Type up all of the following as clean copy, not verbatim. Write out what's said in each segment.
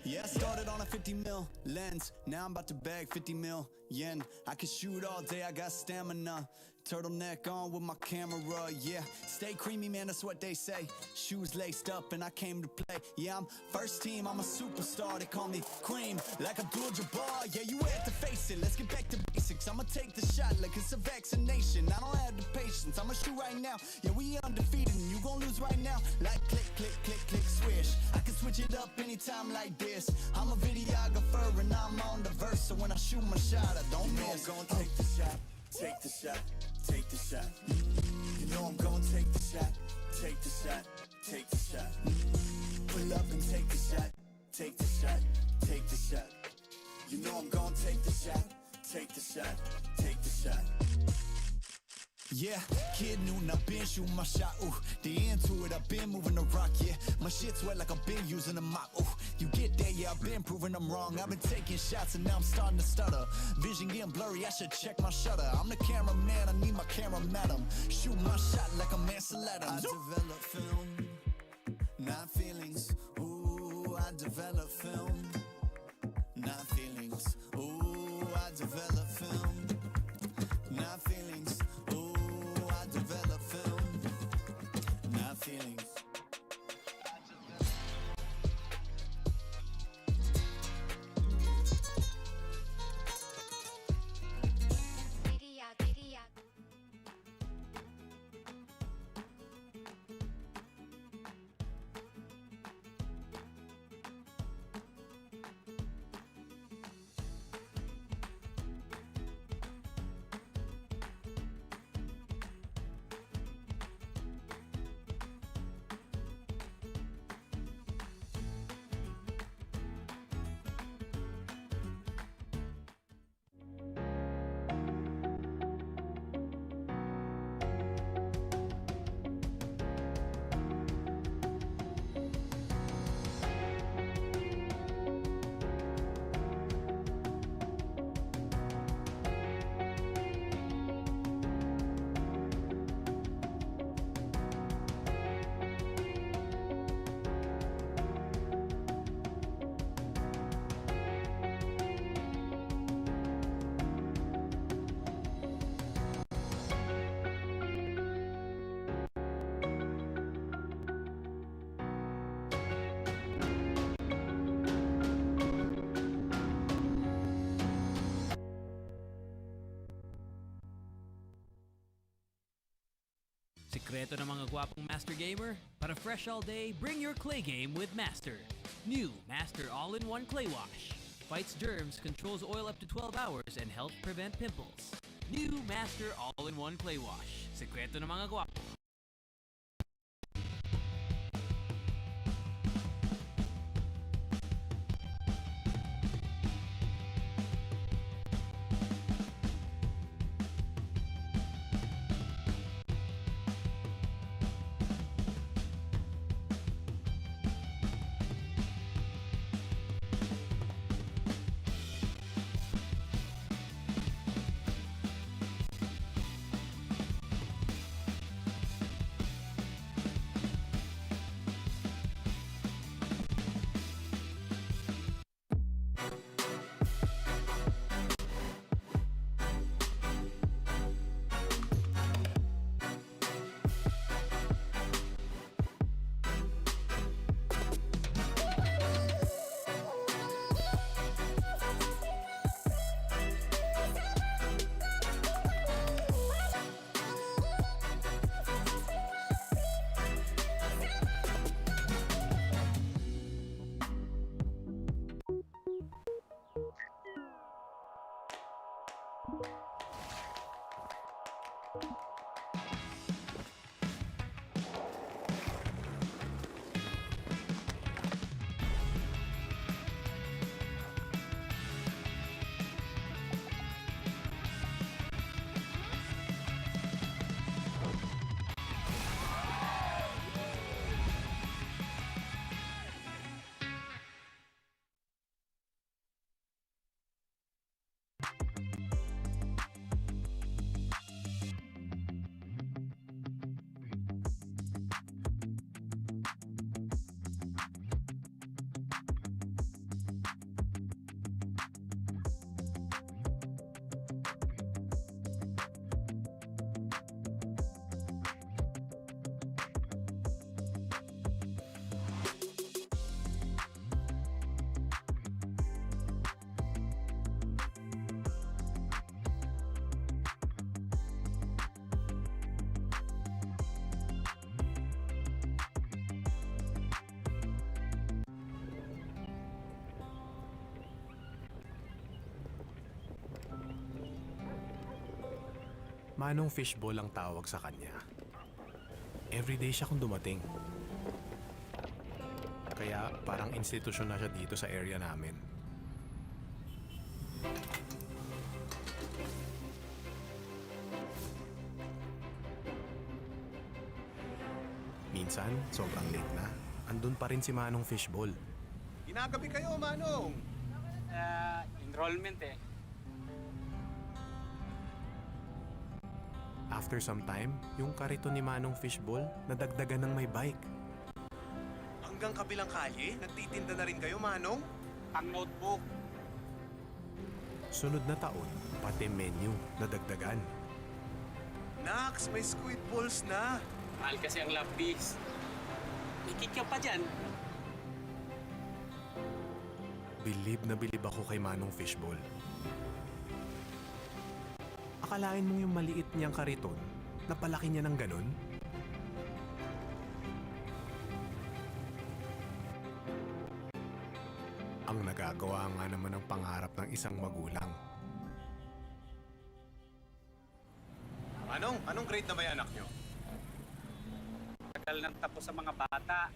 Yeah, started on a 50 mil lens. Now I'm about to bag 50 mil yen. I can shoot all day, I got stamina. Turtleneck on with my camera, yeah. Stay creamy, man, that's what they say. Shoes laced up and I came to play. Yeah, I'm first team, I'm a superstar. They call me Cream, like Abdul-Jabbar. Yeah, you had to face it, let's get back to basics. I'ma take the shot like it's a vaccination. I don't have the patience, I'ma shoot right now. Yeah, we undefeated and you gon' lose right now. Like click, click, click, click, swish. I can switch it up anytime like this. I'm a videographer and I'm on the verse. So when I shoot my shot, I don't miss. I'm gonna take the shot, take the shot, take the shot. You know I'm gonna take the shot, take the shot, take the shot. Pull up and take the shot, take the shot, take the shot. You know I'm gonna take the shot, take the shot, take the shot. Yeah, kid noon, I've been shooting my shot, ooh. The into it, I've been moving the rock, yeah. My shit's wet like I've been using a mop, ooh. You get there, yeah, I've been proving I'm wrong. I've been taking shots and now I'm starting to stutter. Vision getting blurry, I should check my shutter. I'm the cameraman, I need my camera, madam. Shoot my shot like a Mansell Adams. I develop film, not feelings. Ooh, I develop film, not feelings. Ooh, I develop film, not feelings. Ooh, I develop film, not feelings. Sekreto ng mga gwapong Master Gamer? Para fresh all day, bring your clay game with Master. New Master All-in-One Clay Wash. Fights germs, controls oil up to 12 hours, and helps prevent pimples. New Master All-in-One Clay Wash. Sekreto ng mga gwapo. Manong Fishball ang tawag sa kanya. Everyday siya kung dumating. Kaya parang institusyon na siya dito sa area namin. Minsan, sobrang late na. Andun pa rin si Manong Fishball. Ginagabi kayo, Manong! Enrollment eh. After some time, yung kariton ni Manong Fishball nadagdagan ng may bike. Hanggang kabilang kalye, nagtitinda na rin kayo, Manong? Ang notebook. Sunod na taon, pati menu nadagdagan. Nax, may squid balls na! Mahal kasi ang lapis. May kikyaw pa dyan. Bilib na bilib ako kay Manong Fishball. Akalain mong yung maliit niyang kariton, napalaki niya ng ganun? Ang nagagawa nga naman ng pangarap ng isang magulang. Manong, anong grade na ba yung anak nyo? Tagal nang tapos sa mga bata.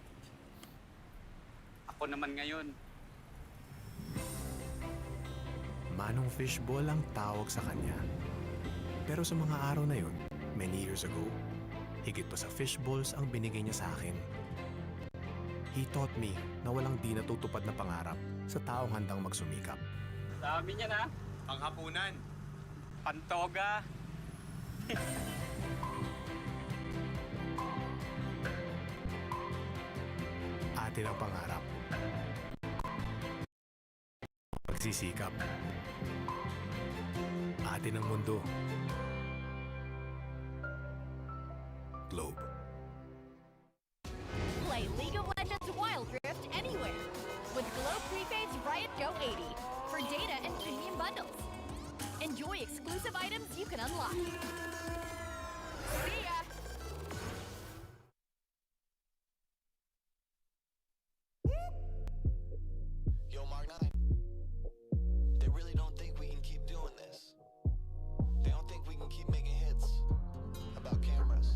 Ako naman ngayon. Manong Fishball ang tawag sa kanya. Pero sa mga araw na yun, many years ago, higit pa sa fishballs ang binigay niya sa akin. He taught me na walang di natutupad na pangarap sa taong handang magsumikap. Dami niya na. Panghapunan. Pantoga. Atin ang pangarap. Pagsisikap. Atin ang mundo. Globe. Play League of Legends Wild Rift anywhere with Globe Prepaid's Riot Go 80 for data and premium bundles. Enjoy exclusive items you can unlock. See ya! Yo, Mark 9. They really don't think we can keep doing this. They don't think we can keep making hits about cameras.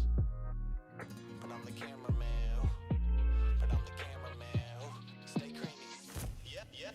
But I'm the cameraman. But I'm the cameraman. Stay creamy.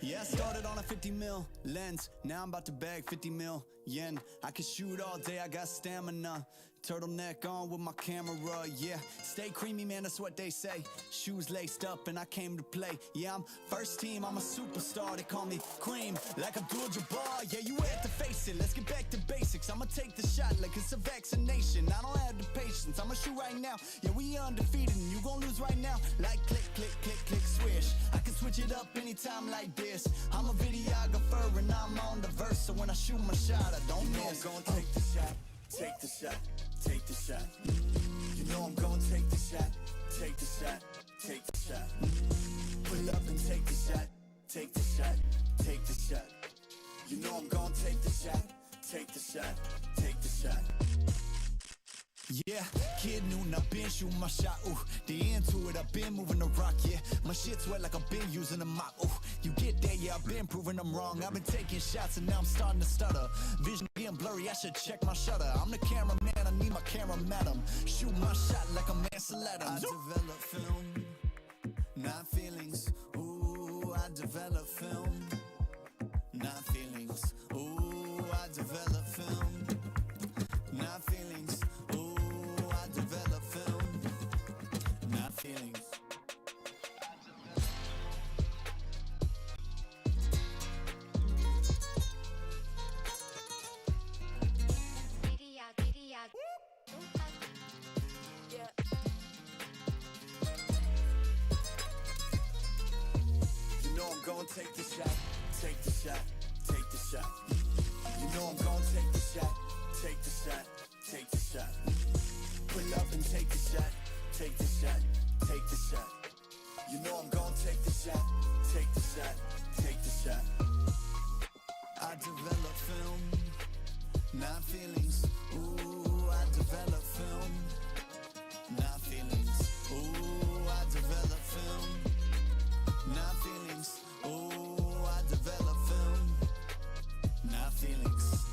Yeah, I started on a 50 mil lens. Now I'm about to bag 50 mil yen. I can shoot all day, I got stamina. Turtleneck on with my camera, yeah. Stay creamy, man, that's what they say. Shoes laced up and I came to play. Yeah, I'm first team, I'm a superstar. They call me Cream, like Abdul-Jabbar. Yeah, you had to face it, let's get back to basics. I'ma take the shot like it's a vaccination. I don't have the patience, I'ma shoot right now. Yeah, we undefeated and you gon' lose right now. Like click, click, click, click, swish. I can switch it up anytime like this. I'm a videographer and I'm on the verse. So when I shoot my shot, I don't miss. I'm gonna take the shot, take the shot, take the shot. You know I'm gonna take the shot, take the shot, take the shot. Pull up and take the shot, take the shot, take the shot. You know I'm gonna take the shot, take the shot, take the shot. Yeah, kid noon, I've been shooting my shot, ooh. The into it, I've been moving the rock, yeah. My shit's wet like I've been using a mop, ooh. You get there, yeah, I've been proving I'm wrong. I've been taking shots and now I'm starting to stutter. Vision getting blurry, I should check my shutter. I'm the cameraman, I need my camera madam. Shoot my shot like a Mansell Adams. I develop film, not feelings. Ooh, I develop film, not feelings. Ooh, I develop film, not feelings. Develop film, not feelings. You know I'm gonna take the shot, take the shot, take the shot. You know I'm gonna take the shot, take the shot, take the shot. Pull up and take the shot, take the shot, take the shot. You know I'm gonna take the shot, take the shot, take the shot. I develop film, not feelings. Ooh, I develop film, not feelings. Ooh, I develop film, not feelings. Ooh, I develop film, not feelings.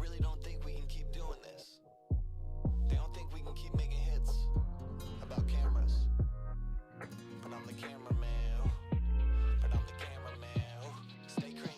really don't think we can keep doing this. They don't think we can keep making hits about cameras. But I'm the cameraman. But I'm the cameraman. Stay creamy.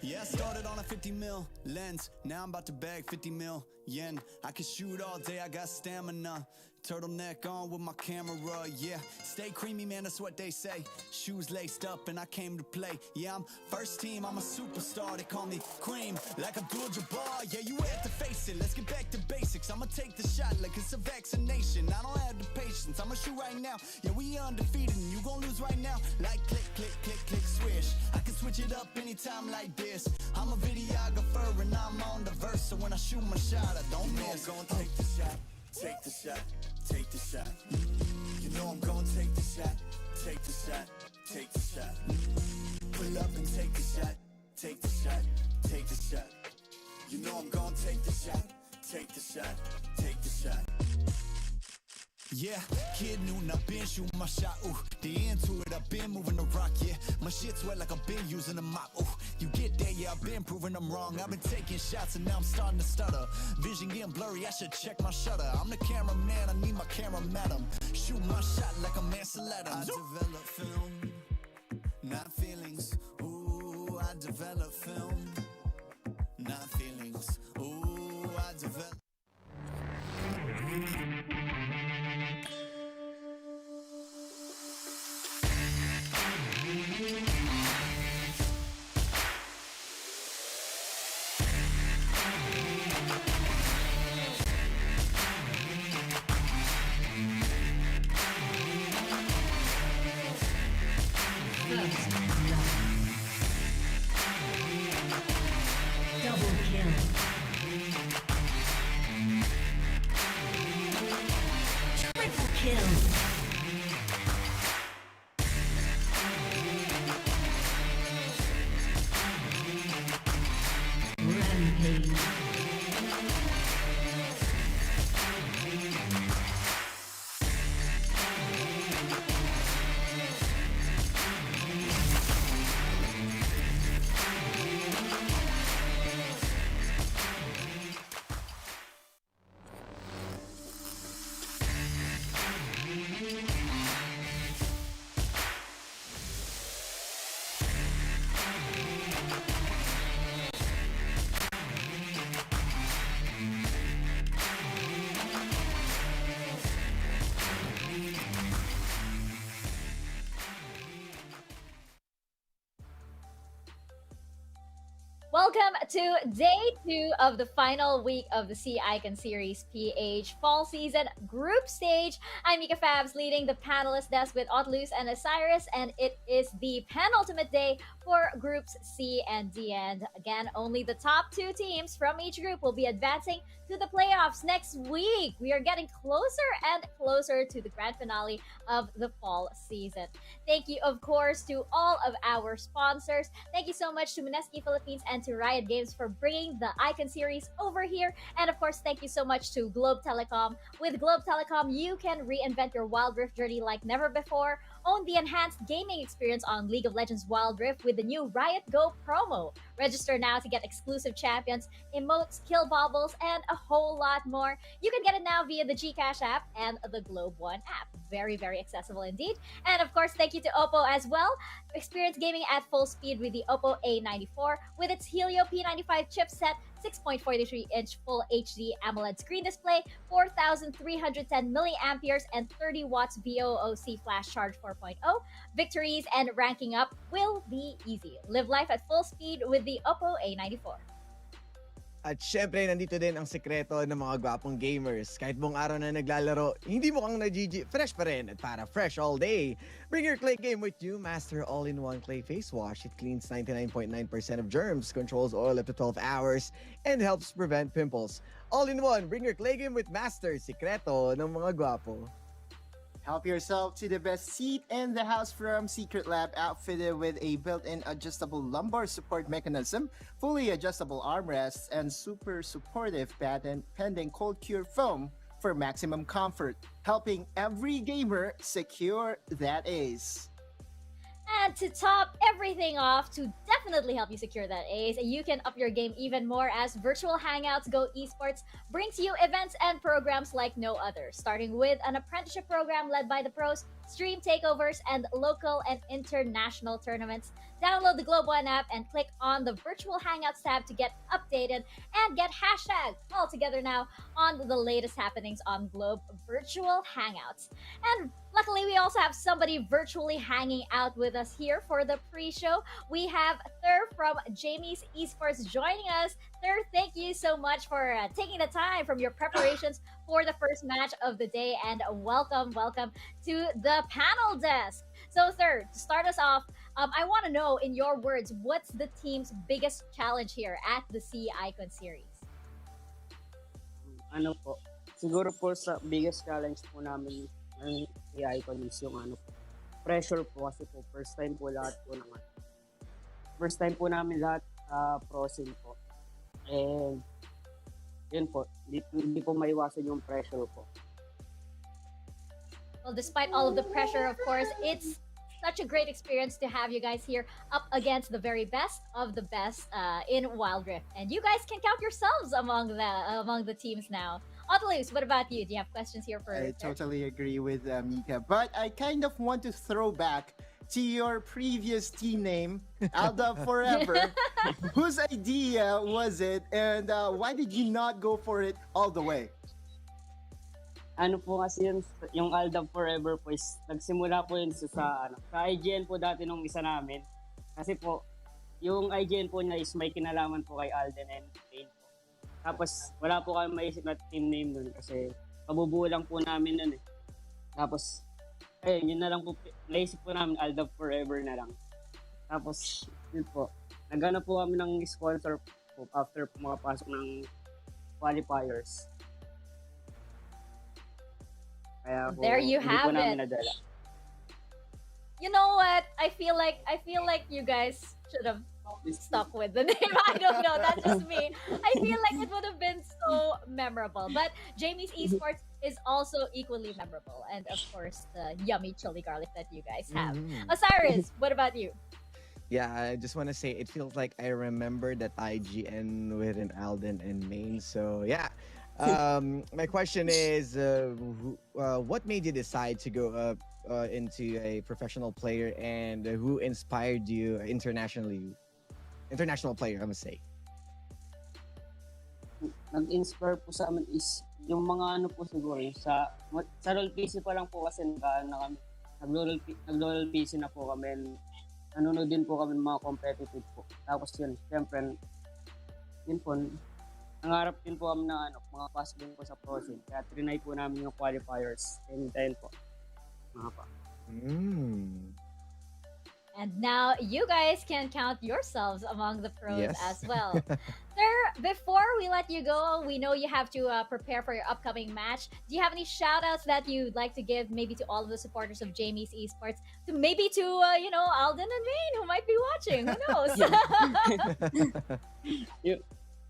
Yeah, I started on a 50 mil lens. Now I'm about to bag 50 mil yen. I can shoot all day, I got stamina. Turtleneck on with my camera, yeah. Stay creamy, man, that's what they say. Shoes laced up and I came to play. Yeah, I'm first team, I'm a superstar. They call me Cream, like Abdul-Jabbar. Yeah, you had to face it, let's get back to basics. I'ma take the shot like it's a vaccination. I don't have the patience, I'ma shoot right now. Yeah, we undefeated and you gon' lose right now. Like click, click, click, click, swish. I can switch it up anytime like this. I'm a videographer and I'm on the verse. So when I shoot my shot, I don't miss. I'm gonna take the shot, take the shot, take the shot. You know I'm gonna take the shot, take the shot, take the shot. Pull up and take the shot, take the shot, take the shot. You know I'm gonna take the shot, take the shot, take the shot. Yeah, kid Newton, I've been shooting my shot, ooh. The into it, I've been moving the rock, yeah. My shit's wet like I've been using a mop, ooh. You get that, yeah, I've been proving them wrong. I've been taking shots and now I'm starting to stutter. Vision getting blurry, I should check my shutter. I'm the cameraman, I need my camera madam. Shoot my shot like a Mansell Adams. I develop film, not feelings. Ooh, I develop film, not feelings. Ooh, I develop. Welcome to day 2 of the final week of the Sea Icon Series PH Fall Season Group Stage. I'm Mika Fabs leading the panelist desk with Otlus and Osiris, and it is the penultimate day for Groups C and D. And again, only the top 2 teams from each group will be advancing to the playoffs next week. We are getting closer and closer to the grand finale of the fall season. Thank you, of course, to all of our sponsors. Thank you so much to Mineski Philippines and to Riot Games for bringing the Icon Series over here. And of course, thank you so much to Globe Telecom. With Globe Telecom, you can reinvent your Wild Rift journey like never before. Own the enhanced gaming experience on League of Legends Wild Rift with the new Riot Go promo. Register now to get exclusive champions, emotes, kill baubles, and a whole lot more. You can get it now via the Gcash app and the Globe One app. Very, very accessible indeed. And of course, thank you to Oppo as well. Experience gaming at full speed with the Oppo A94 with its Helio P95 chipset, 6.43-inch Full HD AMOLED screen display, 4,310 milliamperes, and 30 watts VOOC flash charge 4.0. Victories and ranking up will be easy. Live life at full speed with the Oppo A94. At syempre, nandito din ang sekreto ng mga gwapong gamers. Kahit buong araw na naglalaro, hindi mo kang na-GG, fresh pa rin at para fresh all day. Bring your clay game with you. Master All-in-One Clay Face Wash. It cleans 99.9% of germs, controls oil up to 12 hours, and helps prevent pimples. All-in-One, bring your clay game with Master. Sekreto ng mga gwapo. Help yourself to the best seat in the house from Secret Lab, outfitted with a built-in adjustable lumbar support mechanism, fully adjustable armrests, and super supportive pending cold cure foam for maximum comfort, helping every gamer secure that ace. And to top everything off, to definitely help you secure that ace, you can up your game even more as Virtual Hangouts Go Esports brings you events and programs like no other, starting with an apprenticeship program led by the pros, stream takeovers, and local and international tournaments. Download the Globe One app and click on the Virtual Hangouts tab to get updated and get hashtag all together now on the latest happenings on Globe Virtual Hangouts. And luckily, we also have somebody virtually hanging out with us here for the pre-show. We have Thur from Jamie's Esports joining us. Thur, thank you so much for taking the time from your preparations for the first match of the day, and welcome to the panel desk. So Thur, to start us off, I want to know, in your words, what's the team's biggest challenge here at the C Icon Series? Ano po, siguro po sa biggest challenge po namin ng C Icon is yung pressure po, kasi po first time po namin lahat prosing po. And yun po, hindi po maiwasan yung pressure po. Well, despite all of the pressure, of course, it's such a great experience to have you guys here up against the very best of the best in Wild Rift. And you guys can count yourselves among the teams now. Otterloose, what about you? Do you have questions here for I totally agree with Mika, but I kind of want to throw back to your previous team name, Alda Forever. Whose idea was it, and why did you not go for it all the way? Ano po kasi yung Alda Forever po is nagsimula po yun sa IGN po dati nung isa namin. Kasi po, yung IGN po niya is may kinalaman po kay Alden and Payne po. Tapos, wala po kami maisip na team name nun kasi pabubuo lang po namin nun eh. Tapos, yun na lang po, naisip po namin Alda Forever na lang. Tapos, yun po, naghanap po kami ng sponsor po after po makapasok ng qualifiers. Kaya po, there you have it. You know what? I feel like you guys should have stuck with the name. I don't know. That's just me. I feel like it would have been so memorable. But Jamie's Esports is also equally memorable, and of course the yummy chili garlic that you guys have. Osiris, what about you? Yeah, I just want to say it feels like I remember that IGN with an Alden and Main. So yeah. My question is, what made you decide to go into a professional player, and who inspired you international player, I must say? Nag-inspire po sa amin is yung mga po siguro sa role PC pa lang po kasi nag-role PC na po kami. Nanonood din po kami ng mga competitive po. Tapos yun, syempre, yun po, nangarap din po kami na mga pass din po sa pro scene. Kaya trinay po namin yung qualifiers. And then po, mga pa. And now you guys can count yourselves among the pros as well. Sir, before we let you go, we know you have to prepare for your upcoming match. Do you have any shout-outs that you'd like to give maybe to all of the supporters of Jamie's Esports? Maybe to, Alden and Main, who might be watching. Who knows?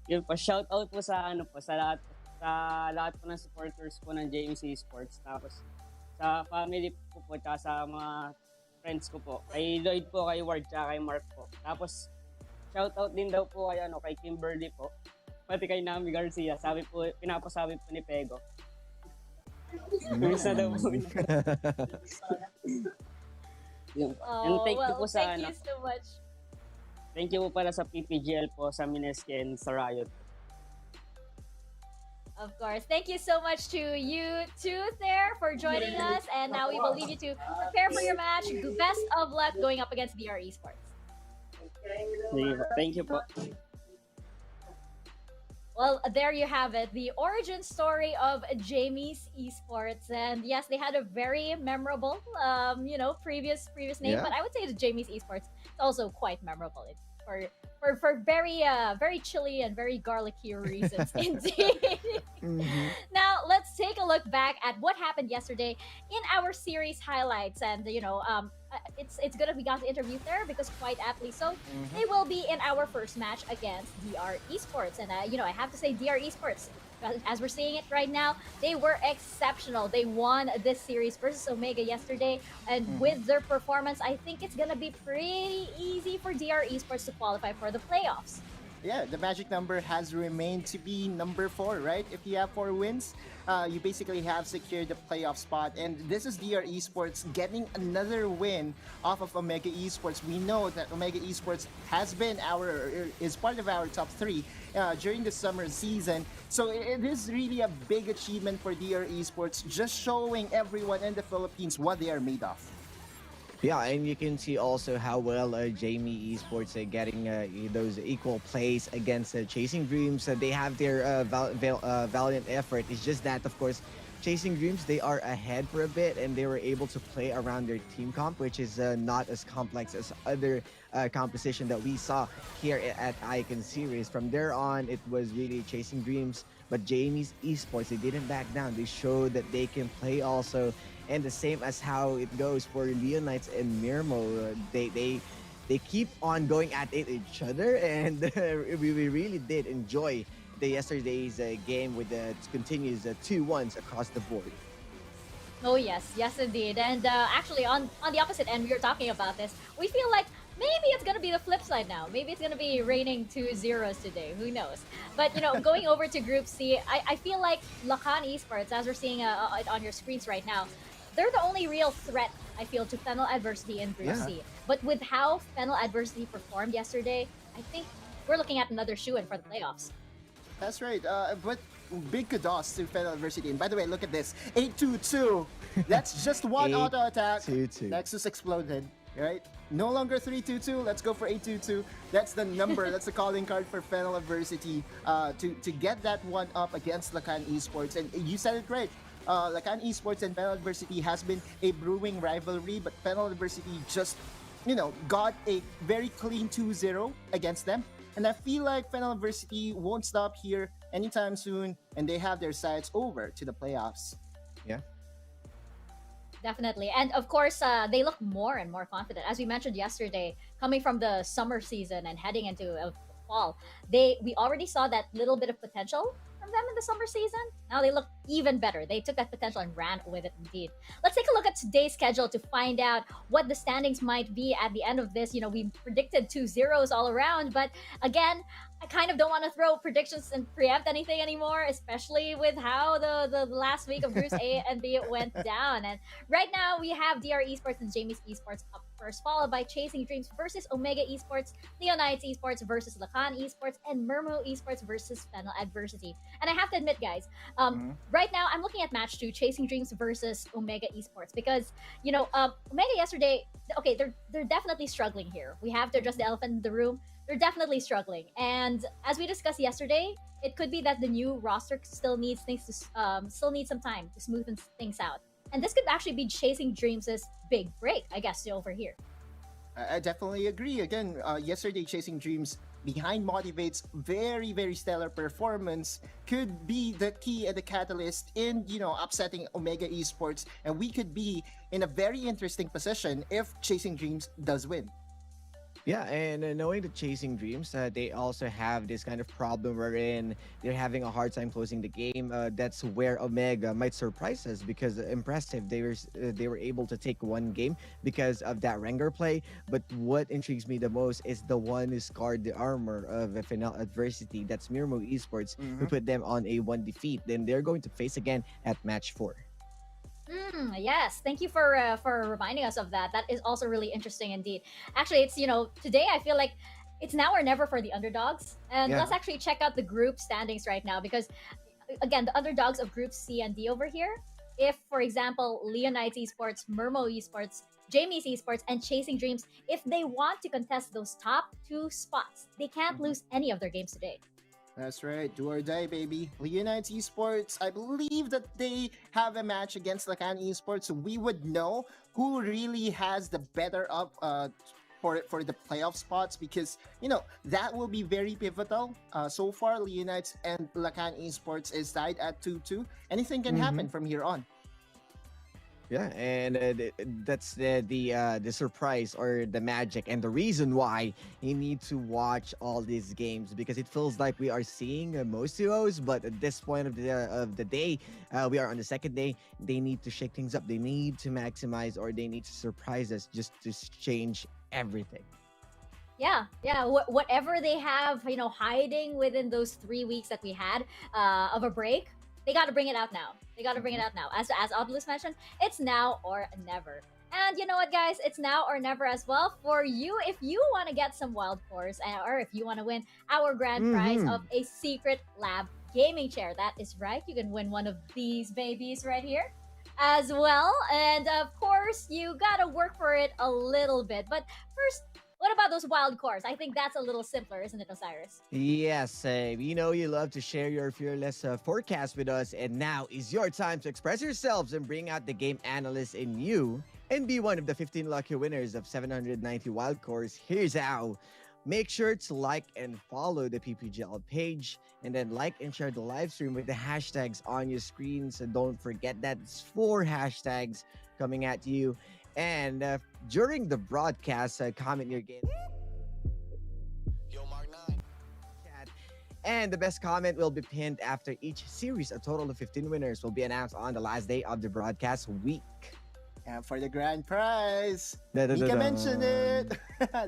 Yun po, shout out po sa lahat po ng supporters po ng Jamie's Esports. Tapos sa family po tsaka sa mga friends ko po. Kay Lloyd po, kay Ward, tsaka kay Mark po. Tapos shout out din daw po kay Kimberly po. Pati kay Nami Garcia. Pinapasabi po ni Pego. Miss na daw po. And thank you po sa thank you so much. Thank you po pala sa PPGL po, sa Mineski and sa Riot. Of course. Thank you so much to you two there for joining us. And now we will leave you to prepare for your match. Best of luck going up against DR Esports. Thank you po. Well, there you have it. The origin story of Jamie's Esports. And yes, they had a very memorable, previous name. But I would say the Jamie's Esports is also quite memorable. For very chilly and very garlicky reasons indeed. Now let's take a look back at what happened yesterday in our series highlights. And it's good that we got to interview there because quite aptly so, they will be in our first match against DR Esports. And I have to say DR Esports, as we're seeing it right now, they were exceptional. They won this series versus Omega yesterday, and with their performance, I think it's gonna be pretty easy for DR Esports to qualify for the playoffs. Yeah, the magic number has remained to be number 4, right? If you have 4 wins, you basically have secured the playoff spot. And this is DR Esports getting another win off of Omega Esports. We know that Omega Esports is part of our top 3 during the summer season. So it is really a big achievement for DR Esports, just showing everyone in the Philippines what they are made of. Yeah, and you can see also how well Jamie Esports are getting those equal plays against Chasing Dreams. They have their valiant effort. It's just that, of course, Chasing Dreams, they are ahead for a bit, and they were able to play around their team comp, which is not as complex as other composition that we saw here at Icon Series. From there on, it was really Chasing Dreams, but Jamie's Esports, they didn't back down. They showed that they can play also. And the same as how it goes for Leonites and Mirmooo, they keep on going at each other, and we really did enjoy the yesterday's game with the continuous 2-1s across the board. Oh yes, yes indeed. And actually, on the opposite end, we were talking about this. We feel like maybe it's gonna be the flip side now. Maybe it's gonna be raining 2-0s today. Who knows? But going over to Group C, I feel like Lakan Esports, as we're seeing it on your screens right now, they're the only real threat, I feel, to Fennel Adversity in Group C. But with how Fennel Adversity performed yesterday, I think we're looking at another shoe-in for the playoffs. That's right. But big kudos to Fennel Adversity. And by the way, look at this. 8-2-2. That's just one auto attack. 8-2-2. Nexus exploded, right? No longer 3-2-2. Let's go for 8-2-2. That's the number. That's the calling card for Fennel Adversity to get that one up against Lakan Esports. And you said it right. Lakan Esports and Fennel Adversity has been a brewing rivalry, but Fennel Adversity just, got a very clean 2-0 against them. And I feel like Fennel Adversity won't stop here anytime soon, and they have their sights over to the playoffs. Yeah. Definitely. And of course, they look more and more confident. As we mentioned yesterday, coming from the summer season and heading into fall, we already saw that little bit of potential from them in the summer season. Now they look even better. They took that potential and ran with it indeed. Let's take a look at today's schedule to find out what the standings might be at the end of this. We predicted 2-0s all around, but again, I kind of don't want to throw predictions and preempt anything anymore, especially with how the last week of Groups A and B went down. And right now, we have DR Esports and Jamie's Esports up first, followed by Chasing Dreams versus Omega Esports, Leonites Esports versus Lakan Esports, and Mirmooo Esports versus Fennel Adversity. And I have to admit, guys, right now, I'm looking at match 2, Chasing Dreams versus Omega Esports, because, Omega yesterday, okay, they're definitely struggling here. We have to address the elephant in the room. They're definitely struggling. And as we discussed yesterday, it could be that the new roster still needs some time to smoothen things out. And this could actually be Chasing Dreams' big break, I guess, over here. I definitely agree. Again, yesterday, Chasing Dreams behind Motivate's very, very stellar performance could be the key and the catalyst in, upsetting Omega Esports. And we could be in a very interesting position if Chasing Dreams does win. Yeah, and knowing the Chasing Dreams, they also have this kind of problem wherein they're having a hard time closing the game. That's where Omega might surprise us because impressive. They were able to take one game because of that Rengar play. But what intrigues me the most is the one who scarred the armor of Fennel Adversity. That's Mirmooo Esports, who put them on a 1 defeat. Then they're going to face again at match 4. Yes, thank you for reminding us of that. That is also really interesting indeed. Actually, it's today I feel like it's now or never for the underdogs. And let's actually check out the group standings right now, because again, the underdogs of Group C and D over here. If, for example, Leonites Esports, Mirmooo Esports, Jamie's Esports, and Chasing Dreams, if they want to contest those top 2 spots, they can't lose any of their games today. That's right, do or die, baby. Leonites Esports, I believe that they have a match against Lakan Esports, so we would know who really has the better up for the playoff spots, because that will be very pivotal. So far, Leonites and Lakan Esports is tied at 2-2. Anything can happen from here on. Yeah, and that's the surprise or the magic and the reason why you need to watch all these games, because it feels like we are seeing most duos, but at this point of the day, we are on the second day. They need to shake things up. They need to maximize, or they need to surprise us just to change everything. Yeah, yeah. Whatever they have, hiding within those 3 weeks that we had of a break, they got to bring it out now. They got to bring it out now. As Obelisk mentioned, it's now or never. And you know what, guys? It's now or never as well for you. If you want to get some wild cores, or if you want to win our grand prize of a Secret Lab gaming chair, that is right. You can win one of these babies right here as well. And of course, you got to work for it a little bit. But first, what about those wild cores? I think that's a little simpler, isn't it, Osiris? Yes, we know you love to share your fearless forecast with us, and now is your time to express yourselves and bring out the game analyst in you and be one of the 15 lucky winners of 790 wild cores. Here's how. Make sure to like and follow the PPGL page, and then like and share the live stream with the hashtags on your screen. So don't forget that it's 4 hashtags coming at you. And during the broadcast, comment your game. Chat. And the best comment will be pinned after each series. A total of 15 winners will be announced on the last day of the broadcast week. And for the grand prize, Da-da-da-da. Mika mentioned it.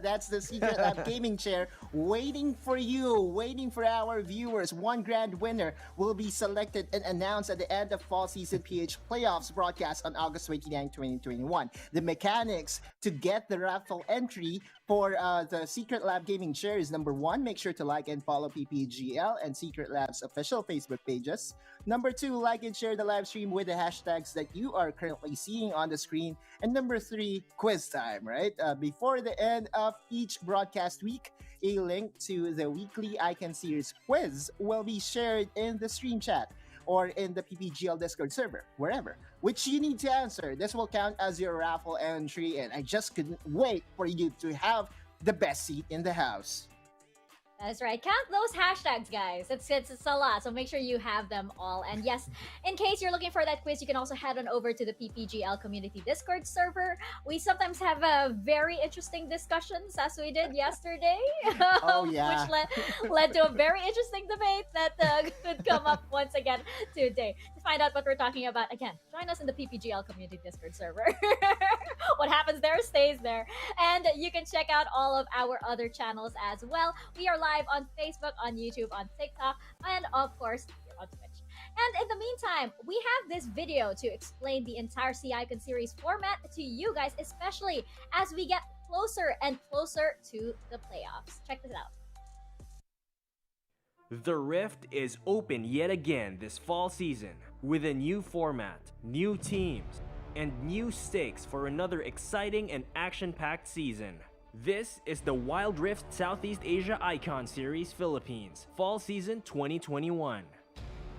That's the Secret Lab gaming chair waiting for you, waiting for our viewers. 1 grand winner will be selected and announced at the end of Fall Season PH Playoffs broadcast on August 29, 2021. The mechanics to get the raffle entry for the Secret Lab gaming chair is: number 1, make sure to like and follow PPGL and Secret Lab's official Facebook pages. Number 2, like and share the live stream with the hashtags that you are currently seeing on the screen. And number 3, quiz time, right? Before the end of each broadcast week, a link to the weekly Icon Series quiz will be shared in the stream chat or in the PPGL Discord server, wherever, which you need to answer. This will count as your raffle entry, and I just couldn't wait for you to have the best seat in the house. That's right. Count those hashtags, guys. It's a lot, so make sure you have them all. And yes, in case you're looking for that quiz, you can also head on over to the PPGL Community Discord server. We sometimes have very interesting discussions, as we did yesterday. Oh, yeah. Which led to a very interesting debate that could come up once again today. To find out what we're talking about, again, join us in the PPGL Community Discord server. What happens there stays there. And you can check out all of our other channels as well. We are live on Facebook, on YouTube, on TikTok, and of course, here on Twitch. And in the meantime, we have this video to explain the entire C-Icon series format to you guys, especially as we get closer and closer to the playoffs. Check this out. The Rift is open yet again this fall season with a new format, new teams, and new stakes for another exciting and action-packed season. This is the Wild Rift Southeast Asia Icon Series Philippines Fall Season 2021.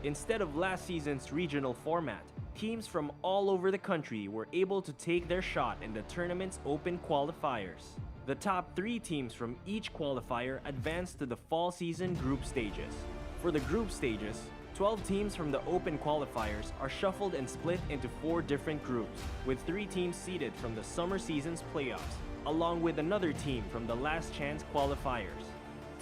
Instead of last season's regional format, teams from all over the country were able to take their shot in the tournament's open qualifiers. The top 3 teams from each qualifier advanced to the fall season group stages. For the group stages, 12 teams from the open qualifiers are shuffled and split into 4 different groups, with 3 teams seeded from the summer season's playoffs, along with another team from the last chance qualifiers.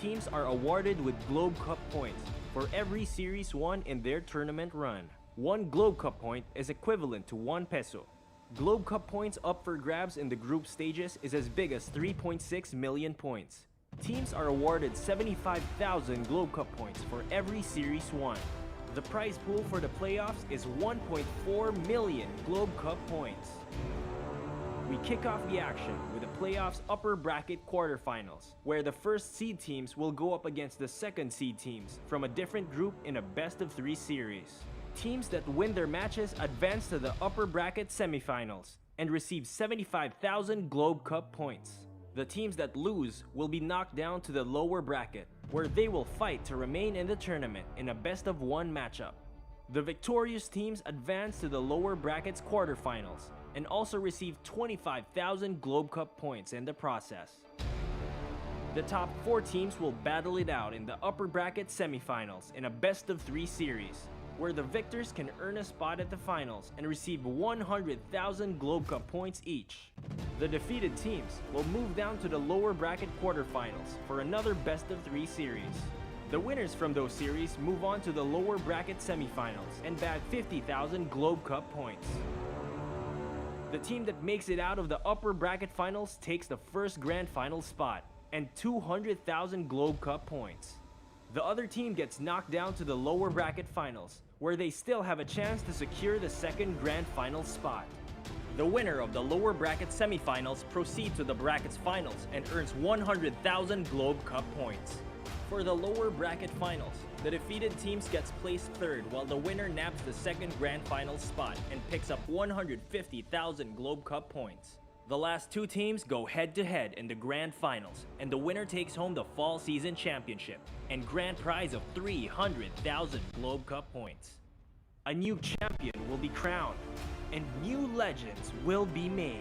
Teams are awarded with Globe Cup points for every series won in their tournament run. 1 Globe Cup point is equivalent to 1 peso. Globe Cup points up for grabs in the group stages is as big as 3.6 million points. Teams are awarded 75,000 Globe Cup points for every series won. The prize pool for the playoffs is 1.4 million Globe Cup points. We kick off the action with the playoffs upper bracket quarterfinals, where the first seed teams will go up against the second seed teams from a different group in a best-of-3 series. Teams that win their matches advance to the upper bracket semifinals and receive 75,000 Globe Cup points. The teams that lose will be knocked down to the lower bracket, where they will fight to remain in the tournament in a best-of-1 matchup. The victorious teams advance to the lower brackets quarterfinals and also receive 25,000 Globe Cup points in the process. The top 4 teams will battle it out in the upper bracket semifinals in a best-of-3 series. where the victors can earn a spot at the finals and receive 100,000 Globe Cup points each. The defeated teams will move down to the lower bracket quarterfinals for another best-of-3 series. The winners from those series move on to the lower bracket semifinals and bag 50,000 Globe Cup points. The team that makes it out of the upper bracket finals takes the first grand final spot and 200,000 Globe Cup points. The other team gets knocked down to the lower bracket finals, where they still have a chance to secure the second grand final spot. The winner of the lower bracket semifinals proceeds to the brackets finals and earns 100,000 Globe Cup points. For the lower bracket finals, the defeated teams gets placed third while the winner nabs the second grand final spot and picks up 150,000 Globe Cup points. The last two teams go head-to-head in the grand finals, and the winner takes home the fall season championship and grand prize of 300,000 Globe Cup points. A new champion will be crowned, and new legends will be made.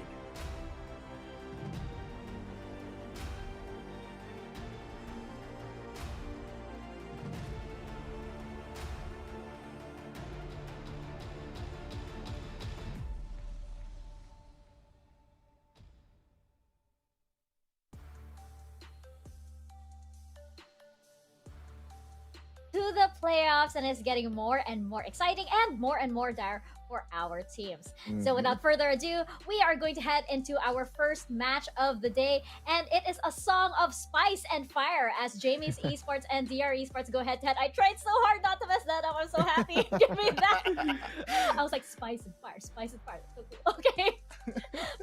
To the playoffs, and it's getting more and more exciting and more dire for our teams. So without further ado, we are going to head into our first match of the day, and it is a song of spice and fire as Jamie's Esports and DR Esports go head to head. I tried so hard not to mess that up. I'm so happy. Give me that. I was like, spice and fire, spice and fire. So cool. Okay.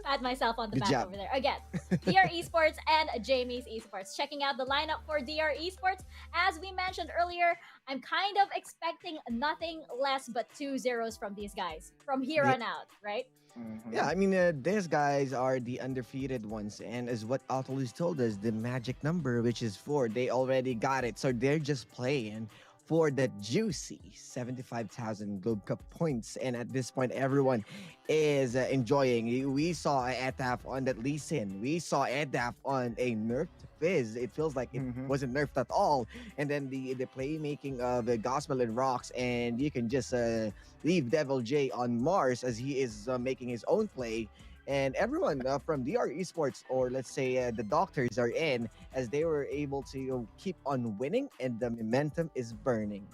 Pat myself on the back over there. Again, DR Esports and Jamie's Esports. Checking out the lineup for DR Esports. As we mentioned earlier, I'm kind of expecting nothing less but 2 zeros from these guys from here on out, right? Yeah, I mean, these guys are the undefeated ones, and as what Autolus told us, the magic number, which is 4, they already got it, so they're just playing for the juicy 75,000 Globe Cup points, and at this point, everyone is enjoying. We saw Etaf on that Lee Sin. We saw Etaf on a nerfed Fizz. It feels like it wasn't nerfed at all. And then the playmaking of Gospel and Rocks, and you can just leave Devil J on Mars as he is making his own play. And everyone from DR Esports, or let's say the doctors, are in as they were able to keep on winning, and the momentum is burning.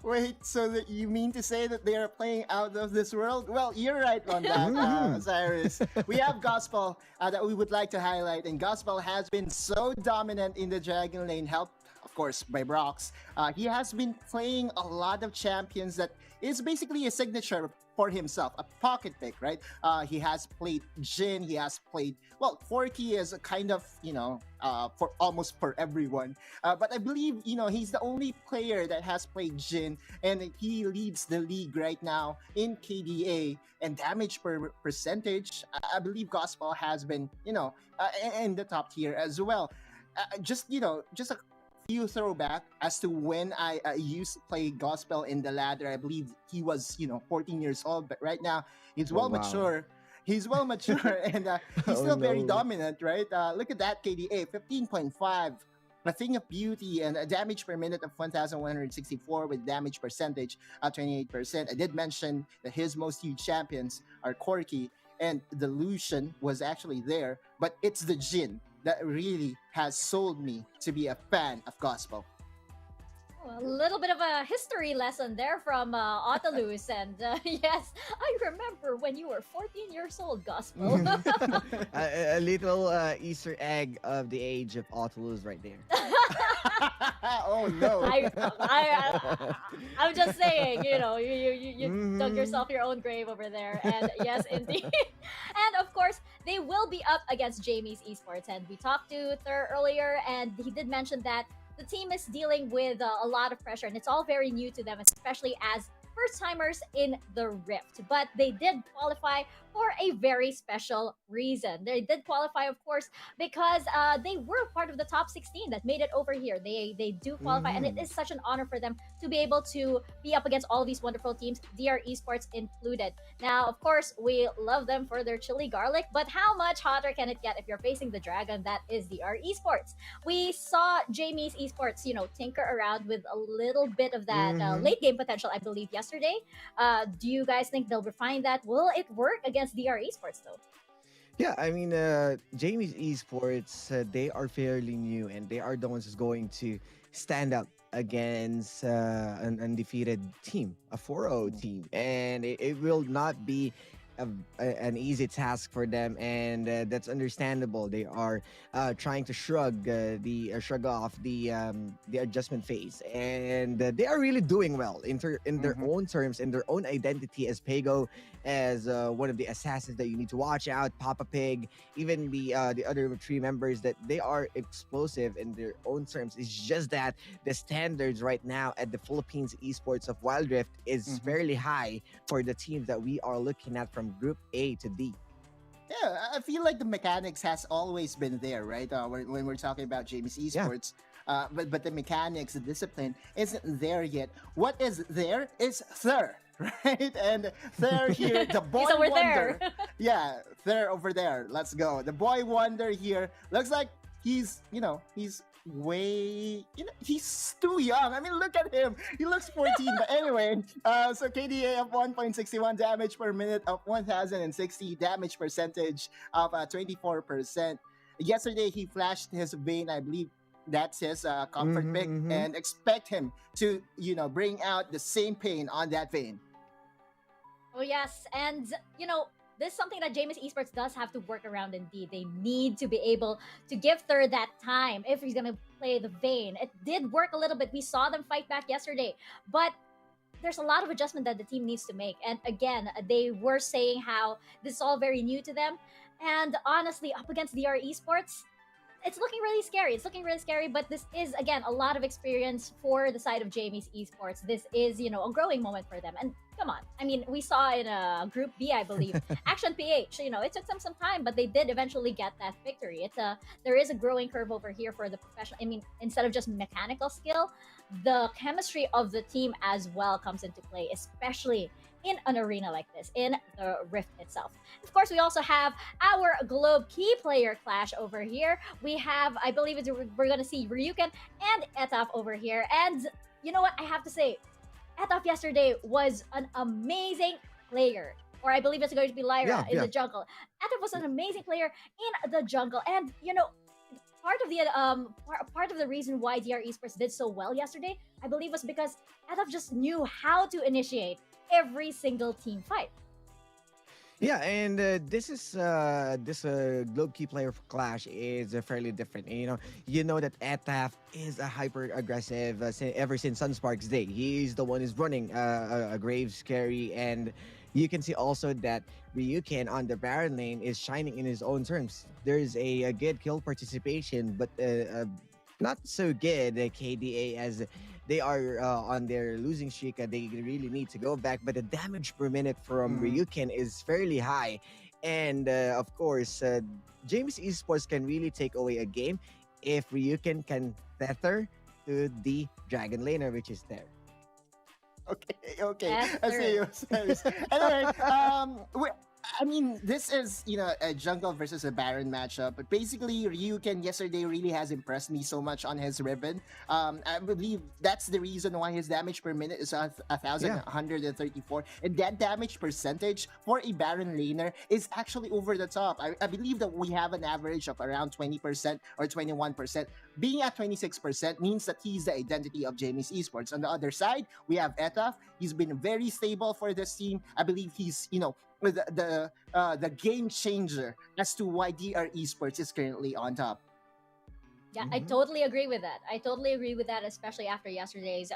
Wait, so that you mean to say that they are playing out of this world? Well, you're right on that, Cyrus. We have Gospel that we would like to highlight, and Gospel has been so dominant in the Dragon Lane, helped, of course, by Brox. He has been playing a lot of champions that is basically a signature for himself, a pocket pick, right? He has played Jhin, he has played, well, Forky is a kind of, for almost for everyone. But I believe, he's the only player that has played Jhin, and he leads the league right now in KDA and damage per percentage. I believe Gospel has been, in the top tier as well. Just a few throwback as to when I used to play Gospel in the ladder. I believe he was 14 years old, but right now he's mature. He's well mature and he's still very dominant, right? Look at that KDA, 15.5, a thing of beauty, and a damage per minute of 1,164 with damage percentage at 28%. I did mention that his most used champions are Corki, and the Lucian was actually there, but it's the Jhin that really has sold me to be a fan of Gospel. A little bit of a history lesson there from Autolus, and yes, I remember when you were 14 years old, Gospel. a little Easter egg of the age of Autolus right there. Oh no! I'm just saying, you dug yourself your own grave over there, and yes, indeed. And of course, they will be up against Jamie's Esports, and we talked to Thur earlier, and he did mention that the team is dealing with a lot of pressure, and it's all very new to them, especially as first-timers in the Rift. But they did qualify for a very special reason. They did qualify, of course, because they were part of the top 16 that made it over here. They do qualify, and it is such an honor for them to be able to be up against all these wonderful teams, DR Esports included. Now, of course, we love them for their chili garlic, but how much hotter can it get if you're facing the dragon that is DR Esports? We saw Jamie's Esports, tinker around with a little bit of that late game potential, I believe, yesterday. yesterday. Do you guys think they'll refine that? Will it work against DR Esports though? Yeah, I mean, Jamie's Esports, they are fairly new and they are the ones who's going to stand up against an undefeated team, a 4-0 team. And it will not be an easy task for them, and that's understandable. They are trying to shrug off the adjustment phase, and they are really doing well in their own terms, in their own identity as Pago, as one of the assassins that you need to watch out. Papa Pig, even the other three members, that they are explosive in their own terms. It's just that the standards right now at the Philippines Esports of Wild Rift is fairly high for the teams that we are looking at from Group A to D. Yeah, I feel like the mechanics has always been there, right? When we're talking about Jamie's Esports. But the mechanics, the discipline isn't there yet. What is there is Thur, right? And Thur here, the boy He's over wonder. there. Yeah, Thur over there. Let's go. The boy wonder here looks like he's way, he's too young. I mean, look at him. He looks 14. But anyway, so KDA of 1.61 damage per minute of 1060, damage percentage of 24%. Yesterday, he flashed his Vayne, I believe. That's his comfort pick, and expect him to, bring out the same pain on that Vayne. Oh yes, and this is something that Jamie's Esports does have to work around indeed. They need to be able to give Thur that time if he's gonna play the Vayne. It did work a little bit. We saw them fight back yesterday, but there's a lot of adjustment that the team needs to make. And again, they were saying how this is all very new to them. And honestly, up against DR Esports, it's looking really scary. It's looking really scary, but this is, again, a lot of experience for the side of Jamie's Esports. This is, a growing moment for them. And come on, I mean, we saw in Group B, I believe, Action PH, it took them some time, but they did eventually get that victory. There is a growing curve over here for the professional. I mean, instead of just mechanical skill, the chemistry of the team as well comes into play, especially in an arena like this, in the Rift itself. Of course, we also have our Globe key player clash over here. We have, I believe we're going to see Ryuken and Etaf over here. And you know what? I have to say, Etaf yesterday was an amazing player. Or I believe it's going to be Lyra in the jungle. Etaf was an amazing player in the jungle. And, part of the reason why DR Esports did so well yesterday, I believe, was because Etaf just knew how to initiate every single team fight. Yeah, and this Globe Key player clash is fairly different. You know that Etaf is a hyper aggressive ever since Sunspark's day. He's the one who's running a Graves carry, and you can see also that Ryuken on the Baron lane is shining in his own terms. There's a good kill participation, but not so good KDA, as they are on their losing streak. They really need to go back, but the damage per minute from Ryuken is fairly high. And of course, James Esports can really take away a game if Ryuken can tether to the Dragon laner, which is there. Okay. I see you. Anyway, I mean, this is, a jungle versus a Baron matchup. But basically, Ryuken yesterday really has impressed me so much on his ribbon. I believe that's the reason why his damage per minute is 1,134. And that damage percentage for a Baron laner is actually over the top. I believe that we have an average of around 20% or 21%. Being at 26% means that he's the identity of Jamie's Esports. On the other side, we have Etaf. He's been very stable for this team. I believe he's, the game changer as to why DR Esports is currently on top. Yeah, I totally agree with that. Especially after yesterday's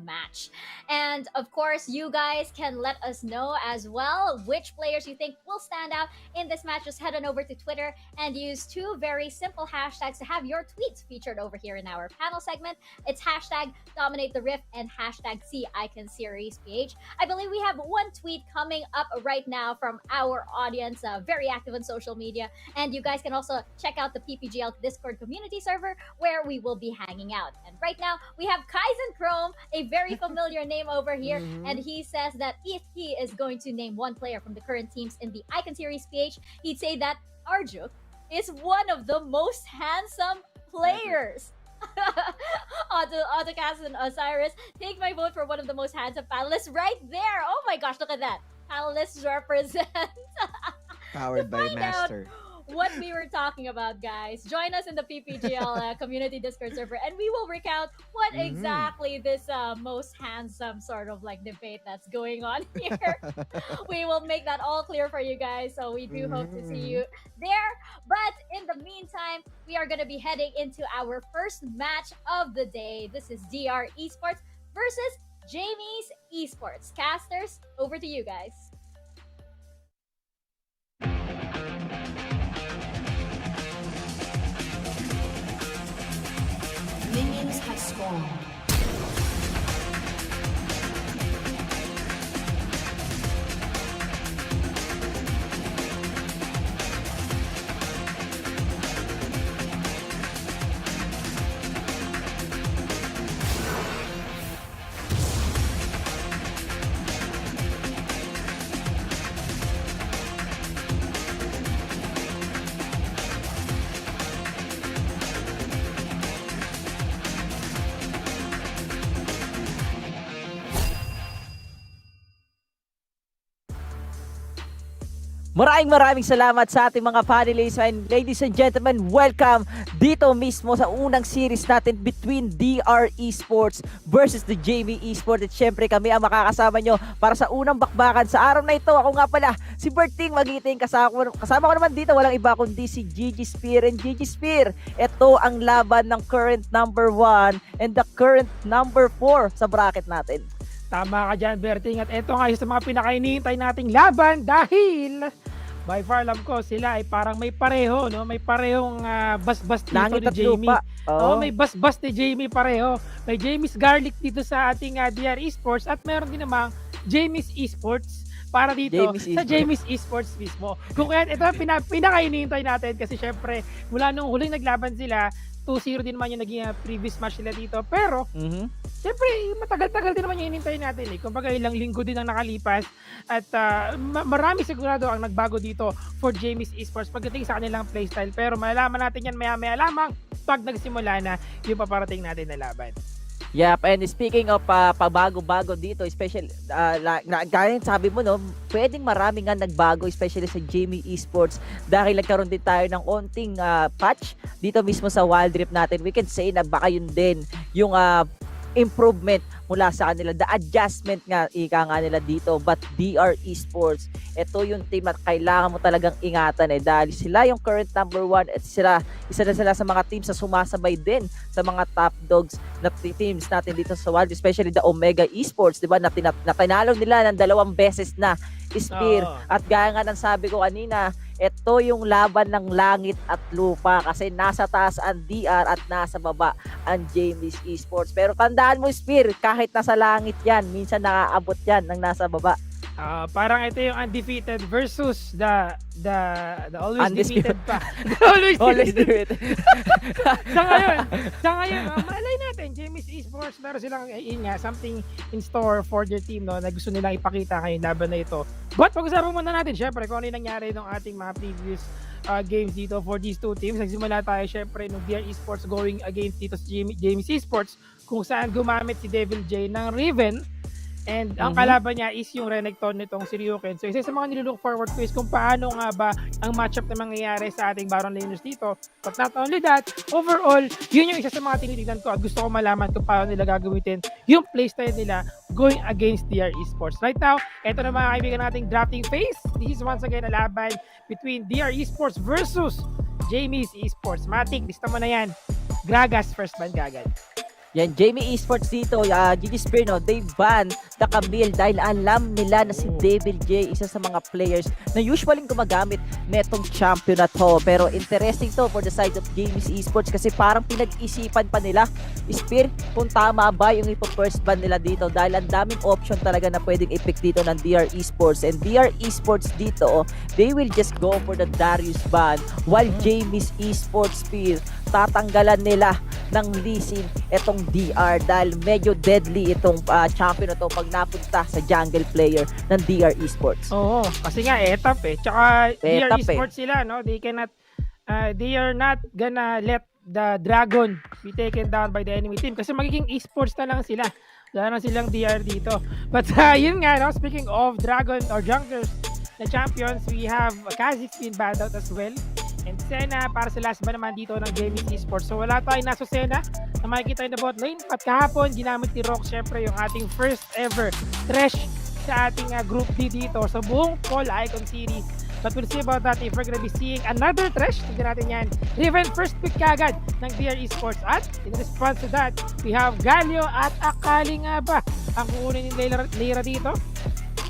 match. And of course, you guys can let us know as well which players you think will stand out in this match. Just head on over to Twitter and use two very simple hashtags to have your tweets featured over here in our panel segment. It's hashtag Dominate the Rift and hashtag SISPH. I believe we have one tweet coming up right now from our audience, very active on social media. And you guys can also check out the PPGL Discord community server, where we will be hanging out. And right now, we have Kaizen Chrome, a very familiar name over here, and he says that if he is going to name one player from the current teams in the Icon Series PH, he'd say that Arjuk is one of the most handsome players. Autocast and Osiris, take my vote for one of the most handsome panelists right there. Oh my gosh, look at that. Panelists represent. Powered by Master. What we were talking about, guys. Join us in the PPGL community Discord server, and we will recount what exactly this most handsome sort of like debate that's going on here. We will make that all clear for you guys, so we do hope to see you there. But in the meantime, we are going to be heading into our first match of the day. This is DR Esports versus Jamie's Esports. Casters, over to you guys. Minions have spawned. Maraming salamat sa ating mga panelists, and ladies and gentlemen, welcome dito mismo sa unang series natin between DR Esports versus the Jamie Esports. At syempre kami ang makakasama nyo para sa unang bakbakan sa araw na ito. Ako nga pala, si Berting Magiting. Kasama ko naman dito, walang iba kundi si Gigi Spear. And Gigi Spear, ito ang laban ng current number 1 and the current number 4 sa bracket natin. Tama ka dyan, Berting. At ito nga yung sa mga pinakainihintay nating laban dahil by far alam ko sila ay parang may pareho, no? May parehong bas-bas dito Langit ni at Jamie. lupa. Oh, may bas-bas ni Jamie pareho. May Jamie's Garlic dito sa ating DR Esports at meron din namang Jamie's Esports para dito sa Jamie's Esports mismo. Kung kaya ito pinakainihintay natin kasi syempre mula nung huling naglaban sila 2-0 din naman yung naging previous match nila dito. Pero, siyempre, matagal-tagal din naman yung hinintay natin. Kumbaga, ilang linggo din ang nakalipas. At marami sigurado ang nagbago dito for Jamie's Esports pagdating sa kanilang playstyle. Pero malalaman natin yan maya-maya lamang pag nagsimula na yung paparating natin na laban. Yep, and speaking of pabago-bago dito, especially, gaya sabi mo, no, pwedeng marami nga nagbago, especially sa Jamie Esports dahil nagkaroon din tayo ng onting patch dito mismo sa Wild Rift natin. We can say na baka yun din yung improvement mula sa kanila, the adjustment nga ika nga nila dito. But DR Esports, ito yung team na kailangan mo talagang ingatan dahil sila yung current number 1 at isa na sila sa mga teams na sumasabay din sa mga top dogs na teams natin dito sa Wild, especially the Omega Esports, di ba, na tinalo nila ng 2 beses na Spear. At gaya nga ng sabi ko kanina, ito yung laban ng langit at lupa kasi nasa taas ang DR at nasa baba ang Jamie's Esports. Pero tandaan mo, Spear, kahit nasa langit yan, minsan nakaabot yan ng nasa baba. Parang ito yung undefeated versus the always undisputed. defeated pa. always defeated. sa ngayon, malay natin, Jamie's Esports, meron silang something in store for their team, no, na gusto nilang ipakita ngayong laban na ito. But pag-usapan muna natin, syempre, kung ano yung nangyari ng ating mga previous games dito for these two teams. Nagsimula tayo, syempre, nung DR Esports going against dito sa Jamie's Esports, kung saan gumamit si Devil J ng Riven. And ang kalaban niya is yung Renekton nitong si Ryuken. So isa sa mga nilook forward ko is kung paano nga ba ang matchup na mangyayari sa ating Baron Laners dito. But not only that, overall, yun yung isa sa mga tinitignan ko at gusto ko malaman kung paano nila gagamitin yung playstyle nila going against DR Esports. Right now, ito na mga kaibigan nating drafting phase. This is once again a laban between DR Esports versus Jamie's Esports. Matik, lista mo na yan. Gragas, first ban kagad. Yan, Jamie Esports dito, Gigi Spear, no, they ban the Camille dahil alam nila na si Devil J, isa sa mga players na usually gumagamit netong champion na to. Pero interesting to for the side of Jamie's Esports kasi parang pinag-isipan pa nila, Spear, kung tama ba yung ipo-first ban nila dito dahil ang daming option talaga na pwedeng i-pick dito ng DR Esports. And DR Esports dito, they will just go for the Darius ban while Jamie's Esports, Spear, tatanggalan nila ng leasing etong DR dahil medyo deadly itong champion na to pag napunta sa jungle player ng DR Esports. Oo, kasi nga etap Tsaka DR Esports sila, no? They cannot they are not gonna let the Dragon be taken down by the enemy team kasi magiging esports na lang sila. Wala na silang DR dito. But yun nga, no? Speaking of Dragon or Junkers na champions, we have Kha'Zix being banned out as well. And Senna para sa last ba naman dito ng Jamie Esports. So wala tayong nasa Senna na makikita yung na bot lane. At kahapon, ginamit ni Rock syempre yung ating first ever Thresh sa ating Group D dito sa buong Fall Icon Series. But we'll see about that if we're gonna be seeing another Thresh. Tignan natin yan. Riven first pick kagad ng DR Esports. At in response to that, we have Galio at Akali nga ba ang kukunin ni Leira dito.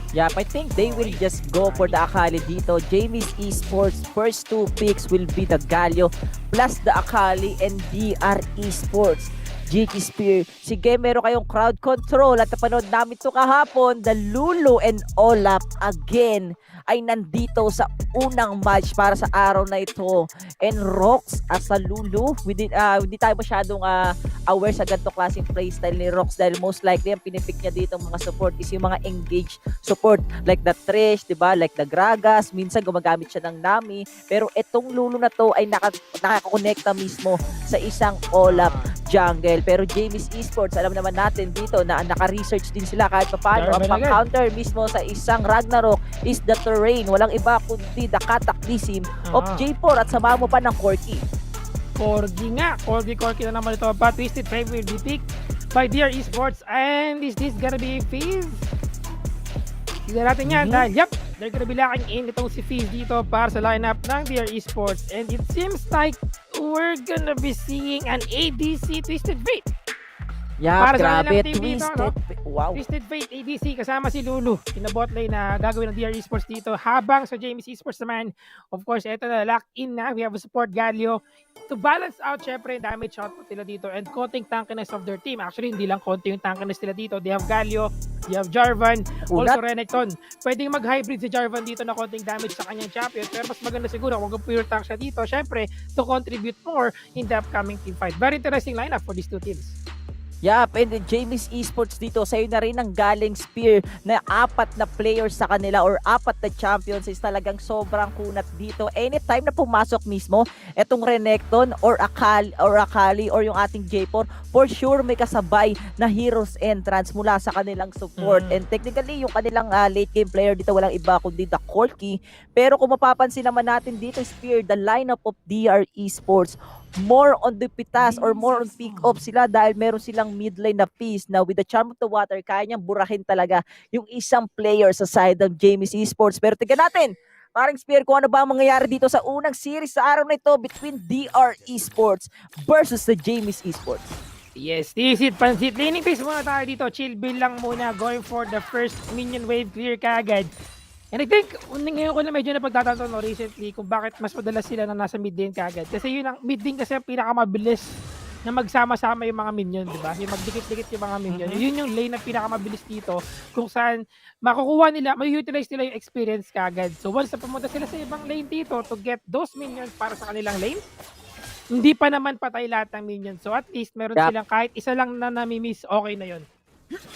Yep, I think they will just go for the Akali dito. Jamie's Esports first 2 picks will be the Galio plus the Akali and DR Esports. GG Spear. Sige, meron kayong crowd control at napanood namin ito kahapon. The Lulu and Olap again ay nandito sa unang match para sa araw na ito. And Rox as a Lulu, hindi tayo masyadong aware sa ganito klaseng playstyle ni Rox dahil most likely ang pinipick niya dito mga support is yung mga engaged support like the Thresh, diba? Like the Gragas, minsan gumagamit siya ng Nami. Pero itong Lulu na to ay nakakonekta mismo sa isang Olap jungle. Pero Jamie's Esports, alam naman natin dito na naka-research din sila kahit paano. Ang pang-counter mismo sa isang Ragnarok is the terrain. Walang iba kundi the cataclysm of J4 at sama mo pa ng Corki. Corgi nga. Corgi na naman ito. But Twisted Fame will be picked by DR Esports. And is this gonna be Fizz? Tignan natin yan dahil they're gonna be locking in itong si Fizz dito para sa lineup ng DR Esports. And it seems like we're gonna be seeing an ADC Twisted Fate. Yeah, para grabe, sa Twisted. Wow. Twisted Fate ADC kasama si Lulu. Kinabot lane na gagawin ng DR Esports dito. Habang sa Jamie's Esports naman, of course, ito na, lock in na. We have a support Galio to balance out, syempre, damage output nila dito and konting tankiness of their team. Actually, hindi lang konti yung tankiness nila dito. They have Galio, they have Jarvan, also Renekton. Pwedeng mag-hybrid si Jarvan dito na konting damage sa kanyang champion. Pero mas maganda siguro kung pure tank siya dito, syempre, to contribute more in the upcoming team fight. Very interesting lineup for these two teams. Yup, and the Jamie's Esports dito, sa'yo na rin ang galing spear na 4 na players sa kanila or 4 na champions is talagang sobrang kunat dito. Anytime na pumasok mismo, etong Renekton or Akali or yung ating J4, for sure may kasabay na heroes entrance mula sa kanilang support. And technically, yung kanilang late game player dito walang iba kundi the Corki. Pero kung mapapansin naman natin dito, spear, the lineup of DR Esports, more on the pitas or more on pick-up sila dahil meron silang mid lane na piece na with the charm of the water, kaya niyang burahin talaga yung isang player sa side ng Jamie's Esports. Pero tignan natin, parang Spear, kung ano ba ang mangyayari dito sa unang series sa araw na ito between DR Esports versus the Jamie's Esports. Yes, tisit, pansit. Laning phase muna tayo dito. Chill bill lang muna. Going for the first minion wave clear kagad. And I think, ngayon ko na medyo napagtatanto recently kung bakit mas madalas sila na nasa mid lane kagad. Kasi yun ang mid lane kasi ang pinakamabilis na magsama-sama yung mga minion, di ba? Yung magdikit-dikit yung mga minion. Yun yung lane na pinakamabilis dito kung saan makukuha nila, may-utilize nila yung experience kagad. So once na pumunta sila sa ibang lane dito to get those minions para sa kanilang lane, hindi pa naman patay lahat ng minions. So at least meron silang kahit isa lang na nami-miss, okay na yun.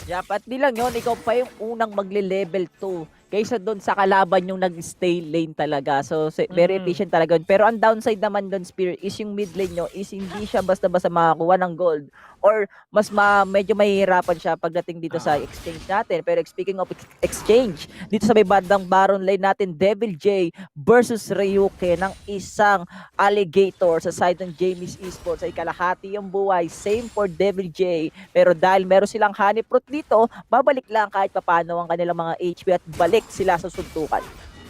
Yup, at di lang yun, ikaw pa yung unang magle-level 2 kaysa doon sa kalaban yung nag-stay lane talaga. So, very efficient talaga yun. Pero ang downside naman doon, Spear, is yung mid lane nyo is hindi siya basta-basta makakuha ng gold or mas medyo mahihirapan siya pagdating dito sa exchange natin. Pero speaking of exchange, dito sa may bandang Baron lane natin, Devil J versus Ryuke ng isang alligator sa side ng Jamie's Esports ay kalahati yung buhay. Same for Devil J. Pero dahil meron silang honey fruit dito, babalik lang kahit papano ang kanilang mga HP at balik sila sa suntukan.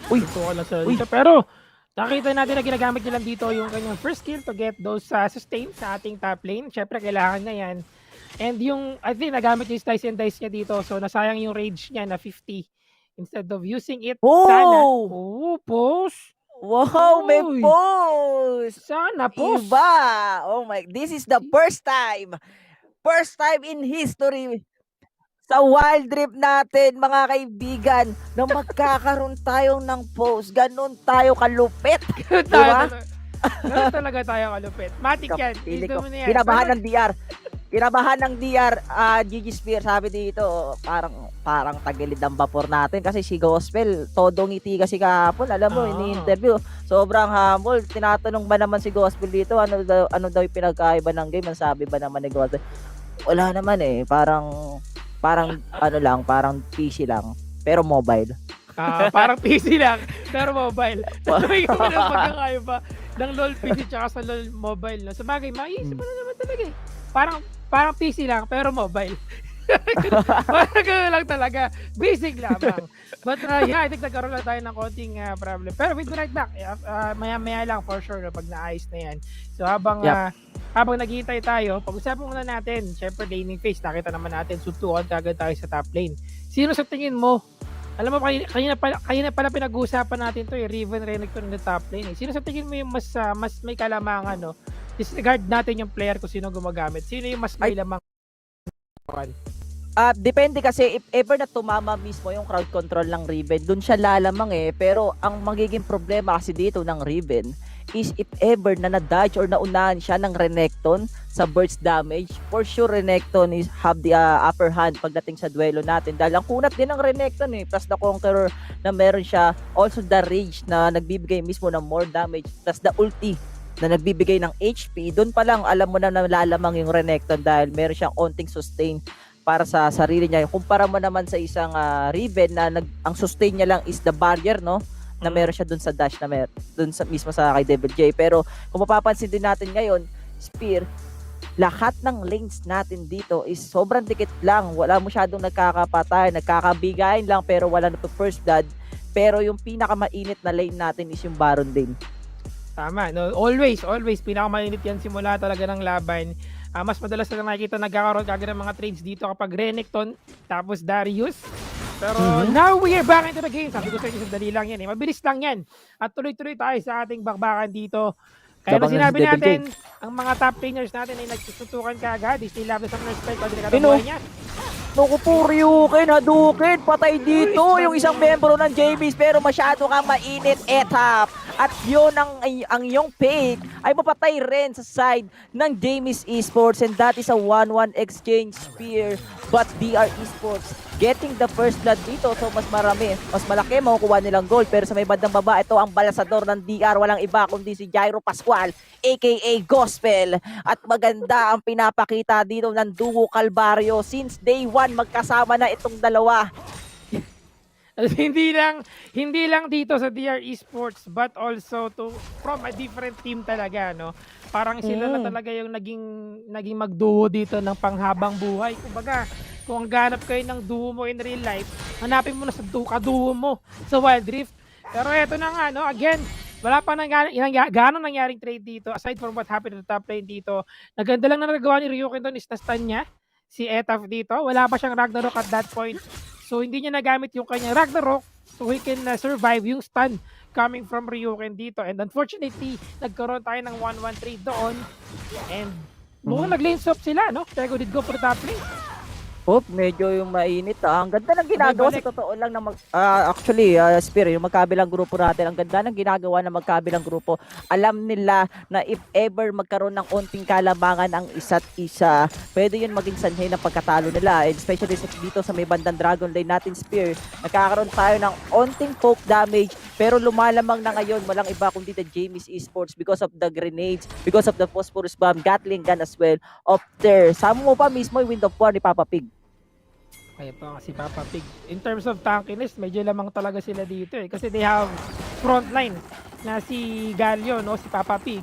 Suntukan lang sila dito. Pero nakita natin na ginagamit nila dito yung kanyang first skill to get those sustain sa ating top lane. Syempre, kailangan na yan. And yung, I think, nagamit yung slice and dice niya dito. So, nasayang yung rage niya na 50. Instead of using it, sana. Oh, pause. Wow, may pause. Sana, pause. Iba. Oh my, this is the first time. First time in history sa Wild Rift natin, mga kaibigan, na magkakaroon tayo ng post. Ganon tayo kalupit. Diba? Ganon talaga tayo kalupit. Matik yan. Kinabahan ng DR. Kinabahan ng DR, GG Spear, sabi dito, parang tagilid ang vapor natin kasi si Gospel, todo ngiti kasi kahapon, alam mo, ini-interview. Sobrang humble. Tinatanong ba naman si Gospel dito, ano daw yung pinagkaiba ng game? Ang sabi ba naman ni Gospel? Wala naman eh, parang ano lang, parang PC lang, pero mobile. Parang PC lang, pero mobile. May pagkakaiba ng LoL PC tsaka sa LoL mobile. No? Sabagay, maisip mo na naman talaga eh. Parang PC lang, pero mobile. Parang gano'n lang talaga. Basic lamang. But yeah, I think nagkaroon lang tayo ng konting problem. Pero we'll be right back. Maya-maya lang for sure pag naayos na yan. So habang naghihintay tayo, pag-usapan muna natin, syempre laning phase, nakita naman natin, suntukan kagad tayo sa top lane. Sino sa tingin mo? Alam mo, kanina pala pinag-uusapan natin to Riven Renekton in the top lane. Sino sa tingin mo yung mas may kalamangan, no? Disregard natin yung player kung sino gumagamit. Sino yung mas may lamang? Depende kasi if ever na tumama mismo yung crowd control ng Riven, dun siya lalamang eh. Pero ang magiging problema kasi dito ng Riven is if ever na na-dodge or naunahan siya ng Renekton sa burst damage, for sure Renekton is have the upper hand pagdating sa duelo natin. Dahil ang kunat din ng Renekton eh, plus the Conqueror na meron siya, also the Rage na nagbibigay mismo ng more damage, plus the ulti na nagbibigay ng HP, doon pa lang alam mo na nalalamang yung Renekton dahil meron siyang onting sustain para sa sarili niya. Kumpara mo naman sa isang Riven na ang sustain niya lang is the barrier, no? Na meron siya doon sa dash na doon sa mismo sa kay Devil J. Pero kung mapapansin din natin ngayon, Spear, lahat ng lanes natin dito is sobrang dikit lang. Wala masyadong nagkakapatay, nagkakabigayin lang pero wala na to first blood. Pero yung pinakamainit na lane natin is yung Baron din. Tama, no? Always pinakamainit yan simula talaga ng laban. Mas madalas na nakikita nagkakaroon kagad ng mga trades dito kapag Renekton tapos Darius. Pero now we are back into the game. Sabi ko sa inyo, sandali lang yan eh. Mabilis lang yan. At tuloy-tuloy tayo sa ating bakbakan dito. Kaya na sinabi natin, ang mga top laners natin ay nagsusutukan kagad. They still have the some respect pag nagkatabuhay niya. Naku po, Ryuken, Hadouken, patay dito yung isang membro ng JBs pero masyado kang mainit etap. At yun ang iyong pick ay mapatay rin sa side ng Jamies Esports and that is a 1-1 exchange Spear. But DR Esports getting the first blood dito, so mas malaki makukuha nilang gold. Pero sa may bandang baba, ito ang balasador ng DR, walang iba kundi si Jairo Pascual aka Gospel. At maganda ang pinapakita dito ng Duo Calvario since day 1 magkasama na itong dalawa. hindi lang dito sa DR Esports but also from a different team talaga, no? Parang sila na talaga yung naging magduo dito ng panghabang buhay. Kumbaga, kung ganap kayo ng duo mo in real life, hanapin mo na sa kaduo mo sa Wild Rift. Pero eto na nga, no? Again, wala pa gano'ng nangyaring trade dito aside from what happened in the top lane dito. Naganda lang na nagawa ni Ryuken doon is na-stun niya si Etaf dito. Wala pa siyang Ragnarok at that point. So hindi niya nagamit yung kanyang Ragnarok so he can survive yung stun coming from Ryuken dito. And unfortunately, nagkaroon tayo ng 1-1 trade doon. And mukhang nag-lane swap sila, no? Tego did go for the top lane. Medyo yung mainit Ang ganda ng ginagawa sa totoo lang na actually, Spear, yung magkabilang grupo natin, ang ganda ng ginagawa ng magkabilang grupo. Alam nila na if ever magkaroon ng onting kalamangan ang isa't isa, pwede yun maging sanhay ng pagkatalo nila. And especially dito sa may bandang Dragon Lane natin, Spear, nagkakaroon tayo ng onting poke damage, pero lumalamang na ngayon, walang iba kundi the Jamies Esports because of the grenades, because of the phosphorus bomb, Gatling gun as well, up there. Sama mo pa mismo yung Wind of War ni Papa Pig. Kaya pa si Papa Pig. In terms of tankiness, medyo lamang talaga sila dito eh. Kasi they have frontline na si Galio, no? Si Papa Pig.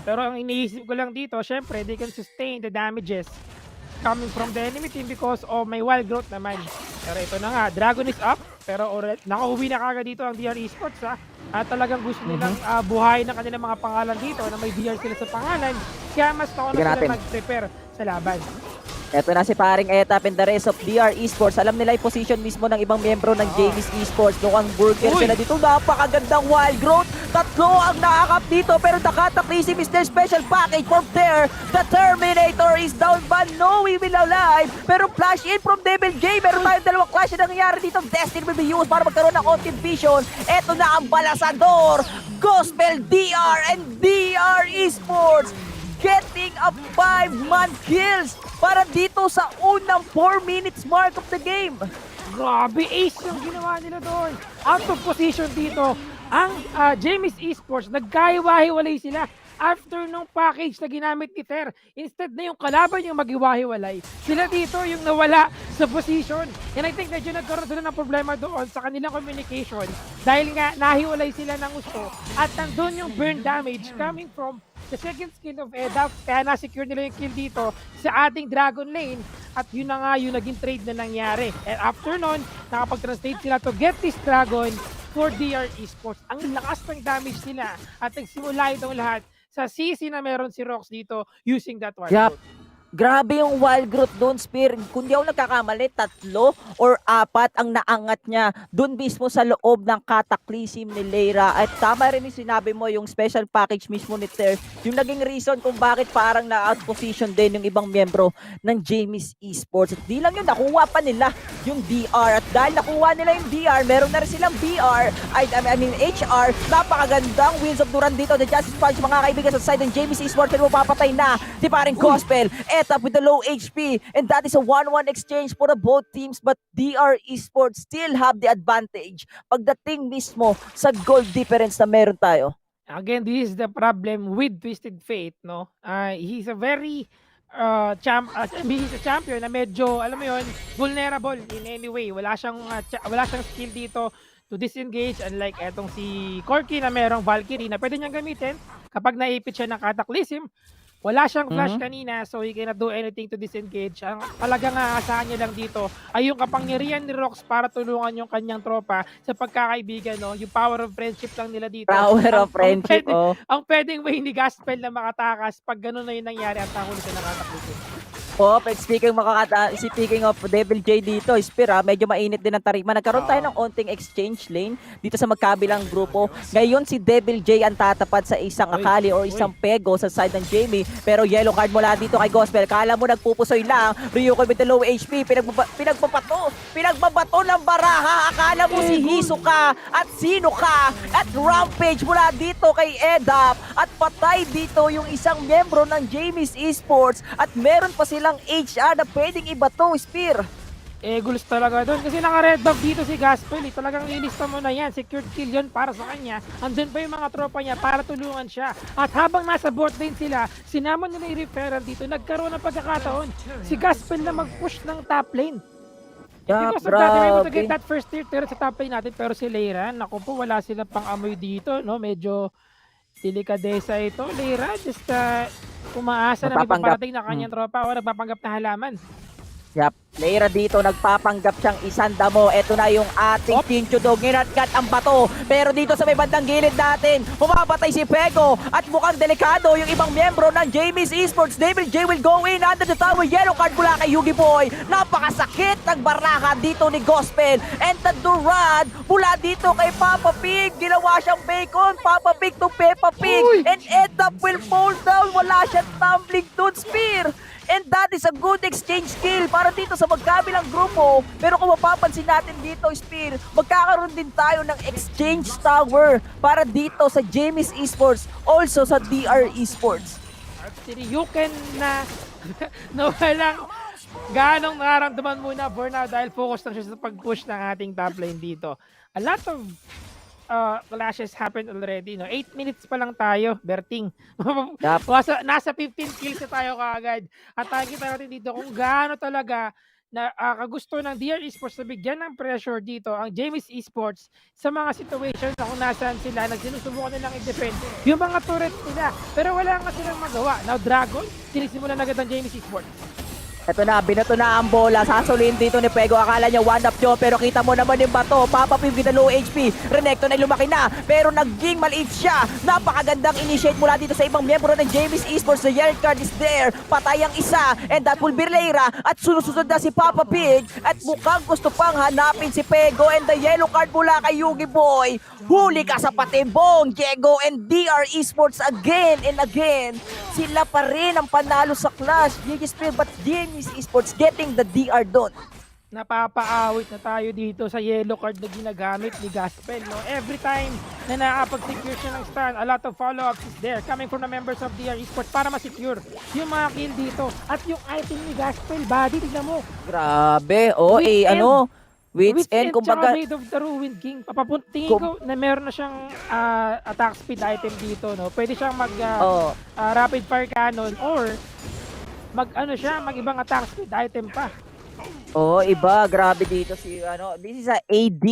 Pero ang iniisip ko lang dito, syempre, they can sustain the damages coming from the enemy team because of may wild growth naman. Pero ito na nga, Dragon is up. Pero nakauwi na kagad dito ang DR Esports ha. At talagang gusto nilang buhayin ng kanilang mga pangalan dito na may DR sila sa pangalan. Kaya mas na sila mag-prepare sa laban. Eto na si paring Etap and the rest of DR Esports. Alam nila yung position mismo ng ibang miyembro ng Jamies Esports. Mukhang burger sila dito. Napakagandang wild growth. Tatlo ang nakakap dito pero the Cataclysm is their special package from there. The Terminator is down but no, we will alive. Pero flash in from Devil J. Meron tayong dalawang clash na nangyayari dito. Destiny will be used para magkaroon ng ultimate vision. Eto na ang balasador. Gospel, DR and DR Esports getting a 5-man kills para dito sa unang 4 minutes mark of the game. Grabe, ace yung ginawa nila doon. Out of position dito, ang James Esports, nagkahiwa-hiwalay sila after nung package na ginamit ni Ter. Instead na yung kalaban yung maghiwa-hiwalay, sila dito yung nawala sa position. And I think medyo nagkaroon sila ng problema doon sa kanilang communication dahil nga nahiwalay sila ng gusto at nandun yung burn damage coming from the second skill of Edap, kaya na-secure nila yung kill dito sa ating Dragon Lane at yun na nga yung naging trade na nangyari. And after nun, nakapag-translate sila to get this Dragon for DR Esports. Ang lakas ng damage nila at nagsimula itong lahat sa CC na meron si Rox dito using that one. Yup. Grabe yung wild growth doon, Spear. Kung di ako nagkakamali, 3 or 4 ang naangat niya doon mismo sa loob ng Cataclysm ni Leira. At tama rin yung sinabi mo, yung special package mismo ni Ter, yung naging reason kung bakit parang na-out position din yung ibang miyembro ng James Esports. At di lang yun, nakuha pa nila yung DR. At dahil nakuha nila yung DR, meron na rin silang BR, I mean HR. Napakagandang Wheels of Duran dito. The Justice Punch, mga kaibigan sa side ng James Esports, pero mapapatay na si paring Gospel. Up with the low HP, and that is a 1-1 exchange for the both teams, but DR Esports still have the advantage pagdating mismo sa goal difference na meron tayo. Again, this is the problem with Twisted Fate, no? He's a very he's a champion na medyo, alam mo yun, vulnerable in any way. Wala siyang skill dito to disengage, unlike etong si Corky na merong Valkyrie na pwede niyang gamitin kapag naipit siya ng Cataclysm. Wala siyang flash kanina, so he cannot do anything to disengage. Ang talagang aasahan niya lang dito ay yung kapangyarihan ni Rox para tulungan yung kanyang tropa sa pagkakaibigan, no? Yung power of friendship lang nila dito. Power of friendship, Ang pwedeng way ni Gospel na makatakas pag gano'n na yung nangyari at takot siya nakatakutin. Speaking of Devil J dito, Spear, medyo mainit din ang tarima. Nagkaroon tayo ng onting exchange lane dito sa magkabilang grupo. Ngayon si Devil J ang tatapat sa isang Akali or isang Pego sa side ng Jamie. Pero yellow card mula dito kay Gospel. Kala mo nagpupusoy lang. Ryuko with the low HP. Pinagbabato ng baraha. Akala mo si Hiso ka at sino ka. At Rampage mula dito kay Edap. At patay dito yung isang miyembro ng James Esports. At meron pa silang HR na pwedeng ibato, Spear. Gulos talaga doon kasi naka-red buff dito si Gospel. Talagang lilista mo na yan. Secured kill yun para sa kanya. Andun pa yung mga tropa niya para tulungan siya. At habang nasa bot lane sila, sinamon nila yung referral dito. Nagkaroon ng pagkakataon si Gospel na mag-push ng top lane. Because of that, we're able to get that first tier sa top lane natin. Pero si Leira, naku po, wala sila pang amoy dito. No? Medyo delikadesa ito. Leira, just umaasa na may paparating na kanyang tropa o nagpapanggap na halaman. Yup, Leira dito, nagpapanggap siyang isang damo. Ito na yung ating Chinchudog. Ginatgat ang bato. Pero dito sa may bandang gilid natin, pumapatay si Pego. At mukhang delikado yung ibang miyembro ng James Esports. Devil J will go in under the tower. Yellow card mula kay Yugi Boy. Napakasakit ng baraka dito ni Gospel. And the Durad mula dito kay Papa Pig. Ginawa siyang bacon. Papa Pig to Peppa Pig. And Edap will fall down. Wala siyang tumbling doon, Spear. And that is a good exchange skill para dito sa magkabilang grupo. Pero kung mapapansin natin dito, Spear, magkakaroon din tayo ng exchange tower para dito sa James Esports, also sa DR Esports. Actually, you can na walang ganong nararamdaman muna for now dahil focus lang siya sa pag-push ng ating top lane dito. A lot of clashes happened already, no? 8 minutes pa lang tayo, Berting. Nasa 15 kills na tayo kaagad. At nakikita natin dito kung gaano talaga na kagusto ng DR Esports na bigyan ng pressure dito ang James Esports sa mga situations na kung nasaan sila, nagsinusubukan nilang i-defend yung mga turret nila. Pero wala nga silang magawa. Now, Dragon, sinisimulan agad ang James Esports. Ito na, binato na ang bola. Sasulin dito ni Pego. Akala niya one up yun. Pero kita mo naman yung bato. Papa Pig with the low HP. Renekton ay lumaki na. Pero naging maliit siya. Napakagandang initiate mula dito sa ibang miyembro ng James Esports. The yellow card is there. Patay ang isa. And that will be Leira. At susunod na si Papa Pig. At mukhang gusto pang hanapin si Pego. And the yellow card mula kay Yugi Boy. Huli ka sa patimbong, Diego. And DR Esports again and again. Sila pa rin ang panalo sa clash. But James Esports getting the DR done. napapaawit na tayo dito sa yellow card na ginagamit ni Gaspel, no? Every time na nakapag-secure siya ng stun, a lot of follow-ups is there coming from the members of DR Esports para ma-secure yung mga kill dito. At yung item ni Gaspel, body, tignan mo. Grabe. Wits end, kumbaga. Blade of the Ruined King. Tingin ko na meron na siyang attack speed item dito, no? Pwede siyang mag rapid fire cannon or mag ibang attack speed item pa. Iba. Grabe dito this is a AD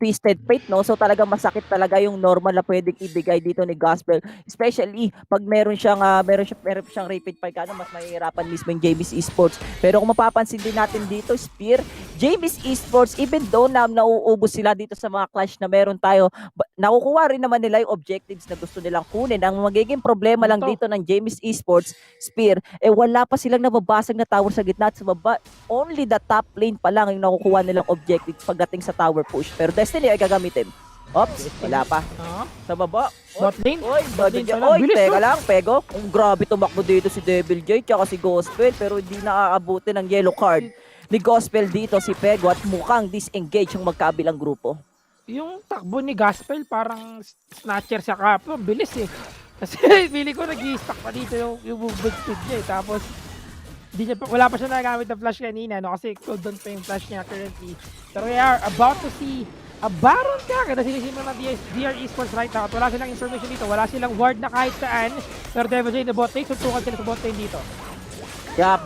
Twisted Fate, no? So talagang masakit talaga yung normal na pwedeng ibigay dito ni Gospel. Especially pag meron siyang rapid fire cannon, mas mahihirapan mismo yung JB's Esports. Pero kung mapapansin din natin dito, Spear, JB's Esports, even though na nauubos sila dito sa mga clash na meron tayo, nakukuha rin naman nila yung objectives na gusto nilang kunin. Ang magiging problema lang dito ng JB's Esports, Spear, wala pa silang nababasag na tower sa gitna at sa baba. Only the top lane pa lang yung nakukuha nilang objective pagdating sa tower push. Pero Destiny ay gagamitin. Oops, wala pa. Sa baba. Bot lane? Teka lang, Pego. Grabe tumakbo dito si Devil J tsaka si Gospel, pero hindi naaabutin ng yellow card ni Gospel dito si Pego at mukhang disengage yung magkabilang grupo. Yung takbo ni Gospel parang snatcher sa kapo. Bilis eh. Kasi pili ko nag-i-stack pa dito yung movement speed niya eh. Tapos wala pa siya nagamit na flash kanina, no? Kasi cooldown pa yung flash niya currently. Pero we are about to see a Baron kagad na sinisimula ng DR Esports right now. At wala silang information dito. Wala silang ward na kahit saan. Pero Devil J na bot lane. Suntukan sila sa bot lane dito.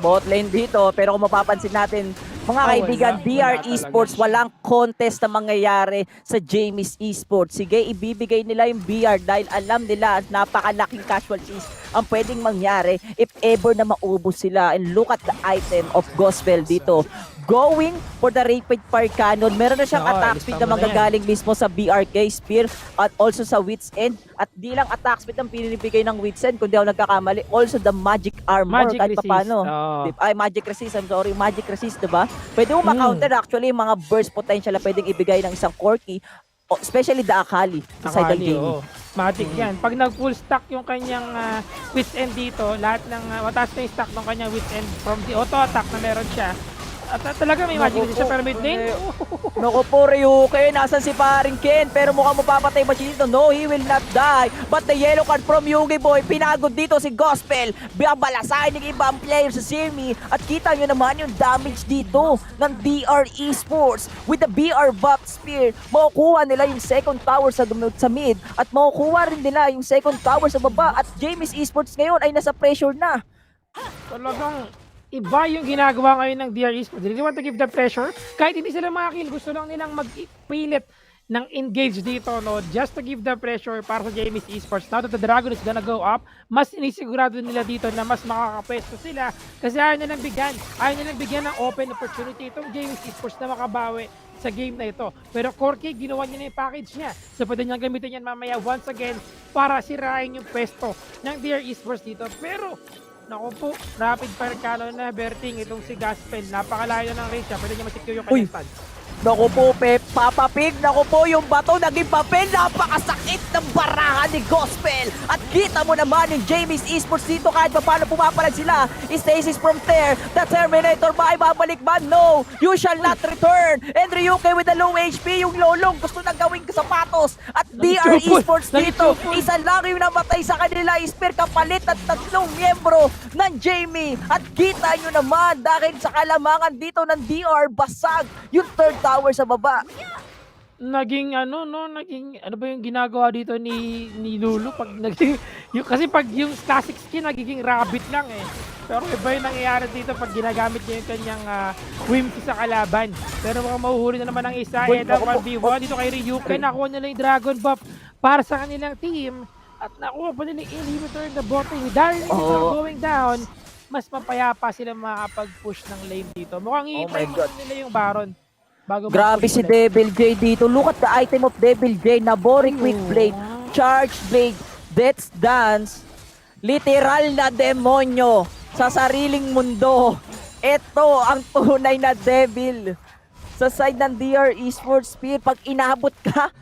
Bot lane dito. Pero kung mapapansin natin, mga kaibigan, DR Esports, walang contest na mangyayari sa Jamie's Esports. Sige, ibibigay nila yung BR dahil alam nila at napakalaking casualties ang pwedeng mangyari if ever na maubos sila. And look at the item of Gospel dito. Going for the rapid fire cannon. Meron na siyang attack speed na manggagaling mismo sa BRK Spear at also sa Wits End. At di lang attack speed ang pinibigay ng Wits End, kundi ako nagkakamali. Also the magic armor kahit paano. Magic resist. I'm sorry, magic resist, diba? Pwede mo ma-counter actually yung mga burst potential na pwedeng ibigay ng isang Corki. Especially the Akali sa side ng Jamie. Magic yan. Pag nag-full stack yung kanyang Wits End dito, lahat ng mataas na yung stack ng kanyang Wits End from the auto attack na meron siya. At talaga may magic siya pero mid lane. Naku po, Ryuke, nasan si paring Ken? Pero mukhang mapapatay ba siya dito? No, he will not die. But the yellow card from Yugi Boy, pinagod dito si Gospel. Biyabalasahin ng ibang player sa Simi. At kita nyo naman yung damage dito ng DR Esports. With the BR Buff Spear, makukuha nila yung second tower sa mid. At makukuha rin nila yung second tower sa baba. At Jamie's Esports ngayon ay nasa pressure na. Talagang iba yung ginagawa ngayon ng DR Esports. They want to give the pressure. Kahit hindi sila makakill, gusto lang nilang magpilit ng engage dito, no? Just to give the pressure para sa Jamie's Esports. Now that the Dragon is gonna go up, mas inisigurado nila dito na mas makakapwesto sila. Kasi ayaw nilang bigyan ng open opportunity itong Jamie's Esports na makabawi sa game na ito. Pero Corki, ginawa niya na yung package niya. So pwede niyang gamitin yan mamaya once again para sirain yung pwesto ng DR Esports dito. Pero naku po, rapid fire cannon na Berting itong si Gaspel. Napakalayo ng range niya. Pwede niya masecure yung kanyang stun. Naku po, Papa Pig. Naku po, yung bato naging papel. Napakasakit ng barahan ni Gospel. At kita mo naman yung Jamie's Esports dito kahit pa paano pumapalag sila. Stasis from there. The Terminator ba ay babalik ba? No! You shall not return. And Ryuke with the low HP. Yung lolong gusto na gawing sapatos. At DR Esports dito. Isa lang yung namatay sa kanila. Spear kapalit at 3 miyembro ng Jamie. At kita nyo naman dahil sa kalamangan dito ng DR, basag yung third tower sa baba. Naging ano ba yung ginagawa dito ni Lulu pag naging kasi pag yung classic skin nagiging rabbit lang eh. Pero iba yung nangyayari dito pag ginagamit niya yung kanyang whimsy sa kalaban. Pero mukhang mahuhuli na naman ang isa. Edang 1v1 dito kay Ryuken. Nakuha nila yung Dragon Buff para sa kanilang team. At nakuha pa nila yung inhibitor in the bottom. Dahil going down, mas mapayapa sila makakapag-push ng lane dito. Mukhang i-try nila yung Baron. Grabe si Devil J dito. Look at the item of Devil J. Nabori Quick Blade, Charge Blade, Death's Dance. Literal na demonyo sa sariling mundo. Ito ang tunay na devil. Sa side ng DR Esports Spear, pag inabot ka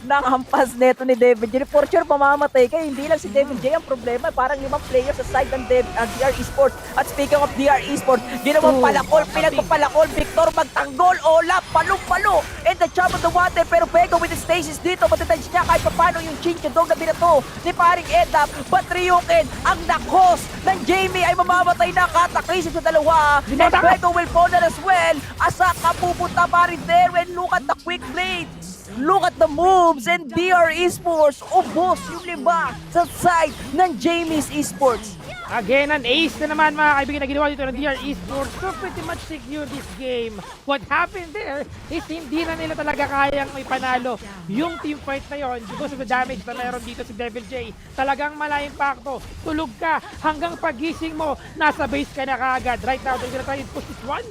ng hampas neto ni Devil J. For sure, mamamatay ka. Hindi lang si Devil J ang problema. Parang 5 players sa side ng DR Esports. At speaking of DR Esports, ginawang palakol, pinagpapalakol, Victor magtanggol, Olap, palong-palo, and the chop of the water. Pero Vega with the stasis dito, matitouch niya kahit paano yung Chinchadog na binato ni paring Edap. But Ryuken, ang nakos ng Jamie ay mamamatay na, katakrisin sa dalawa. And Vega will fall as well. Asaka pupunta pa rin there, and look at the quick blade. Look at the moves, and DR Esports, ubos yung 5 sa side ng Jamie's Esports. Again, an ace na naman mga kaibigan na ginawa dito ng DR Esports to pretty much secure this game. What happened there is hindi na nila talaga kayang may panalo yung team fight na yon because of the damage na meron dito si Devil J. Talagang mala-impacto. Tulog ka hanggang pagising mo, nasa base ka na kaagad. Right now, they're gonna try and push this one.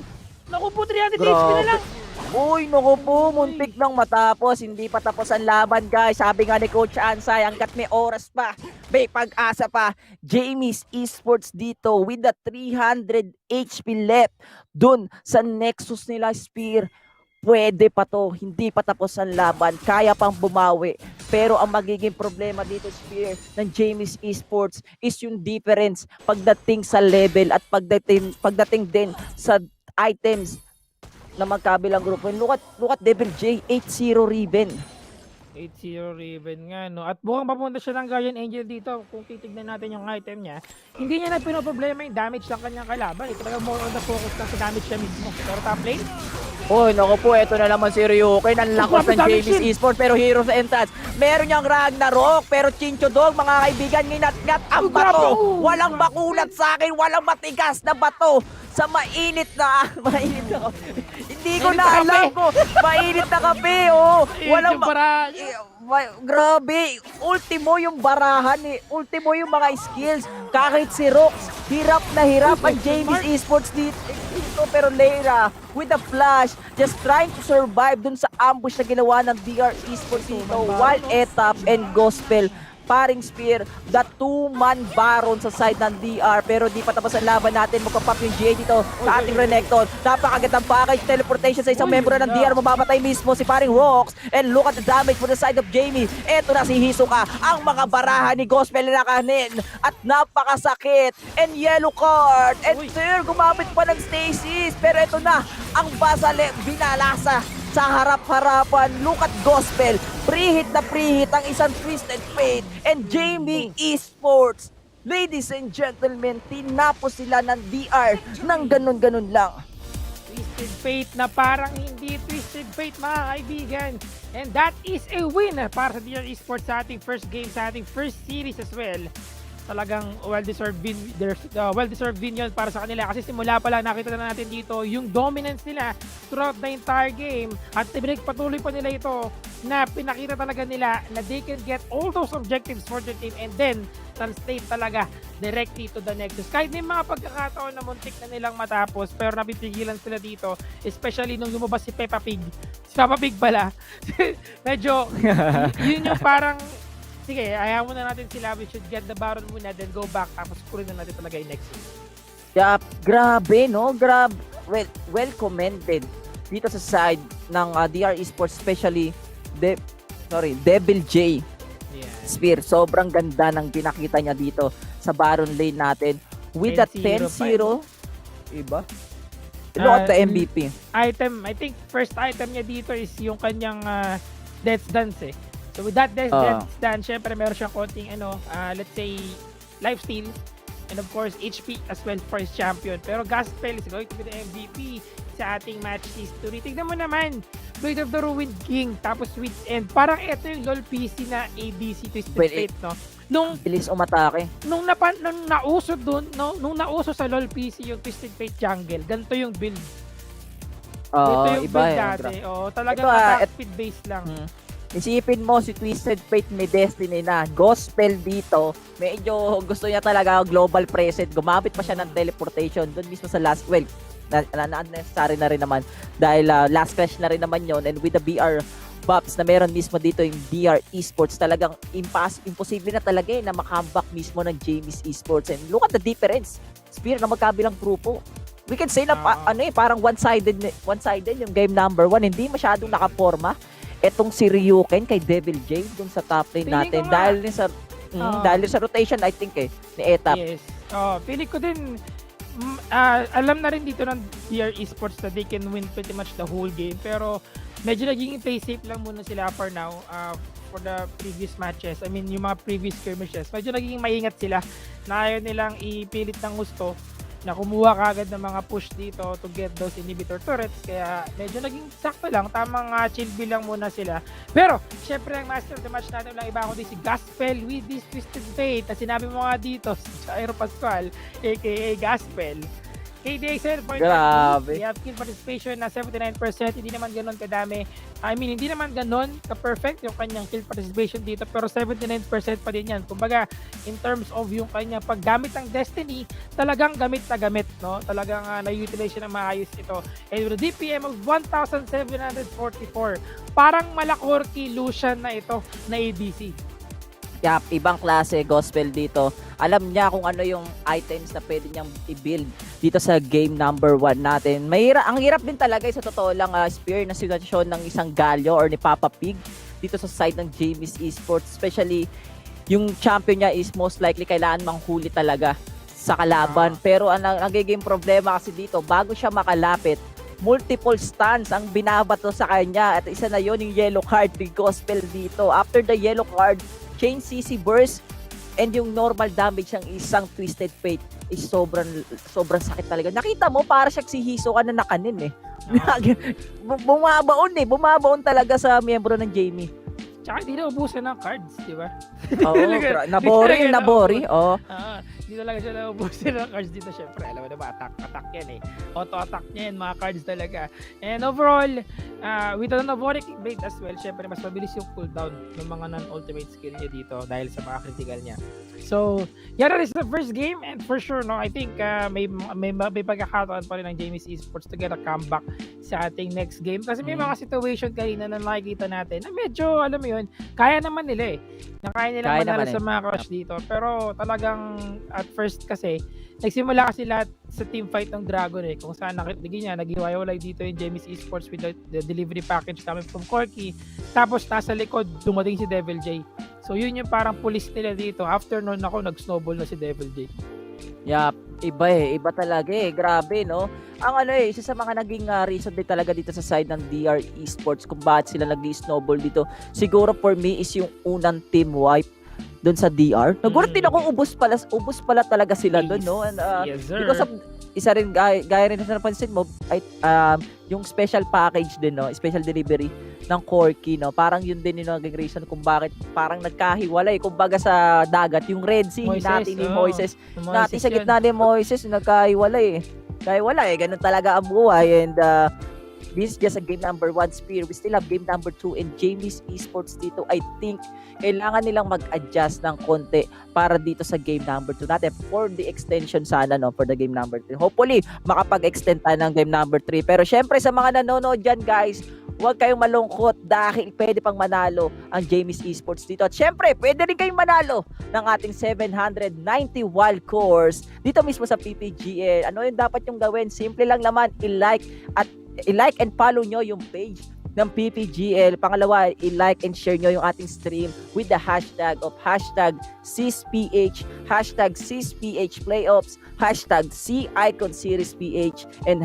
Naku po, 300 HP na lang. Uy, naku po, muntik nang matapos. Hindi pa tapos ang laban, guys. Sabi nga ni Coach Ansay, hanggat may oras pa, may pag-asa pa. Jamie's Esports dito with the 300 HP left dun sa Nexus nila, Spear. Pwede pa to, hindi pa tapos ang laban, kaya pang bumawi. Pero ang magiging problema dito, Spear, ng Jamie's Esports is yung difference pagdating sa level at pagdating din sa items na magkabilang grupo. Look at Devil J, 8-0 Riven. 8-0 Riven nga, no? At mukhang papunta siya ng Guardian Angel dito. Kung titignan natin yung item niya, hindi niya na pinoproblema yung damage ng kanyang kalaban. Ito talaga more on the focus lang sa damage siya mismo. Pero top lane, Uy, naku po, eto na naman si Ryuken. Ang lakas ng Jamie's Esports, pero Heroes Entrance. Meron niyang Ragnarok, pero Chinchodog, mga kaibigan, nginat-ngat ang bato. Walang bakulat sa akin, walang matigas na bato sa mainit na kape. Hindi ko na alam ko. Mainit na kape, oh. Walang grabe, ultimo yung barahan eh. Ultimo yung mga skills. Kahit si Rox, hirap na hirap ang Jamie's Esports dito. Pero Leira, with the flash, just trying to survive dun sa ambush na ginawa ng DR Esports dito. While Etap and Gospel, paring Spear, the 2-man Baron sa side ng DR. Pero di pa tapos ang laban natin. Magpapap yung GA dito sa ating Renekton. Napakagandang package, teleportation sa isang membro ng DR. Mamamatay mismo si paring Rox. And look at the damage for the side of Jamie. Eto na si Hisoka. Ang mga barahan ni Gospel na kanin. At napakasakit. And yellow card. And there, gumamit pa ng Stasis. Pero eto na, ang Basale binalasa sa harap-harapan. Look at Gospel. Pre-hit na pre-hit ang isang Twisted Fate and Jamie Esports. Ladies and gentlemen, tinapos sila ng DR ng ganun-ganun lang. Twisted Fate na parang hindi Twisted Fate, mga kaibigan. And that is a win para sa DR Esports sa ating first game, sa ating first series as well. Talagang well-deserved win yun para sa kanila kasi simula pa lang nakita na natin dito yung dominance nila throughout the entire game at patuloy pa nila ito na pinakita talaga nila na they can get all those objectives for the team and then translate talaga directly to the Nexus. Kahit may mga pagkakataon na muntik na nilang matapos pero napipigilan sila dito, especially nung lumabas si Peppa Pig. Si Peppa Pig pala. Medyo yun yung parang sige, ayaw muna natin sila. We should get the Baron muna, then go back. Tapos purin na natin talaga yung next. Yup, grabe, no? Well commended dito sa side ng DR Esports, especially Devil J. Yeah. Spear, sobrang ganda ng pinakita niya dito sa Baron lane natin. With that 10-0, iba? Look at the MVP. Item, I think first item niya dito is yung kanyang Death Dance eh. So with that Death Dance, syempre meron siyang konting let's say lifesteal and of course HP as well for his champion. Pero Gospel is going to be the MVP sa ating match history. Tignan mo naman, Blade of the Ruined King tapos Wits End. Parang ito yung LoL PC na ABC Twisted Fate, no? Nung bilis umatake. Nung nauso nung nauso sa LoL PC yung Twisted Fate jungle, ganito yung build. Ito yung iba build dati. Talagang attack speed base lang. Isipin mo si Twisted Fate may Destiny na. Gospel dito, medyo gusto niya talaga global present. Gumamit pa siya ng teleportation doon mismo sa last, well, unnecessary na rin naman dahil last crash na rin naman yon. And with the BR buffs na meron mismo dito yung DR Esports, talagang imposible na talaga na makambak mismo ng Jamie's Esports. And look at the difference. Spear na magkabilang grupo. We can say na parang one-sided yung game number 1. Hindi masyadong nakaporma. etong si Ryuken kay Devil J dun sa top lane Feeling natin ko nga. dahil sa rotation I think ni Etap. Yes. Feeling ko din alam na rin dito ng DR Esports na they can win pretty much the whole game, pero medyo naging play safe lang muna sila for now for the previous matches. I mean, yung mga previous skirmishes, medyo naging maingat sila na ayaw nilang ipilit ng gusto na kumuha kagad ng mga push dito to get those inhibitor turrets, kaya medyo naging sakto lang, tamang chill lang muna sila. Pero syempre ang master of the match natin lang iba ako din si Gaspel with this Twisted Fate na sinabi mo nga dito sa Aero Pascual aka Gaspel. KDA 7.5. Grabe. We have kill participation na 79%. Hindi naman ganoon kadami. I mean, hindi naman ganoon ka-perfect yung kanyang kill participation dito, pero 79% pa din yan. Kumbaga, in terms of yung kanyang paggamit ng Destiny, talagang gamit na gamit, no? Talagang na-utilize siya na maayos ito. And with a DPM of 1,744, parang Malakorki Lucian na ito na ADC. Yap, ibang klase gospel dito. Alam niya kung ano yung items na pwede niyang i-build dito sa game number 1 natin. Ang hirap din talaga sa totoo lang spear na sitwasyon ng isang Galio or ni Papa Pig dito sa side ng Jamies Esports. Especially yung champion niya is most likely kailangan manghuli talaga sa kalaban. Pero ang nagiging problema kasi dito, bago siya makalapit, multiple stuns ang binabato sa kanya. At isa na yon yung yellow card ni Gospel dito. After the yellow card, chain CC burst and yung normal damage ng isang Twisted Fate is sobrang sakit talaga. Nakita mo para siya si Hiso ka na nakanin bumabaon talaga sa miyembro ng Jamie. Tsaka hindi na ubusan ng cards, di ba? Oo, nabori. Hindi talaga siya naubusan ng cards dito. Syempre, alam mo naman, attack yan Auto-attack niya yan, mga cards talaga. And overall, with an Navoric bait as well, syempre, mas mabilis yung cooldown ng mga non-ultimate skill niya dito dahil sa mga critical niya. So, yan is the first game, and for sure, no, I think may pagkakataon pa rin ng Jamies Esports to get a comeback sa ating next game. Kasi may mga situation kanina na nakikita natin na medyo, alam mo yun, kaya naman nila kaya nilang manalo sa mga crush dito. Pero talagang at first kasi, nagsimula kasi lahat sa team fight ng Dragon kung saan naghiwalay dito yung Jamies Esports with the delivery package coming from Corky. Tapos nasa likod, dumating si Devil J. So yun yung parang police nila dito. After noon nag-snowball na si Devil J. Yap, iba talaga grabe no. Ang isa sa mga naging reason din talaga dito sa side ng DR Esports kung bakit sila nag-snowball dito. Siguro for me is yung unang team wipe doon sa DR. Nagulat din ako, ubos pala talaga sila doon, no? And yes, sir. Because of isa rin gaya rin na napansin mo ay yung special package din, no? Special delivery ng Corky, no? Parang yun din yung naging reason kung bakit parang nagkahiwalay. Kumbaga sa dagat, yung Red Sea natin ni Moises. Natin sa gitna ni Moises, nagkahiwalay ganun talaga ang buhay. And this is just a game number 1 spear. We still have game number 2 and Jamies Esports dito. I think kailangan nilang mag-adjust ng konti para dito sa game number 2 natin for the extension sana, no, for the game number 3. Hopefully, makapag-extend tayo ng game number 3. Pero syempre sa mga nanonood dyan guys, huwag kayong malungkot dahil pwede pang manalo ang Jamies Esports dito. At syempre, pwede rin kayong manalo ng ating 790 wild course dito mismo sa PPGL. Ano yung dapat yung gawin? Simple lang naman, i-like and follow nyo yung page ng PPGL. Pangalawa, i-like and share nyo yung ating stream with the hashtag of #SISPH, #SISPH Playoffs, #CIconSeriesPH, and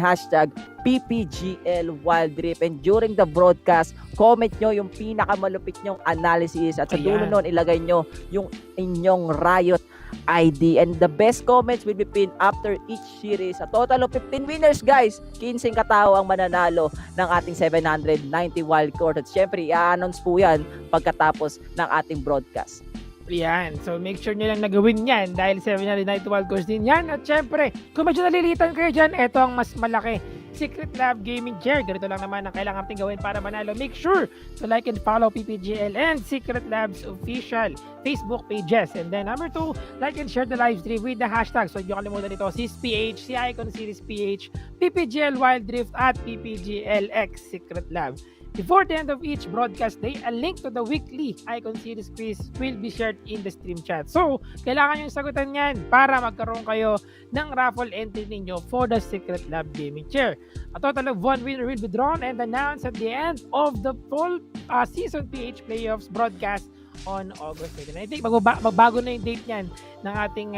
#PPGL Wild Rift. And during the broadcast, comment nyo yung pinakamalupit nyong analysis at sa dulo nun, ilagay nyo yung inyong Riot ID. And the best comments will be pinned after each series. A total of 15 winners, guys. 15 katao ang mananalo ng ating 790 wild court. At syempre, i-announce po yan pagkatapos ng ating broadcast. Yan. So, make sure nyo lang nagawin yan dahil 790 wild course din yan. At syempre, kung medyo nalilitan kayo dyan, ito ang mas malaki. Secret Lab Gaming Chair. Ganito lang naman ang kailangan natin gawin para manalo. Make sure to like and follow PPGL and Secret Lab's official Facebook pages. And then number 2, like and share the live stream with the hashtag. So, hindi nyo kalimutan ito, SISPH, CIconSeriesPH, PPGL Wild Rift at PPGLX Secret Lab. Before the end of each broadcast day, a link to the weekly Icon Series quiz will be shared in the stream chat. So, kailangan nyo sagutan yan para magkaroon kayo ng raffle entry ninyo for the Secret Lab Gaming Chair. A total of 1 winner will be drawn and announced at the end of the full season PH playoffs broadcast on August 29. I think magbago na yung date niyan ng ating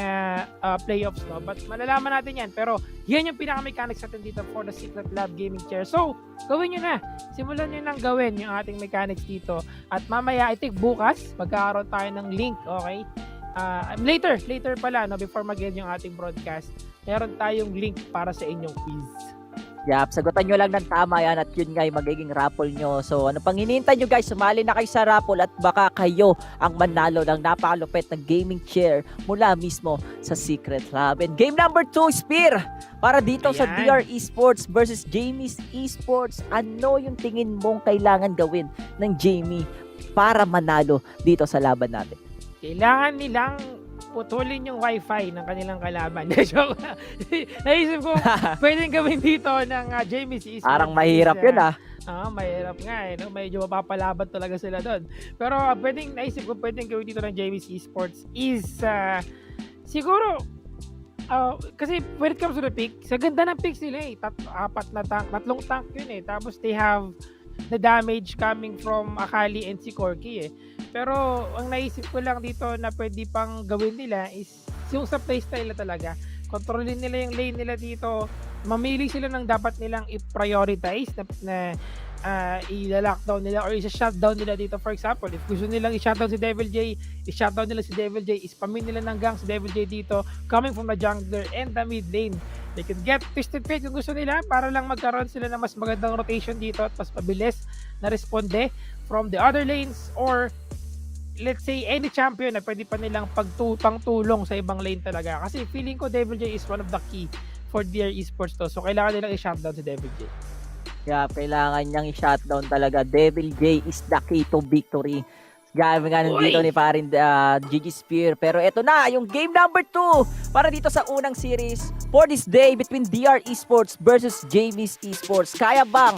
playoffs, no? But malalaman natin yan. Pero yan yung pinaka-mechanics natin dito for the Secret Lab Gaming Chair. So, gawin nyo na. Simulan nyo nang gawin yung ating mechanics dito. At mamaya, I think bukas, magkakaroon tayo ng link, okay? Later pala, no? Before mag-end yung ating broadcast, meron tayong link para sa inyong quiz. Yap, sagutan nyo lang ng tama yan at yun nga yung magiging raffle nyo. So ano pang hinihintay nyo guys, sumali na kayo sa raffle at baka kayo ang manalo ng napakalupit na gaming chair mula mismo sa Secret Lab. And game number 2, Spear! Para dito sa DR Esports versus Jamie's Esports. Ano yung tingin mong kailangan gawin ng Jamie para manalo dito sa laban natin? Kailangan nilang putulin yung wifi ng kanilang kalaban. Naisip ko, pwedeng gawin dito ng Jamie's Esports. Parang mahirap yun mahirap nga no? Medyo mapapalaban talaga sila doon. Pero naisip ko, pwedeng gawin dito ng Jamie's Esports is, siguro, kasi when it comes to the pick, sa ganda ng picks nila tatlong tank yun Tapos they have the damage coming from Akali and si Corky Pero ang naisip ko lang dito na pwede pang gawin nila is yung sa playstyle na talaga. Kontrolin nila yung lane nila dito. Mamili sila ng dapat nilang i-prioritize na i-lockdown nila or i-shutdown nila dito. For example, if gusto nilang i-shutdown si Devil J, i-shutdown nila si Devil J, ispamin nila ng gang si Devil J dito coming from the jungler and the mid lane. They can get Twisted Fate kung gusto nila para lang magkaroon sila ng mas magandang rotation dito at mas mabilis na responde from the other lanes, or let's say any champion na pwede pa nilang pangtulong sa ibang lane talaga. Kasi feeling ko Devil J is one of the key for DR Esports to. So kailangan nilang i-shutdown si Devil J. Yeah, kailangan niyang i-shutdown talaga. Devil J is the key to victory. Gawin nga nandito ni parin GG Spear. Pero eto na, yung game number 2 para dito sa unang series for this day between DR Esports versus Jamie's Esports. Kaya bang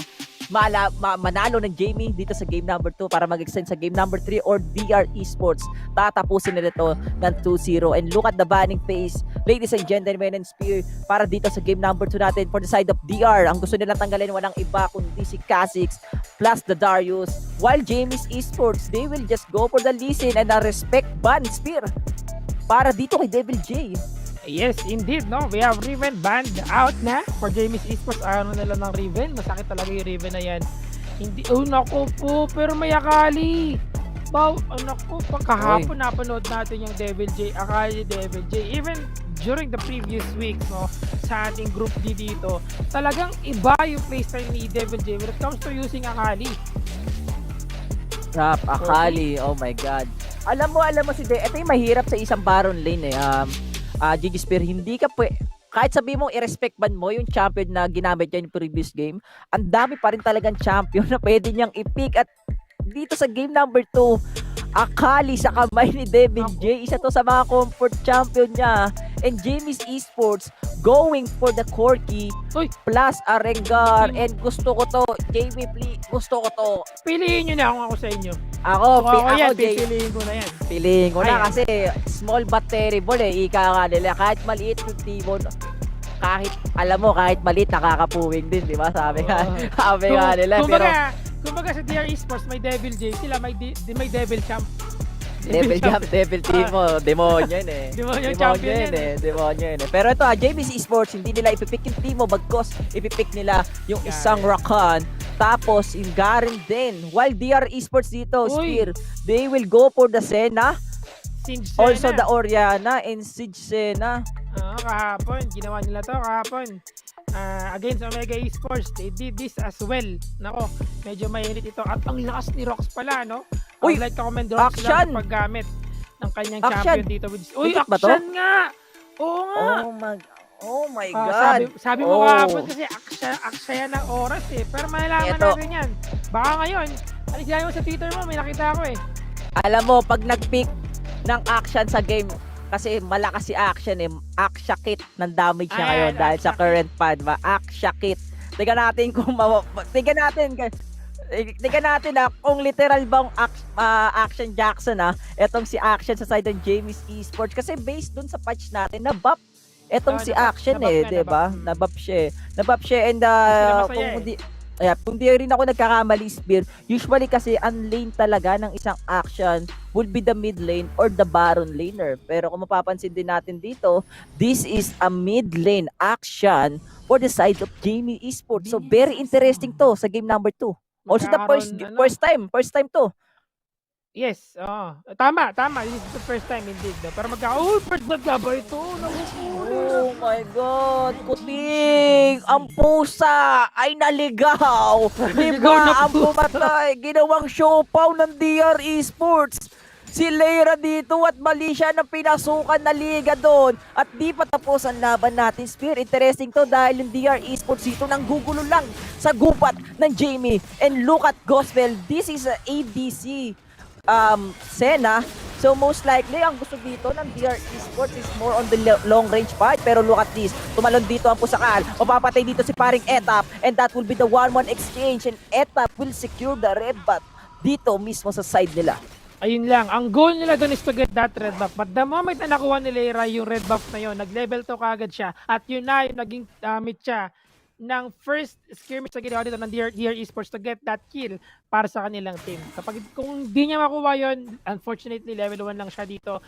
manalo ng Jamie dito sa game number 2 para mag-extend sa game number 3, or DR Esports tatapusin nila ito ng 2-0? And look at the banning phase, ladies and gentlemen, and Spear para dito sa game number 2 natin for the side of DR. Ang gusto nilang tanggalin walang iba kundi si Kha'Zix plus the Darius, while Jamie's Esports, they will just go for the listen and a respect ban, Spear, para dito kay Devil J. Yes, indeed, no? We have Riven banned out na for Jamie's Esports. Ayaw na nila ng Riven. Masakit talaga yung Riven na yan. Hindi, naku po, pero may Akali. Naku, pagkahapon napanood natin yung Devil J, Akali Devil J. Even during the previous weeks, no, sa ating group D dito, talagang iba yung playstyle ni Devil J when it comes to using Akali. Akali, oh my God. Alam mo si ito yung mahirap sa isang Baron lane GG Spear, hindi ka kahit sabi mong i-respect ban mo yung champion na ginamit niya yung previous game, ang dami pa rin talagang champion na pwede niyang i-pick. At dito sa game number 2, Akali sa kamay ni Devil J, isa to sa mga comfort champion niya. And Jamie's Esports going for the Corky plus a Rengar. And gusto ko to, Jamie, please, gusto ko to. Piliin nyo na ako sa inyo. Ako piliin ko na yan. Piliin ko na kasi small but terrible ika nga nila. Kahit maliit yung Timon, kahit alam mo, kahit maliit nakakapuwing din, di ba? Sabi nga nila. Kumbaga sa DR Esports may Devil J, sila may Devil Champ. Devil Timo, demonyo yun Demonyo champion yun Pero ito Jamie's Esports, hindi nila ipipick yung Timo, bagkos ipipick nila yung isang Lakan, tapos yung Garen din. While DR Esports dito, Spear, they will go for the Senna, also the Oriana and Siege Senna. Kahapon, ginawa nila to kahapon. Against Omega Esports, they did this as well. Nako, medyo mainit ito. At ang lakas ni Rox pala, no? I would like to commend Rox lang sa paggamit ng kanyang champion dito. Action nga! Oo nga! Oh my God! Sabi mo kahapon kasi aksaya ng oras Pero malalaman natin yan. Baka ngayon, aligyan mo sa Twitter mo, may nakita ako Alam mo, pag nag-pick ng action sa game, kasi malakas si Action Akshakit ng damage niya ngayon dahil sa current pad. Akshakit. Tingnan natin kung kung literal bang Action Jackson etong si Action sa side ng Jamie's Esports. Kasi based dun sa patch natin na buff Etong si Action nabap nga, 'di ba? Nabap siya. Nabap siya and Sila masaya kung eh. hindi kung di rin ako nagkakamali, Spear, usually kasi ang lane talaga ng isang Action will be the mid lane or the Baron laner. Pero kung mapapansin din natin dito, this is a mid lane Action for the side of Jamie Esports. So very interesting to sa game number 2. Also the Magkakaroon, first time to. Yes, oo. Tama. This is the first time indeed. No? Pero first blood nga ba ito? Oh my God! Kuting! Ang pusa ay naligaw! Diba? Ang pumatay! Ginawang siopaw ng DR Esports! Si Leira dito at mali siya ng pinasukan na liga doon. At di pa tapos ang laban natin, Spear. Interesting to dahil yung DR Esports dito nang gugulo lang sa gubat ng Jamie. And look at Gospel. This is a ADC Senna. So most likely ang gusto dito ng DR Esports is more on the long range fight. Pero look at this, tumalon dito ang pusakal, mapapatay dito si paring Etap, and that will be the 1-1 exchange, and Etap will secure the red buff dito mismo sa side nila. Ayun lang, ang goal nila doon is to get that red buff. But the moment na nakuha ni Leira yung red buff na yun, nag-level to kagad siya. At yun na yung naging meet siya ng first skirmish na ginawa dito ng DR Esports to get that kill para sa kanilang team. Kung di niya makuha yun, unfortunately level 1 lang siya dito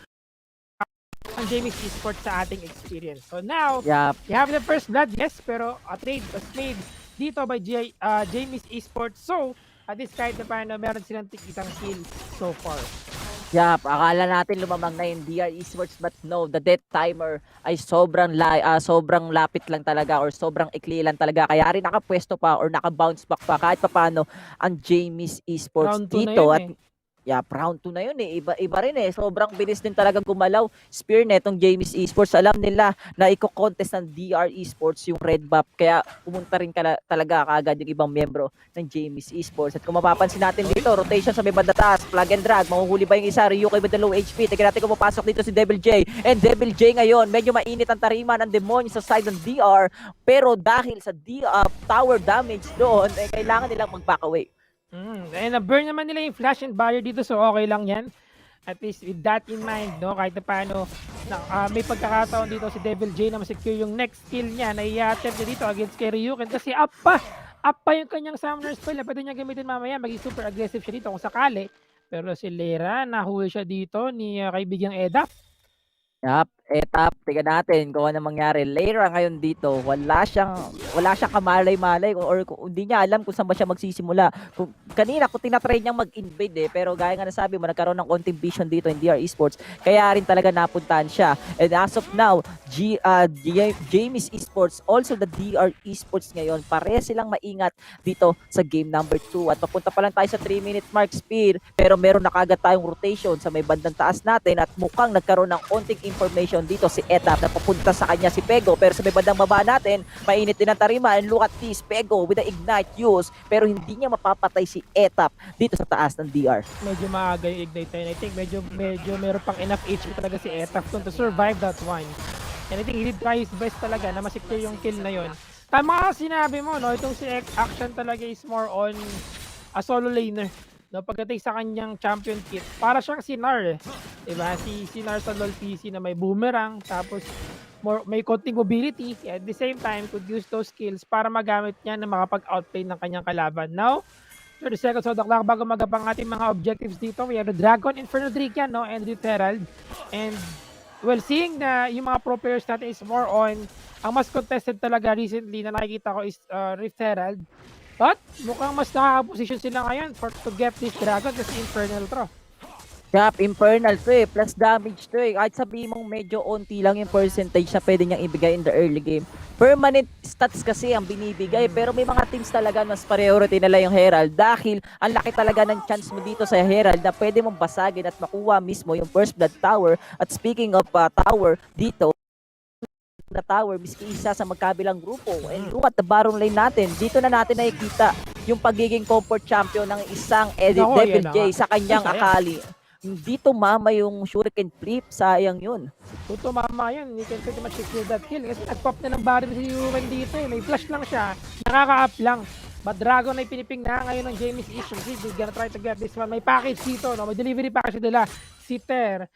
ang Jamie's Esports sa ating experience. So now, you have the first blood, yes, pero a trade was made dito by Jamie's Esports. So, at this kahit na paano, meron silang isang kill so far. Akala natin lumamang na yung DR Esports, but no, the death timer ay sobrang lapit lang talaga or sobrang ikli lang talaga. Kaya rin nakapwesto pa or naka-bounce back pa kahit paano ang Jamie's Esports dito. At round 2 na yun eh. Iba rin eh. Sobrang bilis din talagang gumalaw. Spear netong Jamie's Esports. Alam nila na i-contest ng DR Esports yung red buff. Kaya pumunta rin talaga kaagad yung ibang membro ng Jamie's Esports. At kung mapapansin natin dito, rotation sa may banda taas, plug and drag, mahuhuli ba yung isa? Ryuki with the low HP. Tignan natin kung mapasok dito si Devil J. And Devil J ngayon, medyo mainit ang tarima ng demonyo sa side ng DR. Pero dahil sa tower damage doon, kailangan nilang mag-back away. And na-burn naman nila yung flash and barrier dito, so okay lang yan. At least with that in mind, no, kahit na paano, may pagkakataon dito si Devil J na ma-secure yung next kill niya na i-attempt niya dito against kay Ryuken kasi up pa yung kanyang summoner spell na pwede niya gamitin mamaya, maging super aggressive siya dito kung sakali. Pero si Leira, nahuli siya dito ni kaibigang Edap. Etap, tingnan natin kung ano mangyari. Leira ngayon dito, wala siyang kamalay-malay or hindi niya alam kung saan ba siya magsisimula. Kanina kung tinatry niyang mag-invade pero gaya nga nasabi mo, nagkaroon ng konting vision dito in DR Esports, kaya rin talaga napuntahan siya. And as of now, Jamie's Esports, also the DR Esports ngayon, pare silang maingat dito sa game number 2. At papunta pa lang tayo sa 3-minute mark, Speed, pero meron na kagad tayong rotation sa may bandang taas natin at mukhang nagkaroon ng konting information dito si Etap na papunta sa kanya si Pego, pero sa may bandang baba natin mainit din ang tarima, and look at this, Pego with the ignite use, pero hindi niya mapapatay si Etap dito sa taas ng DR. Medyo maaga yung ignite and I think medyo meron pang enough HP talaga si Etap to survive that one, and I think he did try his best talaga na masecure yung kill na yon. Tama ka sinabi mo, no, itong si Action talaga is more on a solo laner. No, pagdating sa kanyang champion kit, para siyang si Nar eh. Diba? Si Nar sa LoL PC na may boomerang, tapos may konting mobility, at the same time could use those skills para magamit niya na makapag-outplay ng kanyang kalaban. Now, 30 seconds so dakdak bago magapang ating mga objectives dito. We have the Dragon, Inferno Dragon, no, and Rift Herald. And well, seeing na yung mga pro players natin is more on, ang mas contested talaga recently na nakikita ko is Rift Herald. But mukhang mas nakaka-position sila ngayon to get this Dragon kasi Infernal to. Infernal to eh, plus damage to eh. Kahit sabihin mong medyo onti lang yung percentage na pwede niyang ibigay in the early game. Permanent stats kasi ang binibigay, pero may mga teams talaga mas priority nila yung Herald dahil ang laki talaga ng chance mo dito sa Herald na pwede mong basagin at makuha mismo yung First Blood Tower. At speaking of tower, dito na tower, miski isa sa magkabilang grupo. And look at the Baron lane natin. Dito na natin nakikita yung pagiging comfort champion ng isang Devil J sa kanyang Akali. Dito mama yung Shuriken Flip, sayang yun. Dito mama yun, you can pretty much secure that kill kasi nag-pop na ng barrel si Yuren dito eh. May flash lang siya, nakaka-up lang. But Dragon ay piniping na ngayon ng James Eastern. They're gonna try to get this one. May package dito, no? May delivery package nila. Si Ter.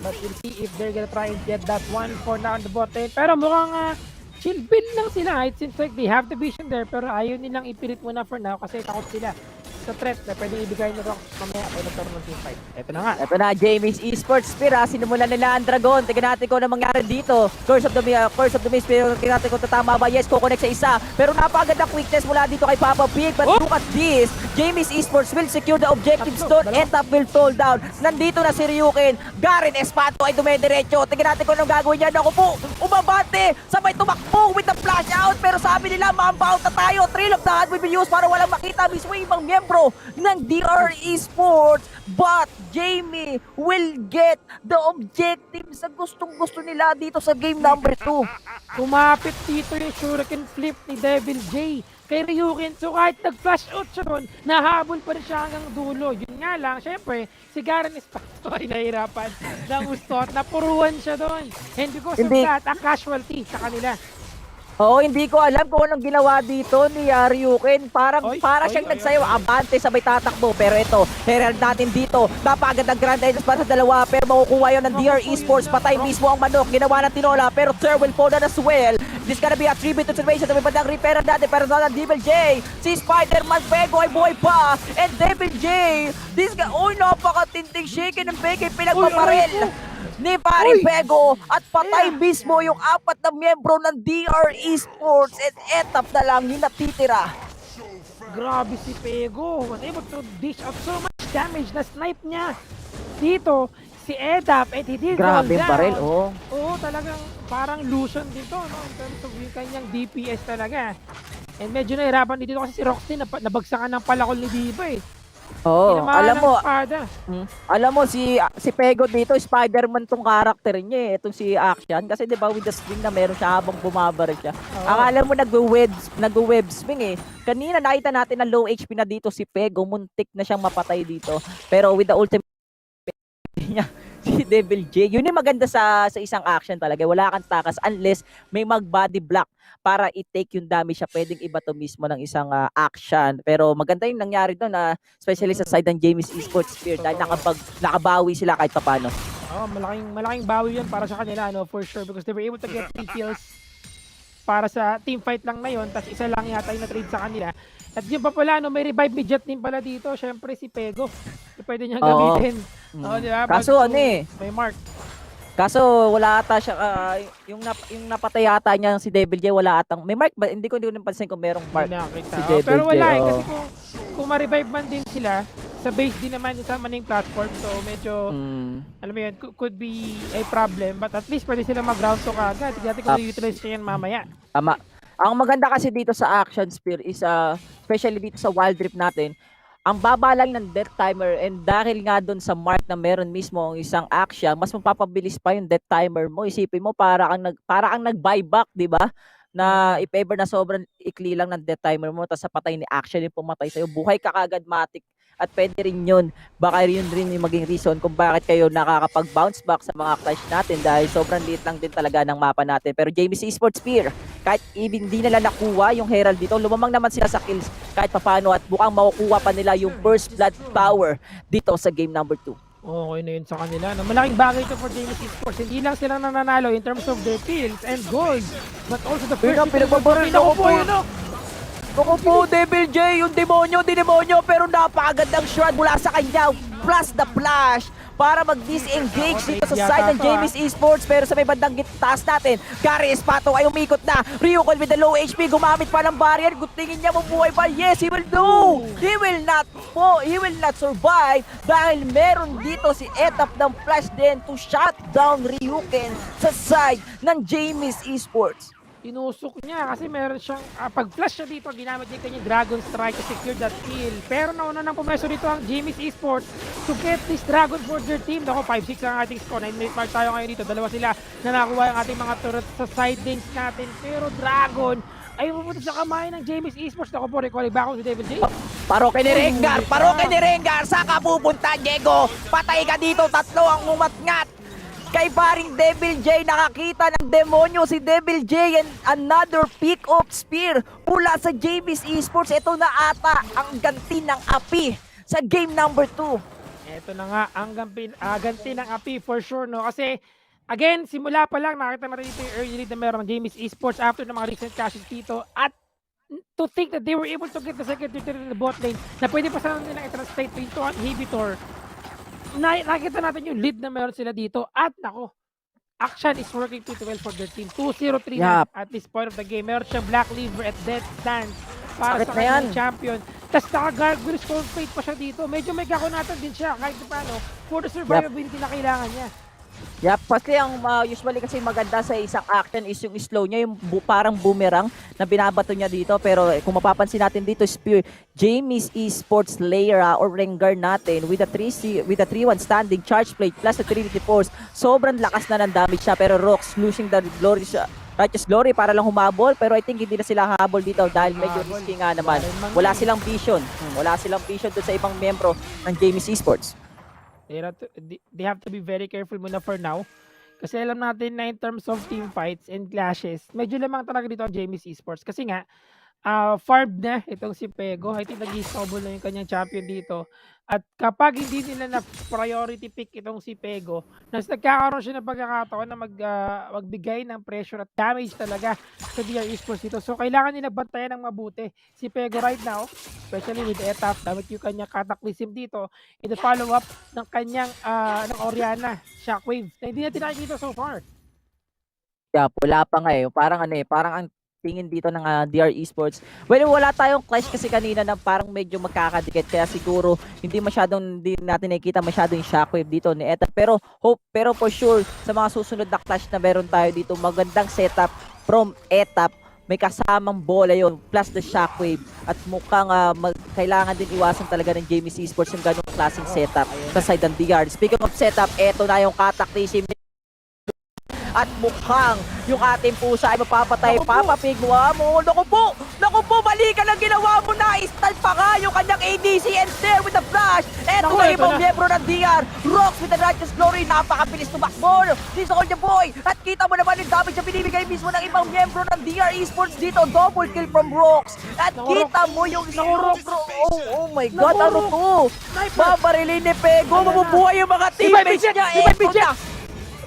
But we'll see if they're gonna try and get that one for now on the bot lane. Pero mukhang chill build lang sila. It seems like they have the vision there. Pero ayaw nilang ipilit muna for now kasi takot sila sa threat na pwedeng ibigay ni Rox mamaya ay nagkaroon ng team fight. Ito na nga. Ito na, Jamie's Esports Spear. Sinimulan nila ang Dragon. Tignan natin kung ano mangyari dito. Curse of the Mist. Pero tignan natin kung tatama ba. Yes, kukonect sa isa. Pero napakagandang quickness mula dito kay Papa Pig. But look at this. Jamie's Esports will secure the objective stone. Etap will fall down. Nandito na si Ryuken. Garen Espanto ay dumediretso. Tignan natin kung anong gagawin niya. Naku po, umabante. Sabay tumakbo with the flash out. Pero sabi nila, ma-bound na tayo. Thrill of the Hand will be used para walang makita mismo ibang miyembro ng DR Esports, but Jamie will get the objective sa gustong-gusto nila dito sa game number 2. Kumapit dito yung shuriken flip ni Devil J kay Ryuken. So kahit nag-flash out siya doon, nahabol pa rin siya hanggang dulo. Yun nga lang, syempre, si Garen Espanto ay nahirapan ng gusto at napuruan siya doon. And because of that, a casualty sa kanila. Oo, hindi ko alam kung anong ginawa dito ni Ryuken. Para siyang nagsayaw, abante, sabay tatakbo. Pero ito, herald natin dito. Napagandang grand entrance para sa dalawa. Pero makukuha yun ng DR Esports. Patay mismo ang manok. Ginawa ng Tinola. Pero Ter will fall down as well. This gonna be a tribute to Salvation. May bandang repair natin. Pero na Devil J. Si Spider-Man Pego ay buhay pa. And Devil J. This guy, napakatinting shaking ng Pege. Pinagpaparel ni Paring Pego at patay mismo yung 4 na miyembro ng DR Esports and etap na lang yung natitira. Grabe si Pego, was able to dish out so much damage na snipe niya. Dito, si Edap and he did grabe go down. Barrel, oh. Oo, talagang parang illusion dito, no? In terms of yung kanyang DPS talaga. And medyo nahirapan dito kasi si Roxy nabagsakan ng palakol ni Diva eh. Oo, alam mo si Pego dito, Spider-Man tong karakter niya eh, itong si Action kasi 'di ba with the swing na meron siya habang bumabaril siya. Akala mo nagwe-web swing eh. Kanina nakita natin na low HP na dito si Pego, muntik na siyang mapatay dito. Pero with the ultimate niya si Devil J, yun yung maganda sa isang action talaga. Wala kang takas unless may mag-body block para i-take yung damage siya. Pwedeng iba to mismo ng isang action. Pero maganda yung nangyari doon na especially sa side ng James Esports Spear dahil nakabawi sila kahit papano. Oh, malaking bawi yun para sa kanila, no, for sure, because they were able to get 3 kills para sa team fight lang na yun, tapos isa lang yata yung na-trade sa kanila. At yun pa pala, no, may revive midget din pala dito. Syempre si Pego. Pwede niyang gamitin. Diba? Kaso may mark. Kaso wala ata siya, yung napatay ata niya si Devil J, wala atang, may mark ba? Hindi ko napansin kung merong mark si Devil J. Pero wala eh, kasi kung ma-revive man din sila, sa base din naman yung sa maning platform, so medyo, alam mo yun, could be a problem, but at least pwede sila mag-ground to kagad. Dati kung i-utilize siya yan mamaya. Tama. Ang maganda kasi dito sa Action Spear is, especially dito sa Wild Rift natin, ang baba lang ng death timer, and dahil nga doon sa mark na meron mismo ang isang action, mas mapapabilis pa yung death timer mo. Isipin mo, para kang nag-buyback, di ba? Na if ever na sobrang ikli lang ng death timer mo, tapos sa patay ni action yung pumatay sa'yo, buhay ka kagad matik. At pwede rin yun, baka yun rin yung maging reason kung bakit kayo nakakapag-bounce back sa mga clash natin dahil sobrang liit lang din talaga ng mapa natin. Pero James Esports Spear, kahit hindi nila nakuha yung Herald dito, lumamang naman sila sa kills kahit papano at bukang makukuha pa nila yung first blood power dito sa game number 2. Okay na yun sa kanila. No? Malaking bagay ito for James Esports. Hindi lang silang nananalo in terms of their kills and goals, but also the first Ako po, Devil J, yung demonyo, pero napakagandang shroud mula sa kanya, plus the flash, para mag-disengage dito sa side ng James Esports. Pero sa may bandang taas natin, Gary Espanto ay umikot na. Ryuken with the low HP, gumamit pa ng barrier. Tingin niya mabuhay pa. Yes, he will do! He will not survive dahil meron dito si Etap ng flash din to shut down Ryuken sa side ng James Esports. Inusok niya kasi meron siyang pag-flash siya dito, ginamit niya kanyang Dragon Strike to secure that kill. Pero nauna nang pumeso dito ang James Esports to get this Dragon for their team. Ako, 5-6 ang ating score. 9-minute mark tayo ngayon dito. Dalawa sila na nakuha ang ating mga turret sa side lanes natin. Pero Dragon ay pupunta sa kamay ng James Esports. Ako po, recalling back si Devil J. Paroke ni Rengar, saka pupunta, Diego. Patay ka dito, 3 ang umatngat. kay paring Devil J. Nakakita ng demonyo si Devil J and another pick-up spear mula sa JB's Esports. Ito na ata ang ganti ng api sa game number 2. Ito na nga ang ganti ng api for sure, no? Kasi again, simula pa lang nakita natin dito yung early lead na meron ng JB's Esports after ng mga recent cashes dito. At to think that they were able to get the second tier in the bot lane na pwede pa sana nilang i-translate into an inhibitor. Nakita natin yung lead na meron sila dito at nako, action is working pretty well for their team. 2-0-3 na at this point of the game. Meron siyang Black Liver at Death Stand para sa kanyang champion. Tapos naka-gargoyle storm fate pa siya dito. Medyo may kakunatan din siya kahit paano for the survivability na kailangan niya. Kasi ang usually kasi maganda sa isang action is yung slow niya, yung parang boomerang na binabato niya dito. Pero kung mapapansin natin dito, Spear, Jamie's Esports layer or Rengar natin with a 3-1 standing charge plate plus the Trinity Force. Sobrang lakas na ng damage siya, pero Rox losing the glory Righteous Glory para lang humabol, pero I think hindi na sila habol dito dahil medyo risky nga naman. Wala silang vision. Wala silang vision doon sa ibang membro ng Jamie's Esports. They have to be very careful muna for now. Kasi alam natin na in terms of team fights and clashes, medyo lamang talaga dito ang Jamie's Esports. Kasi nga, farmed na itong si Pego. I think nag-i-snowball na yung kanyang champion dito. At kapag hindi nila na priority pick itong si Pego, nagkakaroon siya ng pagkakataon na magbigay ng pressure at damage talaga sa DR Esports dito. So kailangan nila bantayan ng mabuti si Pego right now, especially with Etap, damit yung kanyang cataclysm dito in the follow-up ng kanyang ng Oriana Shockwave na hindi natin nakikita so far. Wala pa nga parang ang tingin dito ng DR Esports. Well, wala tayong clash kasi kanina na parang medyo magkakadikit kaya siguro hindi natin nakikita masyado yung shockwave dito ni Etap. Pero for sure sa mga susunod na clash na meron tayo dito, magandang setup from Etap. May kasamang bola yon plus the shockwave at mukhang kailangan din iwasan talaga ng Jamie's Esports yung ganung klaseng setup sa side ng DR. Speaking of setup, eto na yung cataclysm at mukhang yung ating pusa ay mapapatay. Papa Pig, mo. Naku po, mali ka lang ginawa mo na. Stun pa nga yung kanyang ADC and there with the flash. Eto na ibang miyembro ng DR. Rox with the Righteous Glory. Napakabilis tumakbo ni Soldier Boy. At kita mo naman yung damage na binibigay mismo ng ibang miyembro ng DR Esports dito. Double kill from Rox. At kita mo yung Rox. Oh my God, ano to? Babarilin ni Pego. Mabubuhay yung mga teammates niya. Eto na.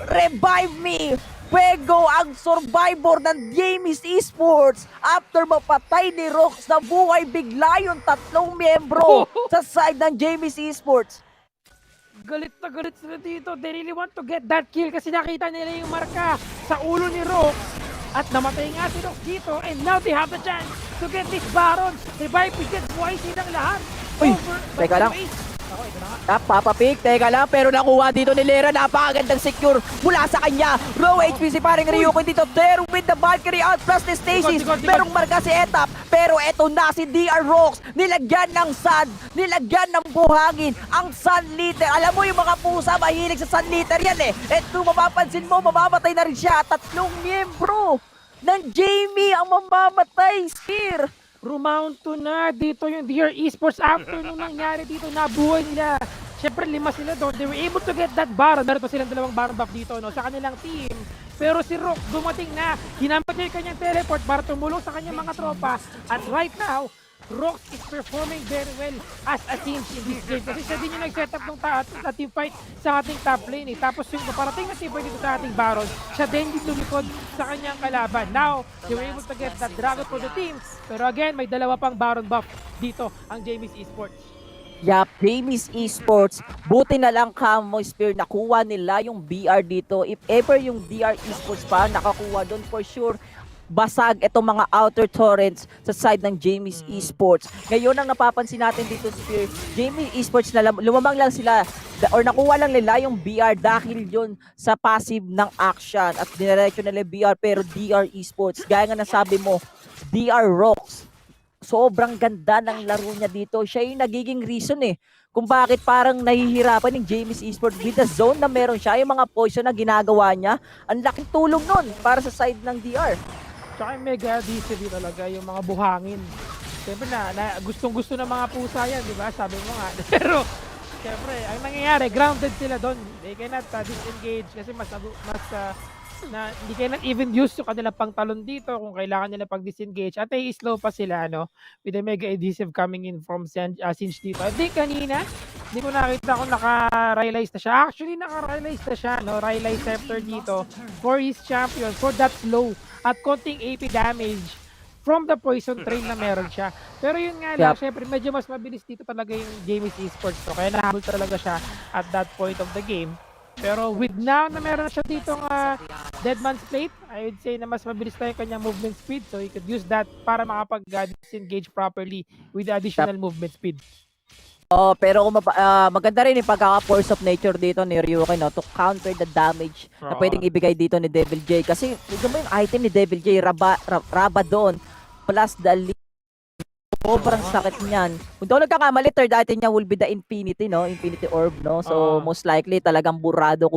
Revive me! Pego ang survivor ng Jamie's Esports after mapatay ni Rox na buhay bigla yung tatlong miyembro sa side ng Jamie's Esports. Galit na galit sila dito. They really want to get that kill kasi nakita nila yung marka sa ulo ni Rox at namatay nga si Rox dito and now they have the chance to get this Baron. Revive get buhay silang lahat. Uy, teka lang. Papa Pig, teka lang, pero nakuha dito ni Lera, napakagandang secure mula sa kanya. Low HP si paring Ryuko dito, there with the Valkyrie out plus the Stasis. Merong marka si Etap, pero eto na si DR Rox, nilagyan ng sand, nilagyan ng buhangin, ang Sun Liter. Alam mo yung mga pusa, mahilig sa Sun Liter yan Eto, mapapansin mo, mamamatay na rin siya. Tatlong miyembro ng Jamie ang mamamatay, Spear. Rumounto na dito yung DR Esports after nung nangyari dito, nabuhay nila. Siyempre 5 sila doon. They were able to get that Baron. Meron pa silang 2 Baron buff dito sa kanilang team. Pero si Rox dumating na. Ginamit niya yung kanyang teleport para tumulong sa kanyang mga tropa. At right now, Rox is performing very well as a team in this game. Kasi siya din yung nag-setup ng team fight sa ating top lane. Tapos yung parating na team fight dito sa ating Baron, siya din yung lumikod sa kanyang kalaban. Now, they were able to get that dragon for the team. Pero again, may 2 pang Baron buff dito ang Jamie's Esports. Jamie's Esports, buti na lang Camo Spear, nakuha nila yung BR dito. If ever yung DR Esports pa nakakuha doon, for sure basag itong mga outer torrents sa side ng Jamie's Esports. Ngayon ang napapansin natin dito, Spear, Jamie's Esports na lumamang lang sila or nakuha lang nila yung BR dahil yun sa passive ng action at diniretso nila BR, pero DR Esports, gaya nga nasabi mo, DR Rox, sobrang ganda ng laro niya dito. Siya yung nagiging reason kung bakit parang nahihirapan ng Jamie's Esports with the zone na meron siya, yung mga poison na ginagawa niya. Ang laking tulong nun para sa side ng DR. Tsaka yung mega DC talaga, yung mga buhangin. Siyempre na gustong-gusto ng mga pusa yan, di ba? Sabi mo nga. Pero Siyempre, ang nangyayari, grounded sila doon. They cannot disengage kasi hindi cannot even use yung kanilang pangtalon dito kung kailangan nila pag-disengage. At ay slow pa sila, with the mega adhesive coming in from Singe dito. I think kanina, hindi ko nakita kung naka-realize na siya. Actually, naka-realize na siya, Realize Scepter dito for his champion, for that slow at konting AP damage from the poison train na meron siya. Pero yun nga lang, syempre, medyo mas mabilis dito talaga yung Jamies Esports. Kaya nahabol talaga siya at that point of the game. Pero with now na meron siya ditong Deadman's Plate, I would say na mas mabilis na yung kanyang movement speed. So he could use that para makapag-disengage properly with the additional movement speed. Oh, pero maganda rin yung pagkaka-force of nature dito ni Ryuki, to counter the damage na pwedeng ibigay dito ni Devil J. Kasi tignan mo yung item ni Devil J, Rabadon plus the sobrang sakit niyan. Kung daw nagkakamali, third item niya will be the Infinity, Infinity Orb, So, most likely, talagang burado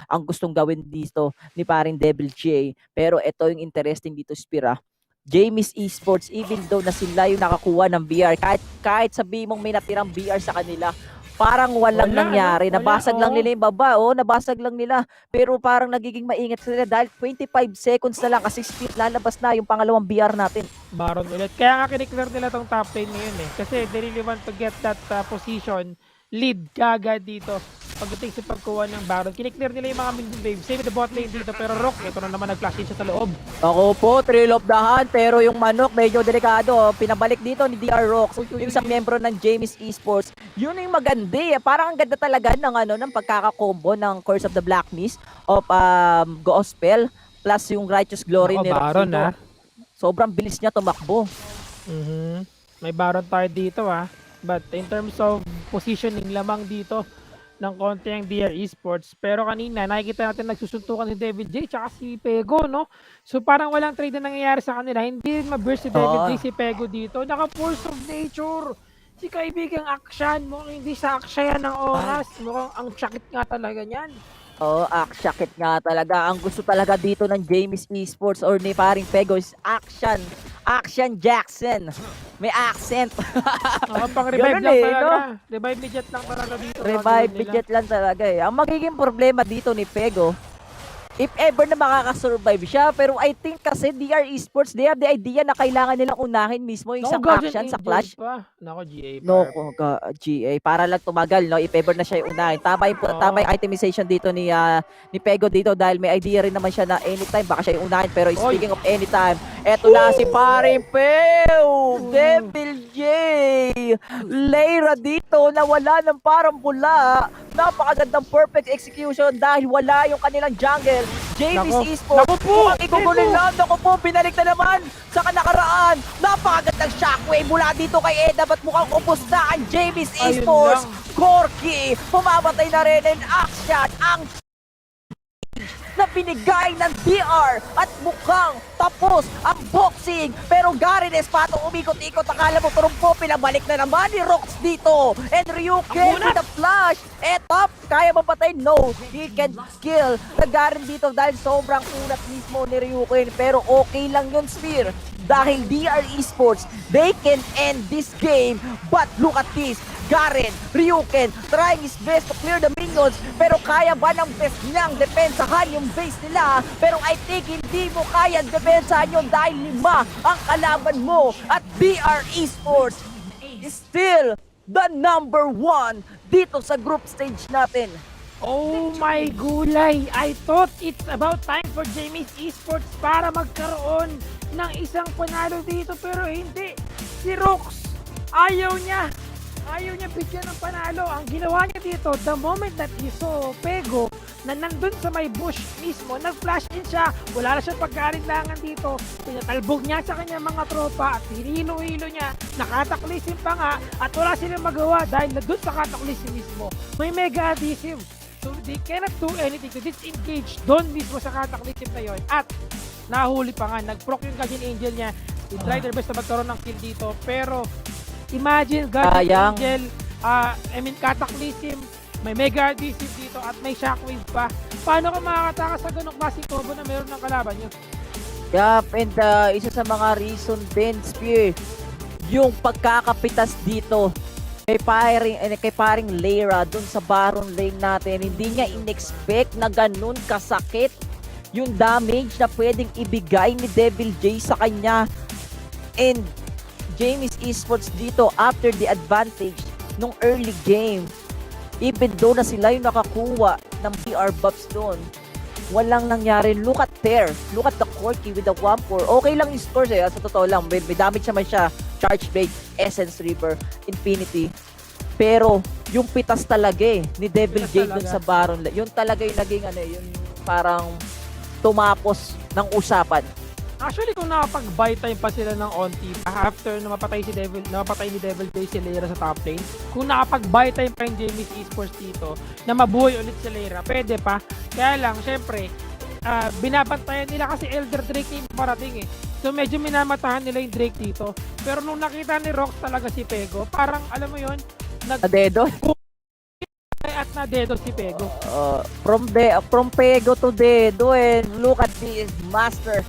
ang gustong gawin dito ni paring Devil J. Pero ito yung interesting dito, Spira. Jamies Esports, even though na sila yung nakakuha ng BR, kahit sabihin mong may natirang BR sa kanila, parang walang nangyari. Nabasag lang nila yung baba, nabasag lang nila. Pero parang nagiging maingat sila dahil 25 seconds na lang kasi speed lalabas na yung pangalawang BR natin. Baron ulit. Kaya nga kiniklear nila tong top lane ngayon Kasi they really want to get that position lead kagad dito. Pagdating sa pagkuha ng Baron, kiniklear nila yung mga minion waves. Same with the bot lane dito, pero Rock, ito na naman nag-flash in siya sa loob. Ako po, Trail of the Hunt, pero yung manok medyo delikado. Pinabalik dito ni DR Rocks, yung isang membro ng Jamies Esports. Yun yung maganda Parang ang ganda talaga ng kakacombo ng Curse of the Black Mist of Gospel plus yung Righteous Glory ni Rocks dito. Sobrang bilis niya tumakbo. May Baron tayo dito But in terms of positioning lamang dito ng konti ang DR Esports. Pero kanina, nakikita natin nagsusuntukan si David J tsaka si Pego, So parang walang trade na nangyayari sa kanila. Hindi rin ma-burst si David J, si Pego dito. Naka-force of nature. Si kaibigang aksyan. Mukhang hindi sa aksya ng oras. Mukhang ang sakit nga talaga niyan. Sakit nga talaga. Ang gusto talaga dito ng Jamies Esports or ni paring Pego is action. Action Jackson. May accent. Pang revive lang talaga. Revive ni Jet lang talaga dito. Revive ni Jet lang talaga Ang magiging problema dito ni Pego, if ever na makakasurvive siya, pero I think kasi DR Esports, they have the idea na kailangan nilang unahin mismo yung isang action sa clash. Nako, GA. GA. Para lang tumagal, If ever na siya yung unahin. Tama yung itemization dito ni Pego dito dahil may idea rin naman siya na anytime, baka siya yung unahin. Pero speaking of anytime, eto na si paring Peu! Devil J! Leira dito na wala ng parang bula. Napakagandang perfect execution dahil wala yung kanilang jungle. Jamies Esports, mukhang igugunin lang. Naku po, binalik na naman sa kanakaraan. Napakagandang shockwave mula dito kay Eda. Ba't mukhang upos na ang Jamies Esports? Corky, pumamatay na rin in action ang na binigay ng DR at mukhang tapos ang boxing. Pero Garen Espato umikot-ikot. Akala mo turumpo, pinabalik na naman ni Rox dito. And Ryuken with the flash. Etap, kaya ba patay? No, he can kill the Garen dito dahil sobrang unat mismo ni Ryuken. Pero okay lang yun, Spear. Dahil DR Esports, they can end this game. But look at this. Garen, Ryuken, trying his best to clear the minions. Pero kaya ba ng best niyang depensahan yung base nila? Pero I think hindi mo kaya depensahan yun dahil 5 ang kalaban mo. At DR Esports is still the number 1 dito sa group stage natin. Oh my gulay! I thought it's about time for Jamies Esports para magkaroon ng isang panalo dito pero hindi. Si Rox, ayaw niya bigyan ng panalo. Ang ginawa niya dito, the moment that he saw Pego na nandun sa may bush mismo, nag-flash in siya, wala na siyang pagkarinlangan dito, pinatalbog niya sa kanyang mga tropa at hinilo-hilo niya, nakataklisin pa nga at wala silang magawa dahil nandun sa kataklisin mismo. May mega adhesive. So they cannot do anything to disengage doon mismo sa kataklisin na yun. At nahuli pa nga, nag-proc yung Guardian Angel niya. They try their best na magkaroon ng kill dito, pero imagine Guardian Angel, Cataclysm, may Mega Adhesive dito at may Shockwave pa. Paano ka makakatakas sa ganong klaseng combo na meron ng kalaban nyo? Yup, and isa sa mga reason din, Spear, yung pagkakapitas dito kay paring Lera dun sa Baron lane natin, hindi niya in-expect na ganun kasakit yung damage na pwedeng ibigay ni Devil J sa kanya. And Jamie's Esports dito after the advantage nung early game, even though na sila yung nakakuha ng BR buffs doon, walang nangyari. Look at the Corky with the 1-4. Okay lang yung scores sa totoo lang, may damage naman siya. Charge Blade, Essence Reaper, Infinity. Pero yung pitas talaga ni Devil J dun sa Baron, yun talaga yung naging yung parang tumapos ng usapan. Actually, kung nakapag-buy time pa sila ng onti after na mapatay ni Devil J si Lera sa top lane, kung nakapag-buy time pa yung Jamie's Esports dito na mabuhay ulit si Lera, pwede pa. Kaya lang, syempre, binabantayan nila kasi Elder Drake yung parating So medyo minamatahan nila yung Drake dito. Pero nung nakita ni Rox talaga si Pego, parang alam mo yun, Dedo? At na Dedo si Pego. From Pego to Dedo, and look at this master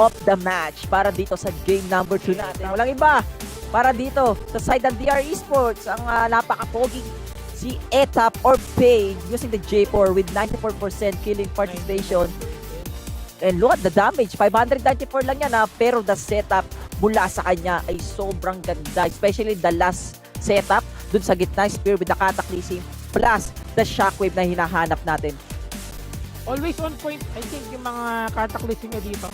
of the match para dito sa game number 2 natin. Walang iba para dito sa side ng DR Esports, ang napaka-poging si Etap or Pain using the J4 with 94% killing participation. And look at the damage, 594 lang yan pero the setup mula sa kanya ay sobrang ganda, especially the last setup dun sa gitna, spear with the cataclysm plus the shockwave na hinahanap natin. Always on point, I think, yung mga cataclysm niya dito,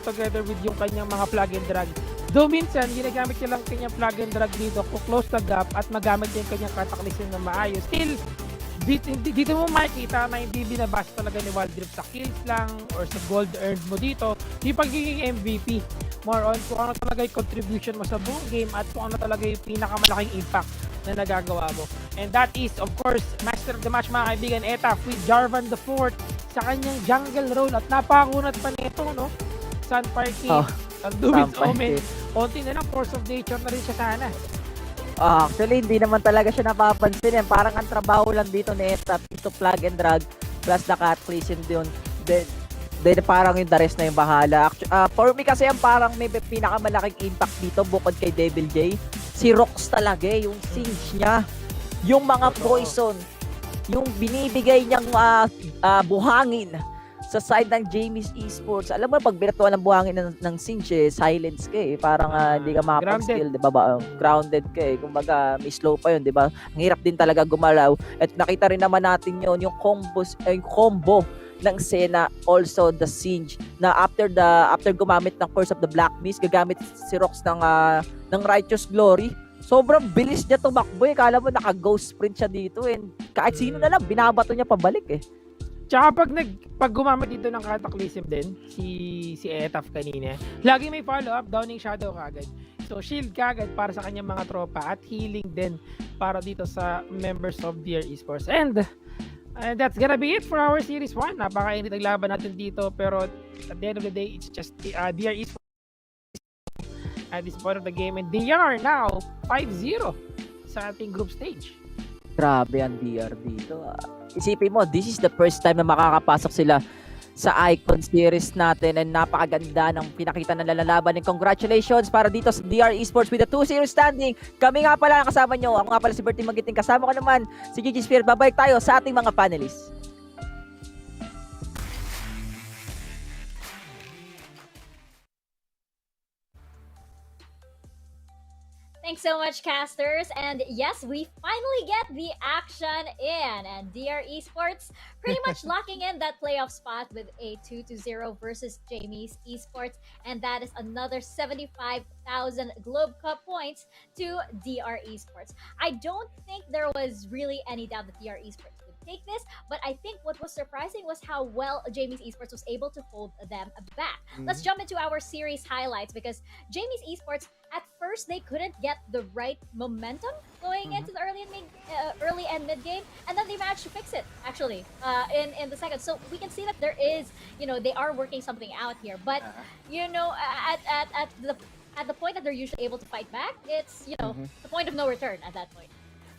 together with yung kanyang mga plug and drag. Though minsan, ginagamit niya lang kanyang plug and drag dito kung close the gap at magamit niya yung kanyang cataclysm na maayos. Still, dito mo makikita na hindi binabasa talaga ni Wildrip sa kills lang or sa gold earned mo dito. Yung pagiging MVP, more on kung ano talaga yung contribution mo sa buong game at kung ano talaga yung pinakamalaking impact na nagagawa mo. And that is, of course, master of the match mga kaibigan, Etap with Jarvan the Fourth sa kanyang jungle role at napakunat pa nito, no? Sunfire King, Duwit's Omen, onti na lang, Force of Nature na rin siya sana. Actually, hindi naman talaga siya napapansin. Parang ang trabaho lang dito ni Etap, ito plug and drag, plus the cataclysm doon. Then parang yung the rest na yung bahala. For me kasi ang parang may pinakamalaking impact dito bukod kay Devil J, si Rox talaga yung singe niya, yung mga poison, yung binibigay niyang buhangin sa side ng Jamie's Esports. Alam mo, pag binatuan ng buhangin ng singe, silence ka parang hindi ka makapag-skill, di ba? Grounded ka kumbaga may slow pa yun, di ba? Ang hirap din talaga gumalaw. At nakita rin naman natin yun, yung combo ng Senna, also the Singe, na after gumamit ng Curse of the Black Mist, gagamit si Rox ng Righteous Glory. Sobrang bilis niya tumakbo kala mo naka-ghost sprint siya dito, and kahit sino na lang binabato niya pabalik Tsaka pag gumamit dito ng Cataclysm din, si Etaf kanina, lagi may follow-up, Downing Shadow kagad. So shield kagad para sa kanyang mga tropa at healing din para dito sa members of DR Esports. And that's gonna be it for our Series 1. Napakainit ang laban natin dito, pero at the end of the day, it's just DR Esports at this point of the game, and they are now 5-0 sa ating group stage. Grabe ang DR dito. Isipin mo, this is the first time na makakapasok sila sa Icon Series natin, and napakaganda ng pinakita ng lalaban. And congratulations para dito sa DR Esports with the 2-0 standing. Kami nga pala ang kasama nyo. Ako nga pala si Bertie Magiting. Kasama ko naman si Gigi Spear. Babalik tayo sa ating mga panelists. Thanks so much, casters. And yes, we finally get the action in. And DR Esports pretty much locking in that playoff spot with a 2-0 versus Jamie's Esports. And that is another 75,000 Globe Cup points to DR Esports. I don't think there was really any doubt that DR Esports would take this, but I think what was surprising was how well Jamie's Esports was able to hold them back. Let's jump into our series highlights, because Jamie's Esports, at first they couldn't get the right momentum going into the early and mid game, and then they managed to fix it actually in the second. So we can see that there is, they are working something out here. But at the point that they're usually able to fight back, it's the point of no return at that point.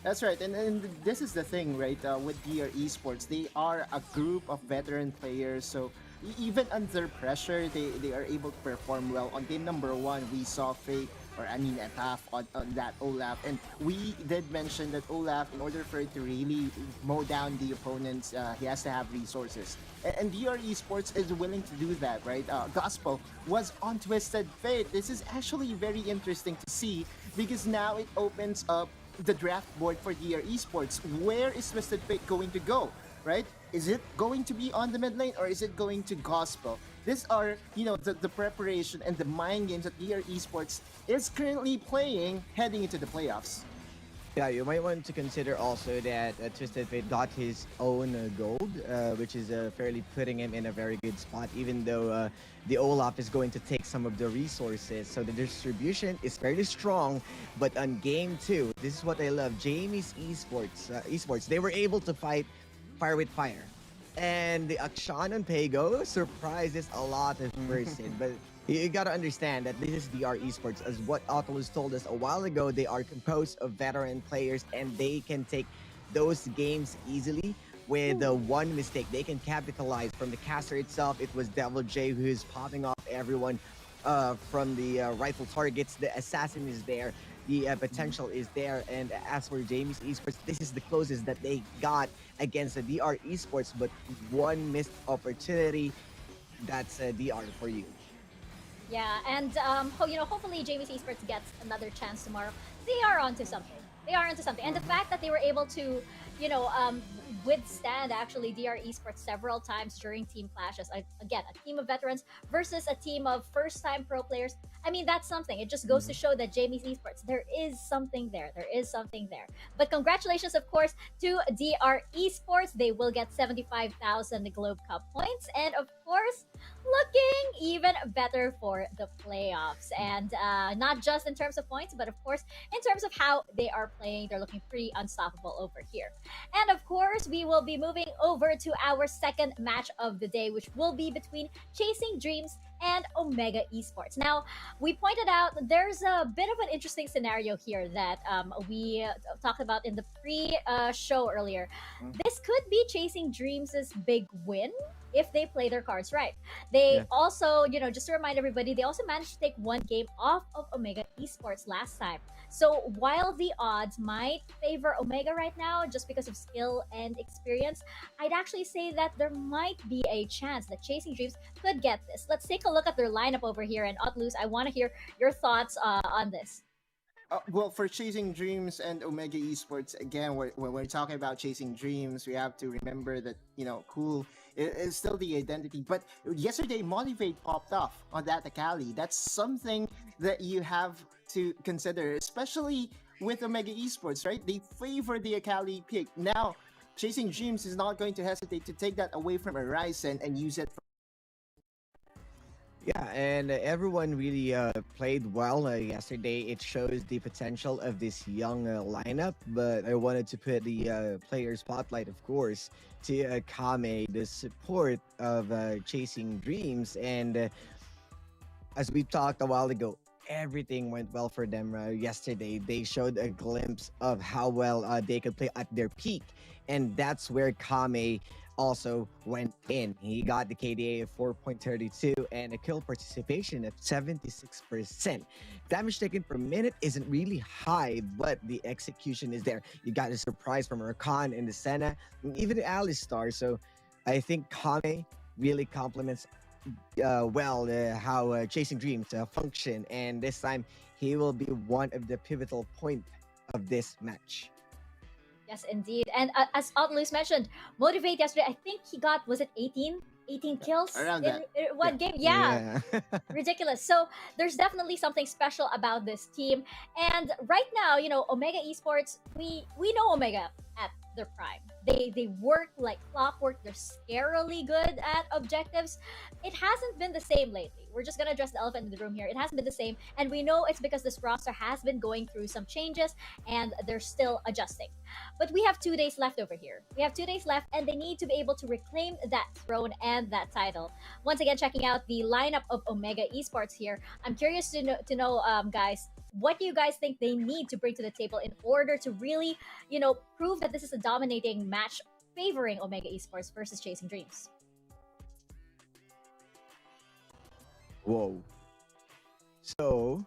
That's right, and this is the thing, right? With DR Esports, they are a group of veteran players, so even under pressure, they are able to perform well. On game number 1, we saw Fake or I mean a tough on that Olaf. And we did mention that Olaf, in order for it to really mow down the opponents, he has to have resources. And DR Esports is willing to do that, right? Gospel was on Twisted Fate. This is actually very interesting to see because now it opens up the draft board for DR Esports. Where is Twisted Fate going to go, right? Is it going to be on the mid lane or is it going to Gospel? These are, the preparation and the mind games that DR Esports is currently playing heading into the playoffs. Yeah, you might want to consider also that Twisted Fate got his own gold, which is fairly putting him in a very good spot, even though the Olaf is going to take some of the resources. So the distribution is fairly strong, but on game 2, this is what I love. Jamie's Esports, they were able to fight fire with fire. And the Akshan and Pago surprises a lot of person, but you gotta understand that this is DR Esports. As what Oculus told us a while ago, they are composed of veteran players and they can take those games easily. With one mistake, they can capitalize. From the caster itself, it was Devil J who's popping off everyone from the rifle targets. The assassin is there. The potential is there. And as for Jamie's Esports, this is the closest that they got against the DR Esports, but one missed opportunity. That's DR for you. Yeah, and hopefully Jamie's Esports gets another chance tomorrow. They are onto something. They are onto something. And the fact that they were able to, withstand actually DR Esports several times during team clashes. Again, a team of veterans versus a team of first-time pro players. I mean, that's something. It just goes to show that Jamie's Esports, there is something there. There is something there. But congratulations, of course, to DR Esports. They will get 75,000 Globe Cup points. And, of course, looking even better for the playoffs. And not just in terms of points, but, of course, in terms of how they are playing. They're looking pretty unstoppable over here. And, of course, we will be moving over to our second match of the day, which will be between Chasing Dreams and Omega Esports. Now, we pointed out there's a bit of an interesting scenario here that we talked about in the pre-show earlier. This could be Chasing Dreams' big win if they play their cards right. They also, just to remind everybody, they also managed to take one game off of Omega Esports last time. So while the odds might favor Omega right now just because of skill and experience, I'd actually say that there might be a chance that Chasing Dreams could get this. Let's take a look at their lineup over here. And Otlus, I want to hear your thoughts on this. Well, for Chasing Dreams and Omega Esports, again, when we're talking about Chasing Dreams, we have to remember that, Cool is still the identity. But yesterday, Motivate popped off on that Akali. That's something that you have to consider, especially with Omega Esports, right? They favor the Akali pick. Now, Chasing Dreams is not going to hesitate to take that away from Horizon and use it for Yeah, and everyone really played well yesterday. It shows the potential of this young lineup, but I wanted to put the player spotlight, of course, to Kame, the support of Chasing Dreams. And as we talked a while ago, everything went well for them yesterday. They showed a glimpse of how well they could play at their peak, and that's where Kame also went in. He got the KDA of 4.32 and a kill participation of 76%. Damage taken per minute isn't really high, but the execution is there. You got a surprise from Lakan and the Senna, and even the Alistar. So I think Kame really complements how Chasing Dreams function, and this time he will be one of the pivotal point of this match. Yes, indeed. And as Otlus mentioned, Motivate yesterday, I think he got, was it 18 kills around in one game? Yeah. Ridiculous. So there's definitely something special about this team. And right now, Omega Esports, we know Omega at their prime. They work like clockwork. They're scarily good at objectives. It hasn't been the same lately. We're just gonna address the elephant in the room here. It hasn't been the same, and we know it's because this roster has been going through some changes, and they're still adjusting. But we have 2 days left over here. We have 2 days left, and they need to be able to reclaim that throne and that title. Once again, checking out the lineup of Omega Esports here. I'm curious to know, guys, what do you guys think they need to bring to the table in order to really, prove that this is a dominating match favoring Omega Esports versus Chasing Dreams? Whoa. So,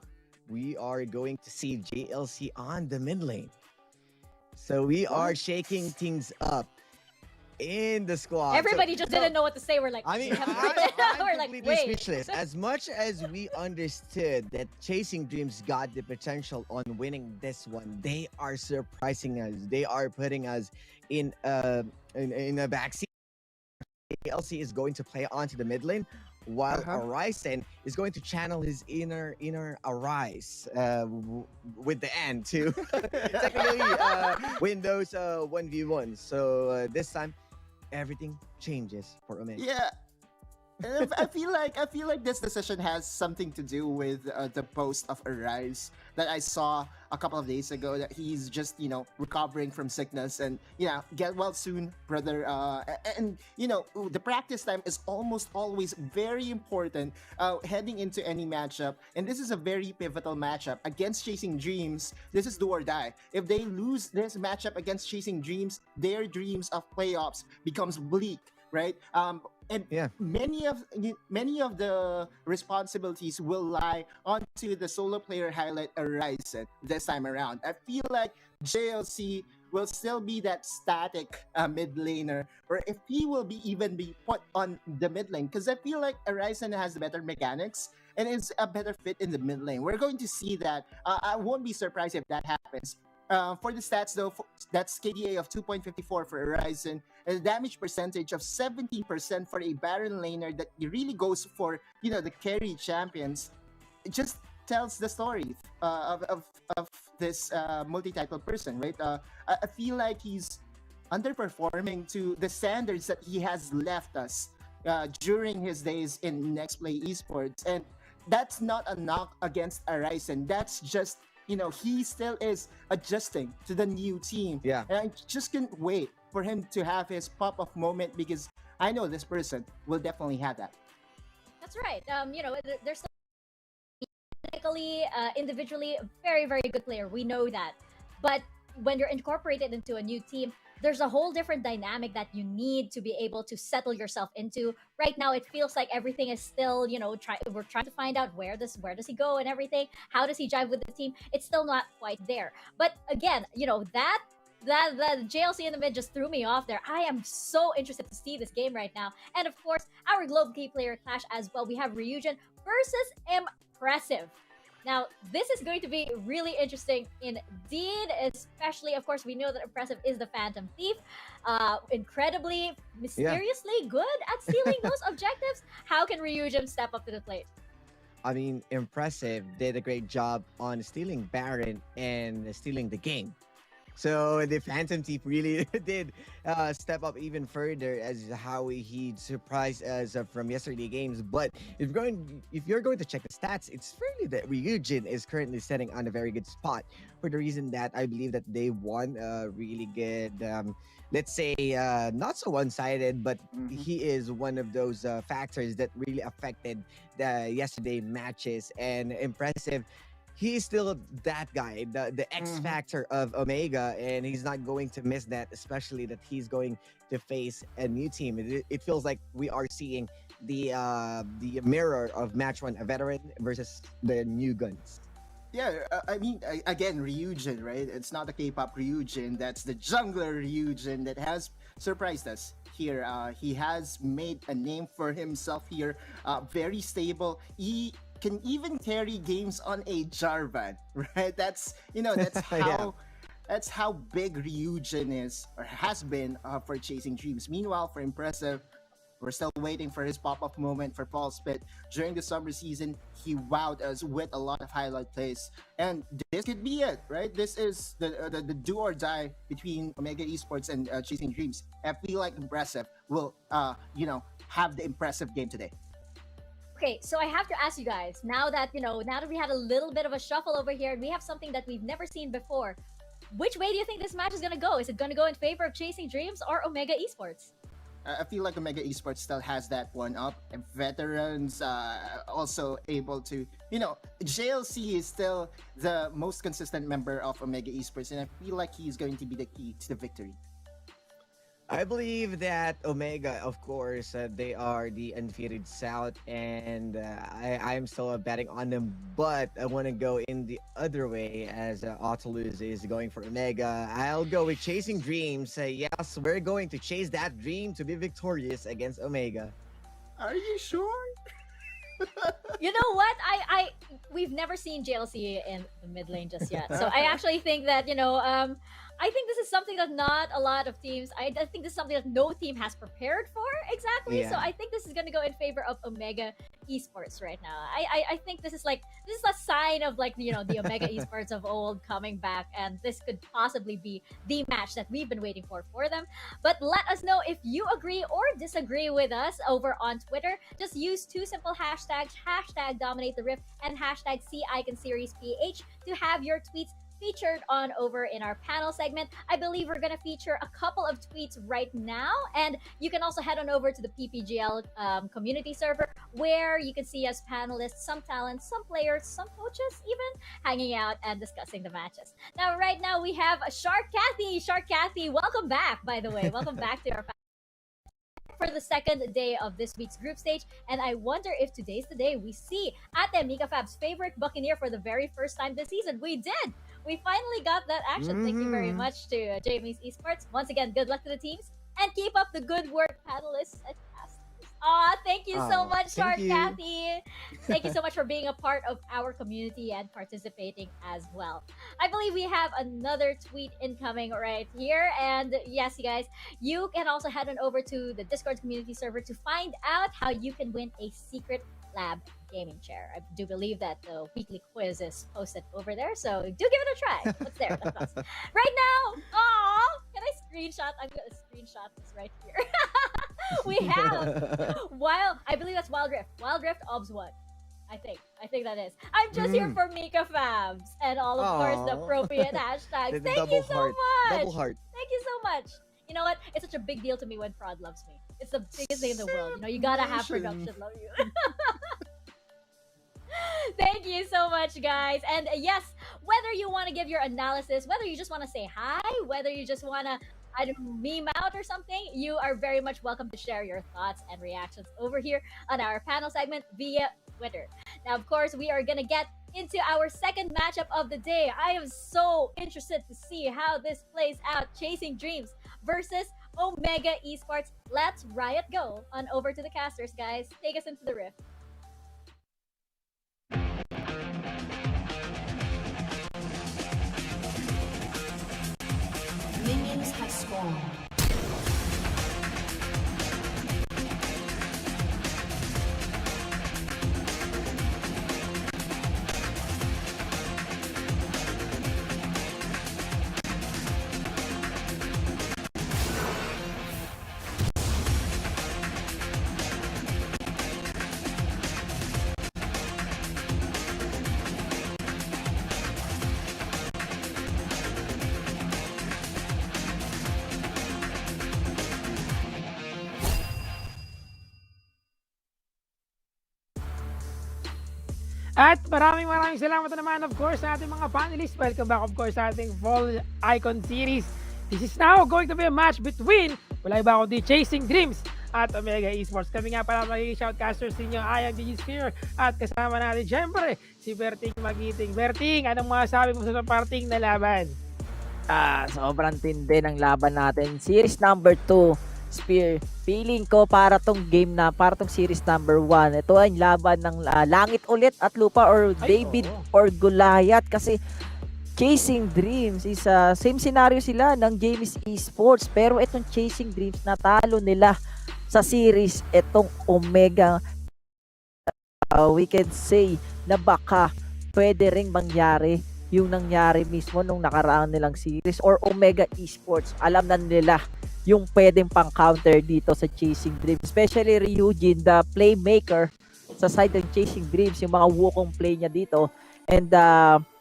we are going to see JLC on the mid lane. So we are shaking things up in the squad. Everybody just didn't know what to say. We're like, I mean, we have I'm we're like, completely wait. speechless. As much as we understood that Chasing Dreams got the potential on winning this one, they are surprising us. They are putting us in a backseat. JLC is going to play onto the mid lane, while Arise is going to channel his inner Arise with the end to technically win those 1v1s. So this time, everything changes for Omega. Yeah. And I feel like this decision has something to do with the post of Arise that I saw a couple of days ago, that he's just recovering from sickness, and get well soon, brother. And the practice time is almost always very important heading into any matchup, and this is a very pivotal matchup against Chasing Dreams. This is do or die. If they lose this matchup against Chasing Dreams, their dreams of playoffs becomes bleak, right? And many of the responsibilities will lie onto the solo player highlight Horizon this time around. I feel like JLC will still be that static mid laner, or if he will even be put on the mid lane, because I feel like Horizon has better mechanics and is a better fit in the mid lane. We're going to see that. I won't be surprised if that happens. For the stats though, that's KDA of 2.54 for Horizon, and a damage percentage of 17% for a Baron laner that really goes for the carry champions. It just tells the story of this multi-title person, right? I feel like he's underperforming to the standards that he has left us during his days in Next Play Esports, and that's not a knock against Horizon. That's just he still is adjusting to the new team. Yeah. And I just can't wait for him to have his pop-up moment, because I know this person will definitely have that. That's right. There's technically, individually, a very, very good player. We know that. But when you're incorporated into a new team, there's a whole different dynamic that you need to be able to settle yourself into. Right now, it feels like everything is still, we're trying to find out where does he go and everything. How does he jive with the team? It's still not quite there. But again, that JLC in the mid just threw me off there. I am so interested to see this game right now. And of course, our Globe Key player clash as well. We have Ryujin versus Impressive. Now, this is going to be really interesting indeed, especially, of course, we know that Impressive is the Phantom Thief. Incredibly, mysteriously good at stealing those objectives. How can Ryujin step up to the plate? I mean, Impressive did a great job on stealing Baron and stealing the game. So the Phantom Thief really did step up even further as how he surprised us from yesterday games. But if you're going to check the stats, it's really that Ryujin is currently sitting on a very good spot, for the reason that I believe that they won a really good, let's say, not so one-sided, but he is one of those factors that really affected the yesterday matches. And Impressive, he is still that guy, the X factor of Omega, and he's not going to miss that, especially that he's going to face a new team. It feels like we are seeing the mirror of match one, a veteran versus the new guns. Yeah, I mean, again, Ryujin, right? It's not the K-pop Ryujin. That's the jungler Ryujin that has surprised us here. He has made a name for himself here. Very stable. He can even carry games on a Jarvan, right? That's how that's how big Ryujin is, or has been, for Chasing Dreams. Meanwhile, for Impressive, we're still waiting for his pop-up moment for False Pit. During the summer season, he wowed us with a lot of highlight plays, and this could be it, right? This is the do or die between Omega Esports and Chasing Dreams. I feel like Impressive will have the impressive game today. Okay, so I have to ask you guys, now that we had a little bit of a shuffle over here, and we have something that we've never seen before, which way do you think this match is going to go? Is it going to go in favor of Chasing Dreams or Omega Esports? I feel like Omega Esports still has that one up, and veterans also able to, JLC is still the most consistent member of Omega Esports, and I feel like he's going to be the key to the victory. I believe that Omega, of course, they are the undefeated South, and I'm still betting on them. But I want to go in the other way, as Autolus is going for Omega. I'll go with Chasing Dreams. Yes, we're going to chase that dream to be victorious against Omega. Are you sure? You know what? We've never seen JLC in the mid lane just yet. So I actually think that, I think this is something that not a lot of teams, I think this is something that no team has prepared for exactly. So Yeah. I think this is going to go in favor of Omega Esports right now. I think this is a sign of the Omega Esports of old coming back, and this could possibly be the match that we've been waiting for them. But let us know if you agree or disagree with us over on Twitter. Just use two simple hashtags, hashtag dominate the rift and hashtag SeeIconSeriesPH to have your tweets featured on over in our panel segment. I believe we're going to feature a couple of tweets right now, and you can also head on over to the PPGL community server, where you can see us panelists, some talents, some players, some coaches even, hanging out and discussing the matches. Now, right now, we have Shark Kathy. Shark Kathy, welcome back, by the way. Welcome back to our for the second day of this week's group stage, and I wonder if today's the day we see Ate Mika Fab's favorite Buccaneer for the very first time this season. We did! We finally got that action. Thank you very much to Jamie's Esports. Once again, good luck to the teams, and keep up the good work, panelists and casters. Aw, thank you so much, Shark Kathy. Thank you so much for being a part of our community and participating as well. I believe we have another tweet incoming right here. And yes, you guys, you can also head on over to the Discord community server to find out how you can win a secret lab gaming chair. I do believe that the weekly quiz is posted over there, so do give it a try. What's there? That's us. Right now, can I screenshot? I'm gonna screenshot this right here. We have I believe that's Wild Rift. Wild Rift Obs 1. I think that is. I'm just here for Mika Fabs and all, of course, the appropriate hashtags. Thank you so much. Double heart. Thank you so much. You know what? It's such a big deal to me when Prod loves me. It's the biggest thing in the world. You gotta have production love you. Thank you so much, guys. And yes, whether you want to give your analysis, whether you just want to say hi, whether you just want to, meme out or something, you are very much welcome to share your thoughts and reactions over here on our panel segment via Twitter. Now, of course, we are going to get into our second matchup of the day. I am so interested to see how this plays out. Chasing Dreams versus Omega Esports. Let's Riot go on over to the casters, guys. Take us into the rift. Minions have spawned. At maraming salamat naman, of course, sa ating mga panelists. Welcome back, of course, sa ating Fall Icon Series. This is now going to be a match between, wala iba kundi Chasing Dreams at Omega Esports. Kami nga pala magiging shoutcasters ninyo. I am DJ Sphere at kasama natin, syempre, si Berting Magiting. Berting, anong masasabi mo sa parting na laban? Sobrang tindi ng laban natin. Series number 2. Spear. Feeling ko para tong series number 1. Ito ay laban ng langit ulit at lupa, or David or Goliath, kasi Chasing Dreams is same scenario sila ng Jamie's Esports, pero itong Chasing Dreams natalo nila sa series itong Omega. We can say na baka pwede ring mangyari yung nangyari mismo nung nakaraan nilang series, or Omega Esports alam na nila yung pwedeng pang counter dito sa Chasing Dreams, especially Ryujin, the playmaker sa side ng Chasing Dreams, yung mga wukong play niya dito. And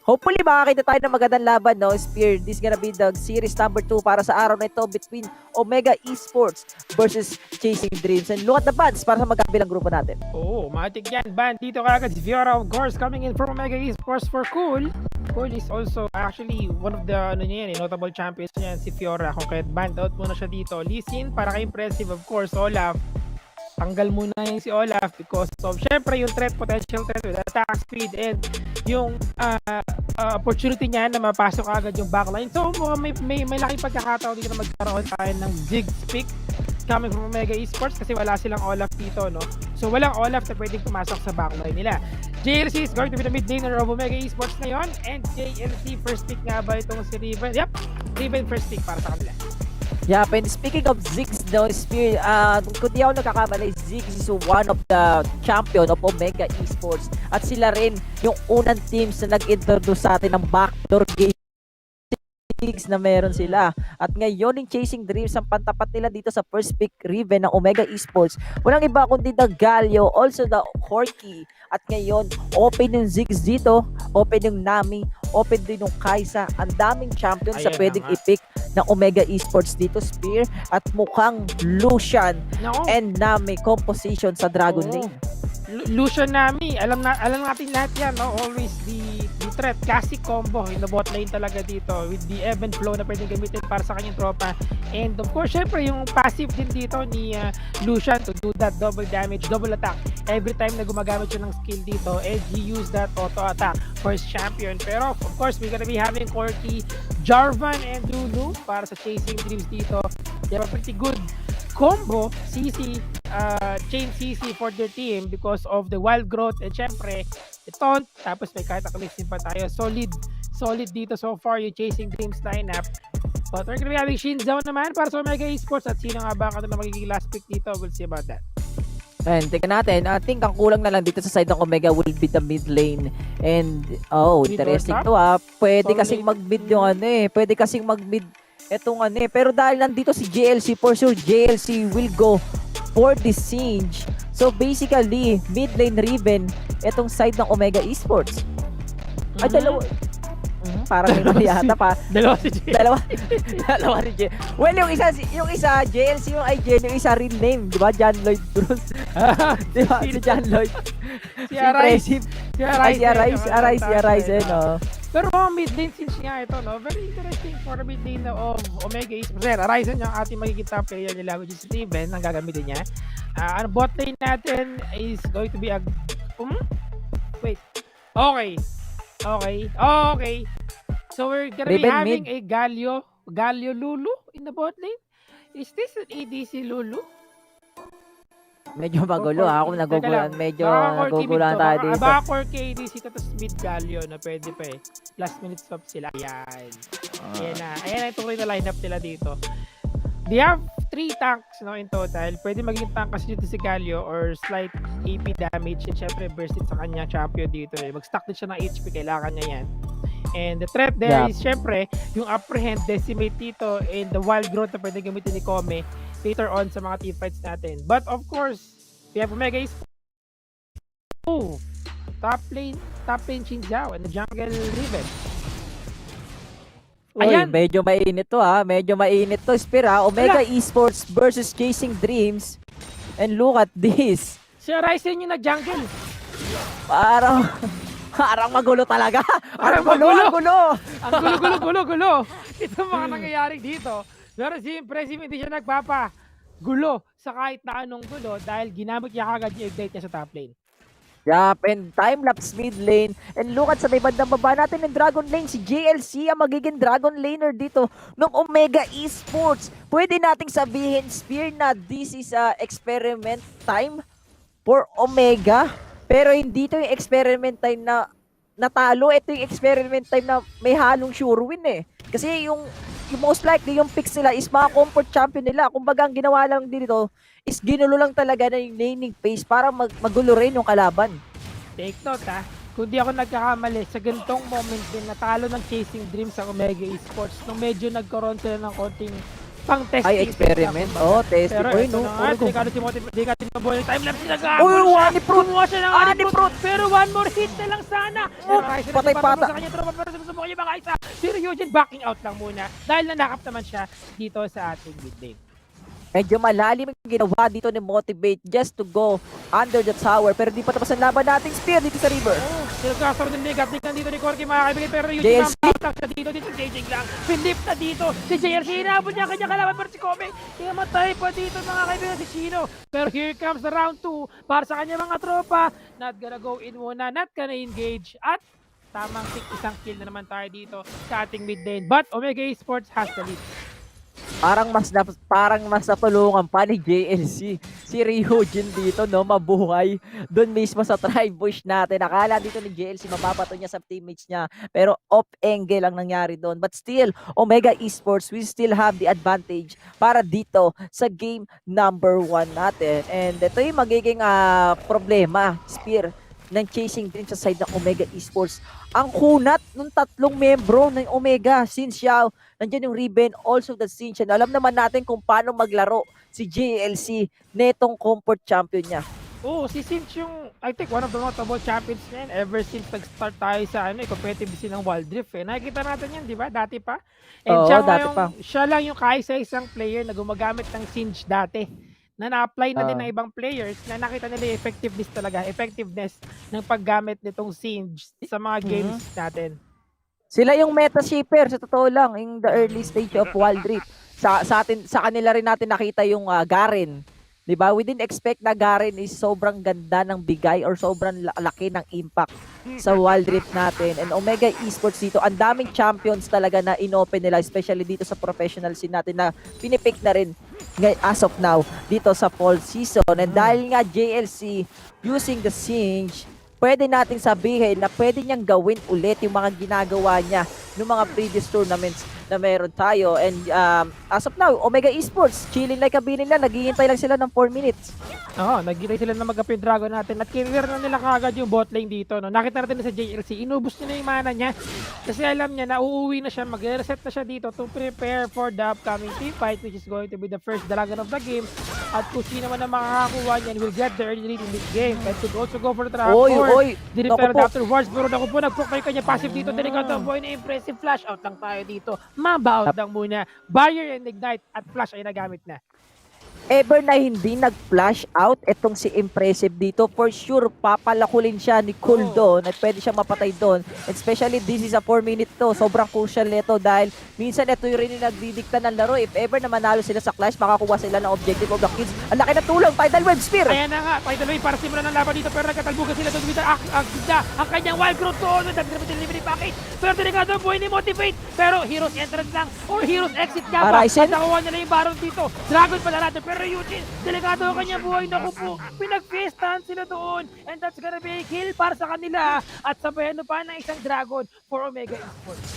hopefully makakita tayo ng magandang laban, no? Spear, this is gonna be the series number 2 para sa araw na ito between Omega Esports versus Chasing Dreams. And look at the bands para sa magkabilang grupo natin. Matik yan, band dito kagad si Fiora, of course, coming in from Omega Esports for cool. Cole is also actually one of the notable champions niyan, si Fiora. Kung kahit banned out muna siya dito. Lee Sin, para ka-impressive, of course. Olaf, tanggal muna yung si Olaf because of, syempre, yung potential threat with attack speed and yung opportunity niya na mapasok agad yung backline. So, may laking pagkakataon dito na magkaroon tayo ng Ziggs pick coming from Omega Esports kasi wala silang Olaf dito, no? So, walang Olaf na pwedeng pumasok sa backline nila. JLC is going to be the mid laner of Omega Esports ngayon, and JLC first pick nga ba itong si Riven? Yep, Riven first pick para sa kanila. Yeah, and speaking of Ziggs, no, Spear, kung di ako nagkakamali, Ziggs is one of the champion of Omega Esports. At sila rin yung unang teams na nag-introduce sa atin ng backdoor game na meron sila. At ngayon, yung Chasing Dreams, ang pantapat nila dito sa first pick Riven ng Omega Esports. Walang iba kundi the Galio, also the Horky. At ngayon, open yung Ziggs dito, open yung Nami, open din yung Kaisa. Ang daming champions sa pwedeng i-pick ng Omega Esports dito, Spear. At mukhang Lucian and Nami composition sa Dragon Lane. Lucian Nami, alam natin lahat yan, no? Always the threat, classic combo in the bot lane talaga dito with the ebb and flow na pwedeng gamitin para sa kanyang tropa. And of course, syempre, yung passive din dito ni Lucian to do that double damage, double attack every time na gumagamit siya ng skill dito, and he used that auto attack for his champion. Pero of course, we're gonna be having Corky, Jarvan, and Lulu para sa Chasing Dreams dito. They have a pretty good combo, CC, chain CC for their team because of the wild growth and syempre taunt, tapos may cataclysm pa tayo. Solid dito so far yung Chasing Dreams lineup. But we're gonna be having Shinzao naman para sa Omega Esports, at sino nga ba ang magiging last pick dito? We'll see about that. And tingnan natin, I think ang kulang na lang dito sa side ng Omega will be the mid lane. And interesting to pwede kasing mag-mid yung pwede kasing mag-mid etong pero dahil nandito si JLC, for sure JLC will go for the siege. So basically, mid lane Riven, etong side ng Omega Esports. Ay, dalawa. Parang may mali yata pa. Dalawa si JLC. Well, yung isa JLC, yung IGN, yung isa real name, di ba? John Lloyd Bruce. Di ba? Si John Lloyd. Si Arise. Si Arise, no? Pero mid lane since nga ito, no? Very interesting for the mid lane of Omega Esports. Arise yung ating magiging top player nila, which is Riven, ang gagamitin niya. Ang bot lane natin is going to be a... Wait. Okay. So we're gonna be having a Galio Lulu in the bot lane. Is this an ADC Lulu? Medyo magulo kung nagugulan. Medyo nagugulan tayo dito. Baka 4K ADC tapos mid Galio na pwede pa Last minute swap sila. Ayan na itong rin na lineup nila dito. They have 3 tanks, no, in total. Pwede maging tank kasi dito si Galio or slight AP damage, and syempre burst it sa kanya champion dito. Mag-stack din siya ng HP, kailangan niya yan. And the threat there is syempre yung apprehend, decimate dito, and the wild growth na pwede gamitin ni Kome later on sa mga teamfights natin. But of course, we have Omega Esports. Top lane Shinzao and the jungle Riven. Ayan. Medyo mainit to Medyo mainit to. Spira, Omega Esports versus Chasing Dreams. And look at this. Si Arise yung nag-jungle. Parang magulo talaga. Ang gulo. Ito mga nangyayari dito. Pero siyempre, hindi siya nagpapagulo sa kahit na anong gulo dahil ginamit niya kagad yung ignite niya sa top lane. Yup, and time-lapse mid lane. And look at sa may bandang baba natin ng Dragon Lane. Si JLC ang magiging Dragon Laner dito ng Omega Esports. Pwede nating sabihin, Spear, na this is a experiment time for Omega. Pero hindi ito yung experiment time na natalo. Ito yung experiment time na may halong sure win Kasi yung most likely yung picks nila is mga comfort champion nila. Kumbaga ang ginawa lang dito is ginulo lang talaga na yung laning phase para magulo rin yung kalaban. Take note kung di ako nagkakamali, sa ganitong moment din natalo ng Chasing Dreams sa Omega Esports nung medyo nagkaroon sila ng konting pang-testing. Ay, experiment. Testing. Pero ito na nga, di ka tinabol yung time-lapse nila Kumuha siya ng Anipruit. Pero one more hit na lang sana. Patay-pata. Sa kanya tropa, pero sumusubok niya mga isa. Si Ryujin backing out lang muna dahil nanakap naman siya dito sa ating mid lane. Medyo malalim yung ginawa dito ni Motivate just to go under the tower. Pero di pa tapos ang laban natin. Spear dito sa river. Nagkakaroon ng negative tingnan dito ni Corky mga kaibigan. Pero yung JLC. Mampak siya dito si JJ lang. Pinlip na dito si JLC. Inabot niya kanya kalaban pero si Kobe. Namatay pa dito mga kaibigan si Shino. Pero here comes the round 2 para sa kanya mga tropa. Not gonna go in muna, not gonna engage. At tamang isang kill na naman tayo dito sa ating mid lane. But Omega Esports has the lead. Parang mas napulungan pa ni JLC si Ryujin dito, no, mabuhay doon mismo sa tri-bush natin. Akala dito ni JLC mababato niya sa teammates niya, pero off angle ang nangyari doon. But still, Omega Esports will still have the advantage para dito sa game number 1 natin. And ito yung magiging problema, Spear, ng Chasing Dreams sa side ng Omega Esports. Ang kunat ng tatlong membro ng Omega, Sin Xiao, nandiyan yung Riven, also the Sin Xiao. Alam naman natin kung paano maglaro si JLC netong comfort champion niya. Oo, si Sinch yung, I think, one of the notable champions niya ever since nag-start tayo sa competitive scene ng Wild Rift. Nakikita natin yan, di ba? Dati pa. And siya lang yung kaisa-isang player na gumagamit ng Sinch dati. Na na-apply na din ng ibang players na nakita nila yung effectiveness ng paggamit nitong Singe sa mga games natin. Sila yung meta shipper sa totoo lang in the early stage of Wild Rift. Sa kanila rin natin nakita yung Garen. 'Di ba? We didn't expect na Garen is sobrang ganda ng bigay or sobrang laki ng impact sa Wild Rift natin. And Omega Esports dito, ang daming champions talaga na inopen nila, especially dito sa professional scene natin na pinipick na rin as of now dito sa fall season. And dahil nga JLC using the Singe, pwede nating sabihin na pwede niyang gawin ulit yung mga ginagawa niya ng mga previous tournaments na meron tayo. And as of now, Omega Esports, chilling like a bilin lang, naghihintay lang sila ng 4 minutes. Oo, naghihintay sila na mag-up yung dragon natin at clear na nila kagad yung bot lane dito. No? Nakita natin na sa JLC, inubos niya na yung mana niya kasi alam niya na uuwi na siya, mag-reset na siya dito to prepare for the upcoming team fight, which is going to be the first dragon of the game. At kung sino man ang makakakuha niyan will get the early lead in this game and could also go for the trap or the repair afterwards. Pero naku po, nag-proc pa yung kanya passive dito. Delikado ang boy na impressive flash out lang tayo dito. Mabout lang muna. Barrier and ignite at flash ay nagamit na. Ever na hindi nag-flash out itong si Impressive dito, for sure papalakulin siya ni Cool doon at pwede siya mapatay doon. Especially this is a 4-minute to. Sobrang crucial nito dahil minsan ito yung rin yung nagdidikta ng laro. If ever na manalo sila sa clash, makakuha sila ng objective of the kills. Ang laki na tulong, Tidal Wave Spear! Ayan na nga, Tidal Wave para simulan ng laban dito pero nagkatalbugan sila doon with ang kanyang wild growth doon with the delivery package. Pero delikado ang buhay ni Motivate. Pero Heroes entrance lang or Heroes exit ka pa. At nakuha nila yung Baron dito. Dragon pala natin. Pero Eugene, delikado ang kanyang buhay. Naku po, pinag-fiestan sila doon. And that's gonna be a kill para sa kanila. At sabayan pa ng isang dragon for Omega Esports.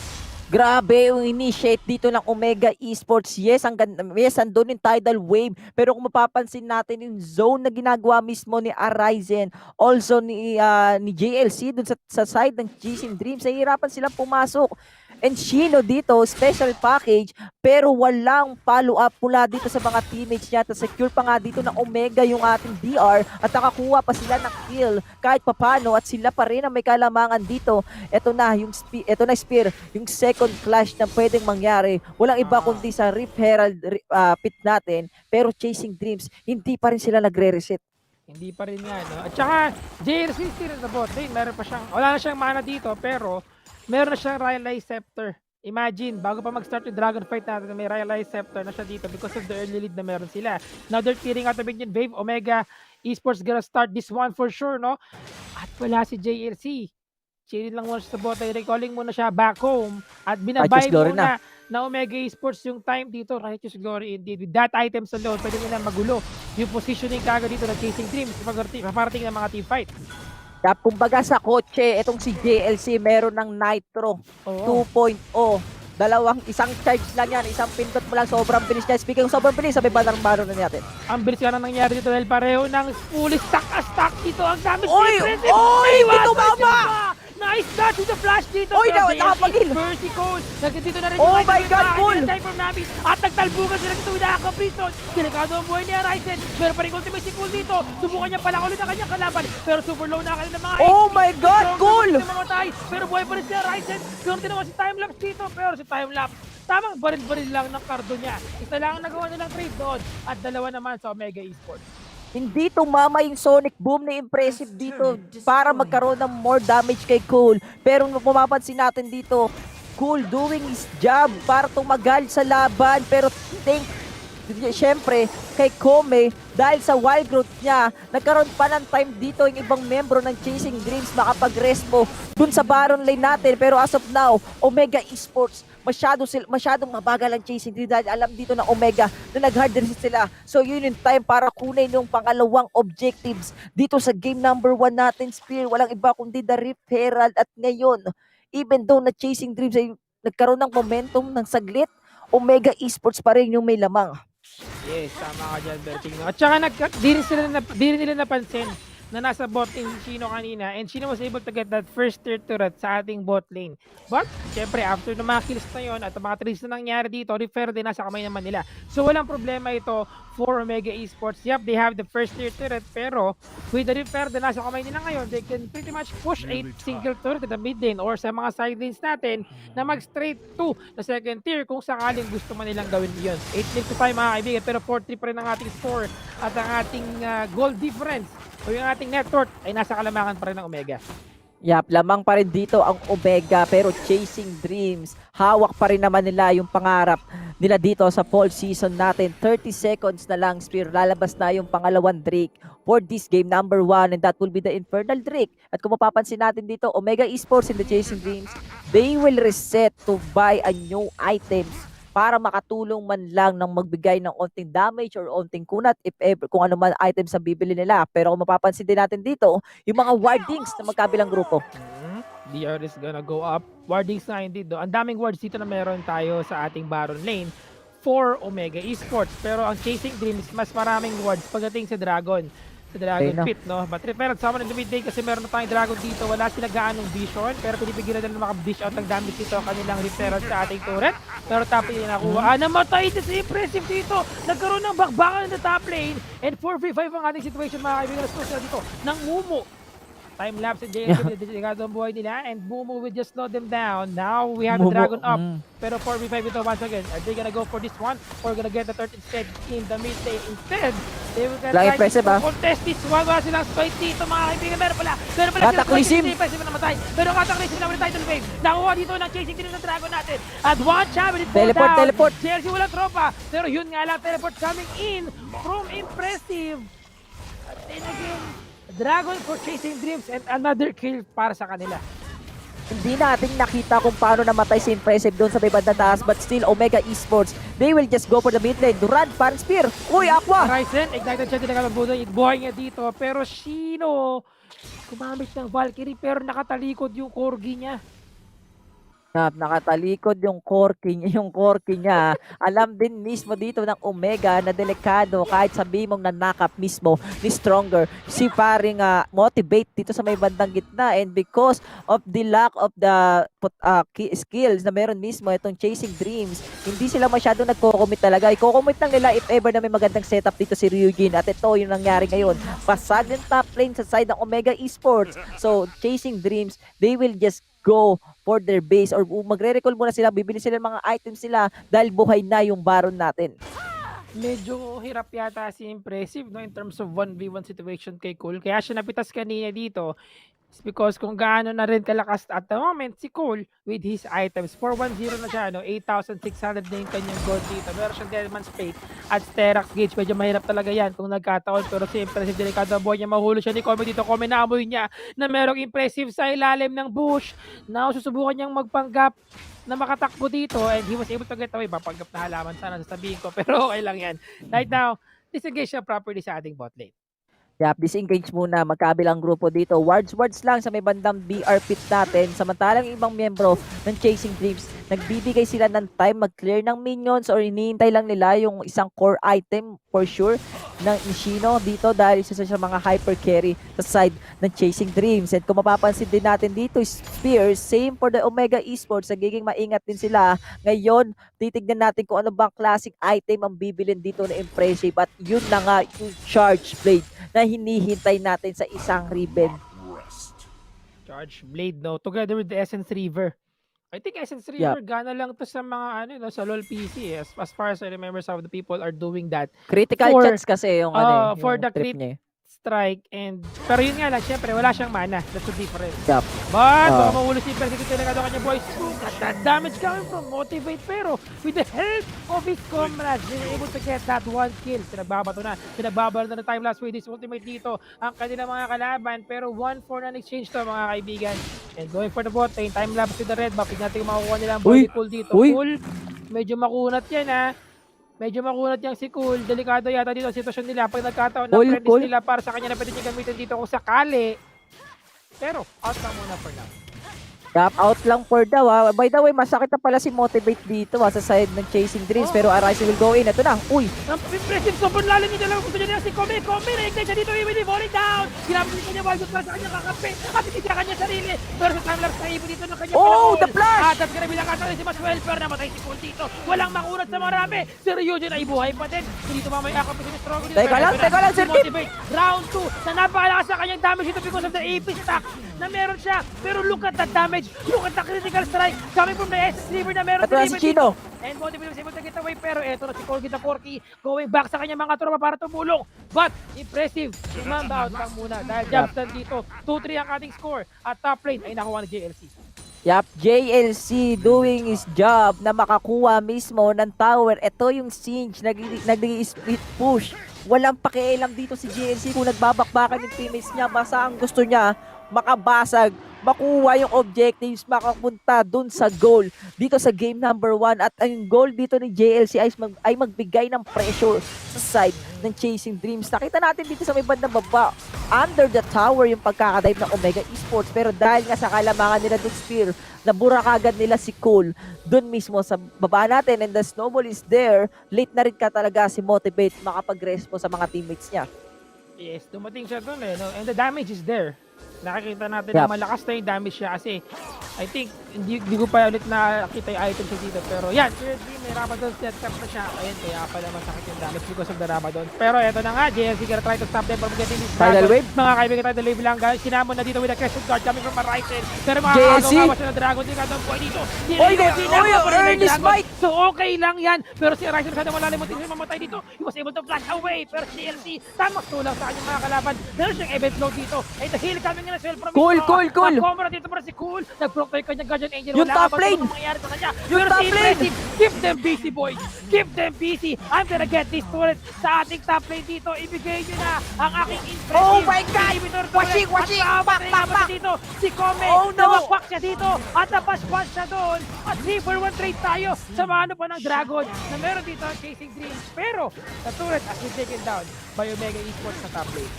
Grabe yung initiate dito ng Omega Esports. Yes, andun yung Tidal Wave. Pero kung mapapansin natin yung zone na ginagawa mismo ni Aryzen, also ni JLC dun sa side ng Chasing Dreams, nahihirapan silang pumasok. And Shino dito, special package, pero walang follow-up mula dito sa mga teammates niya. At secure pa nga dito ng Omega yung ating DR at nakakuha pa sila ng kill kahit papano at sila pa rin ang may kalamangan dito. Ito na Spear, yung second clash na pwedeng mangyari. Walang iba kundi sa Rift Herald pit natin, pero Chasing Dreams, hindi pa rin sila nagre-reset. Hindi pa rin yan, no? At saka, JLC still sa bot lane, wala na siyang mana dito, pero meron na siyang Rhylize Scepter. Imagine, bago pa mag-start yung Dragon Fight natin, may Rhylize Scepter na siya dito because of the early lead na meron sila. Now they're clearing out the minion wave. Omega Esports gonna start this one for sure, no? At wala si JLC. Chilling lang muna siya sa bot. Recalling muna siya back home. At binabay muna na Omega Esports yung time dito. Righteous Glory indeed. With that item sa load, pwede nila magulo yung positioning kagad dito ng Chasing Dreams. Paparating ng mga team fight. Kumbaga sa kotse, itong si JLC meron ng Nitro 2.0. Isang charge lang yan, isang pindot mo lang, sobrang bilis niya. Speaking of sobrang bilis, sabi ba ng baro na natin? Ang bilis nga na nangyari dito dahil pareho ng fully stack dito. Ang dami impressive. Hindi tumama! Nice dodge with the flash dito. Oy, nakapag-heal. Mercy code. Nagdito na rin oh my God, cool. At nagtalbugan sila dito with Aka Prison. Delikado ang buhay ni Aryzen. Meron pa rin ultimate si Cool dito. Subukan niya pala ulit ang kanyang kalaban. Pero super low na kanila mga oh my God, Cool. Pero buhay pa rin si Aryzen. Pero tinawa si Timelapse dito. Pero si Timelapse, tamang baril-baril lang ng kardo niya. Isa lang ang nagawa nilang trade doon. At dalawa naman sa Omega Esports. Hindi tumama yung Sonic Boom na impressive dito para magkaroon ng more damage kay Cole. Pero mapapansin natin dito, Cole doing his job para tumagal sa laban. Pero syempre, kay Kome, dahil sa wild growth niya, nagkaroon pa ng time dito yung ibang membro ng Chasing Dreams makapag-respo dun sa Baron lane natin. Pero as of now, Omega Esports, masyadong mabagal ang Chasing Dreams dahil alam dito ng Omega na nag-hard resist sila. So yun yung time para kunin yung pangalawang objectives dito sa game number 1 natin, Spear. Walang iba kundi The Rift Herald. At ngayon, even though na Chasing Dreams ay nagkaroon ng momentum ng saglit, Omega Esports pa rin yung may lamang. Yes, tama ka dyan, Berting. At saka di rin nila napansin na nasa bot lane si Shino kanina, and Shino was able to get that first tier turret sa ating bot lane. But, syempre, after na mga kills na yun at mga trees na nangyari dito, refer din nasa kamay naman nila. So, walang problema ito for Omega Esports. Yep, they have the first tier turret, pero with the refer din nasa kamay nila ngayon, they can pretty much push a single turret at the mid lane or sa mga side lanes natin na mag straight to the second tier kung sakaling gusto man nilang gawin yun. 8-5 mga kaibigan, pero 4-3 pa rin ang ating score at ang ating goal difference o yung ating net worth ay nasa kalamangan pa rin ng Omega. Yap, lamang pa rin dito ang Omega, pero Chasing Dreams, hawak pa rin naman nila yung pangarap nila dito sa fall season natin. 30 seconds na lang, Spear, lalabas na yung pangalawang Drake for this game number 1, and that will be the Infernal Drake. At kung mapapansin natin dito, Omega Esports and the Chasing Dreams, they will reset to buy a new items para makatulong man lang ng magbigay ng onting damage or onting kunat if ever, kung ano man items ang bibili nila. Pero kung mapapansin din natin dito, yung mga wardings na magkabilang grupo. DR is gonna go up. Wardings na hindi do. Ang daming wards dito na meron tayo sa ating Baron lane for Omega Esports. Pero ang Chasing Dreams, mas maraming wards pagdating sa Dragon. Sa Dragon Pit, no? But referred sa in the mid day kasi meron na tayong Dragon dito. Wala sila gaanong vision. Pero pinipigil na nila maka-dish out ng damage dito kanilang referral sa ating turret. Pero top lane nakuha. Namatay ito si impressive dito. Nagkaroon ng bakbakan na top lane. And 4v5 ang ating situation mga kaibigan. Let's go dito ng Mirmooo. Time lapse and JLK delikado ang buhay nila, and Mirmooo will just slow them down. Now we have the Dragon up. Pero 4v5 ito once again. Are they gonna go for this one or gonna get the third instead in the mid lane? Instead, they will try to contest this one. Wala silang spike dito mga kaibigan. Meron pala Cataclysm. Impressive na namatay. Pero Cataclysm na title wave. Nakuha dito ng Chasing din ng Dragon natin. At one champion is fall down. Teleport. JLC walang tropa. Pero yun nga lang, teleport coming in from impressive. At then again, Dragon for Chasing Dreams and another kill para sa kanila. Hindi natin nakita kung paano namatay si Impressive doon sa may bandang taas, but still Omega Esports, they will just go for the mid lane. Durant, parang spear. Uy, Aqua! Ryzen, ignited siya din ang buhay niya dito, pero Shino gumamit ng Valkyrie pero nakatalikod yung corgi niya. Nakatalikod yung corki niya. Alam din mismo dito ng Omega na delikado kahit sabi mong nanakap mismo ni Stronger. Si paring motivate dito sa may bandang gitna, and because of the lack of the skills na meron mismo itong Chasing Dreams, hindi sila masyado nagko-commit talaga. I-commit lang nila if ever na may magandang setup dito si Ryujin, at ito yung nangyari ngayon. Pasag ng top lane sa side ng Omega Esports. So Chasing Dreams, they will just go for their base or magre-recall muna sila, bibili sila ng mga items sila dahil buhay na yung Baron natin. Medyo hirap yata si Impressive, no, in terms of 1v1 situation kay Cole. Kaya siya napitas kanina dito is because kung gaano na rin kalakas at the moment si Cole with his items. 410 na siya, no? 8,600 na yung kanyang gold dito. Meron siyang Deadman's Fate at Sterax Gauge. Medyo mahirap talaga yan kung nagkataon. Pero si Impressive, delikado ang buhay niya. Mahulo siya ni Kome dito. Kome na amoy niya na merong Impressive sa ilalim ng bush. Now susubukan niyang magpanggap na makatakbo dito, and he was able to get away. Papanggap na halaman sana sasabihin ko, pero okay lang yan. Right now, disengage siya properly sa ating bot lane. Yap, disengage muna, magkabilang grupo dito. Wards lang sa may bandang BR pit natin. Samantalang ibang miyembro ng Chasing Dreams, nagbibigay sila ng time mag-clear ng minions or hinihintay lang nila yung isang core item for sure ng Shino dito dahil isa sa mga hyper carry sa side ng Chasing Dreams. And kung mapapansin din natin dito, Spears, same for the Omega Esports, nagiging maingat din sila. Ngayon, titignan natin kung ano bang classic item ang bibilin dito na Impressive, at yun na nga yung Charge Blade na hinihintay natin sa isang ribbon. Charge Blade, no? Together with the Essence River. I think Essence Yup. River gana lang to sa mga ano no, sa LoL PC as far as I remember some of the people are doing that Critical for chance kasi yung ano for yung the trip crit niya. strike and pero yun nga lang syempre wala siyang mana, that's the difference. Yup. But baka mahulo si Persecute na kanya boys. That damage coming from Motivate pero with the help of his comrades they were able to get that one kill. Pinagbabato na ng time lapse with his ultimate dito ang kanilang mga kalaban pero 1-4 na exchange to mga kaibigan. And going for the bot lane, time lapse with the red buff. Tignan natin kung makukuha nila ang body pull dito. Cool, medyo makunat yan ha. Medyo makunat yang si Cool. Delikado yata dito ang sitwasyon nila. Pag nagkataon na premise nila para sa kanya na pwede niya gamitin dito kung sakali. Pero out lang muna for now. Tap out lang for daw ha. By the way, masakit na pala si Motivate dito sa side ng Chasing Dreams. Pero Arise will go in. Ito na. Uy! Impressive. Sobrang lalim niya lang. Gusto niya si Kome. Na-ignite siya dito. Iwi falling down. Ginamit niya wild shot sa kanya kakampi. At hindi siya kanya sarili. Pero sa time lapse na iwi dito ng kanya. Oh! The flash! At at kanabilang kata si Maswell. Pero namatay si Cool dito. Walang makunat sa marami. Si Ryujin ay buhay pa din. Dito mamaya ako si Strong. Teka lang, Sir Tip! Round 2 na napakalakas sa kanyang damage dito because of the AP stack na meron siya. Pero look at that damage. Look at the critical strike coming from the SS River na meron si Chino. And Motivate was able to get away pero eto na si Corgi the Porky going back sa kanyang mga tropa para tumulong. But impressive. Remember out lang muna dahil jump stand dito. 2-3 ang ating score at top lane ay nakuha ni JLC. Yup, JLC doing his job na makakuha mismo ng tower. Ito yung Singe, nag-split push. Walang pakialam dito si JLC kung nagbabakbakan yung teammates niya. Basta ang gusto niya, makabasag, makuha yung objectives, makapunta dun sa goal dito sa game number 1. At ang goal dito ni JLC ay magbigay ng pressure sa side ng Chasing Dreams. Nakita natin dito sa may bandang baba, under the tower yung pagkakadive ng Omega Esports. Pero dahil nga sa kalamangan nila dun Spear, nabura kagad nila si Cole dun mismo sa baba natin. And the snowball is there. Late na rin ka talaga si Motivate makapag-respo sa mga teammates niya. Yes, dumating siya dun no? And the damage is there. Nakikita natin na malakas na yung damage siya kasi I think hindi ko pa ulit nakita yung items siya dito pero yan, may Rabadon set up na siya. Ayun, kaya pala masakit yung damage because of the Rabadon. Pero eto na nga, JLC gonna try to stop them from getting this Tidal Wave. Mga kaibigan, Tidal Wave lang guys. Sinamon na dito with a Crescent Guard coming from Horizon. Pero mga JLC kakagawa siya ng Dragon, hindi ka doon po dito. early smite! So okay lang yan. Pero si Horizon masyadong malalim mo siya mamatay dito. He was able to flash away. Pero si JLC, tamang tulang sa kanyang mga kalaban. Meron siyang event flow dito. Ay the heal coming in as well from Cool! Makomra dito para si Cool. Nag-block tayo kanyang Guardian Angel. Yung top lane! Yung top lane! Keep them busy, boys! Keep them busy! I'm gonna get this turret sa ating top lane dito. Ibigay nyo na ang aking impressive. Oh my God! Washing! Pak! Dito si Kome. Oh no! Nawakwak siya dito. At napaspas siya doon. At 3-for-1 trade tayo sa mano pa ng Dragon na meron dito ang Chasing Dreams. Pero the turret has been taken down by Omega Esports sa top lane.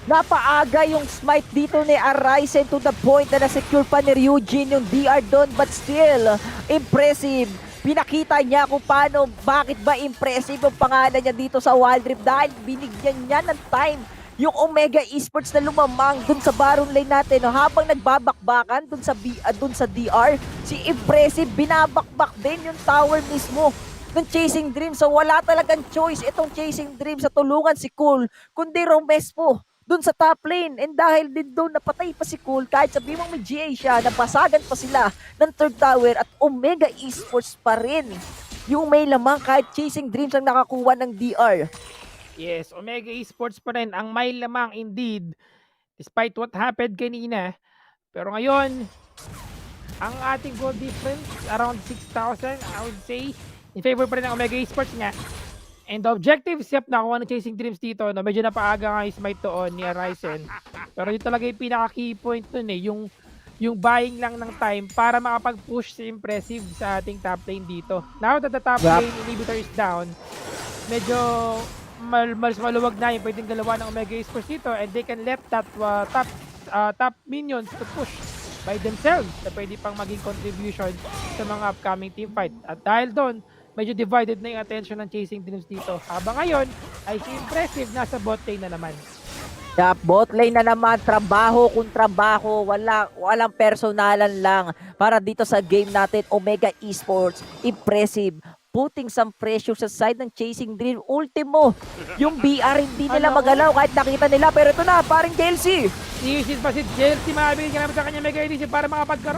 Napaaga yung smite dito ni Arise to the point na na-secure pa ni Ryujin yung DR doon, but still, impressive. Pinakita niya kung paano, bakit ba impressive ang pangalan niya dito sa Wild Rift dahil binigyan niya ng time yung Omega Esports na lumamang dun sa Baron lane natin habang nagbabakbakan dun sa DR. Si impressive, binabakbak din yung tower mismo ng Chasing Dreams. So wala talagang choice itong Chasing Dreams sa tulungan si Cool, kundi Romespo dun sa top lane. And dahil din doon napatay pa si Cool, kahit sabi mong may GA siya, nabasagan pa sila ng third tower at Omega Esports pa rin yung may lamang kahit Chasing Dreams ang nakakuha ng DR. Yes, Omega Esports pa rin ang may lamang indeed despite what happened kanina. Pero ngayon, ang ating goal difference around 6,000, I would say, in favor pa rin ng Omega Esports nga. And the objective step na kuha ng Chasing Dreams dito, no, medyo napaaga nga yung smite doon ni Horizon. Pero yun talaga yung pinaka-key point dun yung buying lang ng time para makapag-push si Impressive sa ating top lane dito. Now that the top lane inhibitor is down, medyo mas maluwag na yung pwedeng dalawa ng Omega Esports dito and they can let that top minions to push by themselves na pwede pang maging contribution sa mga upcoming team fight. At dahil doon, medyo divided na yung attention ng Chasing Dreams dito. Habang ngayon, ay si Impressive nasa bot lane na naman. Bot lane na naman, trabaho kung trabaho, walang personalan lang para dito sa game natin. Omega Esports, Impressive, putting some pressure sa side ng Chasing Dream. Ultimo, yung BR hindi nila magalaw kahit nakita nila. Pero ito na, paring Chelsea. Isis pa si Chelsea, mabigyan ginamit sa kanya mega initiative para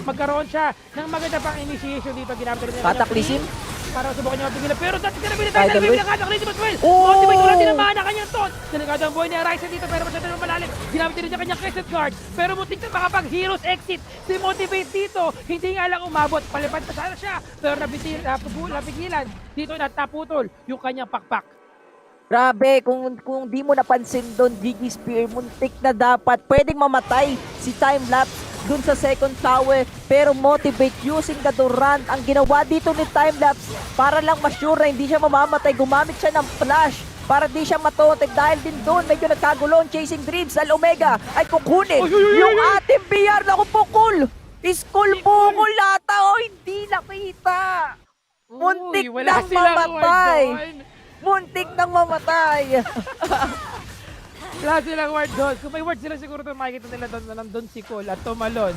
magkaroon siya ng maganda pang initiation dito. Ginamit rin niya. Cataclysm. Para subukan niya mapigilan. Pero dati ka nabili tayo ng Wave. Cataclysm as well. Oh! Motivate wala din ang mana kanyang ton. Delikado ang buhay ni Arise dito pero masyado naman malalim. Ginamit rin niya kanyang Crescent Guard. Pero muntik na makapag-heroes exit. Si Motivate dito, hindi nga lang umabot. Palipad pa sana siya. Pero napigilan. Dito naputol yung kanyang pakpak. Grabe, kung di mo napansin doon, GG Spear, muntik na dapat. Pwedeng mamatay si Timelapse dun sa second tower. Pero Motivate using the Durant. Ang ginawa dito ni Timelapse para lang ma-sure na hindi siya mamamatay. Gumamit siya ng flash para di siya matotek. Dahil din doon, medyo nagkagulo ang Chasing Dreams. Al Omega ay kukunin yung ating BR na kupukul. Iskul bukul lata o hindi nakita. Muntik nang mamatay. Muntik nang mamatay. Wala silang ward doon. Kung may ward sila siguro doon, makikita nila doon na nandun si Cole at tumalon.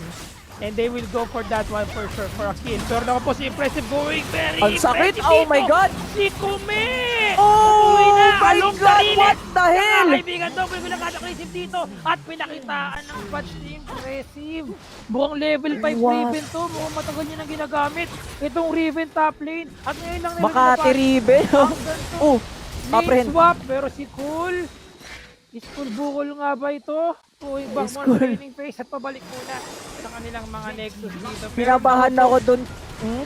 And they will go for that one for sure, for a kill. Pero naku po si Impressive going very ang sakit, impressive oh dito. my god. Si Kume! Oh my along god, sarili. what the hell? Mga kaibigan daw, may pinakatagresip dito. At pinakitaan ng patch ni Impressive. Mukhang level 5 Riven to. Mukhang matagal niya nang ginagamit. Itong Riven top lane. At ngayon lang Makati Riven. Oh, lane swap. Pero si Cole, Iskul bukol nga ba ito? O yung back more training phase at pabalik muna sa kanilang mga Nexus dito. Kinabahan ako dun.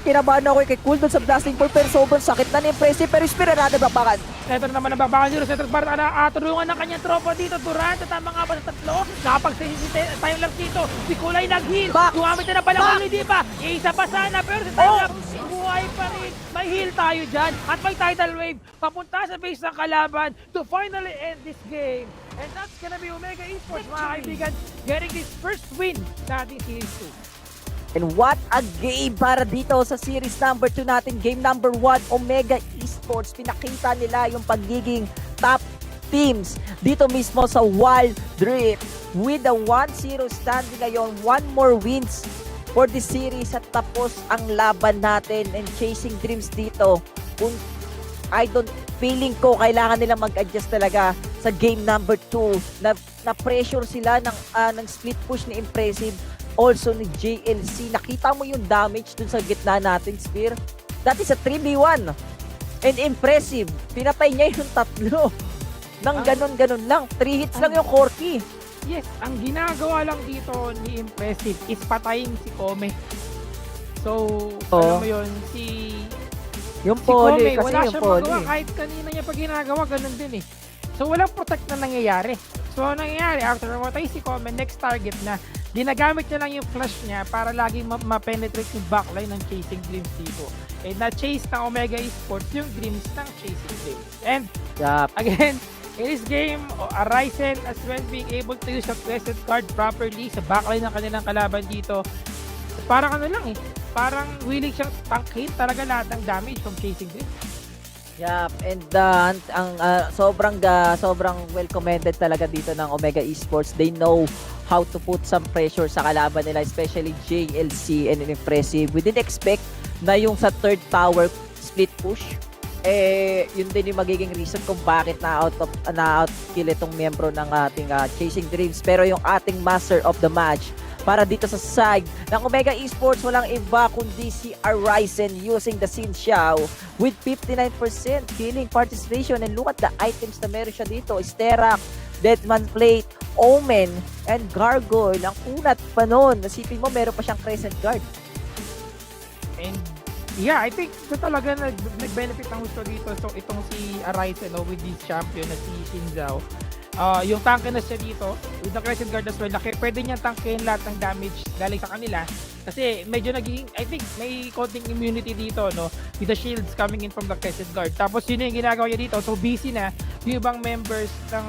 Kinabahan ako kay Cool dun sa blasting ball pero sobrang sakit na ni Impressive pero Spear natin bakbakan. Ito naman ang bakbakan dito. Ito para tulungan ng kanyang tropa dito. Durant, tama nga ba sa tatlo? Nakapag-sisi time lang dito. Si Kulay nag-heal. Gumamit na pala hindi pa. Isa pa sana pero si time buhay pa rin. May heal tayo dyan. At may tidal wave. Papunta sa base ng kalaban to finally end this game. And that's gonna be Omega Esports, mga kaibigan, getting this first win sa ating Series 2. And what a game para dito sa Series number 2 natin. Game number 1, Omega Esports. Pinakita nila yung pagiging top teams dito mismo sa Wild Rift. With a 1-0 standing ngayon, 1 more wins for the series at tapos ang laban natin. And Chasing Dreams dito, feeling ko kailangan nila mag-adjust talaga sa game number 2. Na pressure sila ng split push ni Impressive, also ni JLC. Nakita mo yung damage dun sa gitna natin, Spear. That is a 3v1. And Impressive, pinatay niya yung tatlo. Nang ganon-ganon lang. 3 hits lang yung Corky. Yes, ang ginagawa lang dito ni Impressive is patayin si Kome. So, alam mo yun, yung poly, kasi wala yung siyang poly. magawa. Kahit kanina niya pag ginagawa, ganun din eh. So, walang protect na nangyayari. So, ang nangyayari, after mamatay si Kome, next target na, ginagamit niya lang yung flash niya para laging ma-penetrate yung backline ng Chasing Dreams dito. And na-chase ng Omega Esports yung dreams ng Chasing Dreams. And, again, in this game, Arise as well being able to use the Crescent card properly sa backline ng kanilang kalaban dito. Parang ano lang eh, parang willing siyang tangkin talaga lahat ng damage from Chasing Dreams. Yeah, and sobrang well commended talaga dito ng Omega Esports. They know how to put some pressure sa kalaban nila, especially JLC and Impressive. We didn't expect na yung sa third tower split push, yun din yung magiging reason kung bakit na-outkill itong miyembro ng ating Chasing Dreams. Pero yung ating master of the match para dito sa side ng Omega Esports, walang iba kundi si Arisen using the Xin Xiao with 59% killing participation. And look at the items na meron siya dito. Sterak, Deadman Plate, Omen, and Gargoyle. Ang kunat pa nun. Nasipin mo, meron pa siyang Crescent Guard. And yeah, I think ito talaga nag-benefit ang gusto dito. So itong si Arisen with this champion na si Xin Xiao. Yung tanke na siya dito with the Crescent Guard as well, pwede niyang tankehin lahat ng damage galing sa kanila kasi medyo naging, I think may konting immunity dito, no, with the shields coming in from the Crescent Guard. Tapos yun yung ginagawa niya dito, so busy na yung ibang members ng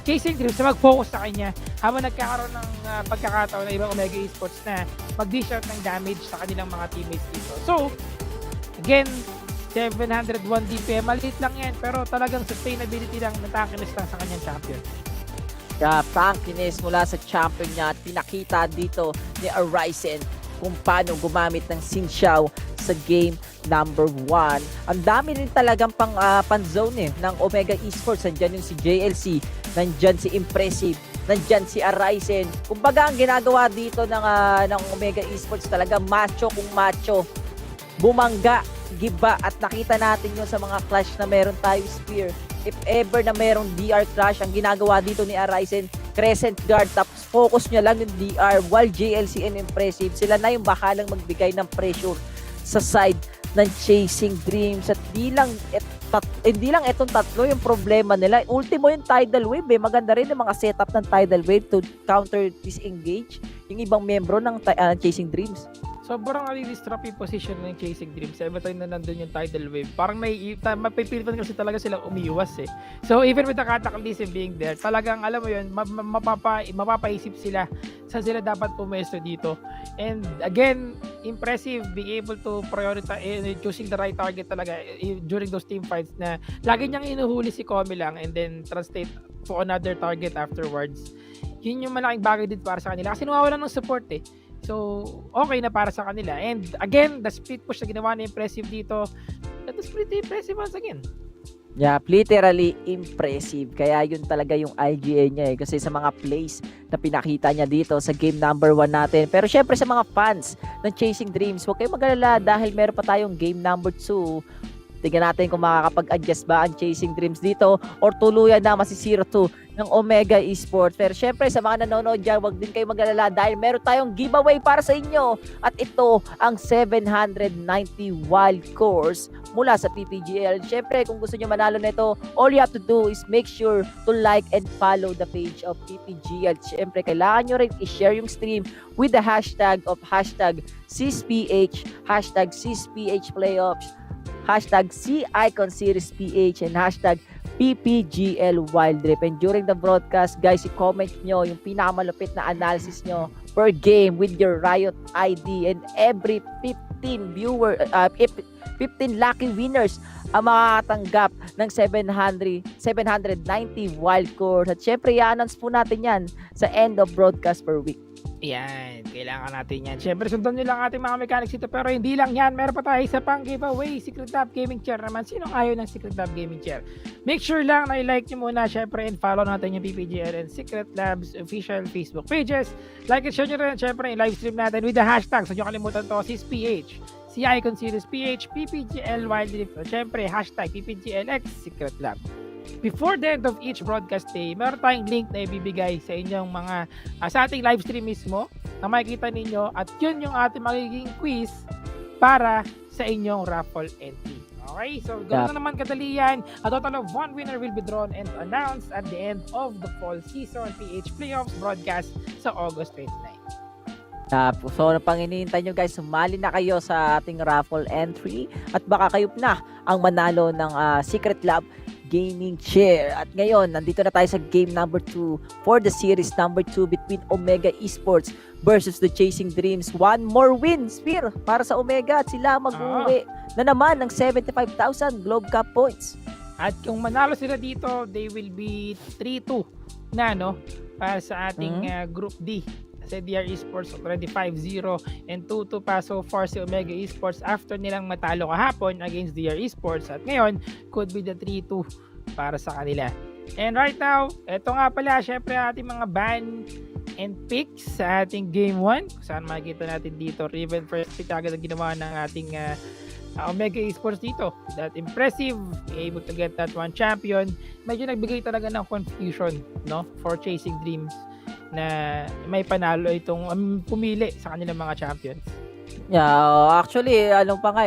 Chasing Dreams na mag-focus sa kanya habang nagkakaroon ng pagkakataon ng ibang Omega Esports na mag-dish out ng damage sa kanilang mga teammates dito. So again, 701 DPM, maliit lang yan, pero talagang sustainability lang, tankiness lang sa kanyang champion. Tankiness mula sa champion niya at pinakita dito ni Arisen kung paano gumamit ng Xin Xiao sa game number 1. Ang dami rin talagang pan-zone ng Omega Esports. Nandyan yung si JLC, nandyan si Impressive, nandyan si Aryzen. Kumbaga ang ginagawa dito ng Omega Esports talaga macho kung macho. Bumangga, giba, at nakita natin yun sa mga clash na meron tayo Spear. If ever na merong DR clash, ang ginagawa dito ni Aryzen, Crescent Guard, tapos focus nyo lang yung DR, while JLC and Impressive, sila na yung bakalang magbigay ng pressure sa side ng Chasing Dreams. At hindi lang itong tatlo yung problema nila. Ultimo yung Tidal Wave. Maganda rin yung mga setup ng Tidal Wave to counter disengage yung ibang membro ng Chasing Dreams. Sobrang ali-distrap yung position ng Chasing Dreams. Every time na nandun yung Tidal Wave, parang mapipilitan kasi talaga silang umiiwas eh. So even with the Cataclysm being there, talagang alam mo yun, mapapaisip sila saan sila dapat pumesto dito. And again, impressive being able to prioritize, choosing the right target talaga during those team fights na lagi niyang inuhuli si Komi lang and then translate to another target afterwards. Yun yung malaking bagay din para sa kanila kasi nawawalan ng support eh. So, okay na para sa kanila. And again, the split push na ginawa ni Impressive dito, that was pretty impressive once again. Yeah, literally impressive. Kaya yun talaga yung IGA niya eh. Kasi sa mga plays na pinakita niya dito sa game number 1 natin. Pero syempre sa mga fans ng Chasing Dreams, huwag kayong mag-alala dahil meron pa tayong game number 2. Tingnan natin kung makakapag-adjust ba ang Chasing Dreams dito or tuluyan na masi-0-2 ng Omega Esports. Pero syempre sa mga nanonood dyan, huwag din kayo mag-alala dahil meron tayong giveaway para sa inyo. At ito ang 790 wild cores mula sa PPGL. Syempre kung gusto nyo manalo nito, all you have to do is make sure to like and follow the page of PPGL. Syempre kailangan nyo rin i-share yung stream with the hashtag of hashtag SISPH, hashtag SISPH Playoffs, hashtag C-Icon Series PH, and hashtag PPGL Wild Rip. And during the broadcast, guys, i-comment nyo yung pinakamalupit na analysis nyo per game with your Riot ID, and every 15 lucky winners ang makakatanggap ng 790 wild cores. At syempre, i-announce po natin yan sa end of broadcast per week. Yan, kailangan natin yan. Siyempre, sundan nyo lang ating mga mechanics ito. Pero hindi lang yan, meron pa tayo isa pang giveaway. Secret Lab Gaming Chair naman. Sinong ayaw ng Secret Lab Gaming Chair? Make sure lang na i-like nyo muna, syempre, and follow natin yung PPGL and Secret Labs official Facebook pages. Like and share nyo rin, syempre, i-livestream natin with the hashtag. So, nyo kalimutan to, SISPH, C-Icon Series PH, PPGL Wild Rift. So, syempre, hashtag PPGLX Secret Lab. Before the end of each broadcast day, meron tayong link na ibibigay sa inyong mga sa ating live stream mismo na makikita ninyo, at yun yung ating magiging quiz para sa inyong raffle entry. Okay, so ganoon na naman kadali yan. A total of 1 winner will be drawn and announced at the end of the fall season PH Playoffs broadcast sa August 29. So, pang iniintay nyo guys, sumali na kayo sa ating raffle entry at baka kayo na ang manalo ng Secret Lab Gaming Chair. At ngayon, nandito na tayo sa game number 2 for the series number 2 between Omega Esports versus the Chasing Dreams. One more win, Spear, para sa Omega at sila mag-uwi na naman ng 75,000 Globe Cup points. At kung manalo sila dito, they will be 3-2 na, no? Para sa ating Group D. Sa DR Esports already 5-0 and 2-2 pa so far si Omega Esports after nilang matalo kahapon against DR Esports, at ngayon could be the 3-2 para sa kanila. And right now, eto nga pala syempre ating mga ban and picks sa ating game 1. Saan makikita natin dito, Riven first pick agad ang ginawa ng ating Omega Esports dito. That impressive, able to get that one champion. Medyo nagbigay talaga ng confusion, no, for Chasing Dreams na may panalo itong pumili sa kanilang mga champions. Yeah, actually, ano pa nga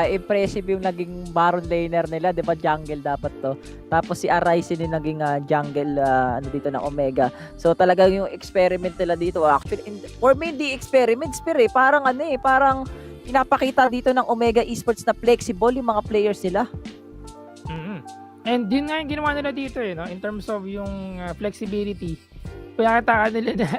impressive yung naging Baron laner nila, 'di ba? Jungle dapat to. Tapos si Aryzen yung naging jungle dito ng Omega. So talagang yung experiment nila dito, actually for me the experiment spirit, parang parang pinapakita dito ng Omega Esports na flexible yung mga players nila. And yun nga yung ginawa nila dito no? In terms of yung flexibility. Pinakita nila na,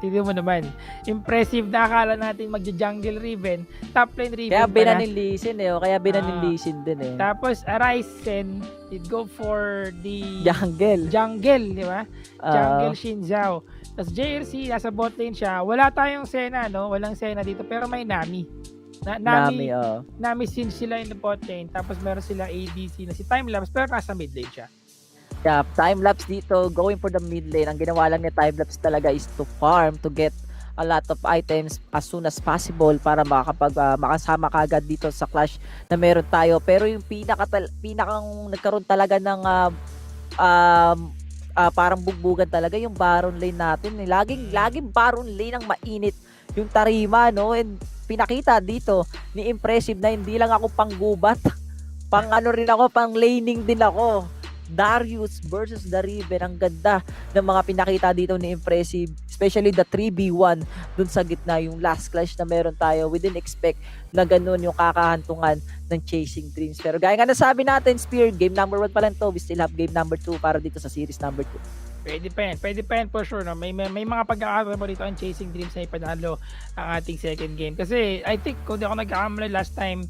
tignan mo naman, impressive na akala natin magja-jungle Riven, top lane Riven. Kaya binanilisin kaya binanilisin din Tapos Aryzen, it go for the jungle, di ba? Jungle Xin Zhao. Tapos JRC, nasa bot lane siya. Wala tayong Senna, no? Walang Senna dito, pero may Nami. Nami since sila in the bot lane. Tapos meron sila ADC na si Timelapse, pero nasa mid lane siya. Yeah, Timelapse dito, going for the mid lane. Ang ginawa lang ni Timelapse talaga is to farm, to get a lot of items as soon as possible para makasama kagad dito sa clash na meron tayo. Pero yung pinakang nagkaroon talaga ng parang bugbugan talaga yung Baron lane natin. Laging Baron lane ang mainit yung tarima, no? And pinakita dito ni Impressive na hindi lang ako panggubat. Pang laning din ako. Darius versus the Riven. Ang ganda ng mga pinakita dito ni Impressive, especially the 3v1 dun sa gitna, yung last clash na meron tayo. We didn't expect na ganun yung kakahantungan ng Chasing Dreams. Pero gaya nga nasabi natin, Spear, game number 1 pa lang to. We still have game number 2 para dito sa series number 2. Pwede pa yan for sure, no? May mga pagkakataon mo dito ang Chasing Dreams na ipanalo ang ating second game. Kasi I think kung di ako nagkakamali last time,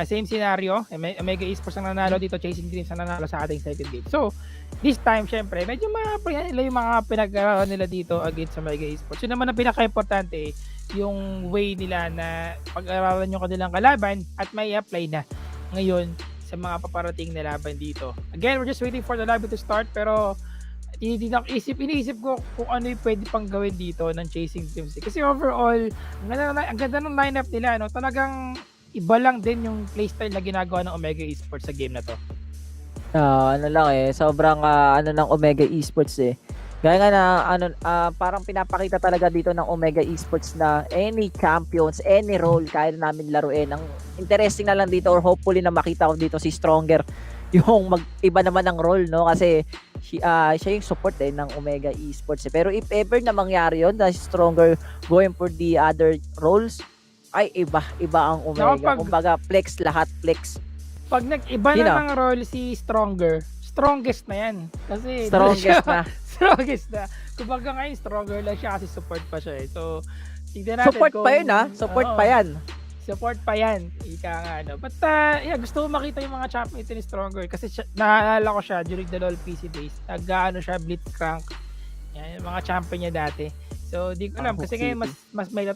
same scenario, Omega Esports ang nanalo dito, Chasing Dreams ang nanalo sa ating second game. So, this time, syempre, medyo nila yung mga pinag-aralan nila dito against sa Omega Esports. Yun naman ang pinaka-importante, yung way nila na pag-aralan yung kanilang kalaban at may apply na ngayon sa mga paparating na laban dito. Again, we're just waiting for the lobby to start, pero iniisip ko kung ano yung pwede pang gawin dito ng Chasing Dreams. Kasi overall, ang ganda ng lineup nila, no? Talagang iba lang din yung playstyle na ginagawa ng Omega Esports sa game na to. Sobrang ng Omega Esports eh. Gaya nga na parang pinapakita talaga dito ng Omega Esports na any champions, any role kaya namin laruin. Ang interesting na lang dito, or hopefully na makita ko dito si Stronger yung mag-iba naman ng role, no? Kasi siya yung support ng Omega Esports eh. Pero if ever na mangyari yun, na Stronger going for the other roles, ay iba ang Omega. Kumbaga flex lahat, flex. Pag nag-iba na ng role si Stronger, strongest na yan. Kasi strongest na. Kumbaga ngayon Stronger lang siya kasi support pa siya eh. So, tignan natin support pa yun Support pa yan. Support pa yan. Ika nga, no? But gusto ko makita yung mga champion ito ni Stronger kasi naalala ko siya during the LoL PC days. Siya Blitzcrank. Yan, yung mga champion niya dati. So, di ko alam kasi ngayon mas may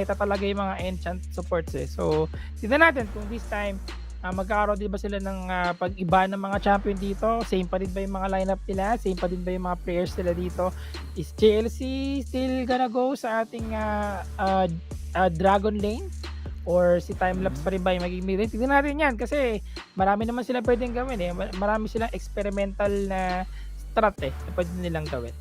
talaga yung mga enchant supports eh. So, tignan natin kung this time magkakaroon din ba sila ng pag-iba ng mga champion dito? Same pa din ba yung mga lineup nila? Same pa din ba yung mga players nila dito? Is JLC still gonna go sa ating Dragon Lane? Or si Timelapse pa rin ba yung magiging mid lane? Tignan natin yan kasi marami naman sila pwedeng gawin eh. Marami silang experimental na strat eh na pwede nilang gawin.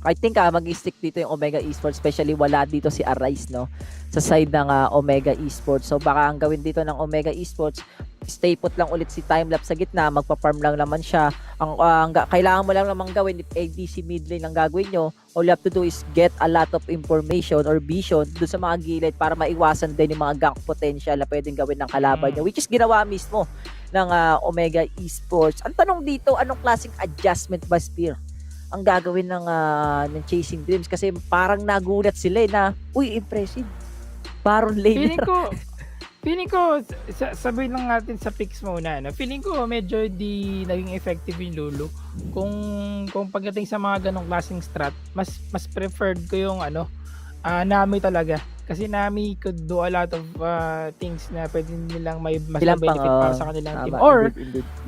I think mag-stick dito yung Omega Esports, especially wala dito si Arise, no, sa side ng Omega Esports. So baka ang gawin dito ng Omega Esports, stay put lang ulit si Timelapse sa gitna, magpa-farm lang naman siya. Ang kailangan mo lang naman gawin if ADC mid lane ang gagawin nyo, all you have to do is get a lot of information or vision dun sa mga gilid para maiwasan din yung mga gank potential na pwedeng gawin ng kalaban nyo, which is ginawa mismo ng Omega Esports. Ang tanong dito, anong klaseng adjustment ba, Spear, ang gagawin ng Chasing Dreams? Kasi parang nagulat sila na, uy, impressive, Baron laner. Feeling ko sabihin lang natin sa picks muna, no? Feeling ko medyo di naging effective yung Lulu. Kung pagdating sa mga ganong klaseng strat, mas preferred ko yung Nami talaga. Kasi Nami could do a lot of things na pwede nilang may mas benefit para sa kanilang team. Or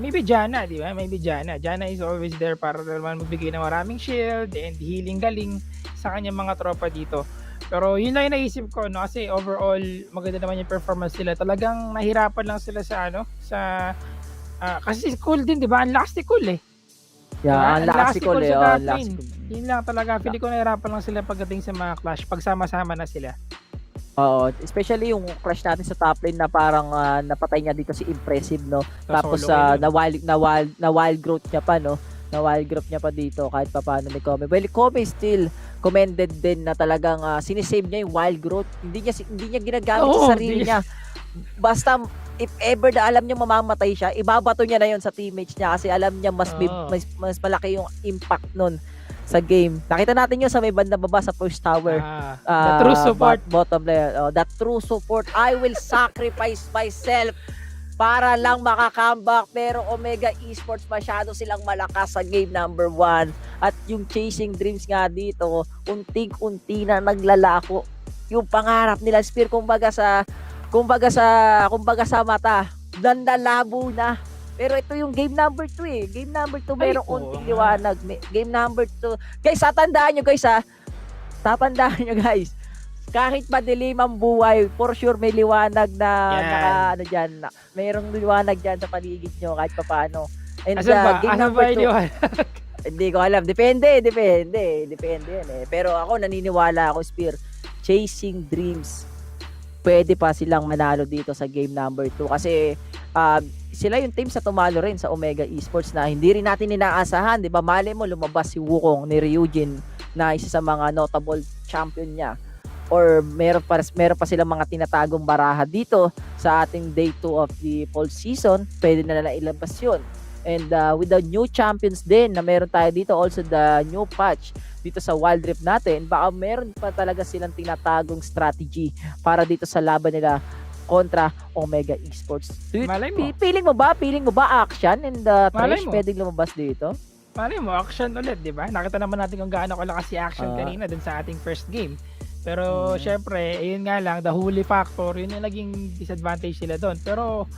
maybe Janna, di ba? Maybe Janna. Janna is always there para naman magbigay ng maraming shield and healing galing sa kanyang mga tropa dito. Pero yun lang yung naisip ko, no? Kasi overall maganda naman yung performance nila. Talagang nahirapan lang sila sa kasi cool din, di ba? Ang last cool eh. Yeah, ang last cool eh. Yun lang talaga. Feeling ko nahirapan lang sila pagdating sa mga clash. Pagsama-sama na sila. Oo, especially yung crush natin sa top lane na parang napatay niya dito si Impressive, no. Tapos na wild growth niya pa, no. Na wild growth niya pa dito kahit papaano ni Kome. Well, Kome still commended din na talagang sinisave niya yung wild growth. Hindi niya ginagamit sa sarili niya. Basta if ever na alam niya mamamatay siya, ibabato niya na yon sa teammates niya kasi alam niya mas malaki yung impact nun sa game. Nakita natin yun sa may banda baba sa first tower. The true support. Bottom layer. That true support. I will sacrifice myself para lang maka-comeback. Pero Omega Esports masyado silang malakas sa game number 1. At yung Chasing Dreams nga dito, unting-unti na naglalako. Yung pangarap nila, Spear, kumbaga sa mata, nandalabo na. Pero ito yung game number 2 eh. Game number 2, merong unting liwanag. Game number 2. Guys, tatandaan nyo guys. Kahit madilim ang buhay, for sure may liwanag na merong liwanag dyan sa paligid nyo kahit paano. And game number 2. Hindi ko alam. Depende yan eh. Pero ako naniniwala ako, Spear. Chasing Dreams, pwede pa silang manalo dito sa game number 2 kasi sila yung team sa tumalo rin sa Omega Esports na hindi rin natin inaasahan, 'di ba? Mali mo lumabas si Wukong ni Ryujin na isa sa mga notable champion niya, or meron pa silang mga tinatagong baraha dito sa ating day 2 of the fall season. Pwede na nila ilabas yun. And with the new champions din na meron tayo dito, also the new patch dito sa Wild Rift natin, baka meron pa talaga silang tinatagong strategy para dito sa laban nila kontra Omega Esports. Feeling mo ba action and Trish pwedeng lumabas dito? Malay mo, action ulit, di ba? Nakita naman natin kung gaano kalakas si action kanina dun sa ating first game. Pero syempre, ayun nga lang, the holy factor, yun yung naging disadvantage sila doon. Pero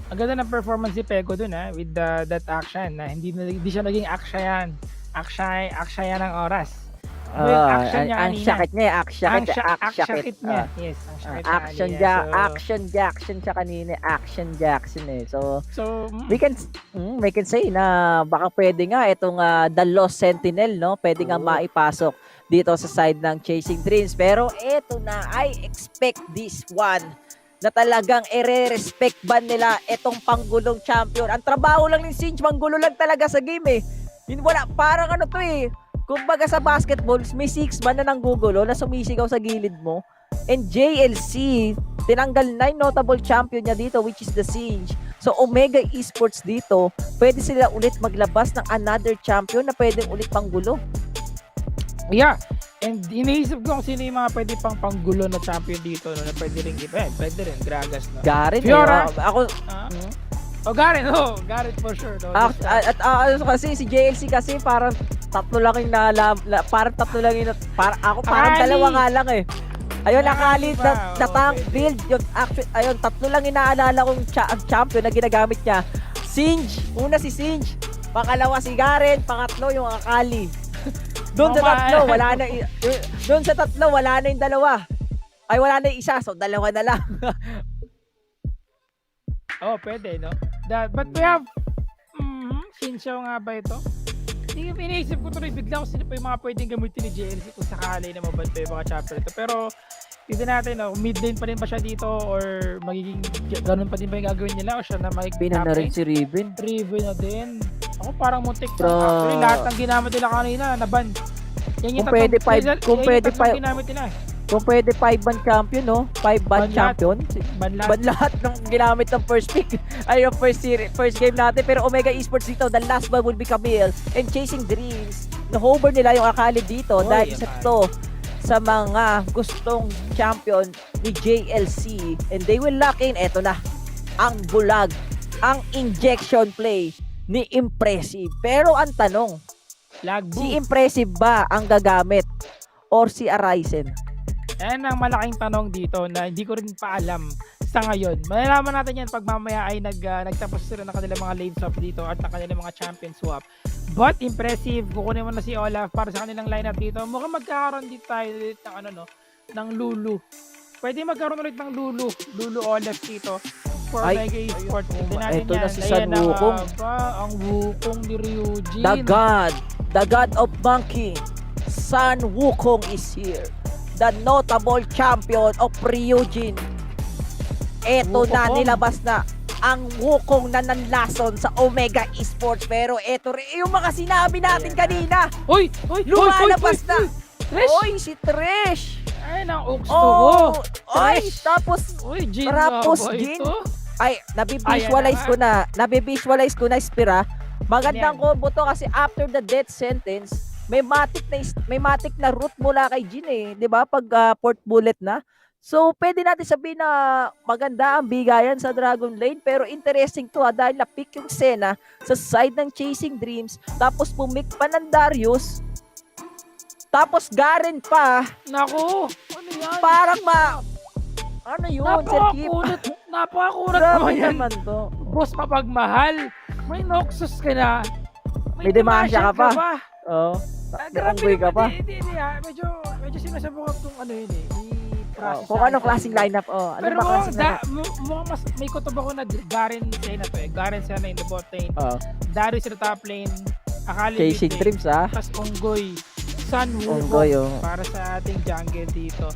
ang ganda ng performance ni Pego dun with that action na hindi siya naging akshayan ng oras. Action niya ang sakit niya, action siya kanina, action Jackson eh. So we can say na baka pwede nga itong The Lost Sentinel, no? Pwede nga maipasok dito sa side ng Chasing Dreams. Pero eto na, I expect this one na talagang ire-respect ba nila itong panggulong champion. Ang trabaho lang ni Sinj, manggulo lang talaga sa game eh. Wala, parang ano to eh. Kumbaga sa basketball, may 6 man na nanggugulo na sumisigaw sa gilid mo. And JLC, tinanggal 9 notable champion niya dito, which is the Sinj. So Omega Esports dito, pwede sila ulit maglabas ng another champion na pwedeng ulit panggulo. Yeah. And iniisip ko kung sino yung mga pwede pang panggulo na champion dito, no, na pwede rin event. Pwede rin, Gragas. No? Garen, Fiora. Ako... Garen for sure. No? Kasi si JLC kasi parang tatlo lang yung parang dalawa nga lang eh. Ayun, Akali, the tank build. Ayun, tatlo lang inaalala kong champion na ginagamit niya. Sinj, una si Sinj, pangalawa si Garen, pangatlo yung Akali. Doon sa tatlo, wala na yung dalawa. Ay, wala na yung isa, so dalawa na lang. Pwede, no? But we have Sincho nga ba ito? Hindi ko iniisip ko tuloy bigla kung sino pa yung mga pwedeng gamitin ni JLC kung sakali na mabanta yung mga champion ito. Pero tignan natin, no? Mid lane pa rin ba siya dito or magiging ganun pa din ba yung gagawin nila o siya na magiging top lane? Na rin si Riven. Riven na din. Ako parang muntik na. Actually, lahat ng ginamit nila kanina, naban. Kung pwede 5-ban champion, no? 5-ban champion. Ban lahat ng ginamit ng first pick. Ay, yung first game natin. Pero Omega Esports dito, the last one will be Camille. And Chasing Dreams, na-hover nila yung Akali dito dahil isa to sa mga gustong champion ni JLC. And they will lock in. Eto na, ang bulag, ang injection play ni Impressive. Pero ang tanong, si Impressive ba ang gagamit or si Arisen? Yan ang malaking tanong dito na hindi ko rin pa alam sa ngayon. Malalaman natin yan pag mamaya ay nagtapos sila ng kanilang mga lane swap dito at ng kanilang mga champion swap. But Impressive, kukunin mo na si Olaf para sa kanilang lineup dito. Mukhang magkakaroon dito tayo ng ng Lulu. Pwede magkaroon ulit ng Lulu Olaf dito for Omega Esports. Ito na si San Wukong. Ang Wukong ni Ryujin. The God of Monkey, San Wukong is here. The notable champion of Ryujin. Eto na, nilabas na ang Wukong na nanlason sa Omega Esports. Pero eto rin, yung mga sinabi natin kanina. Lumalabas na. Si Trish. Ay, nang uksto ko. Tapos Jin. Ay, nabivisualize ko na Spira. Magandang combo to kasi after the death sentence, may matic na route mula kay Jin eh, 'di ba? Pag port bullet na. So, pwede natin sabihin na maganda ang bigayan sa Dragon Lane, pero interesting to dahil na-pick yung Senna sa side ng Chasing Dreams, tapos pumick pa ng Darius, tapos Garen pa. Naku, ano yan? Parang ano yun, Sir Kip? Napakakurat Grabe mo yan. naman to. Boss, mapagmahal. May Noxus ka na. May demasya ka pa. Oo. Grabe ka pa. Hindi, medyo sinusubukan kung ano yun eh. Kung anong klaseng lineup. Ano pero ba klaseng lineup? mukhang mas may kutob ako na Garen Senna to eh. Garen Senna in the bot lane. Darius in the top lane. Akali Chasing Dreams Tapos Unggoy. Sun Wukong para sa ating jungle dito.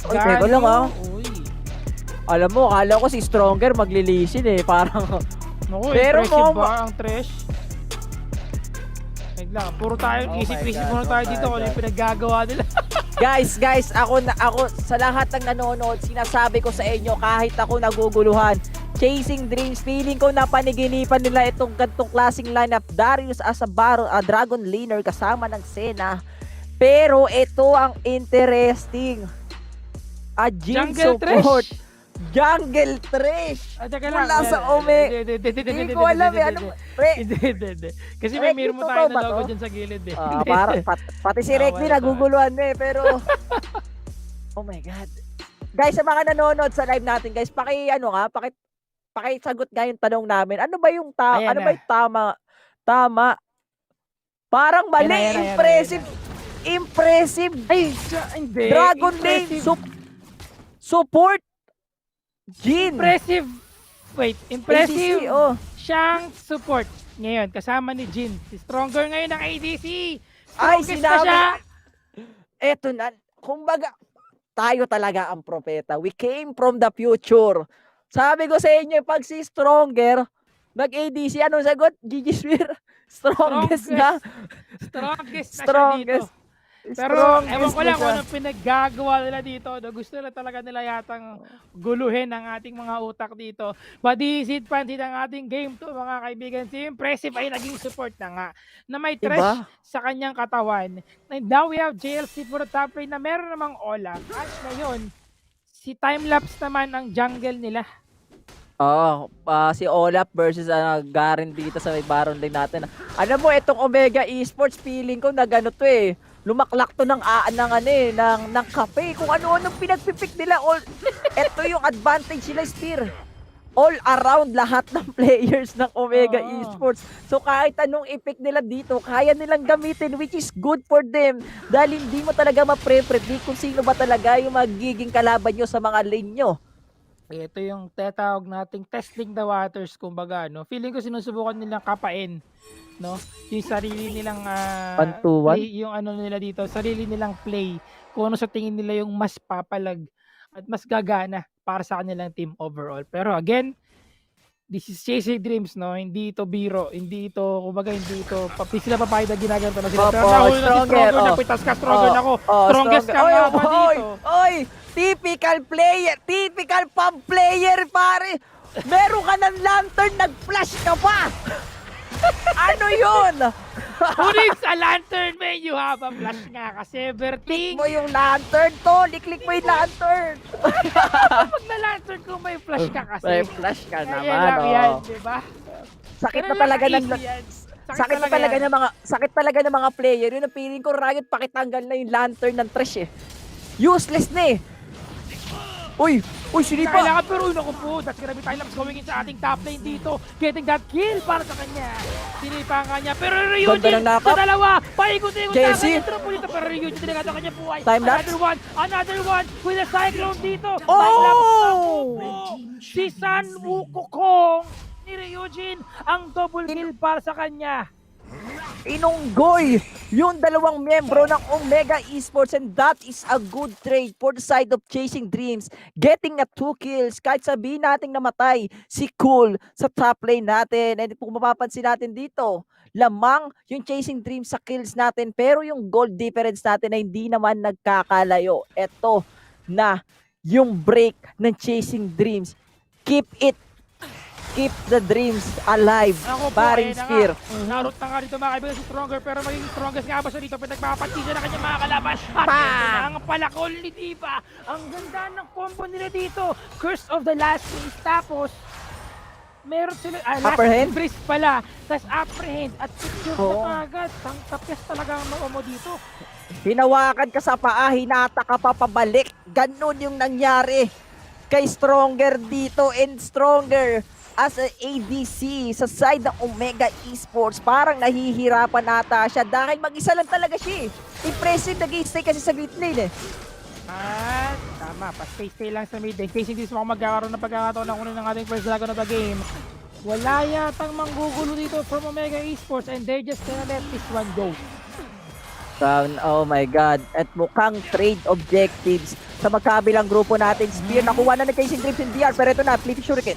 Teka lang Alam mo, akala ko si Stronger maglilisin eh. Parang pero ba ang Thresh? Wait lang, puro tayo isip-isip muna tayo dito kung ano yung pinaggagawa nila. Guys, ako sa lahat ng nanonood, sinasabi ko sa inyo kahit ako naguguluhan, Chasing Dreams, feeling ko napaniginipan nila itong gantong klaseng lineup. Darius as a Dragon Laner kasama ng Senna. Pero ito ang interesting. Jhin support. Jungle Trash. Mula sa Hindi ko alam Kasi may Mirmooo tayo na logo dyan sa gilid eh. Pati si Rekni naguguluhan eh. Pero oh my God. Guys, sa mga nanonood sa live natin, guys, pakisagot nga yung tanong namin. Ano ba yung tama? Parang mali. Impressive. Ay, hindi. Dragon Lane support. Jhin. Impressive. ADC, Siyang support. Ngayon, kasama ni Jhin. Si Stronger ngayon ng ADC. Siya. Eto na. Kumbaga, tayo talaga ang propeta. We came from the future. Sabi ko sa inyo, pag si Stronger, nag-ADC, anong sagot? GG Spear. Strongest na. Strongest na siya dito. Pero ewan ko lang kung anong pinaggagawa nila dito. Gusto na talaga nila yatang guluhin ang ating mga utak dito. Madisid pansin ang ating game to mga kaibigan. Si Impressive ay naging support na nga na may trash sa kanyang katawan. And now we have JLC for the top lane na meron namang Olaf. At ngayon, si Timelapse naman ang jungle nila. Si Olaf versus Garen dito sa may Baron lane natin. Alam mo, itong Omega Esports, feeling ko na gano to eh. Lumaklak to ng kape. Kung ano-anong pinagpipick nila. Ito yung advantage nila, Spear. All around lahat ng players ng Omega Esports. So kahit anong i-pick nila dito, kaya nilang gamitin, which is good for them. Dahil hindi mo talaga ma-predict kung sino ba talaga yung magiging kalaban nyo sa mga lane nyo. Ito yung tetawag nating testing the waters, kumbaga, no? Feeling ko sinusubukan nilang kapain, no? Yung sarili nilang yung ano nila dito, sarili nilang play. Kung ano sa tingin nila yung mas papalag at mas gagana para sa kanilang team overall. Pero again, this is Chasing Dreams, no? Hindi ito biro, hindi ito, kumbaga, hindi ito, sila papayad na ginaganto na sila. Pero nahuli na si Stronger, napitas ka, Stronger na ako. Strongest ka nga pa dito. Typical pump player, pare. Meron ka ng lantern, nag-flash ka pa. Ano yun? Who needs a lantern, man? You have a flash nga kasi, Berting. Click mo yung lantern, Tol. I-click mo yung lantern. Pag na-lantern ko, may flash ka kasi. May flash ka naman, lang yan, diba? Sakit talaga ng mga player. Yun ang feeling ko, Riot, pakitanggal na yung lantern ng Thresh eh. Useless na eh. Uy, sinipa. Kailangan pero naku po, that's gonna be Timelapse going in sa ating top lane dito. Getting that kill para sa kanya. Sinipa nga niya, pero Ryujin sa dalawa. Paikot-ikot na kanya tropo dito, pero Ryujin tinagad ang kanya buhay. Another one with a cyclone dito. Si Sun Wukong ni Ryujin ang double kill para sa kanya. Inunggoy yung dalawang miyembro ng Omega Esports, and that is a good trade for the side of Chasing Dreams. Getting a 2 kills, kahit sabihin nating namatay si Cool sa top lane natin. And kung mapapansin natin dito, lamang yung Chasing Dreams sa kills natin, pero yung gold difference natin ay hindi naman nagkakalayo. Ito na yung break ng Chasing Dreams. Keep it keep the dreams alive. Ako po, Paring ayun na Spear. nga. Narot na nga dito mga kaibigan si Stronger, pero magiging strongest nga ba siya dito? Pinagpapati siya na kanyang mga kalaban. At ito na ang palakol ni Diva. Ang ganda ng combo nila dito. Curse of the Last Phase. Tapos, meron sila, Upper hand? Embrace pala. Tapos upper hand. At secure na agad. Tangtapyas talaga ang noo mo dito. Hinawakan ka sa paa, hinata ka pa pabalik. Ganun yung nangyari kay Stronger dito, and Stronger as a ADC sa side ng Omega Esports. Parang nahihirapan nata siya dahil mag-isa lang talaga siya. Impressive, nag-i-stay kasi sa mid lane eh. At tama, pa-stay lang sa mid lane. Case hindi sila magkakaroon ng pagkakataon ng unang ng ating first dragon of the game. Wala yatang manggugulo dito from Omega Esports, and they're just gonna let this one go. Oh my God. At mukhang trade objectives sa magkabilang grupo natin. Spear, nakuha na na Chasing Dreams in DR, pero ito na, Flippy Shuriken.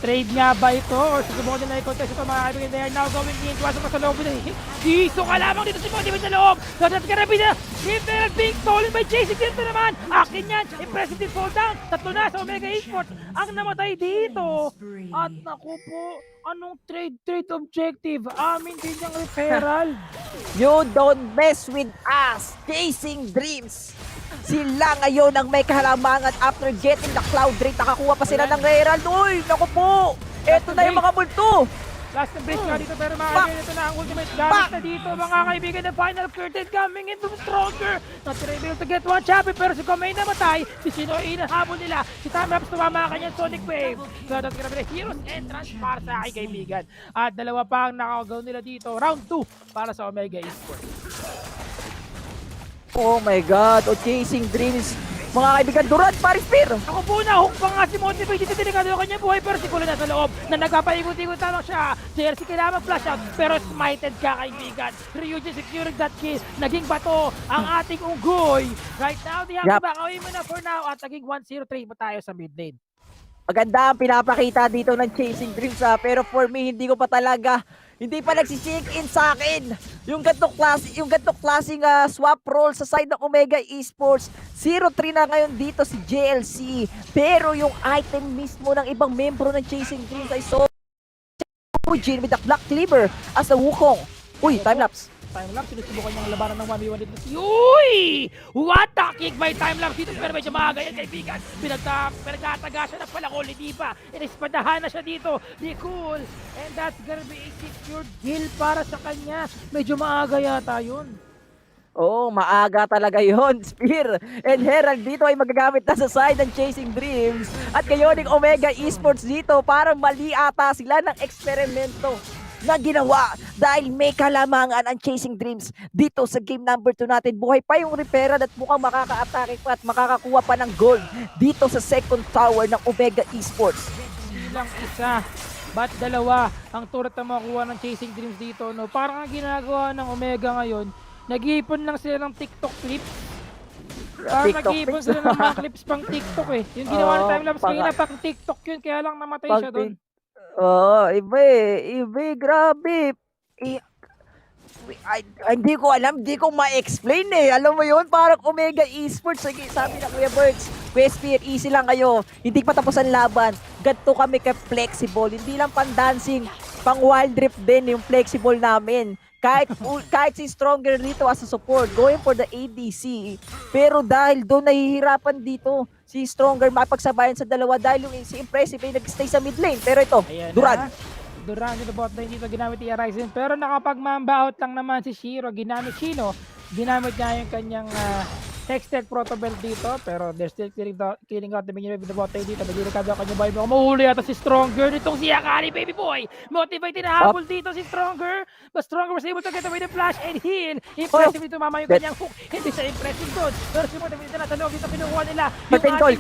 Trade nga ba ito? Or susubukan nila i-contest ito mga kaibigan? They are now going in. Tuwasa pa sa loob nila. Diso ka lamang dito si Motivate sa loob. That's gonna be the Fennel being stolen by Chasing Dreams na naman. Akin yan. Impressive din fall down. Tatlo na sa Omega Esports ang namatay dito. At naku po, anong trade objective? Amin din yung referral. You don't mess with us, Chasing Dreams. Sila ngayon ang may kahalamangan after getting the Cloud Drake. Nakakuha pa sila ng Herald. Uy, naku po. Eto na yung mga multo. Last embrace nga dito, pero mga kaibigan, ito na ang ultimate gamit na dito. Mga kaibigan, the final curtain coming in from Stronger. Not able to get one champion, pero si Komay namatay. Si Chino ay inahabol nila. Si Tamraps tumama kanyang Sonic Wave. So that's gonna be the Heroes entrance para sa aking kaibigan. At dalawa pa ang nakagaw nila dito. Round 2 para sa Omega Esports. Oh my God, Chasing Dreams. Mga kaibigan, Durant, Paris Spear. Ako po na, hook pa nga si Motivate dito, delikado yung kanyang buhay, pero si Kulo nasa loob na nagpapaikot-ikot lang siya. JLC kailangan flash out, pero smited ka kaibigan. Ryujin securing that kill, naging bato ang ating unggoy. Right now, they have to back away muna for now, at naging 1-0-3 mo tayo sa mid lane. Maganda ang pinapakita dito ng Chasing Dreams pero for me, hindi pa nagsisink in sa akin yung gantong klaseng swap roll sa side ng Omega Esports. 0-3 na ngayon dito si JLC, pero yung item mismo ng ibang membro ng Chasing Dreams ay so Eugene with the Black Cleaver as a Wukong. Uy, time-lapse. Time-lapse, sinusubukan niyang labanan ng 1v1 dito. Uy! What a kick by time-lapse dito, pero medyo maaga yan kaibigan. Pinagtataga siya ng palakol, hindi pa. Inispadahan na siya dito. Di cool. And that's gonna be a secured kill para sa kanya. Medyo maaga yata yun. Oh, maaga talaga yon. Spear and Herald dito ay magagamit na sa side ng Chasing Dreams. At ngayon ng Omega Esports dito, parang mali ata sila ng eksperimento na ginawa dahil may kalamangan ang Chasing Dreams dito sa game number 2 natin. Buhay pa yung referral at mukhang makaka-atake pa at makakakuha pa ng gold dito sa second tower ng Omega Esports. Bilang isa, ba't dalawa ang turret na makuha ng Chasing Dreams dito? No? Parang ang ginagawa ng Omega ngayon, nag-iipon lang sila ng TikTok clips. Parang nag-iipon sila ng mga clips pang TikTok eh. Yung ginawa ng timelapse kanina pang TikTok yun, kaya lang namatay siya doon. Iba, grabe. Hindi ko alam, hindi ko ma-explain eh. Alam mo yun, parang Omega Esports. Sabi na Kuya Bergs, Spear, easy lang kayo. Hindi pa tapos ang laban. Ganto kami ka-flexible. Hindi lang pang-dancing, pang-wild rift din yung flexible namin. Kahit si Stronger dito as a support, going for the ADC. Pero dahil doon nahihirapan dito si Stronger makipagsabayan sa dalawa dahil yung si Impressive ay nag-stay sa mid lane. Pero ito, Duran dito bot lane dito ginamit ni Horizon. Pero nakapag-mamba out lang naman si Shiro. Ginamit niya yung kanyang Hextech Protobelt dito, pero they're still killing out the minion with the bot lane dito. Nagirikado ang kanyang buhay. Mahuli yata si Stronger nitong si Akali, baby boy. Motivated na habol dito si Stronger. But Stronger was able to get away the flash and heal. Impressive dito mama yung kanyang hook. Hindi siya impressive doon. Pero si Motivated na sa loob dito pinukuha nila. Curtain call.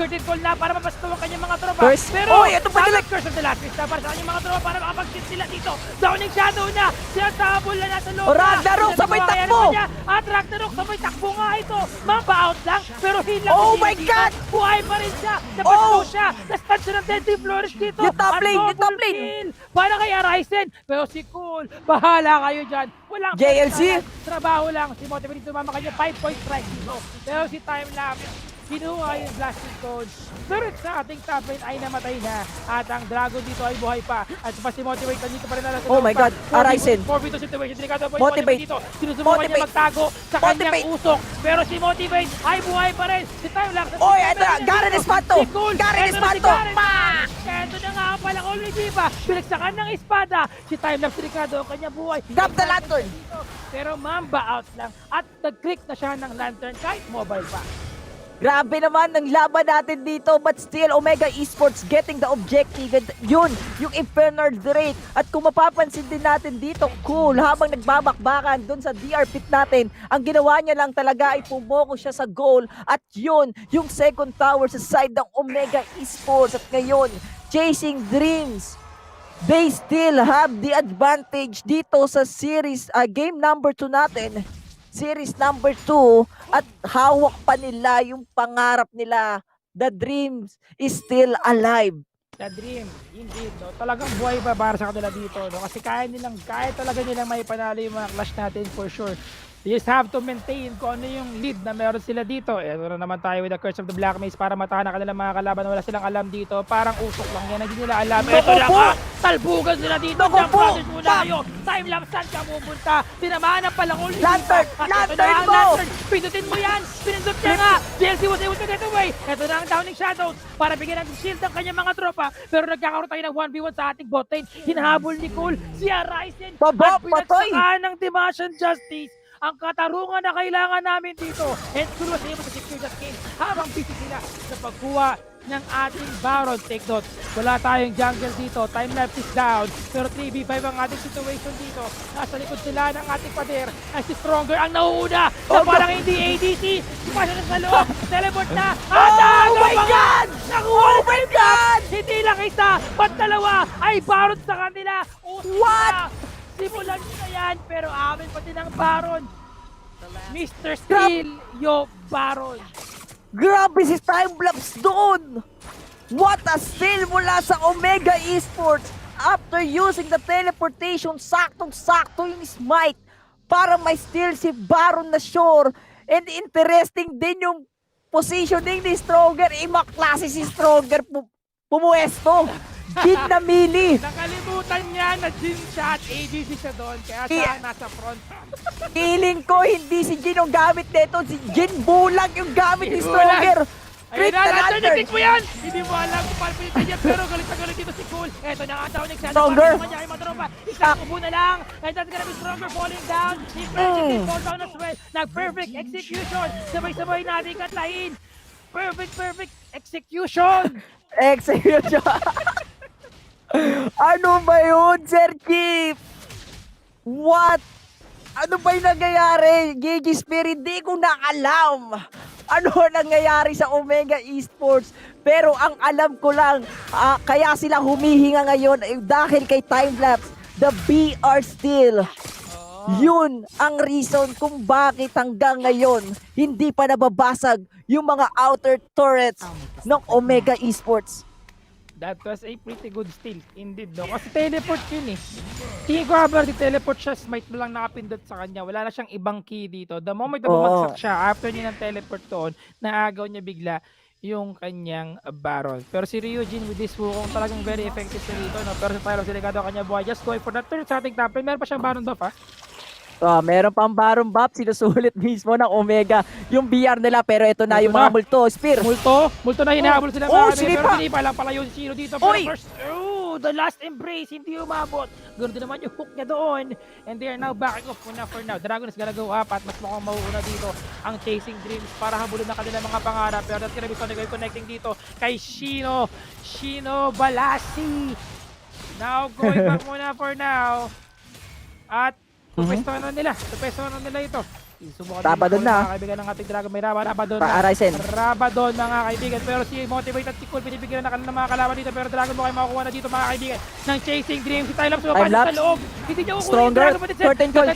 Curtain call na para mapasto ang kanyang mga tropa. Pero ito pa nila. Curse of the last Crystal para sa kanyang mga tropa para makapag-sit sila dito. Downing shadow na. Siya sa habol na nasa loob. Ragnarok sabay takbo. At Ragnarok sabay takbo nga ito. Mapa-out lang, pero hilang. Oh my God! Buhay pa rin siya. Napasto siya. Nastan siya ng Deadly Flourish dito. Yung top lane. Para kay Horizon. Pero si Cool, bahala kayo dyan. Walang JLC. Trabaho lang. Si Motivate tumama kanya 5-point strike dito. Pero si Timelapse, kinuha yung blasting code. Spirit sa ating top lane ay namatay na. At ang Dragon dito ay buhay pa. At pa si Motivate nandito pa rin na Oh my God, Arisen. 4v2 situation. Delikado po yung Motivate. Motivate dito. Sinusubukan niya magtago sa kanyang Motivate. usok. Pero si Motivate ay buhay pa rin. Si Timelapse. Oy, eto na, Garen Espanto! Garen Espanto! Pa! Eto na nga pala kung hindi pa. Pinagsakan ng espada. Si Timelapse Ricardo ang kanyang buhay. Grab the lantern! Pero Mamba out lang. At nag-click na siya ng lantern kahit mobile pa. Grabe naman ang laban natin dito, but still Omega Esports getting the objective. And yun, yung Infernal Drake. At kung mapapansin din natin dito, cool, habang nagbabakbakan dun sa DR pit natin, ang ginawa niya lang talaga ay pumoko siya sa goal. At yun, yung second tower sa side ng Omega Esports. At ngayon, Chasing Dreams, they still have the advantage dito sa series, game number 2 natin. Series number 2 at hawak pa nila yung pangarap nila. The dreams is still alive. The dream, indeed. No? Talagang buhay pa para sa kanila dito. No? Kasi kaya talaga nilang may panalo yung mga clash natin for sure. They just have to maintain kung ano yung lead na meron sila dito. Ito na naman tayo with the Curse of the Black Maze para matahan na kanilang mga kalaban na wala silang alam dito. Parang usok lang yan, hindi nila alam. Ito lang ha, talbugan sila dito. Jump Brothers muna kayo. Timelapse, saan ka pupunta? Tinamaan ang palangol. Lantern! Lantern mo! Pindutin mo yan! Pinindot niya nga! DLC was able to get away! Ito na ang Downing Shadows para bigyan ng shield ang kanyang mga tropa. Pero nagkakaroon tayo ng 1v1 sa ating bot lane. Hinahabol ni Cole, si Arisen. At pinagsakaan ng Dimension Justice ang katarungan na kailangan namin dito. And Kul was able to secure that game habang busy sila sa pagkuha ng ating Baron. Take note, wala tayong jungle dito. Timelapse is down. Pero 3v5 ang ating situation dito. Nasa likod sila ng ating pader. Ay si Stronger ang nauuna na parang hindi ADC. Sipasya na sa loob. Teleport na. Oh my God! Oh my God! Hindi lang isa, but dalawa ay Baron sa kanila. What? Simulan nyo na yan, pero amin pati ng Baron. Mr. Steel, yo Baron. Grabe si Timelapse doon! What a steal mula sa Omega Esports! After using the teleportation, saktong-sakto yung smite para may steal si Baron na sure. And interesting din yung positioning ni Stronger. Imaklase si Stronger pumuesto. Jin na mili. Nakalimutan niya na Jin siya at ADC siya doon, kaya siya nasa front. Feeling ko hindi si Jin yung gamit nito, si Jin Bulag yung gamit ni Stronger. Ayun na, lantern, na-click mo yan! Hindi mo alam kung paano pilitin yan, pero galit na galit dito si Cole. Eto na nga daw, Stronger. Isang upo na lang, and that's gonna be Stronger falling down. Impressive fall down as well. Nag-perfect execution. Sabay-sabay natin katahin. Perfect execution. Execution. Ano ba yun, Sir Chief? What? Ano ba yung nangyayari? Gigi Spirit, di ko na alam. Ano nangyayari sa Omega Esports? Pero ang alam ko lang, kaya sila humihinga ngayon dahil kay Timelapse, the BR still. Yun ang reason kung bakit hanggang ngayon hindi pa nababasag yung mga outer turrets ng Omega Esports. That was a pretty good steal, indeed, no? Kasi teleport yun eh. Tingin ko habang teleport siya, smite mo lang nakapindot sa kanya. Wala na siyang ibang key dito. The moment na bumagsak siya, after niya ng teleport doon, naagaw niya bigla yung kanyang Baron. Pero si Ryujin with this Wukong talagang very effective siya dito, no? Pero sa Tyler, delikado ang kanya buhay. Just going for that third sa ating top lane. Meron pa siyang Baron buff, ha? Meron pang Baron buff, sinusulit mismo ng Omega yung BR nila, pero ito na yung mga multo, Spear. Multo na hinahabol sila mga pero sinipa lang pala yung Shiro dito. Pero first, the last embrace, hindi umabot. Ganoon din naman yung hook niya doon. And they are now backing off muna for now. Dragon is gonna go up at mas mukhang mauuna dito ang Chasing Dreams para habulin na kanila mga pangarap. Pero that's gonna be Sonic connecting dito kay Shino Balasi. Now going back muna for now. At Tupestuhan na nila ito. Rabadon na. Mga kaibigan ng ating Dragon, may Rabadon na. Arisen. Rabadon mga kaibigan. Pero si Motivate at si Cool, binibigyan na kanilang mga kalaban dito. Pero Dragon mo kayo makukuha na dito mga kaibigan ng Chasing Dream. Si Timelapse mapasok sa loob. Hindi niya kukuha Stronger. Curtain call.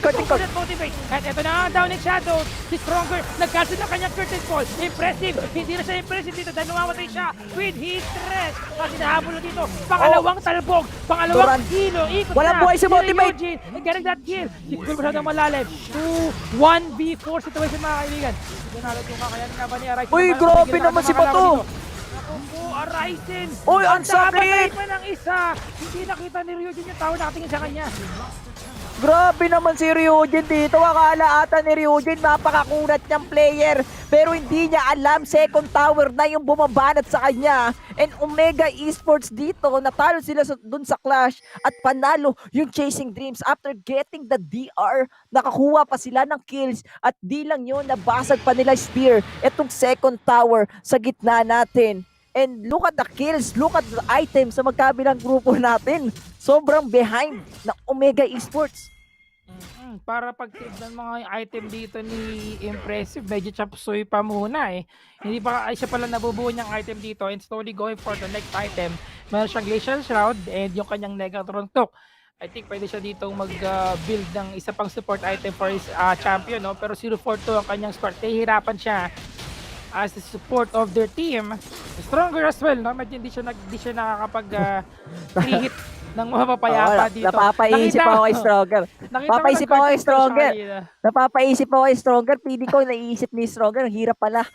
Motivate. At ito na ang Downing Shadows. Si Stronger, nag-cancel na kanyang curtain call. Impressive. Hindi na siya impressive dito dahil namamatay siya with his stress. Kasi nahabol na dito. Pangalawang talbog. Pangalawang kilo. Ikot na. Walang buhay si Motivate. Getting that kill. Si Cool masyadong malalim. 2-1 1v4 situation mga kaibigan. Hindi na natin kung kakayanin nga ba ni Arise. Uy, grabe naman si Bato. Naku, Arisen. Uy, ang sakit! Pa ng isa. Hindi nakita ni Ryujin yung tao nakatingin sa kanya. Grabe naman si Ryujin dito. Akala ata ni Ryujin napakakunat niyang player. Pero hindi niya alam, second tower na yung bumabanat sa kanya. And Omega Esports dito, natalo sila dun sa clash at panalo yung Chasing Dreams after getting the DR. Nakakuha pa sila ng kills at di lang yun, nabasag pa nila Spear. Itong second tower sa gitna natin. And look at the kills, look at the items sa magkabilang grupo natin. Sobrang behind ng Omega Esports. Para pag-tip ng mga item dito ni Impressive, medyo chapsuy pa muna eh. Hindi pa siya pala nabubuo niyang item dito and slowly going for the next item. Meron siyang Glacial Shroud and yung kanyang Negatron Cloak. I think pwede siya dito mag-build ng isa pang support item for his champion, no? Pero 0-4-2 ang kanyang start. Hihirapan siya as the support of their team. Stronger as well, no? Medyo hindi siya nakakapag 3 hit ng mapapayapa dito. Napapaisip ako kay Stronger. Napapaisip ako kay Stronger. Napapaisip ako kay Stronger. Pili ko naiisip ni Stronger. Hirap pala.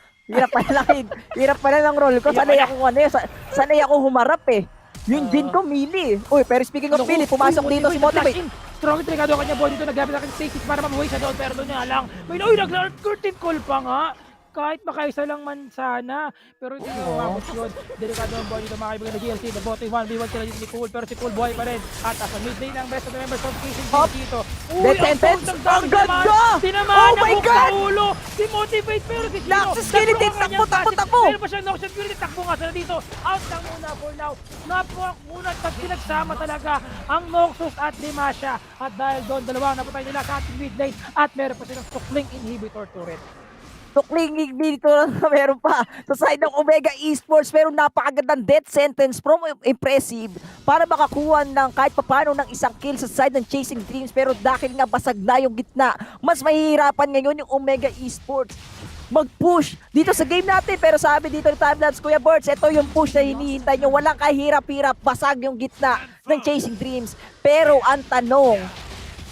Hirap pala ng role ko. Sanay ako humarap eh. Yung Jin ko mili. Uy, pero speaking of mili, pumasok dito si Motivate. Strong trigado kanya boy dito. Naggamit na kanya stasis para mabuhay siya doon. Pero doon niya lang. Uy, nag-curtain call pa nga. Kahit makaisa lang man sana, pero hindi mo umabot yun. Delikado ang buhay dito mga kaibigan na GLC. The bottom 1v1 sila dito ni Cool, pero si Cool buhay pa rin. At as a mid-lane ang best of the members of Casing dito. Uy, ang ganda! Tinamaan na hook sa ulo. Si Motivate, pero si Chino. Lakas skeleton, takbo! Meron pa siyang Noxian Fury, takbo nga sila dito. Out lang muna for now. Napakakunat at pinagsama talaga ang Noxus at Dimasha. At dahil doon, dalawang napatay nila sa ating mid-lane. At meron pa silang Tukling Inhibitor Turret. Tukling dito na meron pa sa side ng Omega Esports, pero napakagandang death sentence from Impressive para makakuha ng kahit papano ng isang kill sa side ng Chasing Dreams, pero dahil nga basag na yung gitna, mas mahihirapan ngayon yung Omega Esports mag-push dito sa game natin. Pero sabi dito ni Timelapse, Kuya Birds, ito yung push na hinihintay nyo. Walang kahirap-hirap, basag yung gitna ng Chasing Dreams. Pero ang tanong,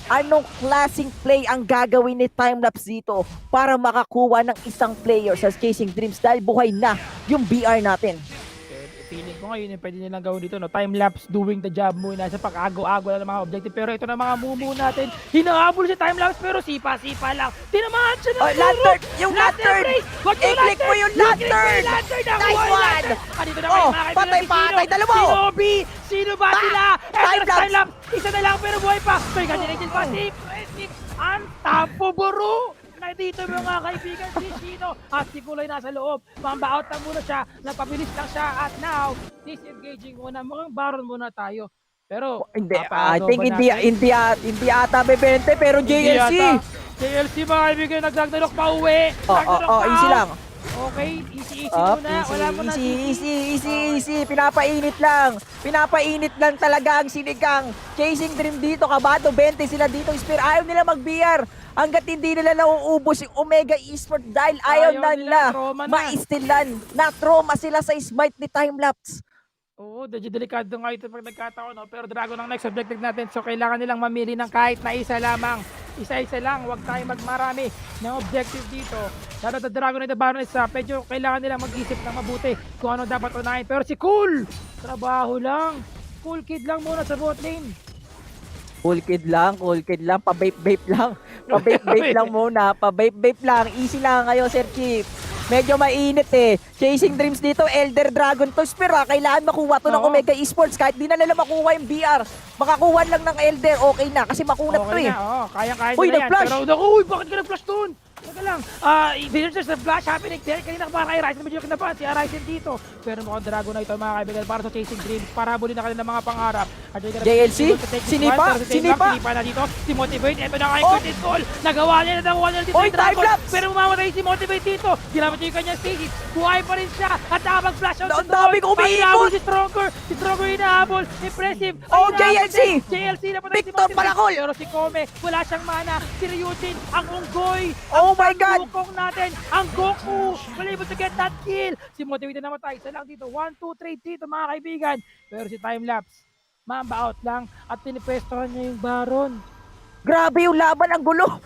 anong klaseng play ang gagawin ni Timelapse dito para makakuha ng isang player sa Chasing Dreams dahil buhay na yung BR natin? Feeling ko ngayon yung pwede nilang gawin dito, no? Timelapse doing the job muna sa pag-agaw-agaw na ng mga objective. Pero ito na mga mumu natin, hinahabol si Timelapse pero sipa-sipa lang. Tinamaan siya ng lantern! Yung lantern! I-click mo yung lantern! Nice one! Dito na kayo mga kaibigan patay, dalawa! Shinobi! Sino ba sila? Timelapse! Isa na lang pero buhay pa! Pero ganyan pa si Impressive! Unstoppable! Na dito mga kaibigan si Chino at si Kulay nasa loob. Mamba-out na muna siya, napabilis lang siya at now disengaging muna. Mukhang baron muna tayo. Pero hindi, I think hindi ata bebente pero JLC. JLC mga kaibigan, nagdagdalok pa uwi. Easy lang. Okay, easy muna. Wala mo na easy. Pinapainit lang talaga ang sinigang. Chasing Dream dito, kabado 20 sila dito. Spear, ayaw nila mag-BR. Hanggat hindi nila nauubos yung Omega Esports dahil ayaw na nila maistilan. Na-trauma sila sa smite ni Timelapse. Oo, delikado nga ito pag nagkataon. No? Pero Dragon ang next objective natin. So kailangan nilang mamili ng kahit na isa lamang. Isa-isa lang, huwag tayong magmarami ng objective dito. Lalo na Dragon ito Baron isa, medyo kailangan nilang mag-isip ng mabuti kung ano dapat unahin. Pero si Cool, trabaho lang. Cool Kid lang muna sa bot lane. Cool kid lang, pa-vape lang. Pa-vape lang muna, pa-vape lang. Easy lang ngayon, Sir Chief. Medyo mainit eh. Chasing Dreams dito, Elder Dragon to Spear. Kailangan makuha to ng Omega Esports. Kahit di na nila makuha yung BR, makakuha lang ng Elder, okay na. Kasi makunat to eh. Kaya-kaya uy, nila yan. nag-flash! Pero, uy, bakit ka nag-flash doon? Teka lang, there's a flash happening there. Kanina para kay Ryzen, medyo kinapahan si Ryzen dito. Pero mukhang Dragon na ito mga kaibigan para sa Chasing Dreams. Para habulin na kanilang mga pangarap. JLC, sinipa na dito. Si Motivate, ito na nga yung curtain call. Nagawa niya dito yung Dragon. Pero umamatay si Motivate dito. Ginamit niya yung kanyang stages. Buhay pa rin siya. At nakapag-flash out. Ang daming umiikot. Si Stronger hinahabol. Impressive. JLC na patay si Motivate. Pero si Kome, wala siyang mana. Si Ryujin, ang unggoy. Oh my God! Ang natin, ang Goku, wala able to get that kill. Si Motivate na namatay. Isa lang dito, 1, 2, 3 dito mga kaibigan. Pero si Timelapse, mamba out lang at tinipwestohan niya yung Baron. Grabe yung laban, ang gulo.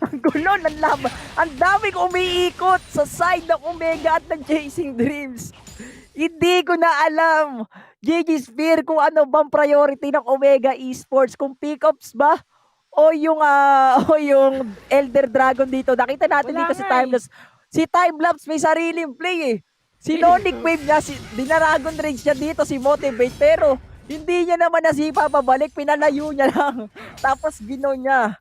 Ang gulo ng laban. Ang daming umiikot sa side ng Omega at ng Chasing Dreams. Hindi ko na alam, JG Spear, kung ano bang priority ng Omega Esports. Kung pickups ba o yung o yung Elder Dragon dito. Nakita natin dito si Timelapse. Si Timelapse may sariling play eh. Si Nonic Wave niya, dinaragon range niya dito, si Motivate. Pero hindi niya naman nasipa pabalik, pinalayo niya lang. Tapos ginaw niya.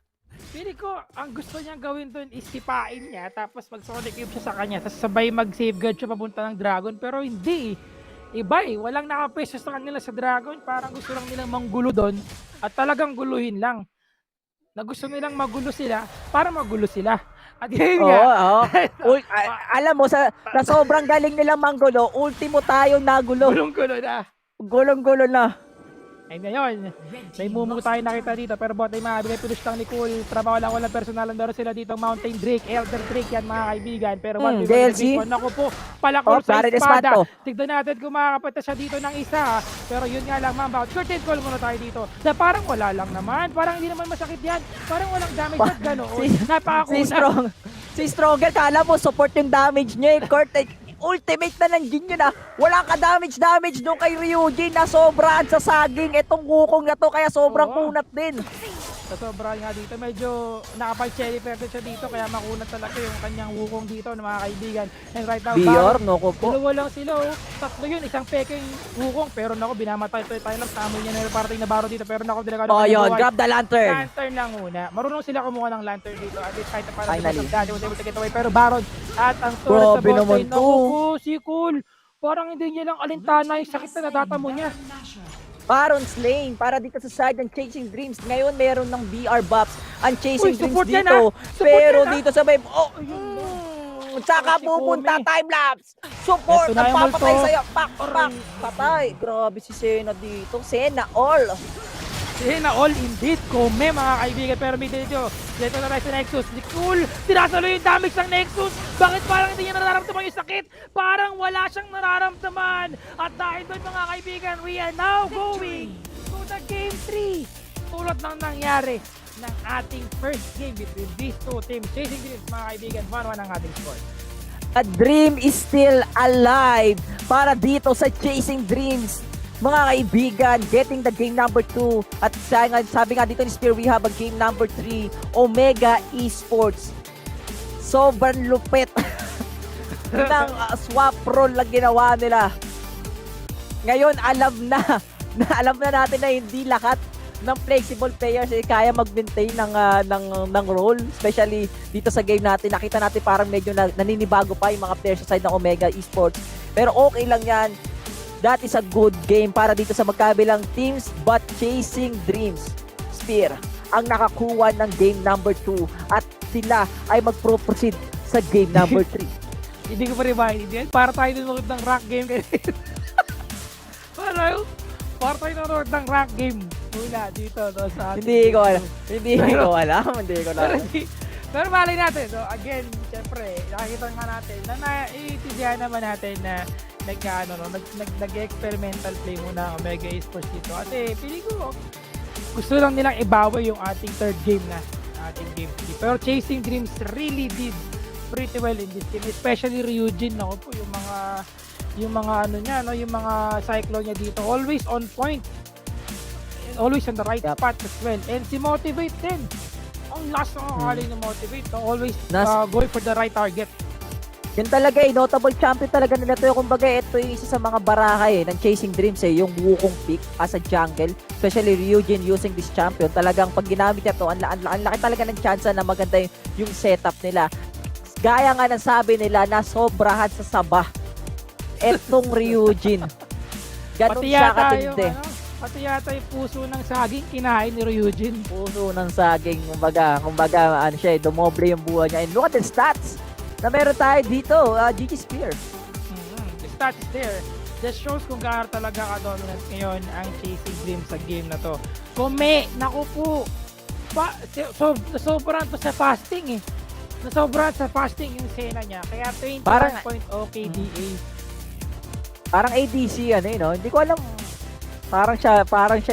Pili ko, ang gusto niyang gawin doon is sipain niya, tapos mag-sonic cube siya sa kanya, tapos sabay mag-safeguard siya papunta ng Dragon, pero hindi. Iba eh, walang nakapesos sa kanila sa Dragon, parang gusto lang nilang manggulo doon, at talagang guluhin lang. Na gusto nilang magulo sila, para magulo sila. At yun nga. Alam mo, sa sobrang galing nilang manggulo, ultimo tayo nagulo. Gulong-gulo na. Gulong-gulo na. Ay ngayon, may Mirmooo tayo nakita dito, pero bot ay mabigay push lang ni Cool. Trabaho lang walang personal, meron sila dito Mountain Drake, Elder Drake yan mga kaibigan. Pero DLC. Naku po, palakol sa espada. Tignan natin kung makakapata siya dito ng isa. Pero yun nga lang, ma'am, curtain call muna tayo dito. Na parang wala lang naman, parang hindi naman masakit yan. Parang walang damage at ganoon. Napakakuna. Si Stronger, kala mo support yung damage niya eh. Kurt, ultimate na lang din yun ah. Wala ka damage doon kay Ryujin na sobrang sa saging. Itong wukong na to kaya sobrang kunat din. Sa sobra nga dito, medyo nakapag-cherry pepper siya dito kaya makunat talaga yung kanyang wukong dito ng mga kaibigan. And right now, Bior, no ko po. Dalawa lang sila oh. Tatlo yun, isang peking wukong. Pero nako, binamatay ito tayo lang. Tamo niya na parating na baro dito. Pero nako, delikado. Oh yun, grab the lantern. Lantern lang muna. Marunong sila kumuha ng lantern dito. At least kahit na parang dati was able to get away. Pero Baron at ang turret sa botay. Naku, si Cool. Parang hindi niya lang alintana yung sakit na natatamo niya. Baron's Lane para dito sa side ng Chasing Dreams. Ngayon meron ng BR buffs ang Chasing Dreams dito. Pero dito sa may... Saka pupunta time-lapse. Support ang papatay sa'yo. Pak. Patay. Grabe si Sena dito. Sena all. Sena all indeed. Kume mga kaibigan. Pero may dito. Dito na rin si Nexus. Ni Cool. Tinasalo yung damage ng Nexus. Bakit parang hindi niya nararamdaman yung sakit? Parang wala siyang nararamdaman. At dahil doon mga kaibigan, we are now going to the game 3. Tulad ng nangyari ng ating first game between these two teams. Chasing Dreams mga kaibigan. 1-1 ang ating score. A dream is still alive para dito sa Chasing Dreams. Mga kaibigan, getting the game number 2. At sabi nga dito ni Spear, we have a game number 3. Omega Esports. Sobrang lupit ng swap role lang ginawa nila. Ngayon, alam na natin na hindi lahat ng flexible players ay kaya mag-maintain ng role. Especially dito sa game natin. Nakita natin parang medyo naninibago pa yung mga players sa side ng Omega Esports. Pero okay lang yan. That is a good game para dito sa magkabilang teams, but Chasing Dreams, Spear, ang nakakuha ng game number 2 at sila ay mag-proceed sa game number 3. Hindi ko pa rin maintindihan. Para tayo nanonood ng rank game. Para tayo nanonood ng rank game. Muna dito sa ating Hindi ko alam. Pero malay natin. So again, syempre, nakikita nga natin na naiintindihan naman natin na nag-experimental play muna ang Omega Esports dito. Kasi pili ko, gusto lang nilang ibawi yung ating third game na ating game 3. Pero Chasing Dreams really did pretty well in this game. Especially Ryujin, no? Po, yung mga ano niya, no? Yung mga cyclone niya dito. Always on point. Always on the right spot as well. And si Motivate din. Ang last na kakali ni Motivate. No? Always going for the right target. Yun talaga notable champion talaga nila to. Kumbaga, ito yung isa sa mga barahay ng Chasing Dreams yung Wukong pick as a jungle. Especially Ryujin using this champion. Talagang pag ginamit niya to, ang laki talaga ng chance na maganda yung setup nila. Gaya nga ng sabi nila na sobrahan sa saba. Etong Ryujin. Ganun siya katindi. Pati yata yung puso ng saging kinain ni Ryujin. Puso ng saging. Kumbaga ano siya, dumoble yung buhay niya. And look at the stats na meron tayo dito, GG Spear. The stats is there. Just shows kung gaano talaga ka-dominant ngayon ang Chasing Dreams sa game na to. Naku po, nasobrahan pa sa fasting Nasobrahan sa fasting yung Sena niya. Kaya 21 point OKDA. Parang ADC no? Hindi ko alam. Parang siya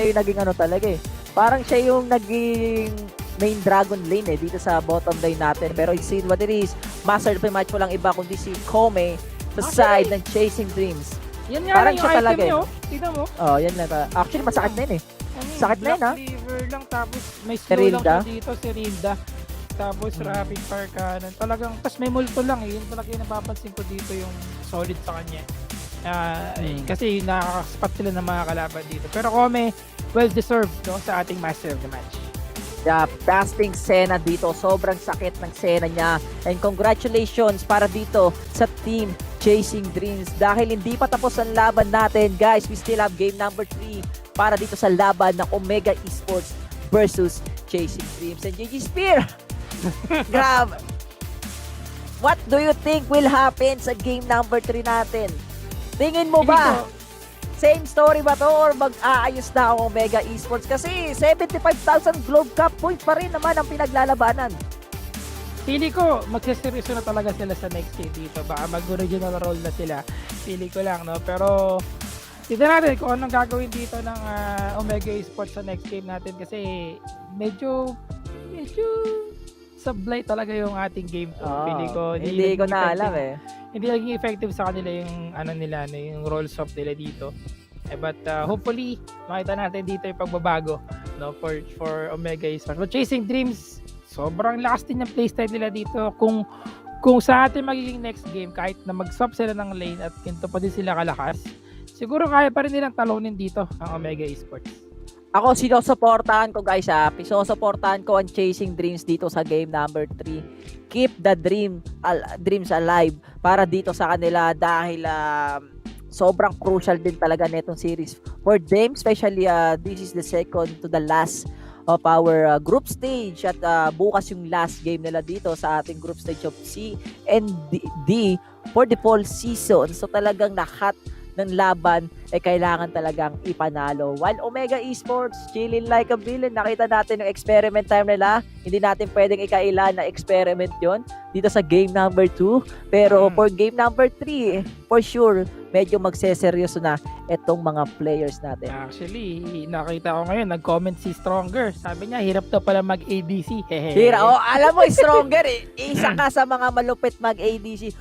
yung naging talaga Parang siya yung naging main dragon lane dito sa bottom lane natin. Pero it's what it is. Master of the match walang iba kundi si Kome sa side ng Chasing Dreams. Yan nga lang yung item talaga, niyo. Tignan mo. Oh, yan na. Actually, masakit na yun eh. Sakit na yun, ha? Cleaver lang, tapos may slow lang siya dito, si Rilda. Tapos rapid fire cannon. Talagang, tapos may multo lang eh. Yun talaga yung napapansin ko dito yung solid sa kanya. Kasi nakakaspot sila ng mga kalaban dito. Pero Kome, well-deserved no, sa ating master of the match. Yeah, casting Senna dito. Sobrang sakit ng Senna niya. And congratulations para dito sa team Chasing Dreams. Dahil hindi pa tapos ang laban natin, guys, we still have game number 3 para dito sa laban ng Omega Esports versus Chasing Dreams. And GG Spear! Grab! What do you think will happen sa game number 3 natin? Tingin mo ba? Same story ba to or mag-aayos na ang Omega Esports? Kasi 75,000 Globe Cup points pa rin naman ang pinaglalabanan. Pili ko, magsiseryoso na talaga sila sa next game dito. Baka mag-original role na sila. Pili ko lang, no? Pero, tignan natin kung anong gagawin dito ng Omega Esports sa next game natin. Kasi, medyo sablay talaga yung ating game to. Pili ko, hindi ko na alam eh. Hindi naging effective sa kanila yung yung roles of nila dito. But hopefully makita natin dito yung pagbabago no for Omega Esports. But Chasing Dreams, sobrang lakas din ng playstyle nila dito. Kung sa atin magiging next game, kahit na mag-swap sila ng lane at ganito pa din sila kalakas, siguro kaya pa rin nilang talunin dito ang Omega Esports. Ako, sinusuportahan ko guys sinusuportahan ko ang Chasing Dreams dito sa game number 3. Keep the dreams alive para dito sa kanila dahil sobrang crucial din talaga netong series for them, especially this is the second to the last of our group stage at bukas yung last game nila dito sa ating group stage of C and D for the fall season. So talagang lahat ng laban kailangan talagang ipanalo. While Omega Esports chilling like a villain, nakita natin yung experiment time nila. Hindi natin pwedeng ikaila na experiment yon dito sa game number 2. Pero for game number 3, for sure, medyo magseseryoso na itong mga players natin. Actually, nakita ko ngayon, nag-comment si Stronger. Sabi niya, hirap daw pala mag-ADC. Alam mo, Stronger, isa ka sa mga malupit mag-ADC.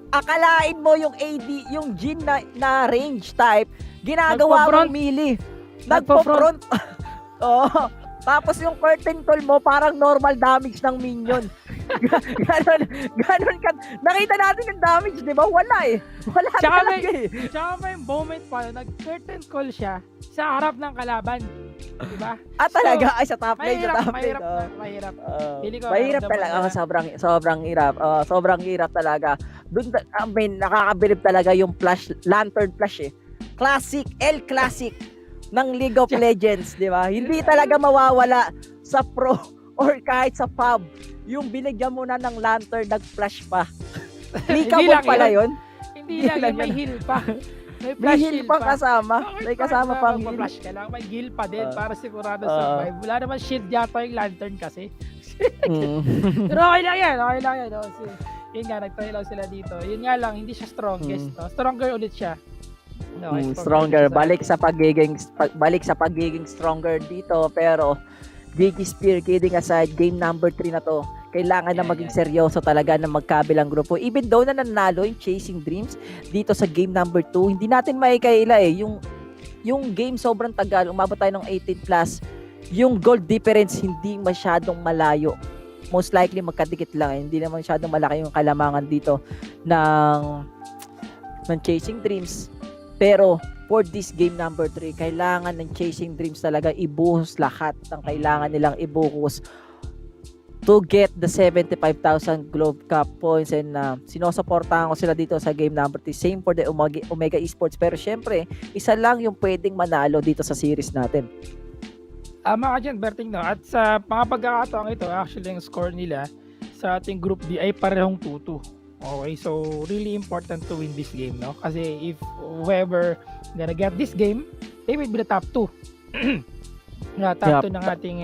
Akalain mo yung AD, yung Jhin na range type, ginagawa mong melee. Nagpo-front. Tapos yung curtain call mo, parang normal damage ng minion. Ganon ka. Nakita natin yung damage, di ba? Wala eh. Wala talaga eh. Tsaka may moment pa, nag-curtain call siya sa harap ng kalaban. Diba? Talaga? Ay, sa top lane. Mahirap. Mahirap talaga. Sobrang hirap. Sobrang hirap talaga. Doon, nakakabilib talaga yung lantern flash eh. El Classic ng League of Legends, di ba? Hindi talaga mawawala sa pro or kahit sa pub. Yung binigyan mo na ng lantern, nag-flash pa. Likabot pala yun? Hindi lang, may heal pa. May heal pa kasama. May kasama pang heal. Flash ka lang, may heal pa din para sigurado survive. Wala naman shield yata yung lantern kasi. Pero okay lang yan. Yun nga, nagtry lang sila dito. Yun nga lang, hindi siya strongest. Stronger ulit siya. Stronger. Balik sa pagiging stronger dito. Pero GG Spear, kidding aside, game number 3 na to. Kailangan na maging seryoso talaga ng magkabilang grupo. Even though na nanalo yung Chasing Dreams dito sa game number 2, hindi natin maikaila eh. Yung game sobrang tagal, umabot tayo ng 18 plus. Yung goal difference hindi masyadong malayo. Most likely magkadikit lang eh. Hindi naman masyadong malaki yung kalamangan dito ng Chasing Dreams. Pero for this game number 3, kailangan ng Chasing Dreams talaga ibuhos lahat ng kailangan nilang ibuhos to get the 75,000 Globe Cup points. And sinusuportahan ko sila dito sa game number 3. Same for the Omega Esports. Pero syempre, isa lang yung pwedeng manalo dito sa series natin. Tama ka dyan, Berting, no? At sa mga pagkakataong ito, actually yung score nila sa ating Group D ay parehong 2-2. Okay, so really important to win this game, no? Kasi if whoever gonna get this game, they will be the top 2. Top 2 ng ating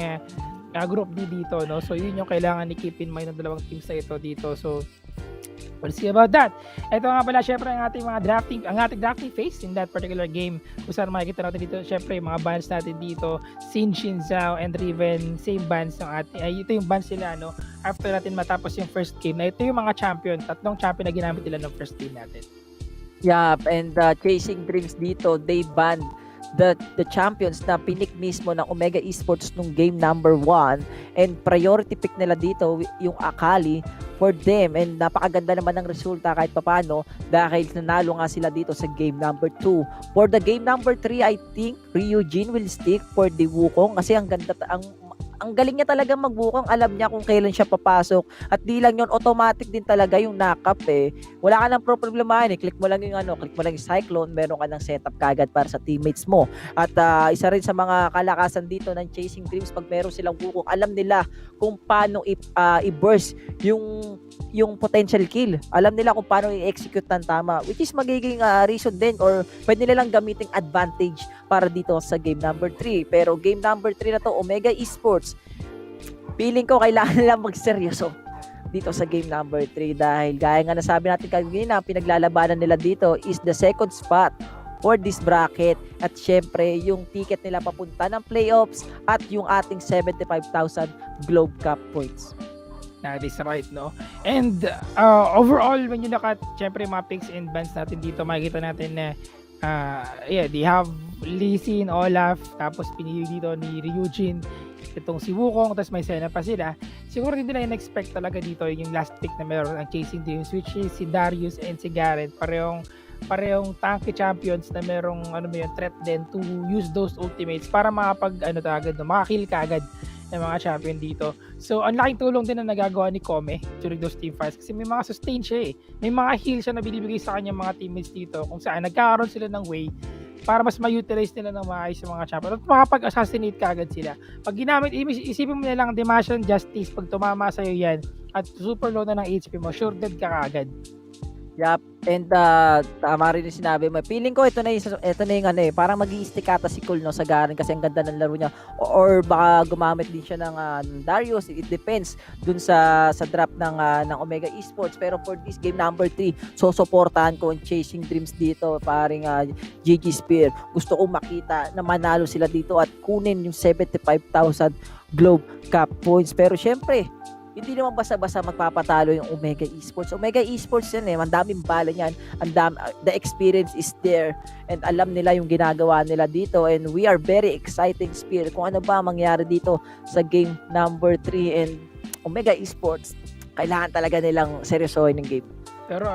Group D dito, no? So yun yung kailangan ni keep in mind ng dalawang teams sa ito dito. So We'll see about that. Ito nga pala syempre ang ating drafting phase in that particular game. Kung saan makikita natin dito syempre yung mga bans natin dito, Sin, Shin Zhao and Riven, same bans ng ating ito yung bans nila no. After natin matapos yung first game, na ito yung mga champion, tatlong champion na ginamit nila ng first game natin. Yeah, and Chasing Dreams dito, they banned the champions na pinik mismo ng Omega Esports nung game number 1, and priority pick nila dito yung Akali for them, and napakaganda naman ng resulta kahit papano dahil nanalo nga sila dito sa game number 2. For the game number 3, I think Ryujin will stick for the Wukong kasi ang ganda ang galing niya talaga magbukong, alam niya kung kailan siya papasok, at di lang yun, automatic din talaga yung knock-up wala ka ng problema click mo lang yung Cyclone, meron ka ng setup kagad para sa teammates mo. At isa rin sa mga kalakasan dito ng Chasing Dreams, pag meron silang bukong, alam nila kung paano i-burst yung potential kill, alam nila kung paano i-execute ng tama, which is magiging reason din or pwede nilang gamiting advantage para dito sa game number 3. Pero game number 3 na to, Omega Esports, feeling ko kailangan nilang magseryoso dito sa game number 3 dahil gaya nga nasabi natin kanina, pinaglalabanan nila dito is the second spot for this bracket, at syempre yung ticket nila papunta ng playoffs at yung ating 75,000 Globe Cup points. That is right, no? And overall, when you look at syempre mga picks and bans natin dito, makikita natin na they have Lee Sin, Olaf, tapos pinili dito ni Ryujin, itong si Wukong, tapos may Senna pa sila. Siguro hindi nila in-expect talaga dito yung last pick na meron ang Chasing Dreams, which is si Darius and si Garrett. Parehong tanky champions na merong threat din to use those ultimates para makakill ka agad ng mga champion dito. So, ang laking tulong din na nagagawa ni Kome during those team fights kasi may mga sustain siya May mga heal siya na binibigay sa kanyang mga teammates dito kung saan nagkakaroon sila ng way para mas ma-utilize nila ng maayos yung mga champion at makapag-assassinate ka agad sila. Pag ginamit, isipin mo nilang Demacian Justice, pag tumama sa'yo yan at super low na ng HP mo, sure dead ka agad. Yup, and tama rin yung sinabi mo. Feeling ko ito na yung parang mag-i-stick ata si Cole sa Garen kasi ang ganda ng laro niya, or baka gumamit din siya ng Darius. It depends dun sa drop ng Omega Esports. Pero for this game number 3, suportahan ko ang Chasing Dreams dito, paring GG Spear. Gusto kong makita na manalo sila dito at kunin yung 75,000 Globe Cup points. Pero syempre, hindi naman basta-basta magpapatalo yung Omega Esports. Omega Esports yan ang daming bala niyan, the experience is there, and alam nila yung ginagawa nila dito, and we are very exciting, Spear, kung ano ba mangyari dito sa game number 3, and Omega Esports, kailangan talaga nilang seryosohin yung game. Pero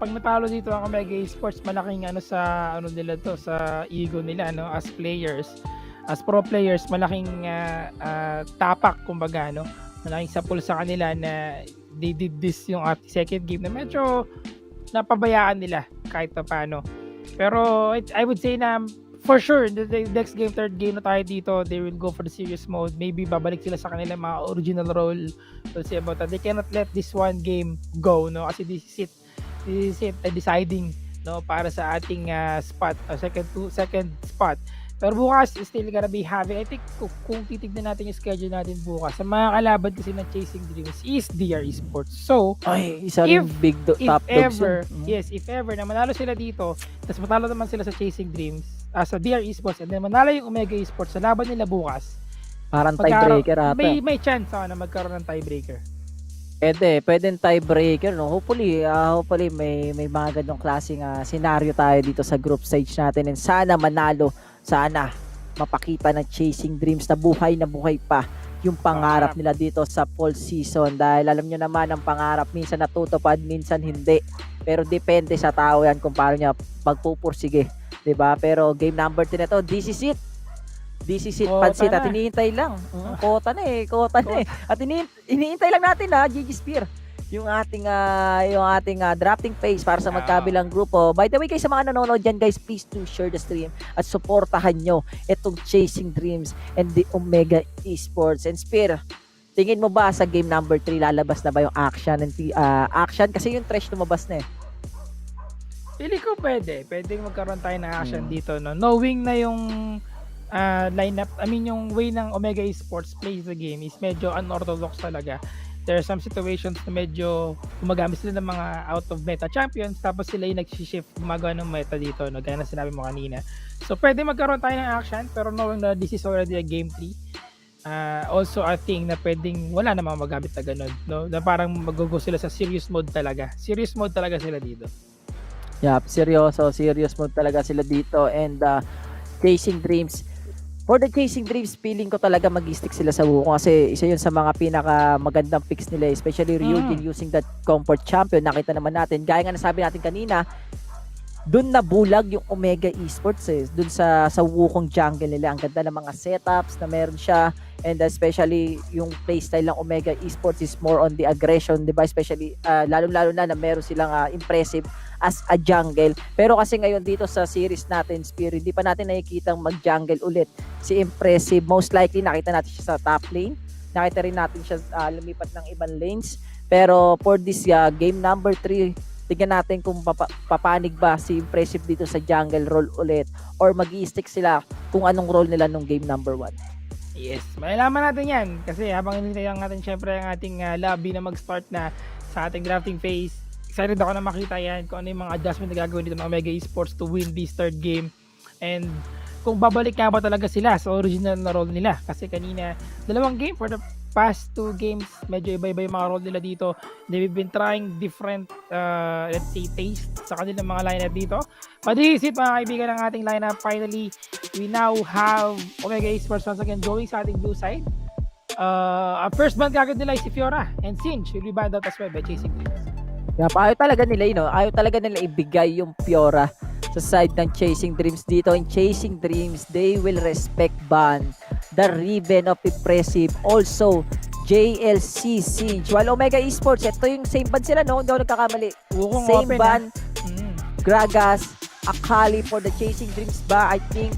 pag natalo dito ang Omega Esports, malaking sa nila to, sa ego nila as players, as pro players, malaking tapak kumbaga malaking sapul sa kanila na they did this yung second game na medyo napabayaan nila kahit pa paano. Pero I would say na for sure the next game, third game na tayo dito, they will go for the serious mode. Maybe babalik sila sa kanila mga original role. We'll see about that. They cannot let this one game go, kasi this is it deciding para sa ating spot, second spot. Pero bukas, still gonna be having, I think, kung titignan natin yung schedule natin bukas, sa mga kalaban kasi ng Chasing Dreams is DR Esports. So, isa rin big top dogs if ever na manalo sila dito, tapos matalo naman sila sa Chasing Dreams, sa DR Esports, and then manalo yung Omega Esports sa laban nila bukas, parang tiebreaker ata. May chance na magkaroon ng tiebreaker. Pwedeng tiebreaker, hopefully may mga ganong klaseng scenario tayo dito sa group stage natin, and sana manalo, sana mapakita ng Chasing Dreams na buhay pa yung pangarap nila dito sa fall season, dahil alam nyo naman ang pangarap minsan natutupad, minsan hindi, pero depende sa tao yan kung paano niya magpupursige, diba? Pero game number 10 na to, this is it pansit at hinihintay lang. Kota na eh. At hinihintay lang natin GG Spear, yung ating drafting phase para sa magkabilang grupo. By the way, guys, sa mga nanonood dyan, guys, please do share the stream at supportahan nyo itong Chasing Dreams and the Omega Esports. And Spear, tingin mo ba sa game number 3 lalabas na ba yung action kasi yung trash lumabas na Pili ko pwede magkaroon tayo ng action dito, knowing na yung lineup, yung way ng Omega Esports plays the game is medyo unorthodox talaga. there are some situations na medyo gumagamit sila ng mga out of meta champions tapos sila yung nag-shift gumagawa ng meta dito, no? Gaya na sinabi mo kanina. So pwede magkaroon tayo ng action pero knowing na this is already a game 3, also I think na pwedeng wala namang magamit na ganun, no? Na parang mag-go sila sa serious mode talaga. Serious mode talaga sila dito. Yup, serious mode talaga sila dito. And Chasing Dreams, for the Chasing Dreams, feeling ko talaga mag-stick sila sa Wukong kasi isa yun sa mga pinaka magandang picks nila, especially Ryujin using that comfort champion. Nakita naman natin, gaya nga nasabi natin kanina, dun nabulag yung Omega Esports dun sa Wukong jungle nila. Ang ganda ng mga setups na meron siya, and especially yung playstyle ng Omega Esports is more on the aggression, diba? Especially lalo na meron silang impressive as a jungle. Pero kasi ngayon dito sa series natin, Spear, hindi pa natin nakikitang mag-jungle ulit si Impressive. Most likely nakita natin siya sa top lane, nakita rin natin siya lumipat ng ibang lanes. Pero for this game number 3, tignan natin kung papanig ba si Impressive dito sa jungle role ulit or mag-i-stick sila kung anong role nila nung game number 1. Yes, malalaman natin yan kasi habang hinintay natin syempre ang ating lobby na mag-start na sa ating drafting phase. Excited ako na makita yan kung ano yung mga adjustment na gagawin dito ng Omega Esports to win this third game, and kung babalik nga ba talaga sila sa original na role nila kasi kanina dalawang game for the past 2 games medyo iba-iba yung mga role nila dito. They've been trying different let's say taste sa kanilang mga lineup dito. Madisit mga kaibigan ng ating lineup. Finally, we now have Omega Esports once again going sa ating blue side. Ang first ban kagad nila is si Fiora and Singe will be banned out as well by Chasing Dreams. Ayaw talaga nila ayaw talaga nila ibigay yung Fiora sa side ng Chasing Dreams dito. In Chasing Dreams, they will respect ban the Riven of Impressive, also JLC Singe. While Omega Esports, ito yung same ban sila, no? Hindi ako nagkakamali. Same ban, Gragas, Akali for the Chasing Dreams ba? I think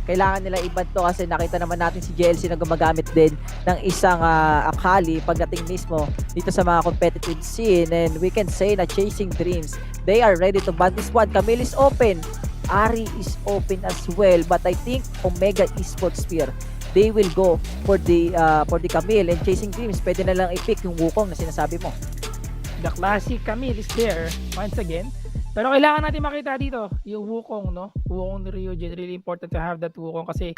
kailangan nila iban to kasi nakita naman natin si JLC na gumagamit din ng isang Akali pagdating mismo dito sa mga competitive scene, and we can say na Chasing Dreams, they are ready to ban this one. Camille is open, Ari is open as well, but I think Omega Esports Spear, they will go for the Camille, and Chasing Dreams pwede na lang i-pick yung Wukong na sinasabi mo. The classic Camille is there once again. Pero kailangan natin makita dito yung Wukong, no? Wukong ni Ryujin. Really important to have that Wukong kasi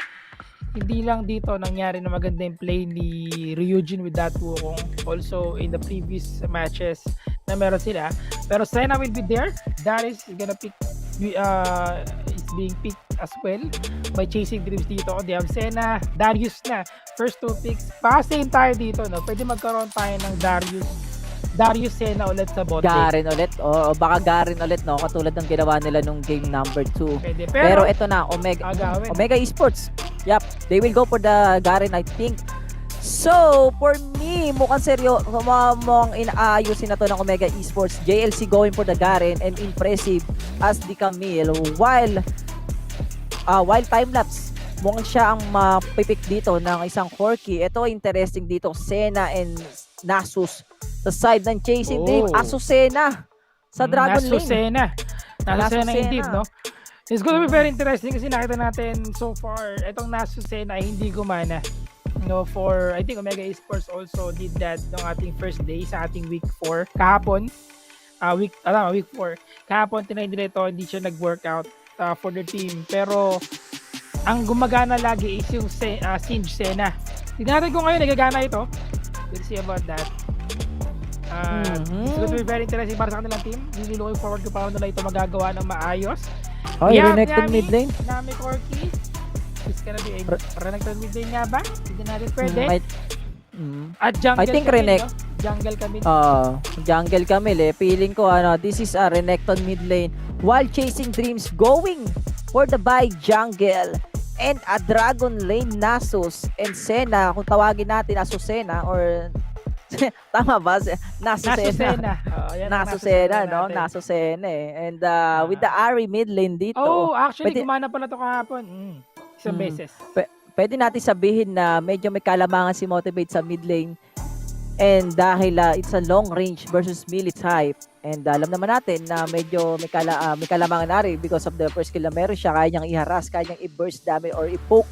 hindi lang dito nangyari na maganda yung play ni Ryujin with that Wukong. Also in the previous matches na meron sila. Pero Senna will be there. Darius is gonna pick is being picked as well by Chasing Dreams dito. They have Senna, Darius na. First 2 picks. Baka same tayo dito, no? Pwede magkaroon tayo ng Darius Senna ulit sa bot. Garen ulit. O baka Garen ulit, no? Katulad ng ginawa nila nung game number 2. Pwede, pero ito na, Omega Esports. Yup, they will go for the Garen, I think. So, for me, mukhang mukhang inaayusin na to ng Omega Esports. JLC going for the Garen and Impressive as the Camille. While time-lapse, mukhang siya ang mapipick dito ng isang Corky. Ito, interesting dito. Senna and Nasus sa side ng Chasing Dream. Asusena sa Dragon Lane. Nasusena indeed, no? It's gonna be very interesting kasi nakita natin so far itong Nasusena ay hindi gumana, no? For I think Omega Esports also did that nung ating first day sa ating week 4 kahapon. Week 4 kahapon tinry nila ito, hindi siya nag-workout for their team, pero ang gumagana lagi is yung Singe Senna. Tignan natin kung ngayon nagagana ito. We'll see about that. It's going to be very interesting para sa kanilang team. Really looking forward ko paano nila ito magagawa ng maayos. Renekton mid lane. Nami Corky. It's gonna be a Renekton mid lane nga ba? Hindi natin pwede. At jungle, I think Camille, no? Jungle Camille. Jungle Camille. Feeling ko this is a Renekton mid lane. While Chasing Dreams going for the buy jungle and a Dragon Lane Nasus and Senna. Kung tawagin natin Asusena or tama ba? Nasusena. Nasusena, no? Nasusena And with the Ari mid lane dito. Actually, gumana pala ito kahapon. Isang beses. Pwede natin sabihin na medyo may kalamangan si Motivate sa mid lane. And dahil it's a long range versus melee type. And alam naman natin na medyo may kalamangan Ari because of the first skill na meron siya. Kaya niyang i-harass, kaya niyang i-burst damage or i-poke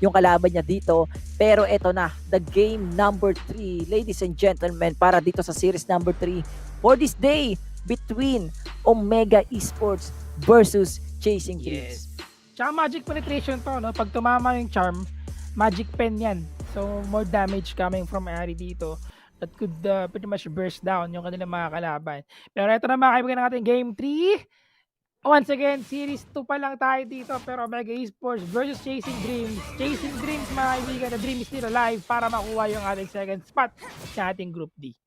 yung kalaban niya dito. Pero eto na, the game number 3, ladies and gentlemen, para dito sa series number 3 for this day between Omega Esports versus Chasing Dreams. Tsaka magic penetration to, no? Pag tumama yung charm, magic pen yan. So, more damage coming from Ari dito. That could pretty much burst down yung kanilang mga kalaban. Pero ito na mga kaibigan natin, Game 3. Once again, Series 2 pa lang tayo dito. Pero Omega Esports versus Chasing Dreams. Chasing Dreams, mga kaibigan, the dream is still alive para makuha yung ating second spot sa ating Group D.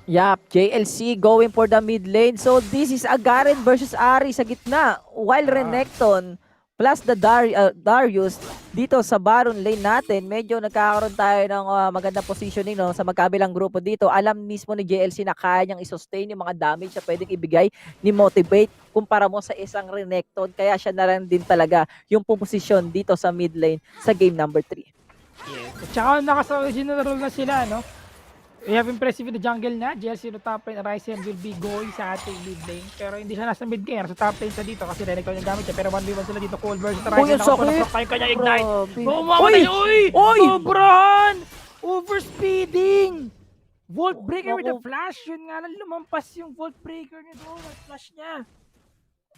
Yup, JLC going for the mid lane. So this is Garen versus Ari sa gitna. While Renekton plus the Darius dito sa Baron lane natin, medyo nagkakaroon tayo ng magandang positioning, no, sa magkabilang grupo dito. Alam mismo ni JLC na kaya niyang i-sustain yung mga damage na pwedeng ibigay ni Motivate kumpara mo sa isang Renekton. Kaya siya na lang din talaga yung pumusisyon dito sa mid lane sa game number 3. Yes. At saka naka-original role na sila, no? We have impressive in the jungle na. JLC no top lane, Ryzen will be going sa ating mid lane. Pero hindi siya nasa mid lane, nasa top lane sa dito kasi Renekton yung gamit niya. Pero 1v1 sila dito, Cole versus Ryzen. Nakapunok pa yung kanya ignite. Umamatay, uy! Sobrahan! Overspeeding! Volt Breaker with a flash. Yun nga lang, lumampas yung Volt Breaker niya doon. Flash niya.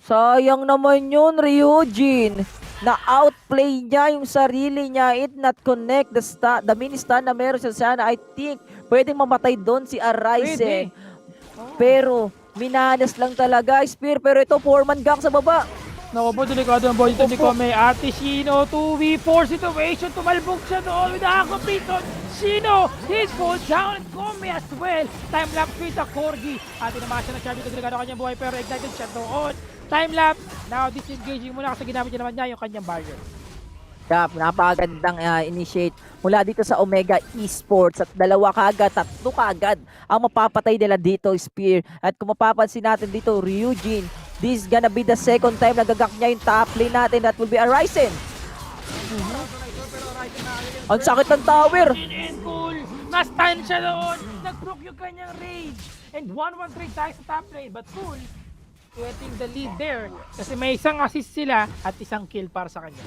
Sayang naman yun, Ryujin. Na-outplay niya yung sarili niya. It not connect the mini stun na meron siya sana. I think pwedeng mamatay doon si Arise. Pero minanas lang talaga, Spear. Pero ito, 4-man gang sa baba. Naku po, delikado ang body to ni Kome. Ate Shino, 2v4 situation. Tumalbog siya doon with a completion. Shino, he's falls down and Kome as well. Time lapse with the Corgi. Ate naman siya na-charge ito, delikado kanyang buhay. Pero ignited siya doon. Time lapse. Now disengaging muna kasi ginamit niya naman niya yung kanyang barrier. Napakagandang initiate mula dito sa Omega Esports at dalawa kaagad, tatlo kaagad ang mapapatay nila dito, Spear. At kung mapapansin natin dito, Ryujin, this is gonna be the second time nagagak niya yung top lane natin. That will be Arise. Ang sakit ng tower. Cool. Na-stun siya doon. Nag-broke yung kanyang rage. And 1-1 trade tayo sa top lane. But Cool, getting the lead there. Kasi may isang assist sila at isang kill para sa kanya.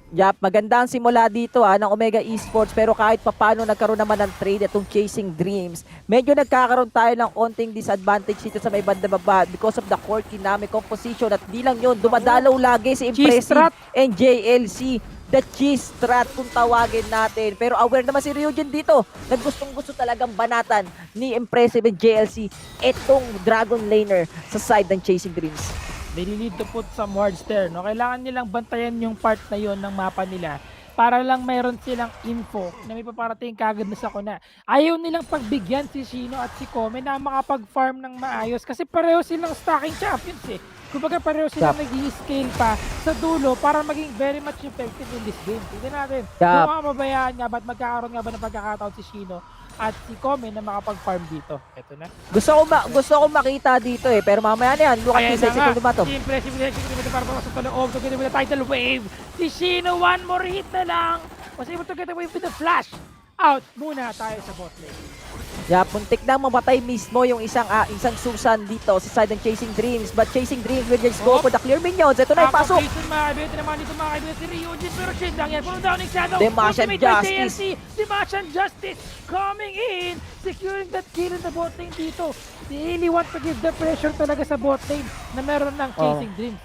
Yup, maganda ang simula dito ng Omega Esports, pero kahit papano nagkaroon naman ng trade itong Chasing Dreams. Medyo nagkakaroon tayo ng onting disadvantage dito sa may banda baba because of the core kinami composition. At di lang yun, dumadalaw lagi si Impressive and JLC. The cheese strat kung tawagin natin. Pero aware naman si Ryujin dito. Naggustong-gusto talagang banatan ni Impressive and JLC itong Dragon Laner sa side ng Chasing Dreams. They need to put some wards there, no? Kailangan nilang bantayan yung part na yon ng mapa nila para lang mayroon silang info na may paparating kagad na sa kuna. Ayaw nilang pagbigyan si Shino at si Kome na makapag-farm ng maayos kasi pareho silang stacking champions eh. Kumbaga pareho silang nag-i-scale pa sa dulo para maging very much effective in this game. Tignan natin, kung mamabayaan nga ba't magkakaroon nga ba ng pagkakataon si Shino at si Kome na makapag-farm dito. Ito na. Gusto ko makita dito eh, pero mamaya na yan. Look at this, second ba to? Si Impressive dito para sa tulong together with the tidal wave. Si Shino, one more hit na lang. Was able to get away with the flash. Out muna tayo sa bot lane. Puntik na mamatay mismo yung isang Susan dito sa side ng Chasing Dreams. But Chasing Dreams will just go for the clear minions. Ito na yung pasok. Naman dito mga kaibigan si Ryujin, pero shield lang yan. Puno down yung shadow. Demasian Justice. Demasian Justice coming in. Securing that kill in the bot lane dito. They really want to give the pressure talaga sa bot lane na meron ng Chasing Dreams.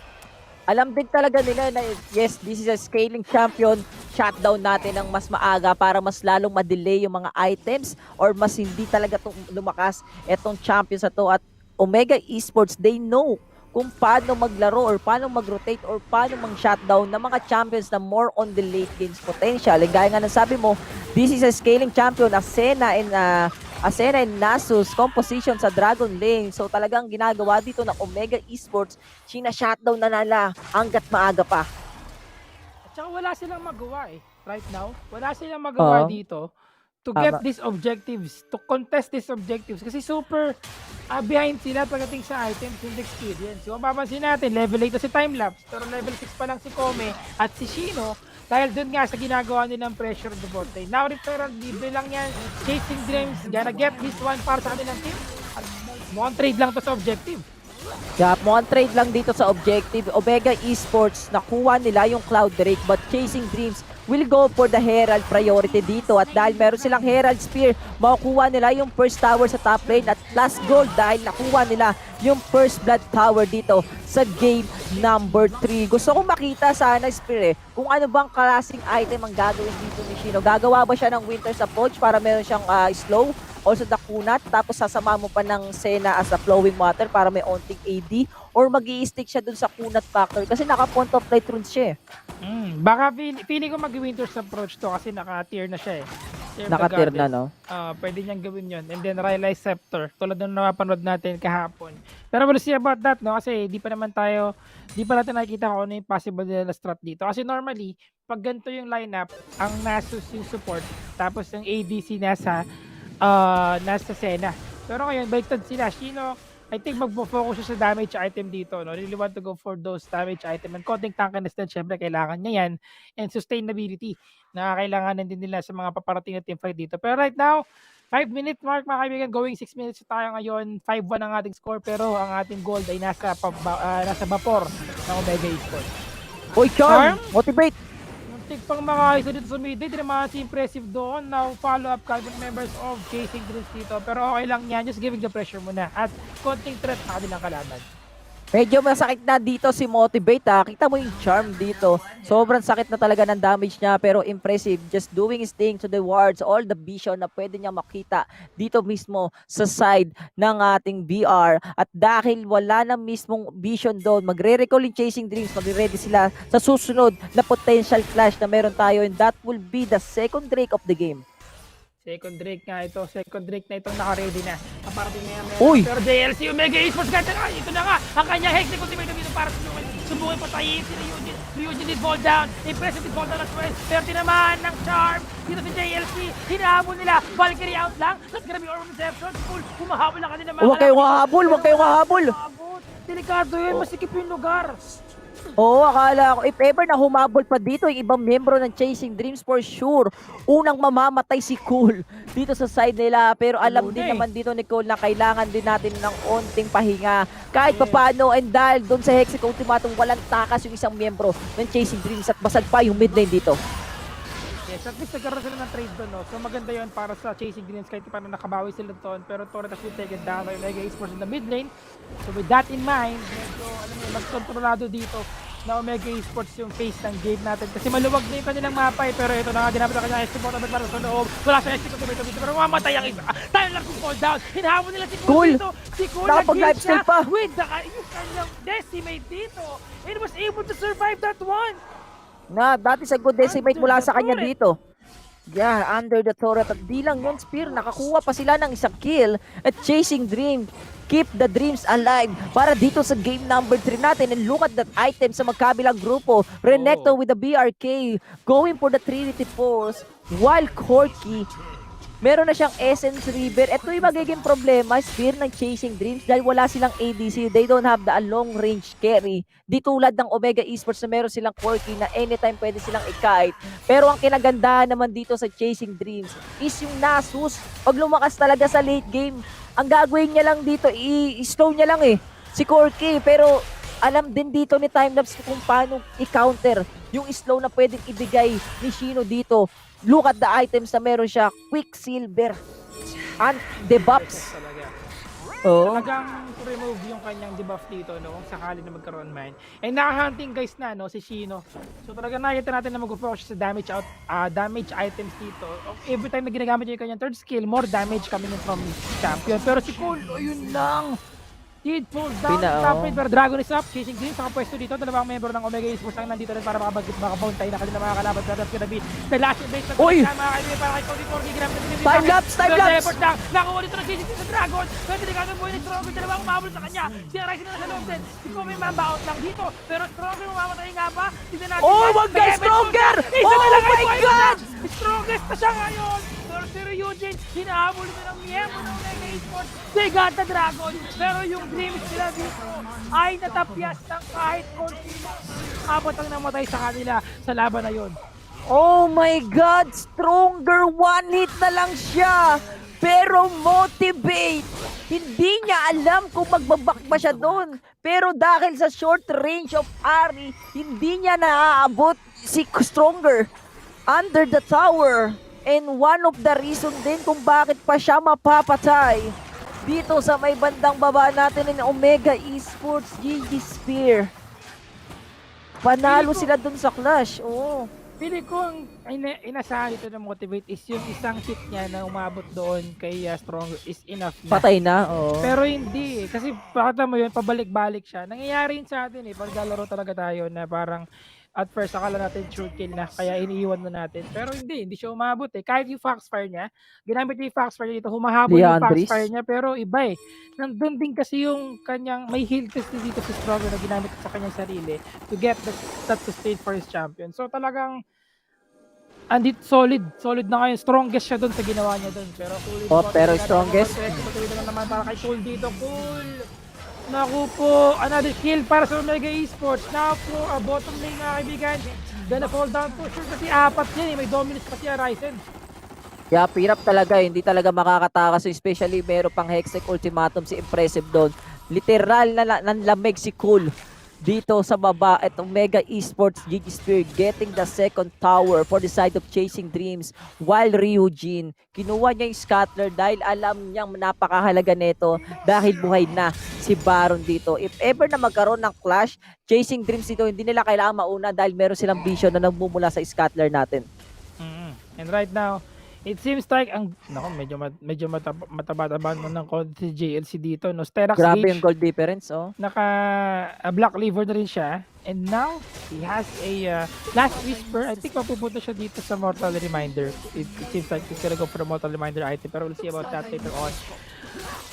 Alam din talaga nila na yes, this is a scaling champion. Shutdown natin ng mas maaga para mas lalong ma-delay yung mga items or mas hindi talaga lumakas etong champions na to. At Omega Esports, they know kung paano maglaro or paano mag-rotate or paano mang-shutdown ng mga champions na more on the late games potential. E gaya nga ng sabi mo, this is a scaling champion, Asena and Nasus composition sa Dragon Lane. So talagang ginagawa dito ng Omega Esports, shutdown na nila hanggat maaga pa. At saka wala silang magawa eh. Right now, wala silang magawa dito to get these objectives, to contest these objectives. Kasi super behind sila pagdating sa items and experience. So mapapansin natin, level 8 na si Timelapse, pero level 6 pa lang si Kome at si Shino. Dahil dun nga sa ginagawa nilang pressure on the bot lane. Now, referral, libre lang yan. Chasing Dreams, gonna get this one para sa kanilang team. Mukhang trade lang to sa objective. Mukhang trade lang dito sa objective. Omega Esports, nakuha nila yung Cloud Drake, but Chasing Dreams will go for the Herald priority dito. At dahil meron silang Herald Spear, makukuha nila yung first tower sa top lane at last gold dahil nakuha nila yung first blood tower dito sa game number 3. Gusto kong makita sana, Spear, kung ano bang klaseng item ang gagawin dito ni Shino. Gagawa ba siya ng Winter's Approach para meron siyang slow? Also the kunat, tapos sasama mo pa ng Senna as a flowing water para may onting AD, or mag-i-stick siya dun sa kunat factor kasi naka-point of light runes siya Baka feeling ko mag-Winter's Approach to kasi naka-tier na siya Naka-tier na, no? Pwede niyang gawin yun. And then Rylai's Scepter, tulad ng napapanood natin kahapon. Pero we'll see about that, no? Kasi di pa natin nakikita kung ano yung possible nila strat dito. Kasi normally, pag ganito yung lineup, ang Nasus yung support, tapos yung ADC nasa Senna. Pero ngayon, baliktad sila. Shino, I think magpo-focus siya sa damage item dito. No? Really want to go for those damage item. And konting tankiness din, syempre, kailangan niya yan. And sustainability na kailangan din nila sa mga paparating na teamfight dito. Pero right now, 5-minute mark, mga kaibigan. Going 6 minutes tayo ngayon. 5-1 ang ating score. Pero ang ating gold ay nasa vapor ng Omega Esports. Uy, Charm! Motivate! Muntik pang makakisa dito sa mid. Hindi naman si impressive doon. Now, follow-up Calvin members of Chasing Dreams dito. Pero okay lang yan. Just giving the pressure muna. At konting threat na kanilang kalaban. Medyo masakit na dito si Motivate Kita mo yung charm dito. Sobrang sakit na talaga ng damage niya pero impressive. Just doing his thing to the wards. All the vision na pwede niya makita dito mismo sa side ng ating BR. At dahil wala na mismong vision doon, magre-recall yung Chasing Dreams. Magre-ready sila sa susunod na potential clash na meron tayo. And that will be the second Drake of the game. Second Drake nga ito. Second Drake na itong naka-ready na. Kaparating na yan. Pero JLC Omega Esports kahit na ito na nga. Ang kanyang hextech ultimate dito para subukin patayin si Ryujin. Ryujin did fall down. Impressive did fall down as well. Pero tinamaan ng charm. Dito si JLC. Hinahabol nila. Valkyrie out lang. Let's grabe orb reception. Full. Humahabol na kanila mga. Huwag kayong hahabol. Huwag kayong hahabol. Delikado yun. Masikip yung lugar. Oo, akala ko, if ever na humabol pa dito yung ibang membro ng Chasing Dreams, for sure, unang mamamatay si Cole dito sa side nila. Pero alam din naman dito ni Cole na kailangan din natin ng onting pahinga. Kahit paano, and dahil doon sa Hexic Ultimatum, walang takas yung isang membro ng Chasing Dreams at basag pa yung mid lane dito. Yes, at least nagkaroon sila ng trade doon, no? So maganda yun para sa Chasing Dreams kahit paano nakabawi sila doon. Pero Torret has been taken down by Omega Esports in the mid lane. So with that in mind, medyo magkontrolado dito na Omega Esports yung face ng game natin. Kasi maluwag na yung kanilang mapa pero ito na nga, ginamit ang kanyang Estimate para sa loob. Wala siya Estimate dito pero mamatay ang isa. Tayo lang kung fall down. Hinahabol nila si Cole dito. Si Cole nag-heal siya with yung kanyang decimate dito. And was able to survive that one. That is a good decimate mula sa kanya dito. Yeah, under the turret. At di lang yun, Spear, nakakuha pa sila ng isang kill at Chasing Dreams. Keep the dreams alive para dito sa game number 3 natin. And look at that item sa magkabilang grupo. Renekton with the BRK going for the Trinity Force while Corky meron na siyang Essence River. Ito yung magiging problema, Spear, ng Chasing Dreams dahil wala silang ADC. They don't have the long range carry. Di tulad ng Omega Esports na meron silang Corky na anytime pwede silang i-kite. Pero ang kinagandahan naman dito sa Chasing Dreams is yung Nasus. Pag lumakas talaga sa late game, ang gagawin niya lang dito, i-slow niya lang si Corky. Pero alam din dito ni Timelapse kung paano i-counter yung slow na pwedeng ibigay ni Shino dito. Look at the items na meron siya. Quicksilver and debuffs. Talagang to remove yung kanyang debuff dito, no, kung sakali na magkaroon man. And naka-hunting guys na, no, si Shino. So talagang nakita natin na mag-focus sa damage items dito. Every time na ginagamit niya yung kanyang third skill, more damage coming in from champion. Pero si Cole, yun lang. Did fall down, top pero Dragon is up, Chasing Dreams, nakapwesto dito, dalawang member ng Omega Esports ang nandito rin para makabountay na kanila mga kalaban, pero that's gonna be the last base na mga kaibigan para kay Cody Corky, ginamit na time-lapse! Nakuha dito ng Chasing Dreams sa Dragon, pero delikado po yung Stronger, dalawang umabol sa kanya, si Arise na sa loob din, si Kobe mambaot lang dito, pero Stronger mamamatay nga ba? Tignan natin, wag ka Stronger! Oh my God! Strongest na siya ngayon! Pero si Ryujin, hinahabol nito ng miyembro ng Omega Esports, they got the Dragon, pero yung dreams nila dito ay natapyas ng kahit konti lang. Apat ang namatay sa kanila sa laban na yun. Oh my God! Stronger one hit na lang siya! Pero Motivate! Hindi niya alam kung magbabak ba siya doon. Pero dahil sa short range of Ari, hindi niya naaabot si Stronger. under the tower. And one of the reason din kung bakit pa siya mapapatay dito sa may bandang baba natin in Omega Esports GG Spear. Panalo sila dun sa clash. Oo. Pili ko ang inasahan dito na motivate is yung isang hit niya na umabot doon kay Stronger is enough na. Patay na, oo. Pero hindi eh. Kasi pakita mo yun, pabalik-balik siya. Nangyayari yun sa atin eh. Pag lalaro talaga tayo na parang at first akala natin sure kill na kaya iniiwan na natin. Pero hindi siya umabot eh. Kahit yung Foxfire niya, ginamit niya yung Foxfire dito, humahabol yung Foxfire niya pero iba eh. Nandun din kasi yung kanyang, may heal test dito si Stronger na ginamit sa kanyang sarili to get that sustain for his champion. So talagang andit solid na ngayon. Strongest siya doon sa ginawa niya doon. Pero pero strongest. Matuloy na naman para kay Cool dito. Cool! Naku po, another kill para sa Omega Esports. Now po, bottom lane mga kaibigan. Gonna fall down po. Sure kasi apat yan eh. May dominance pa si Ryzen. Yeah, hirap talaga. Hindi talaga makakatakas. Especially meron pang Hextech Ultimatum si Impressive doon. Literal na nanlamig si Cool dito sa baba at Omega Esports GG Spear getting the second tower for the side of Chasing Dreams while Ryujin kinuha niya yung scatter dahil alam niyang napakahalaga nito dahil buhay na si Baron dito. If ever na magkaroon ng clash, Chasing Dreams dito hindi nila kailangan mauna dahil meron silang vision na nagmumula sa scatter natin. And right now, it seems like medyo mataba-taba ng konti si JLC dito, no. Sterax Grabe Gage, yung gold difference, oh. Naka black liver na rin siya. And now, he has a last whisper. I think mapupunta siya dito sa Mortal Reminder. It seems like he's gonna go for a Mortal Reminder item, pero we'll see about that later on.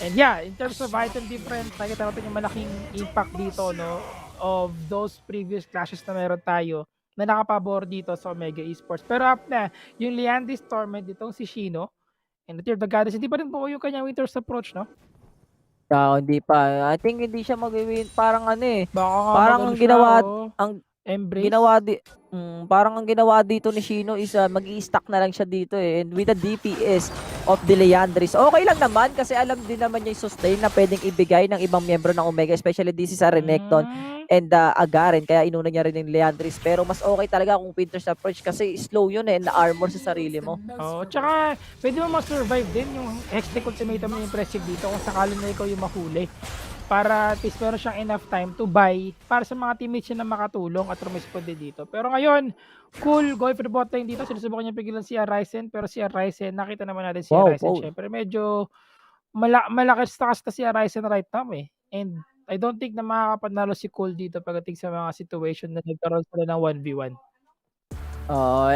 And yeah, in terms of item difference, nakita natin yung malaking impact dito, no, of those previous clashes na meron tayo na nakapabor dito sa Omega Esports. Pero up na, yung Liandry's Torment ditong si Shino and the Tear of the Goddess, hindi pa rin po yung kanyang Winter's Approach, no? Hindi pa. I think hindi siya mag-win. Parang ano eh. Parang ang ginawa, parang ang ginawa dito ni Shino is mag-i-stack na lang siya dito eh. And with the DPS of the Liandry's, okay lang naman kasi alam din naman niya yung sustain na pwedeng ibigay ng ibang miyembro ng Omega, especially this is a Renekton and Agaren, kaya inuna niya rin yung Liandry's. Pero mas okay talaga kung Winter's Approach kasi slow yun eh, na-armor sa sarili mo. Tsaka pwede mo ma-survive din yung Hextech Ultimatum na impressive dito kung sakali na ikaw yung mahuli. Para at least meron siyang enough time to buy para sa mga teammates niya na makatulong at rumisponde dito. Pero ngayon, Cool, going for the bot lane dito. Sinusubukan niya pigilan si Ryzen, pero si Ryzen, nakita naman natin si Ryzen. Syempre, medyo malaki stakas na si Ryzen right now eh. And I don't think na makakapanalo si Cool dito pagdating sa mga situation na nagkaroon sila ng 1v1.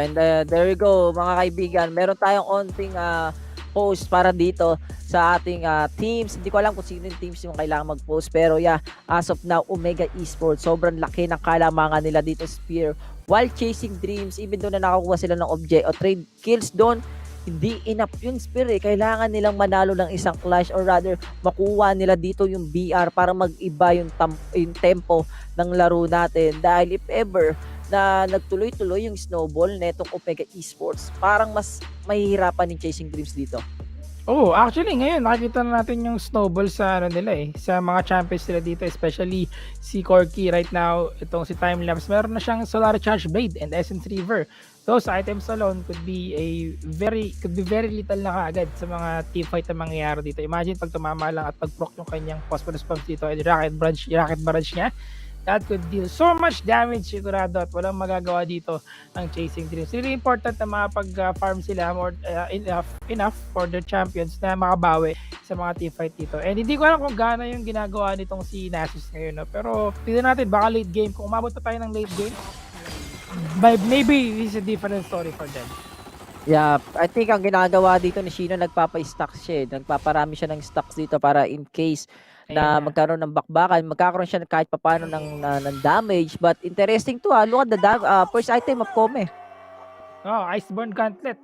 And there you go mga kaibigan. Meron tayong onting post para dito sa ating teams. Hindi ko alam kung sino yung teams yung kailangan mag-post. Pero yeah, as of now, Omega Esports, sobrang laki ng kalamangan nila dito Spear. While Chasing Dreams, even doon na nakakuha sila ng object o trade kills doon, hindi enough yung Spear eh. Kailangan nilang manalo ng isang clash or rather makuha nila dito yung BR para mag-iba yung tempo ng laro natin. Dahil if ever na nagtuloy-tuloy yung snowball netong Omega Esports, parang mas mahihirapan yung Chasing Dreams dito. Actually ngayon nakikita na natin yung snowball sa nila eh, sa mga champions nila dito, especially si Corky right now, itong si Timelapse, meron na siyang Solar Charge Blade and Essence River. Those items alone could be very little na kaagad sa mga teamfight na mangyayari dito. Imagine pag tumama lang at pag-proc yung kanyang phosphorus pump dito and rocket barrage niya, that could deal so much damage sigurado at walang magagawa dito ang Chasing Dreams. Really important na makapag-farm sila more enough for their champions na makabawi sa mga teamfight dito. And hindi ko alam kung gaano yung ginagawa nitong si Nasus ngayon, no? Pero tignan natin, baka late game. Kung umabot pa tayo ng late game, maybe it's a different story for them. Yeah, I think ang ginagawa dito ni Shino, nagpapa-stack siya eh. Nagpaparami siya ng stocks dito para in case na magkaroon ng bakbakan, magkakaroon siya kahit papano ng damage. But interesting to look at the first item of Kome. Iceborne Gauntlet.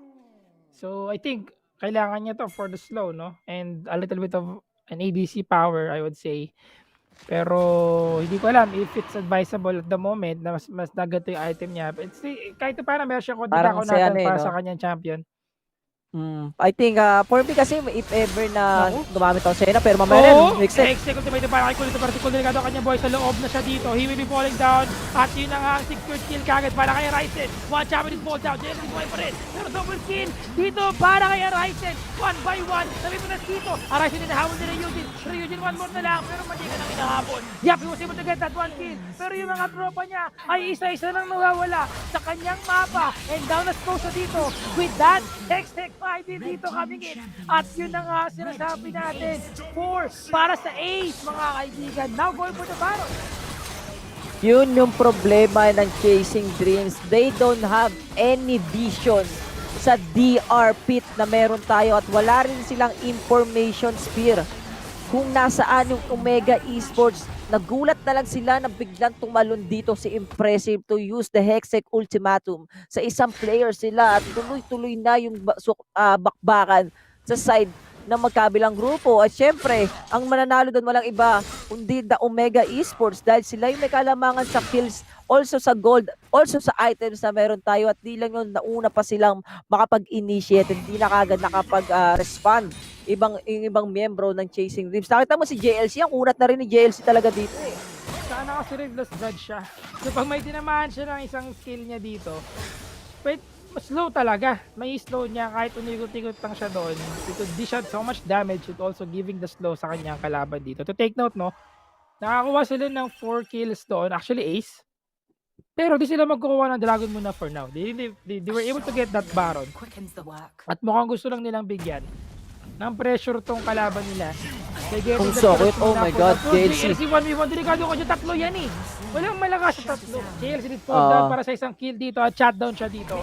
So I think kailangan niya to for the slow, no? And a little bit of an ADC power, I would say. Pero hindi ko alam if it's advisable at the moment na mas nagato yung item niya. But kahit paano meron siya konti para sa kanyang champion. I think, for me kasi, if ever na gumamit ako sa Sena, pero mamaya rin, Hextech ultimate para kay Kulito, pero si Kulito kanya boy sa loob na siya dito. He will be falling down, at yun na nga ang secured kill kagad para kay Ryzen. One champion is fall down, Jensen is pa rin. Pero double kill dito para kay Ryzen. 1 by 1, nabipunas dito. Ryzen din nahabol din na Eugene. Pero Eugene one more na lang, pero mali ka nang inahabol. Yep, he was able to get that 1 kill. Pero yung mga tropa niya ay isa-isa nang nawawala sa kanyang mapa. And down na siya dito with that Hextech 5 din dito coming in. At yun na nga sinasabi natin. 4 para sa Ace, mga kaibigan. Now going for the battle. Yun yung problema ng Chasing Dreams. They don't have any vision sa DR pit na meron tayo at wala rin silang information sphere kung nasaan yung Omega Esports. Nagulat na lang sila na biglang tumalon dito si Impressive to use the Hextech Ultimatum sa isang player sila at tuloy-tuloy na yung bakbakan sa side ng magkabilang grupo. At syempre, ang mananalo doon walang iba kundi the Omega Esports dahil sila yung may kalamangan sa kills, also sa gold, also sa items na meron tayo at di lang yun, nauna pa silang makapag-initiate, hindi na kagad nakapag-respond yung ibang miyembro ng Chasing Dreams. Nakita mo si JLC, ang unat na rin ni JLC talaga dito eh. Sana kasi reverse judge siya. So pag may tinamaan siya ng isang skill niya dito, wait, slow talaga. May slow niya kahit unikot-ikot lang siya doon. Because this shot so much damage, it also giving the slow sa kanyang kalaban dito. To take note, no, nakakuha sila ng 4 kills doon. Actually, ace. Pero di sila magkukuha ng Dragon muna for now. They were able to get that Baron. At mukhang gusto lang nilang bigyan ng pressure tong kalaban nila. Kung sakit, oh my god, JLC. JLC 1v1, delikado ko dyan, tatlo yan eh. Walang malakas sa tatlo. JLC did fall down para sa isang kill dito at shutdown siya dito.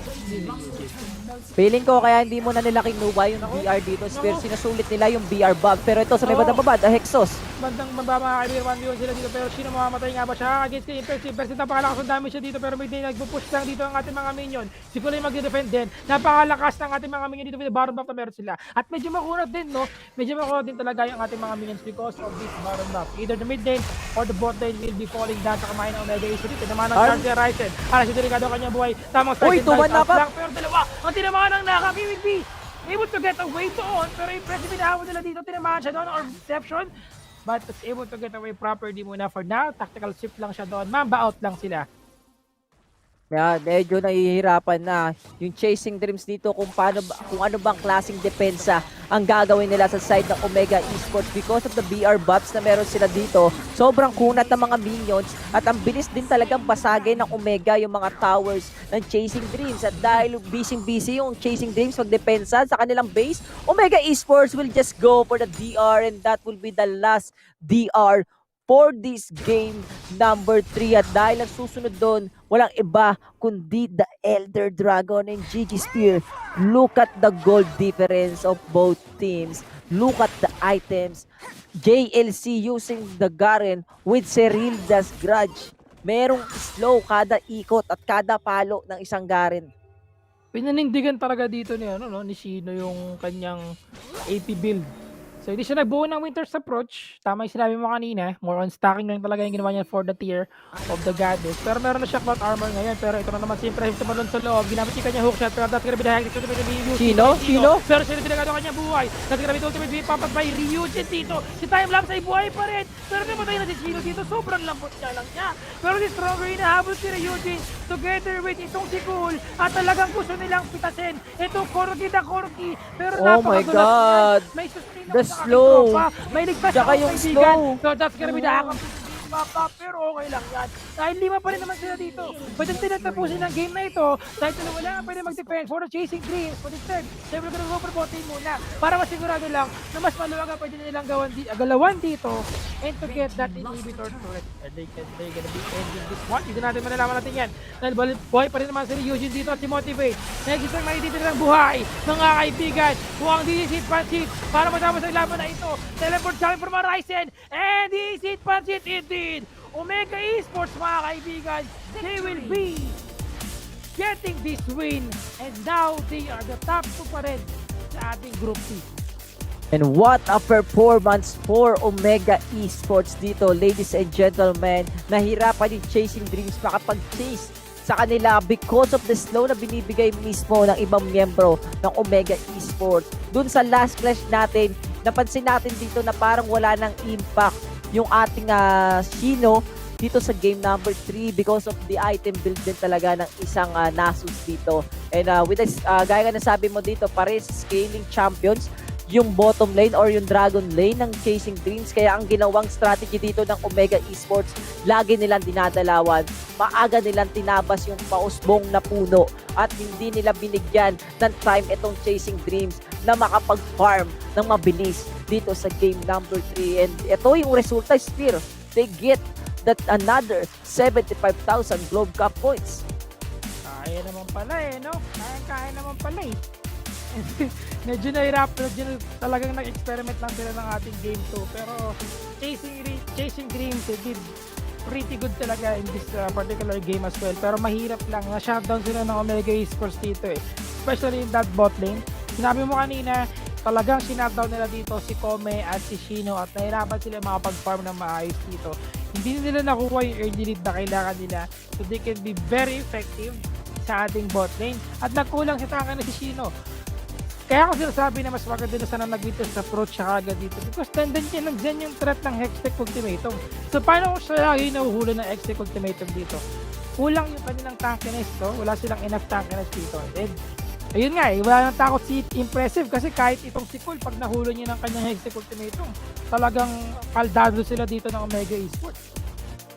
Feeling ko kaya hindi mo na nila kinuha yung BR dito. Pero sinasulit nila yung BR bug. Pero ito sa may bandang baba, the Hexos. Bandang mababa, 1v1 sila dito. Pero sino mamamatay nga ba siya? Against kay Impressive. Pero napakalakas ang damage siya dito. Pero may nagpupush lang dito ang ating mga minion. Si Kulay magde-defend din. Napakalakas ng ating mga minion dito. With the Baron buff na meron sila. At medyo makunat din, no? Medyo makunat din talaga yung ating mga minions because of this Baron buff. Either the mid lane or the bot lane will be falling down sa kamay ng Omega Ace dito. Naman ang charge Ryzen. Para si delikado ang kanyang buhay. Tamang start. Uy, tuman na pa. Pero dalawa. Ang tinamaan ng Lakan, he will be able to get away doon. Pero Impressive inahawa nila dito. Tinamaan siya doon or reception. But was able to get away properly muna for now. Tactical shift lang siya doon. Mamba out lang sila. Yeah, medyo nahihirapan na yung Chasing Dreams dito kung ano bang klaseng depensa ang gagawin nila sa side ng Omega Esports because of the BR buffs na meron sila dito. Sobrang kunat ng mga minions at ang bilis din talagang basagin ng Omega yung mga towers ng Chasing Dreams. At dahil busy yung Chasing Dreams magdepensa sa kanilang base, Omega Esports will just go for the DR and that will be the last DR for this game number 3. At dahil ang susunod doon, walang iba kundi the Elder Dragon and GG Spear. Look at the gold difference of both teams. Look at the items. JLC using the Garen with Serilda's Grudge. Merong slow kada ikot at kada palo ng isang Garen. Pinanindigan talaga dito ni Shino yung kanyang AP build. So hindi siya nagbuo ng Winter's Approach. Tama yung sinabi mo kanina. More on stacking lang talaga yung ginawa niya for the tier of the goddess. Pero meron na siya cloud armor ngayon. Pero ito na naman si Impressive tumalon sa loob. Ginamit yung kanyang hookshot. Pero that's gonna be the hectic ultimate review. Sino? Pero siya tinagado kanyang buhay. That's gonna be the ultimate review. Papat by Ryujin dito. Si Timelapse ay buhay pa rin. Pero namatay na si Shino dito. Sobrang lambot niya lang niya. Pero si Stronger hinahabol si Ryujin together with itong si Cool. At talagang gusto nilang pitasin. Ito Koroki na Koroki. Pero oh my god. May sustain the slow. May ligtas tsaka yung slow. So that's gonna be the hack mapa, pero okay lang yan. Dahil 5 pa rin naman sila dito. Pwede natin natapusin ang game na ito. Dahil wala pwede mag-defend for the Chasing Dreams. But instead, siyempre gonna go for botin muna. Para masigurado lang na mas maluwag pwede nilang galawan dito. And to get that inhibitor turret. They gonna be ending this one. Hindi natin malalaman natin yan. Dahil buhay pa rin naman si Eugene dito at si Motivate. Nagisang makitito ng buhay. Mga kaibigan, mukhang disit pansit para matapos ang laban na ito. Teleport coming from Ryzen. And disit pansit indeed. Omega Esports, mga kaibigan, they will be getting this win and now they are the top 2 pa rin sa ating Group C. And what a performance for Omega Esports dito, ladies and gentlemen. Nahirapan yung Chasing Dreams makapag-chase sa kanila because of the slow na binibigay mismo ng ibang miyembro ng Omega Esports. Dun sa last clash natin, napansin natin dito na parang wala ng impact yung ating Shino dito sa game number 3 because of the item build din talaga ng isang Nasus dito. And with this, gaya nga nasabi mo dito, pares scaling champions yung bottom lane or yung dragon lane ng Chasing Dreams. Kaya ang ginawang strategy dito ng Omega Esports, lagi nilang dinadalawan. Maaga nilang tinabas yung pausbong na puno at hindi nila binigyan ng time itong Chasing Dreams na makapag-farm ng mabilis dito sa game number 3. And ito yung resulta, Spear. They get that another 75,000 Globe Cup points. Kaya naman pala no? Kaya naman pala medyo talagang nag-experiment lang sila ng ating game 2. Pero Chasing Dreams, they did pretty good talaga in this particular game as well. Pero mahirap lang, na-shutdown sila ng Omega Esports dito especially in that bot lane. Sinabi mo kanina, talagang sinutdown nila dito si Kome at si Shino at nahirapan sila makapag-farm ng maayos dito. Hindi nila nakuha yung early lead na kailangan nila, so they can be very effective sa ating bot lane. At nagkulang si Taka na si Shino. Kaya ako sinasabi na mas maganda na sana nag-witness approach siya agad dito because nandyan yung threat ng Hextech Ultimatum. So paano kung siya lagi nahuhuli ng Hextech Ultimatum dito? Kulang yung kanilang tankiness, wala silang enough tankiness dito. And ayun nga wala nang takot si Impressive kasi kahit itong si Cole, pag nahuli niya ng kanyang Hextech Ultimatum, talagang kaldado sila dito ng Omega Esports.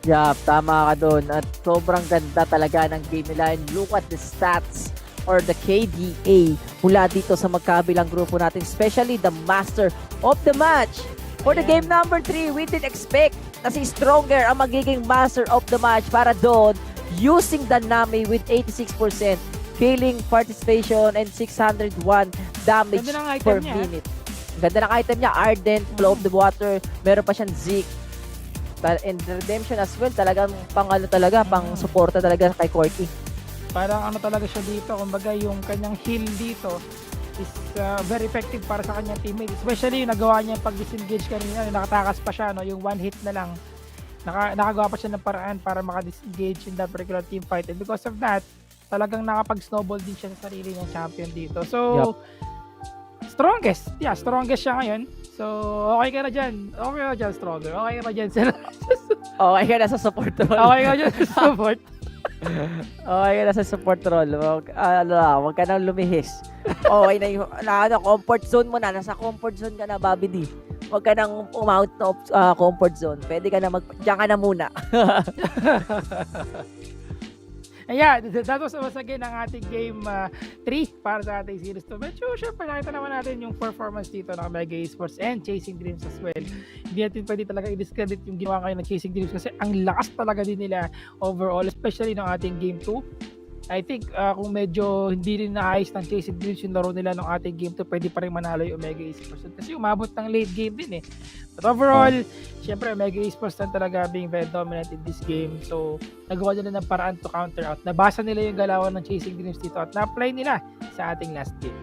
Yeah, tama ka doon. At sobrang ganda talaga ng game nila. And look at the stats or the KDA mula dito sa magkabilang grupo natin, especially the master of the match. For the game number 3, we did expect na si Stronger ang magiging master of the match para doon using the Nami with 86%, killing participation and 601 damage per minute. Ganda ng item niya, Ardent, Flow of the Water, meron pa siyang Zeke. And Redemption as well, talagang pang suporta talaga kay Corky. Parang talaga siya dito, kumbaga yung kanyang heal dito is very effective para sa kanyang teammate. Especially yung nagawa niya pag disengage kanina, nakatakas pa siya, yung one hit na lang. Nakagawa pa siya ng paraan para maka-disengage in that particular team fight. And because of that, talagang nakapag-snowball din siya sa sarili ng champion dito. So, strongest siya ngayon. So, okay ka na dyan. Stronger. Okay ka na dyan, sir. Okay ka na sa support role. Okay ka dyan sa support. Okay ka na sa support role. Huwag ka nang lumihis. Okay na yung comfort zone mo na. Nasa comfort zone ka na, Bobby D. Huwag ka nang umount of comfort zone. Pwede ka na diyan ka na muna. Yeah, that was once again ang ating game 3 para sa ating series 2. Medyo syempre nakita naman natin yung performance dito ng Omega Esports and Chasing Dreams as well. Hindi natin pwede talaga i-discredit yung ginawa ngayon ng Chasing Dreams kasi ang lakas talaga din nila overall, especially ng ating game 2. I think kung medyo hindi rin naayos ng Chasing Dreams yung laro nila ng ating game 2, pwede pa rin manalo yung Omega Esports kasi umabot ng late game din But overall, syempre Omega Esports na talaga being very dominant in this game. So, nagawa nila ng paraan to counter out. Nabasa nila yung galawan ng Chasing Dreams dito at na-apply nila sa ating last game.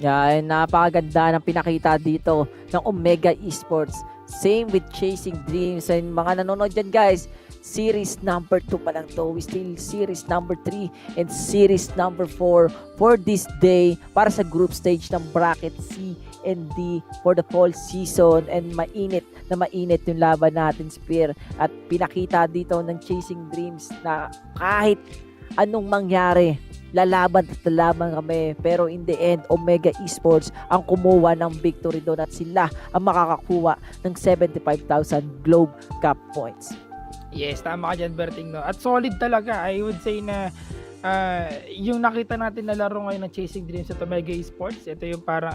Yeah, napakaganda ng pinakita dito ng Omega Esports. Same with Chasing Dreams. And mga nanonood dyan guys, series number 2 pa lang to. We still series number 3 and series number 4 for this day para sa group stage ng bracket C and D for the fall season. And mainit yung laban natin, Spear. At pinakita dito ng Chasing Dreams na kahit anong mangyari, lalaban kami. Pero in the end, Omega Esports ang kumuha ng victory doon at sila ang makakakuha ng 75,000 Globe Cup points. Yes, tama ka dyan, Berting. At solid talaga. I would say na yung nakita natin na laro ngayon ng Chasing Dreams at Omega Esports, ito yung parang,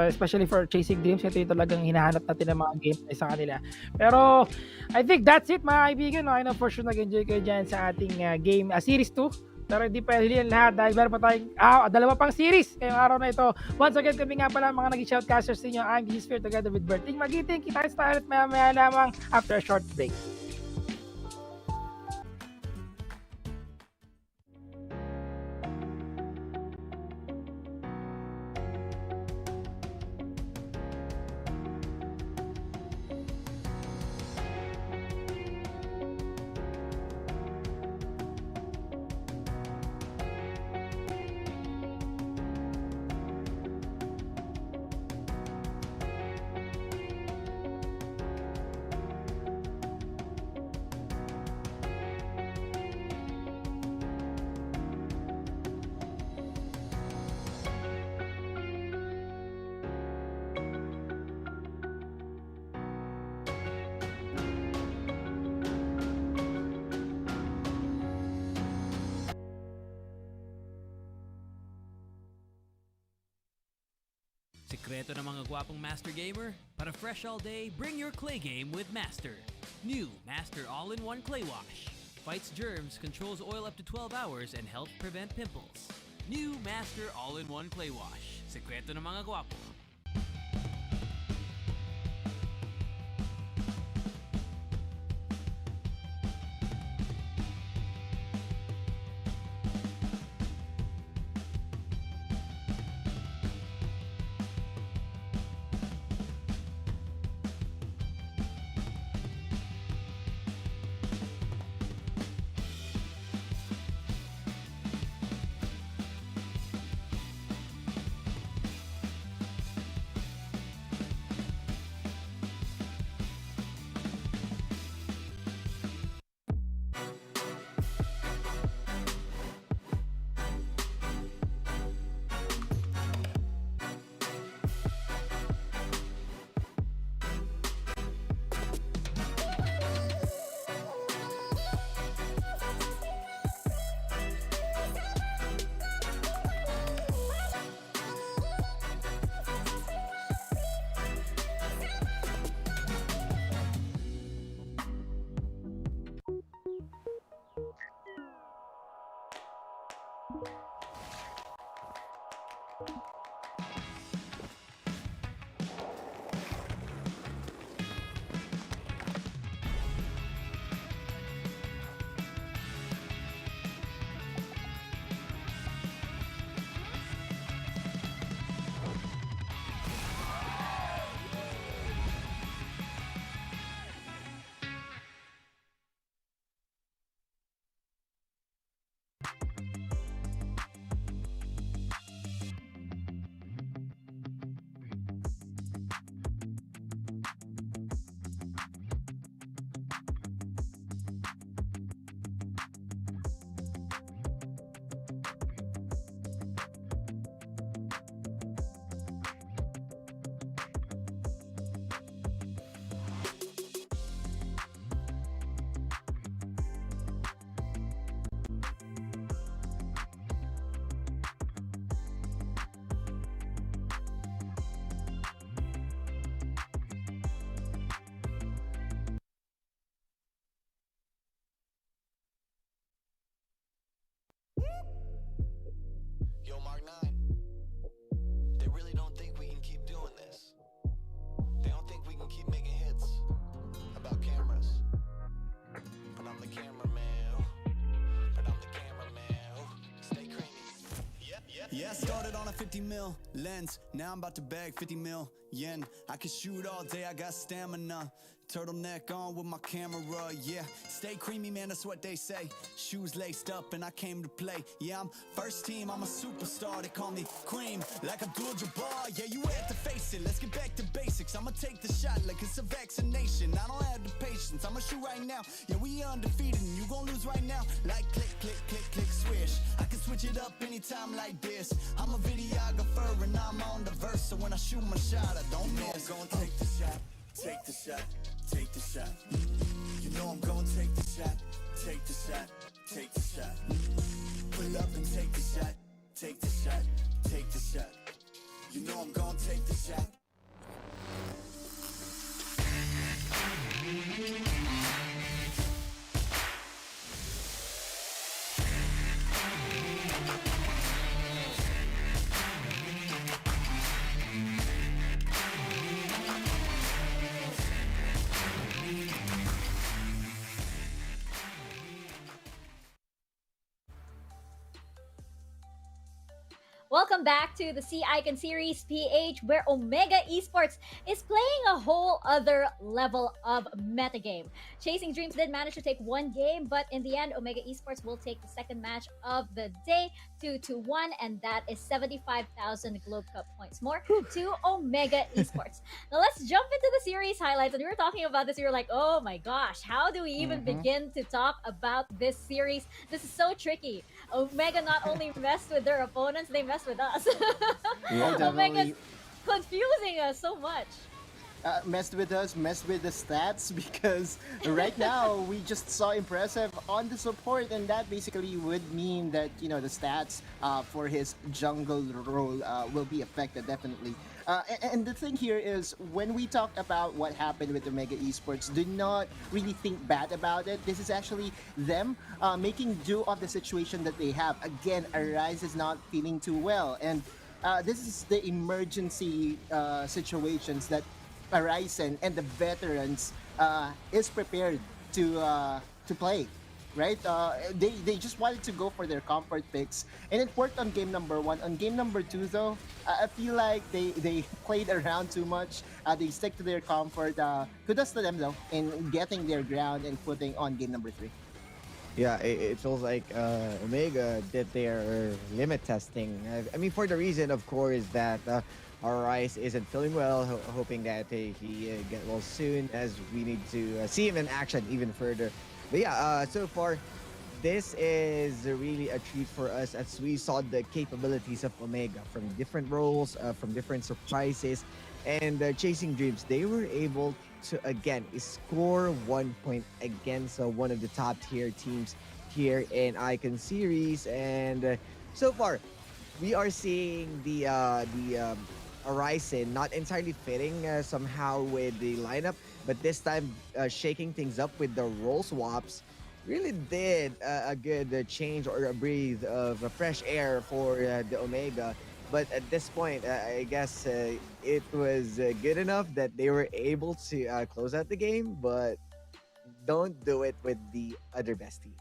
especially for Chasing Dreams, ito yung talagang hinahanap natin ng mga gameplay sa kanila. Pero, I think that's it mga kaibigan. I know for sure nag-enjoy kayo dyan sa ating game, Series 2. Pero hindi pa yan lahat dahil meron pa tayong dalawa pang series ngayong araw na ito. Once again, kami nga pala mga naging shoutcasters ninyo. I'm Sphere together with Berting Magiting. Kita tayo ulit maya lamang after a short break. Sekreto ng mga gwapong Master Gamer? Para fresh all day, bring your clay game with Master. New Master All-in-One Clay Wash. Fights germs, controls oil up to 12 hours, and helps prevent pimples. New Master All-in-One Clay Wash. Sekreto ng mga gwapo. Yo, Mark 9. They really don't think we can keep doing this. They don't think we can keep making hits about cameras. But I'm the cameraman. But I'm the cameraman. Stay creamy. Yeah, I started on a 50 mil lens. Now I'm about to bag 50 mil yen. I can shoot all day, I got stamina. Turtleneck on with my camera, yeah. Stay creamy, man, that's what they say. Shoes laced up and I came to play. Yeah, I'm first team, I'm a superstar. They call me Cream, like Abdul-Jabbar. Yeah, you had to face it, let's get back to basics. I'ma take the shot like it's a vaccination. I don't have the patience, I'ma shoot right now. Yeah, we undefeated and you gon' lose right now. Like click, click, click, click, swish. I can switch it up anytime like this. I'm a videographer and I'm on the verse. So when I shoot my shot, I don't miss. I'm gonna take the shot, take the shot. Take the shot. You know I'm gonna take the shot. Take the shot. Take the shot. Pull up and take the shot. Take the shot. Take the shot. You know I'm gonna take the shot. Welcome back to the Sea Icon Series PH, where Omega Esports is playing a whole other level of metagame. Chasing Dreams did manage to take one game, but in the end, Omega Esports will take the second match of the day, 2-1, and that is 75,000 Globe Cup points more to Omega Esports. Now let's jump into the series highlights. And we were talking about this, we were like, oh my gosh, how do we even begin to talk about this series? This is so tricky. Omega not only messed with their opponents, they messed with us. Yeah, Omega's definitely. confusing us so much. Messed with us, messed with the stats, because right now we just saw impressive on the support, and that basically would mean that, you know, the stats for his jungle role will be affected definitely. And the thing here is, when we talk about what happened with Omega Esports, do not really think bad about it. This is actually them making do of the situation that they have. Again, Arise is not feeling too well, and this is the emergency situations that Horizon and the veterans is prepared to play, right? They just wanted to go for their comfort picks, and it worked on game number 1. On game number 2, though, I feel like they played around too much. They stick to their comfort. Kudos to them, though, in getting their ground and putting on game number 3. Yeah, it feels like Omega did their limit testing. I mean, for the reason, of course, that our Rice isn't feeling well, hoping that he get well soon, as we need to see him in action even further. But yeah, so far, this is really a treat for us, as we saw the capabilities of Omega from different roles, from different surprises, and chasing dreams. They were able to again score 1 point against one of the top tier teams here in Icon Series, and so far we are seeing the Horizon not entirely fitting somehow with the lineup, but this time shaking things up with the role swaps really did a good change or a breathe of fresh air for the Omega. But at this point, I guess it was good enough that they were able to close out the game, but don't do it with the other best teams.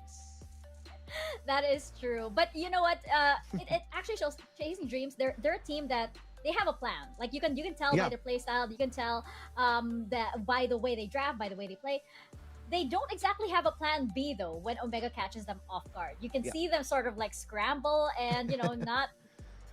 That is true. But you know what? It actually shows Chasing Dreams. They're a team that they have a plan. Like you can tell by their play style. You can tell that by the way they draft, by the way they play. They don't exactly have a plan B though when Omega catches them off guard. You can see them sort of like scramble and not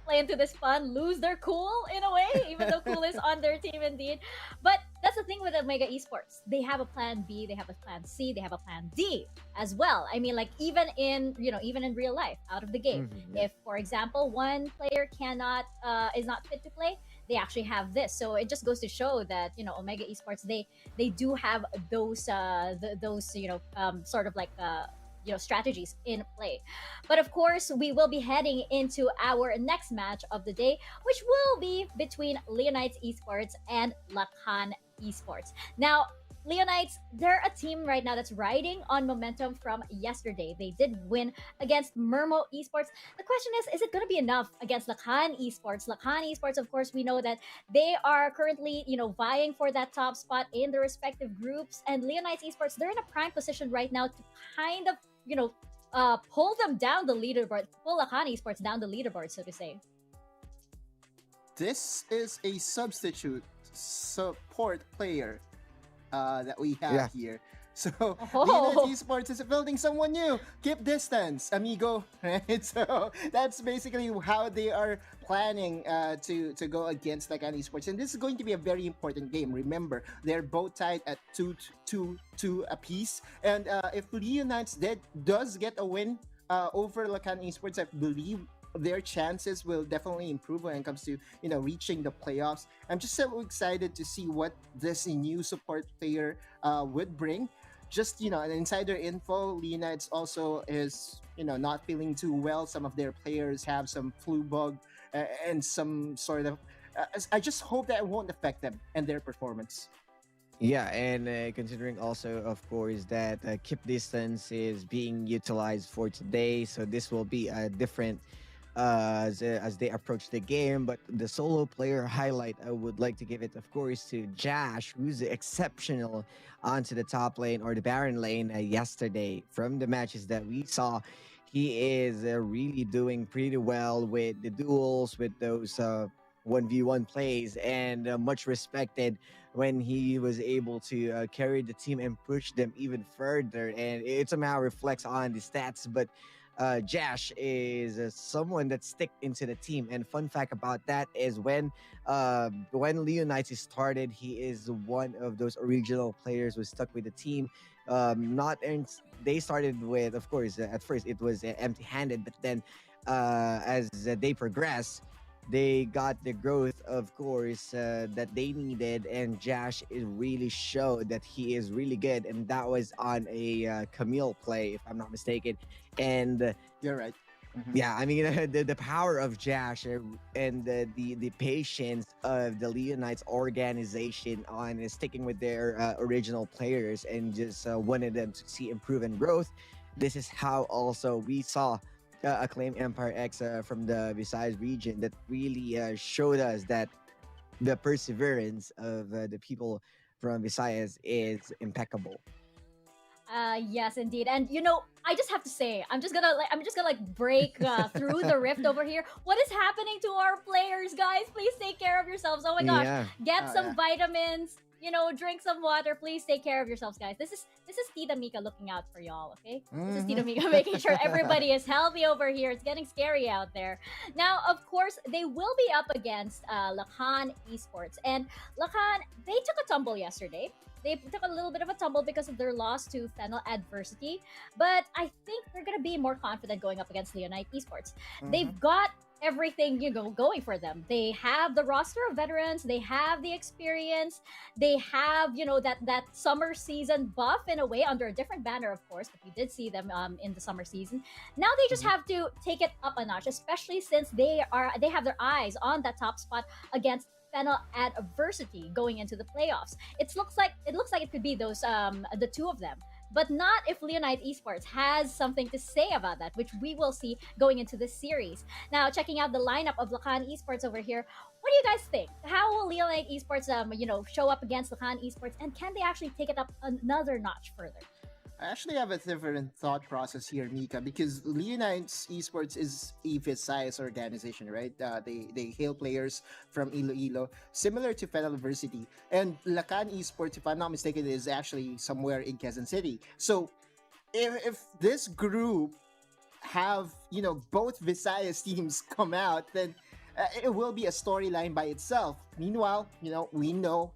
play into this fun, lose their cool in a way, even though cool is on their team indeed. But that's the thing with Omega Esports. They have a plan B, they have a plan C, they have a plan D as well. I mean, like even in real life, out of the game. If, for example, one player is not fit to play, they actually have this. So it just goes to show that, Omega Esports, they do have those sort of like strategies in play. But of course, we will be heading into our next match of the day, which will be between Leonites Esports and Lakan Esports. Now, Leonites, they're a team right now that's riding on momentum from yesterday. They did win against Mirmooo Esports. The question is it going to be enough against Lakan Esports? Lakan Esports, of course, we know that they are currently, vying for that top spot in their respective groups. And Leonites Esports, they're in a prime position right now to kind of, pull them down the leaderboard, pull Lakan Esports down the leaderboard, so to say. This is a substitute support player that we have here. So, Leonites Esports is building someone new. Keep distance, amigo. Right? So, that's basically how they are planning to go against Lakan Esports. And this is going to be a very important game. Remember, they're both tied at 2-2 apiece. And if Leonites does get a win over Lakan Esports, I believe their chances will definitely improve when it comes to reaching the playoffs. I'm just so excited to see what this new support player would bring. Just an insider info, Leonites also is not feeling too well. Some of their players have some flu bug and some sort of I just hope that it won't affect them and their performance. Yeah, and considering also, of course, that keep distance is being utilized for today, so this will be a different as they approach the game. But the solo player highlight, I would like to give it, of course, to Jash, who's exceptional onto the top lane or the Baron lane yesterday. From the matches that we saw, he is really doing pretty well with the duels, with those 1v1 plays, and much respected when he was able to carry the team and push them even further. And it somehow reflects on the stats, but Jash is someone that stick into the team. And fun fact about that is when Leonites started, he is one of those original players who stuck with the team. They started with, of course, at first it was empty-handed, but then as they progress, they got the growth, of course, that they needed, and Jash is really showed that he is really good, and that was on a Camille play, if I'm not mistaken. And you're right. Yeah, I mean the power of Josh and the patience of the Leonites organization on sticking with their original players and just wanted them to see improvement growth. This is how also we saw Acclaim Empire X from the Visayas region that really showed us that the perseverance of the people from Visayas is impeccable. Yes, indeed. And I just have to say, I'm just gonna break through the rift over here. What is happening to our players, guys? Please take care of yourselves. Oh my gosh, Yeah. get some vitamins. Drink some water. Please take care of yourselves, guys. This is Tita Mika looking out for y'all. Okay, this is Tita Mika making sure everybody is healthy over here. It's getting scary out there. Now, of course, they will be up against Lakan Esports, and Lakan, they took a tumble yesterday. They took a little bit of a tumble because of their loss to Fennel Adversity, but I think they're gonna be more confident going up against Leonite Esports. They've got everything going for them. They have the roster of veterans, they have the experience, they have that summer season buff in a way under a different banner, of course, but we did see them in the summer season. Now they just have to take it up a notch, especially since they have their eyes on that top spot against Fennel Adversity going into the playoffs. It looks like it could be those the two of them, but not if Leonite Esports has something to say about that, which we will see going into this series. Now, checking out the lineup of Lakan Esports over here, what do you guys think? How will Leonite Esports show up against Lakan Esports, and can they actually take it up another notch further? I actually have a different thought process here, Mika, because Leonites Esports is a Visayas organization, right? They hail players from Iloilo, similar to Fennel University. And Lakan Esports, if I'm not mistaken, is actually somewhere in Quezon City. So if this group have, both Visayas teams come out, then it will be a storyline by itself. Meanwhile, we know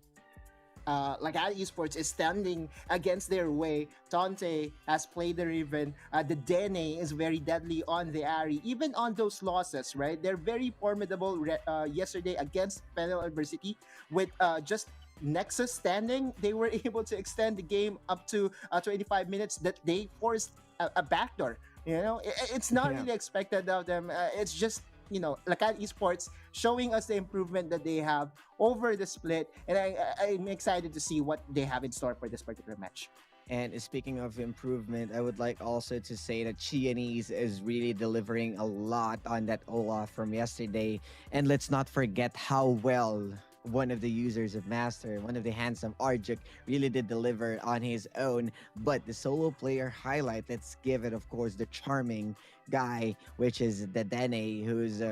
Lakan Esports is standing against their way. Tante has played the Riven. The Dene is very deadly on the Ari. Even on those losses, right? They're very formidable yesterday against Fennel Adversity. With just Nexus standing, they were able to extend the game up to 25 minutes that they forced a backdoor. It's not really expected of them. It's just Lakan Esports showing us the improvement that they have over the split, and I'm excited to see what they have in store for this particular match. And speaking of improvement, I would like also to say that Chianese is really delivering a lot on that Olaf from yesterday. And let's not forget how well one of the users of Master, one of the handsome Arjuk, really did deliver on his own. But the solo player highlight, let's give it, of course, the charming guy, which is the Dene, who's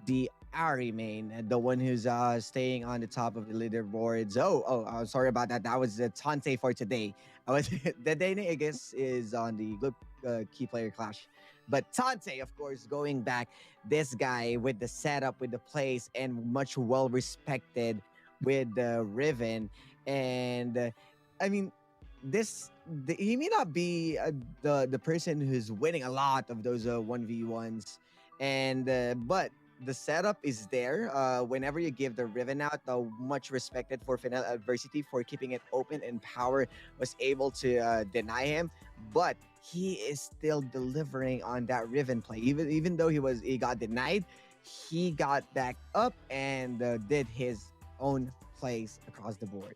the Ari main, the one who's staying on the top of the leaderboards. Oh, sorry about that. That was the Tante for today. The Dene, I guess, is on the key player clash. But Tante, of course, going back, this guy with the setup, with the place, and much well respected with the Riven. And I mean, he may not be the person who's winning a lot of those 1v1s, and but the setup is there. Whenever you give the Riven out, much respected for Fennel Adversity for keeping it open, and Power was able to deny him, but he is still delivering on that Riven play. Even though he got denied, he got back up and did his own plays across the board.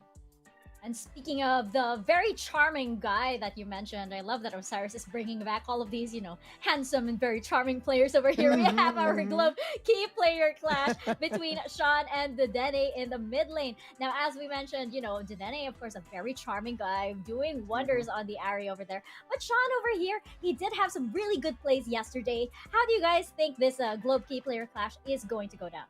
And speaking of the very charming guy that you mentioned, I love that Osiris is bringing back all of these, handsome and very charming players over here. We have our Globe key player clash between Sean and the Dene in the mid lane. Now, as we mentioned, the Dene, of course, a very charming guy, doing wonders on the Ari over there. But Sean over here, he did have some really good plays yesterday. How do you guys think this Globe key player clash is going to go down?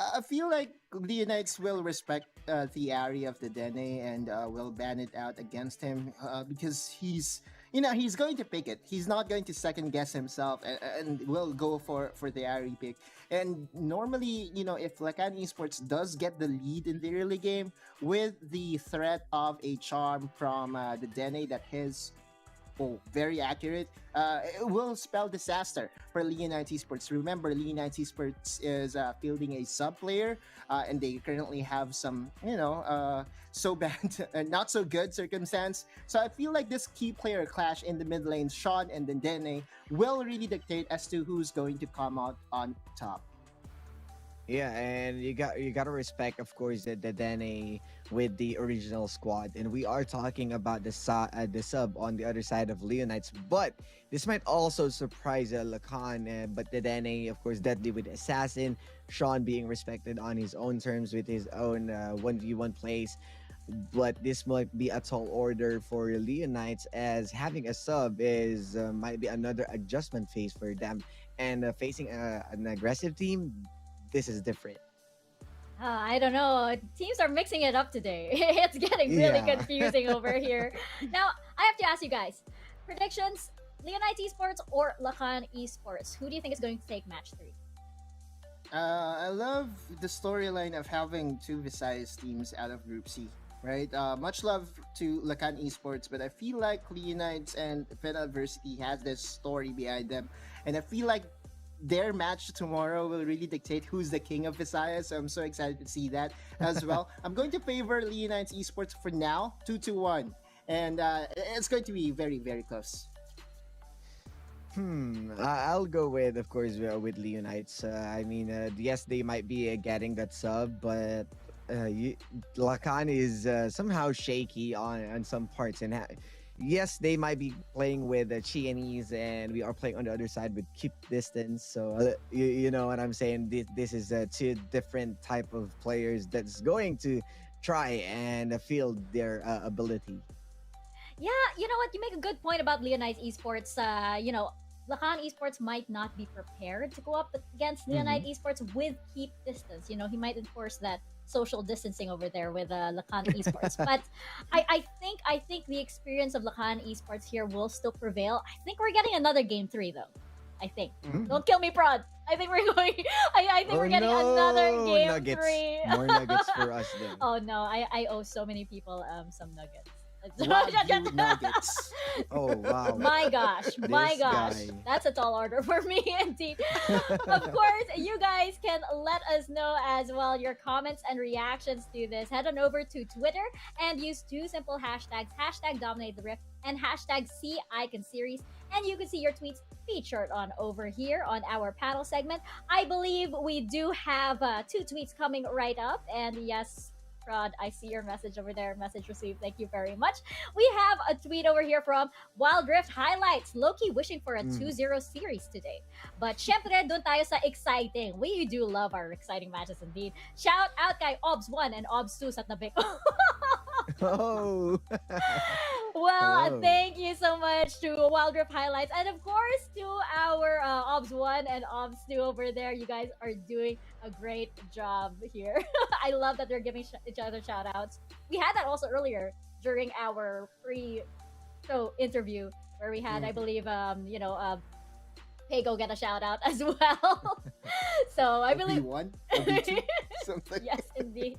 I feel like the Unites will respect the area of the Dene and will ban it out against him because he's going to pick it. He's not going to second guess himself and will go for the Ari pick. And normally, if Lakan Esports does get the lead in the early game with the threat of a charm from the Dene that his very accurate, it will spell disaster for Leonite Esports. Remember, Leonite Esports is fielding a sub player, and they currently have some, so bad, not so good circumstance. So I feel like this key player clash in the mid lane, Sean and then Dene, will really dictate as to who's going to come out on top. Yeah, and you gotta respect, of course, the Dene with the original squad, and we are talking about the sub on the other side of Leonites, but this might also surprise Lakan. But the Dene, of course, deadly with Assassin, Sean being respected on his own terms with his own 1v1 plays. But this might be a tall order for Leonites, as having a sub is might be another adjustment phase for them, and facing an aggressive team. This is different. I don't know. Teams are mixing it up today. It's getting really confusing over here. Now, I have to ask you guys. Predictions, Leonite Esports or Lakan Esports? Who do you think is going to take match 3? I love the storyline of having two Visayas teams out of Group C, right? Much love to Lakan Esports, but I feel like Leonites and Fennel University has this story behind them. And I feel like their match tomorrow will really dictate who's the king of Visayas. So I'm so excited to see that as well. I'm going to favor Leonites Esports for now, 2-1. And it's going to be very, very close. I'll go with, of course, with Leonites. Yes, they might be getting that sub, but Lakan is somehow shaky on some parts, and yes, they might be playing with Chianese, and we are playing on the other side with keep distance. So you know what I'm saying. This is two different type of players that's going to try and feel their ability. Yeah, you know what? You make a good point about Leonite Esports. Lakan Esports might not be prepared to go up against Leonite Esports with keep distance. He might enforce that social distancing over there with Lakan Esports. But I think the experience of Lakan Esports here will still prevail. I think we're getting another game 3 though. I think. Don't kill me, Prod. I think we're going. I think we're getting another game nuggets. 3. More nuggets for us then. Oh no, I owe so many people some nuggets. Wagyu nuggets. Oh wow. My gosh. Guy. That's a tall order for me indeed. Of course, you guys can let us know as well your comments and reactions to this. Head on over to Twitter and use 2 simple hashtags, #DominateTheRift and #SeeIconSeries, and you can see your tweets featured on over here on our panel segment. I believe we do have 2 tweets coming right up, and yes, Rod, I see your message over there. Message received. Thank you very much. We have a tweet over here from Wild Rift Highlights. Loki wishing for a 2-0 series today. But syempre, dun tayo sa exciting. We do love our exciting matches indeed. Shout out kay Obs1 and Obs2 sa tabi ko. Oh. Well, thank you so much to Wild Rift Highlights. And of course, to our Obs1 and Obs2 over there. You guys are doing a great job here. I love that they're giving each other shout outs. We had that also earlier during our pre-show interview where we had, I believe, Pago get a shout out as well. So I believe OB1, something. Yes, indeed.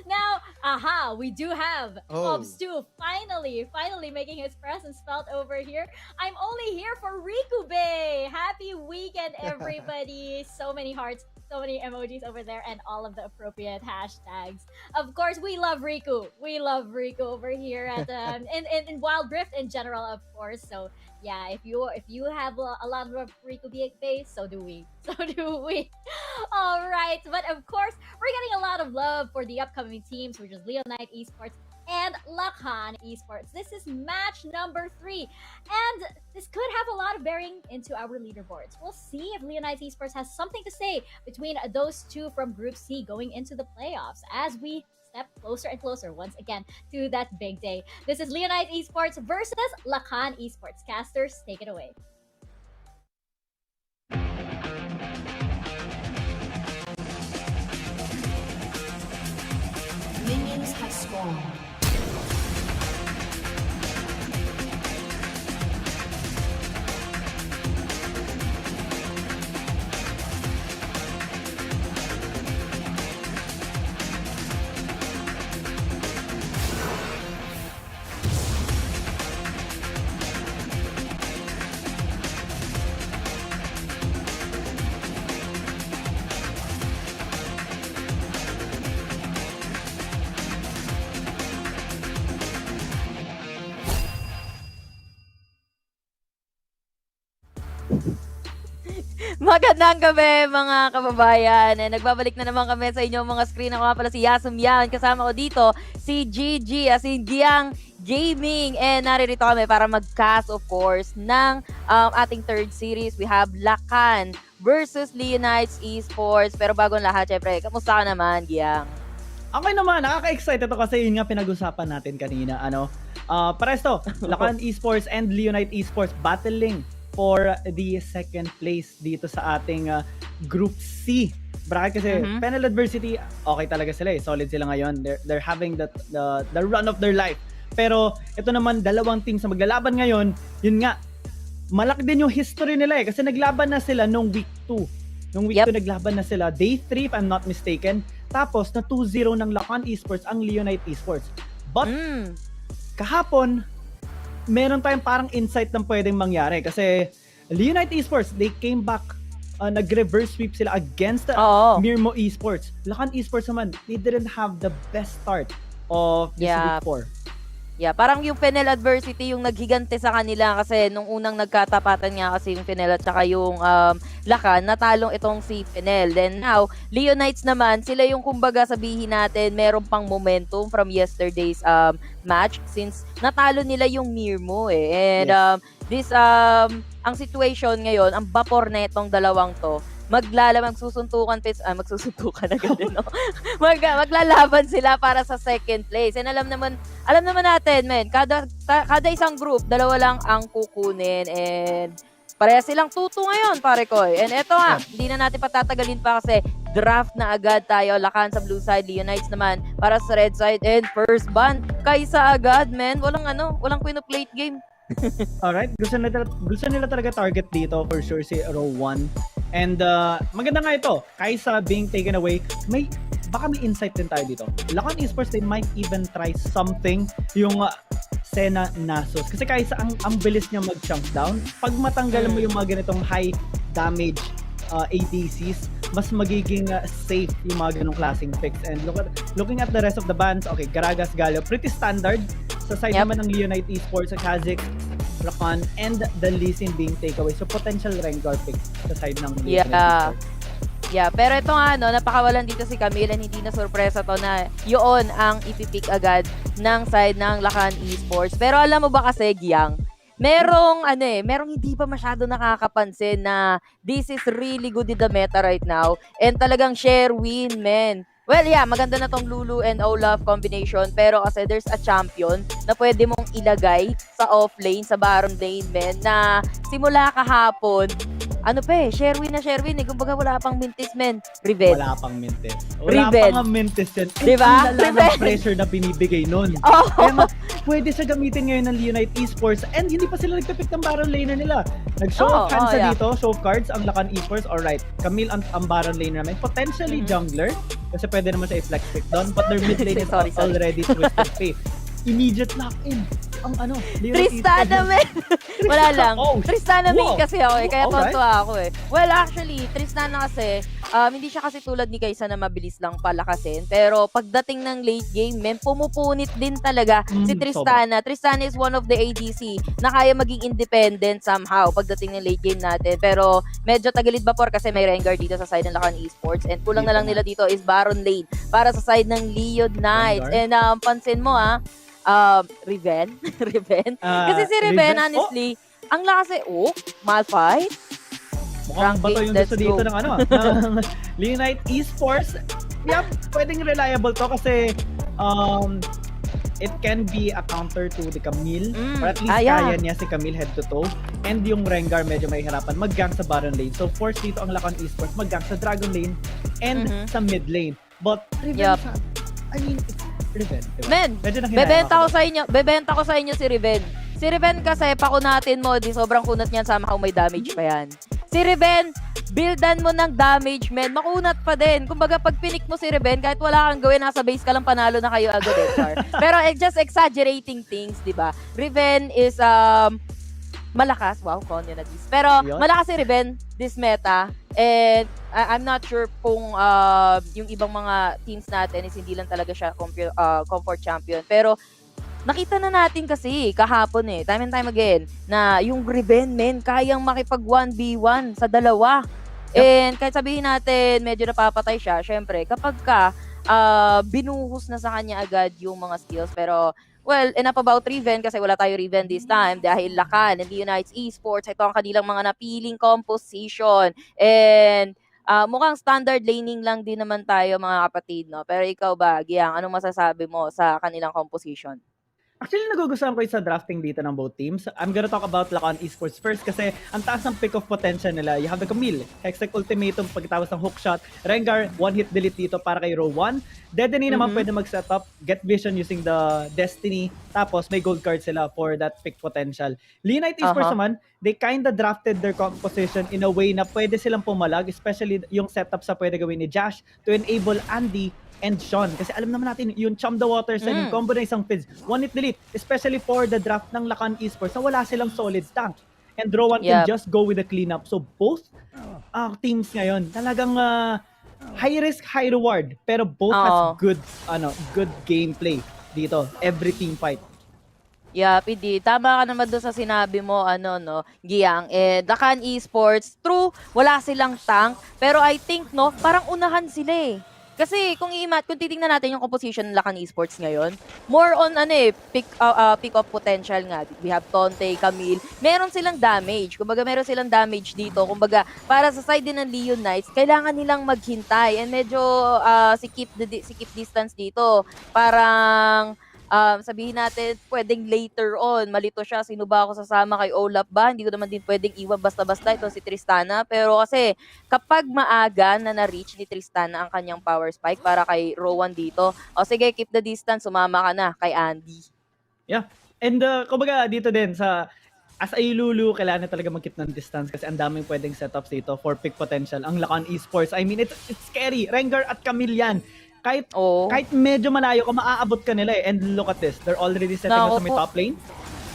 Now, we do have Obs2 finally making his presence felt over here. I'm only here for Riku Bay. Happy weekend, everybody. So many hearts, so many emojis over there, and all of the appropriate hashtags. Of course, we love Riku. We love Riku over here at in Wild Rift in general, of course. So yeah, if you have a lot of Riku base, so do we. So do we. All right, but of course, we're getting a lot of love for the upcoming teams, which is Leonite Esports and Lakan Esports. This is match number 3, and this could have a lot of bearing into our leaderboards. We'll see if Leonite Esports has something to say between those two from Group C going into the playoffs as we step closer and closer once again to that big day. This is Leonite Esports versus Lakan Esports. Casters, take it away. Minions have spawned. Magandang gabi mga kababayan. Nagbabalik na naman kami sa inyong mga screen. Ako nga pala si Yasum Yan. Kasama ko dito si Gigi as in Giang Gaming. And naririto kami para mag-cast of course ng ating third series. We have Lakan versus Leonites Esports. Pero bago ang lahat, syempre, kamusta ka naman, Giang? Okay naman, nakaka-excited to kasi yun nga pinag-usapan natin kanina. Pares to, Lakan Esports and Leonite Esports battling for the second place dito sa ating Group C bracket kasi Fennel Adversity, okay talaga sila solid sila ngayon. They're having the run of their life. Pero ito naman dalawang teams na maglalaban ngayon, yun nga malaki din yung history nila kasi naglaban na sila nung week 2. Nung week 2 naglaban na sila, day 3 if I'm not mistaken. Tapos na 2-0 ng Lakan Esports ang Leonite Esports. But kahapon meron tayong parang insight na pwedeng mangyari kasi Leonite Esports, they came back, nag-reverse sweep sila against Mirmooo Esports. Lakan Esports naman, they didn't have the best start of this week 4. Yeah, parang yung Fennel Adversity yung naghigante sa kanila kasi nung unang nagkatapatan nga kasi yung Fennel at saka yung Lakan, natalong itong si Fennel. Then now, Leonites naman, sila yung kumbaga sabihin natin, meron pang momentum from yesterday's match since natalo nila yung Mirmooo And ang situation ngayon, ang vapor na itong dalawang to, magsusuntukan agad no? Maglalaban sila para sa second place. And alam naman natin, men, kada isang group, dalawa lang ang kukunin and pareha silang tuto ngayon, pare ko. And eto nga, hindi na natin patatagalin pa kasi draft na agad tayo. Lakan sa blue side, Leonites naman para sa red side and first ban kaysa agad, men. Walang pino-plate game. Alright, gusto nila talaga target dito for sure si row 1. And maganda nga ito, kaysa being taken away, baka may insight din tayo dito. Lakan Esports, they might even try something yung Sena Nasus. Kasi kaysa ang bilis niya mag-chunk down, pag matanggal mo yung mga ganitong high damage ADCs, mas magiging safe yung mga ganong klaseng picks. And looking at the rest of the bands, okay, Garagas, Galio, pretty standard. Sa side naman ng Leonite Esports, sa Kazik, Lakan, and the Lee Sin being takeaway. So potential Rengar picks sa side ng Leonite Esports. Yeah, pero ito nga, napakawalan dito si Camille and hindi na sorpresa to na yun ang ipipick agad ng side ng Lakan Esports. Pero alam mo ba kasi, Giang, merong hindi pa masyado nakakapansin na this is really good in the meta right now and talagang share win, men. Well, yeah, maganda na tong Lulu and Olaf combination pero kasi there's a champion na pwede mong ilagay sa off lane, sa Baron lane, men, na simula kahapon, share win. Kumbaga wala pang mintis, men. Riven. Wala pang mintis. Wala pang mintis yan. Diba? Ang lala ng pressure na binibigay nun. Kaya pwede siya gamitin ngayon ng Leonite Esports and hindi pa sila nagpipick ng Baron laner nila. Nag-show of hands dito, show of cards ang Lakan Esports. Alright, Camille ang Baron laner namin. Potentially jungler kasi pwede naman siya i-flex pick down but their mid lane is already twisted faith. Immediate lock-in ang Tristana, men! Wala lang. Tristana main kasi ako kaya tontuwa ako Well, actually, Tristana kasi, hindi siya kasi tulad ni Kaysa na mabilis lang palakasin. Pero pagdating ng late game, men, pumupunit din talaga si Tristana. Tristana is one of the ADC na kaya maging independent somehow pagdating ng late game natin. Pero medyo tagalid vapor kasi may Rengar dito sa side ng Lakan Esports. And kulang na lang nila dito is Baron lane para sa side ng Leonites. And pansin mo Riven. Kasi si Riven, honestly, ang lakas Malphite. Mukhang bato yung gusto dito ng ng Leonite Esports. Yep, pwedeng reliable to kasi it can be a counter to the Camille. Or at least kaya niya si Camille head to toe. And yung Rengar medyo may hirapan mag-gank sa Baron lane. So force dito ang Lakan Esports mag-gank sa Dragon lane and sa mid lane. But Riven it's Riven. Diba? Men, bebenta ko sa inyo si Riven. Si Riven kasi pakunatin mo, sobrang kunat niyan sama kung may damage pa yan. Si Riven, buildan mo ng damage, men. Makunat pa din. Kumbaga, pag pinik mo si Riven, kahit wala kang gawin, nasa base ka lang panalo na kayo agad. Pero just exaggerating things, di ba? Riven is malakas. Wow, konyo na this. Pero malakas si Riven, this meta. And I'm not sure kung yung ibang mga teams natin is hindi lang talaga siya comfort champion. Pero nakita na natin kasi kahapon time and time again, na yung Riven men, kayang makipag 1v1 sa dalawa. And kahit sabihin natin, medyo napapatay siya, syempre, kapag binuhos na sa kanya agad yung mga skills. Pero, well, enough about Riven kasi wala tayo Riven this time dahil Lakan and Leonites Esports, ito ang kanilang mga napiling composition. And mukhang standard laning lang din naman tayo mga kapatid, no? Pero ikaw ba, Giang, anong masasabi mo sa kanilang composition? Actually, nagugustuhan ko yung sa drafting dito ng both teams. I'm gonna talk about Lakan Esports first kasi ang taas ng pick of potential nila. You have the Camille, Hextech Ultimatum pagkatapos ng hookshot. Rengar, one-hit delete dito para kay row 1. Dedenne naman pwede mag-setup, get vision using the Destiny. Tapos may gold card sila for that pick potential. Leonite Esports naman, they kinda drafted their composition in a way na pwede silang pumalag, especially yung setup sa pwede gawin ni Josh to enable Andy and Sean. Kasi alam naman natin, yung Chum the Waters and yung combo na isang Fizz, one-hit delete, especially for the draft ng Lakan Esports na wala silang solid tank. And Rowan can just go with the cleanup. So both teams ngayon, talagang high risk, high reward. Pero both has good gameplay dito. Every team fight. Yeah, PD. Tama ka naman doon sa sinabi mo, Giang. Lakan Esports, true, wala silang tank. Pero I think, parang unahan sila Kasi kung titingnan natin yung composition ng Lakan Esports ngayon, more on pick up potential nga. We have Tonte, Camille. Meron silang damage. Kumbaga meron silang damage dito. Kumbaga para sa side din ng Leon Knights, kailangan nilang maghintay and medyo sikip distance dito. Parang sabihin natin, pwedeng later on, malito siya, sino ba ako sasama kay Olaf ba? Hindi ko naman din pwedeng iwan basta-basta ito si Tristana. Pero kasi, kapag maaga na-reach ni Tristana ang kanyang power spike para kay Rowan dito, sige, keep the distance, sumama ka na kay Andy. Yeah. And kumbaga dito din, as a Lulu, kailangan talaga mag-keep ng distance kasi ang daming pwedeng setups dito for pick potential. Ang Lakan Esports, I mean, it's scary. Rengar at Camille yan. Kahit medyo malayo ka, maaabot ka nila And look at this, they're already setting up sa may top lane.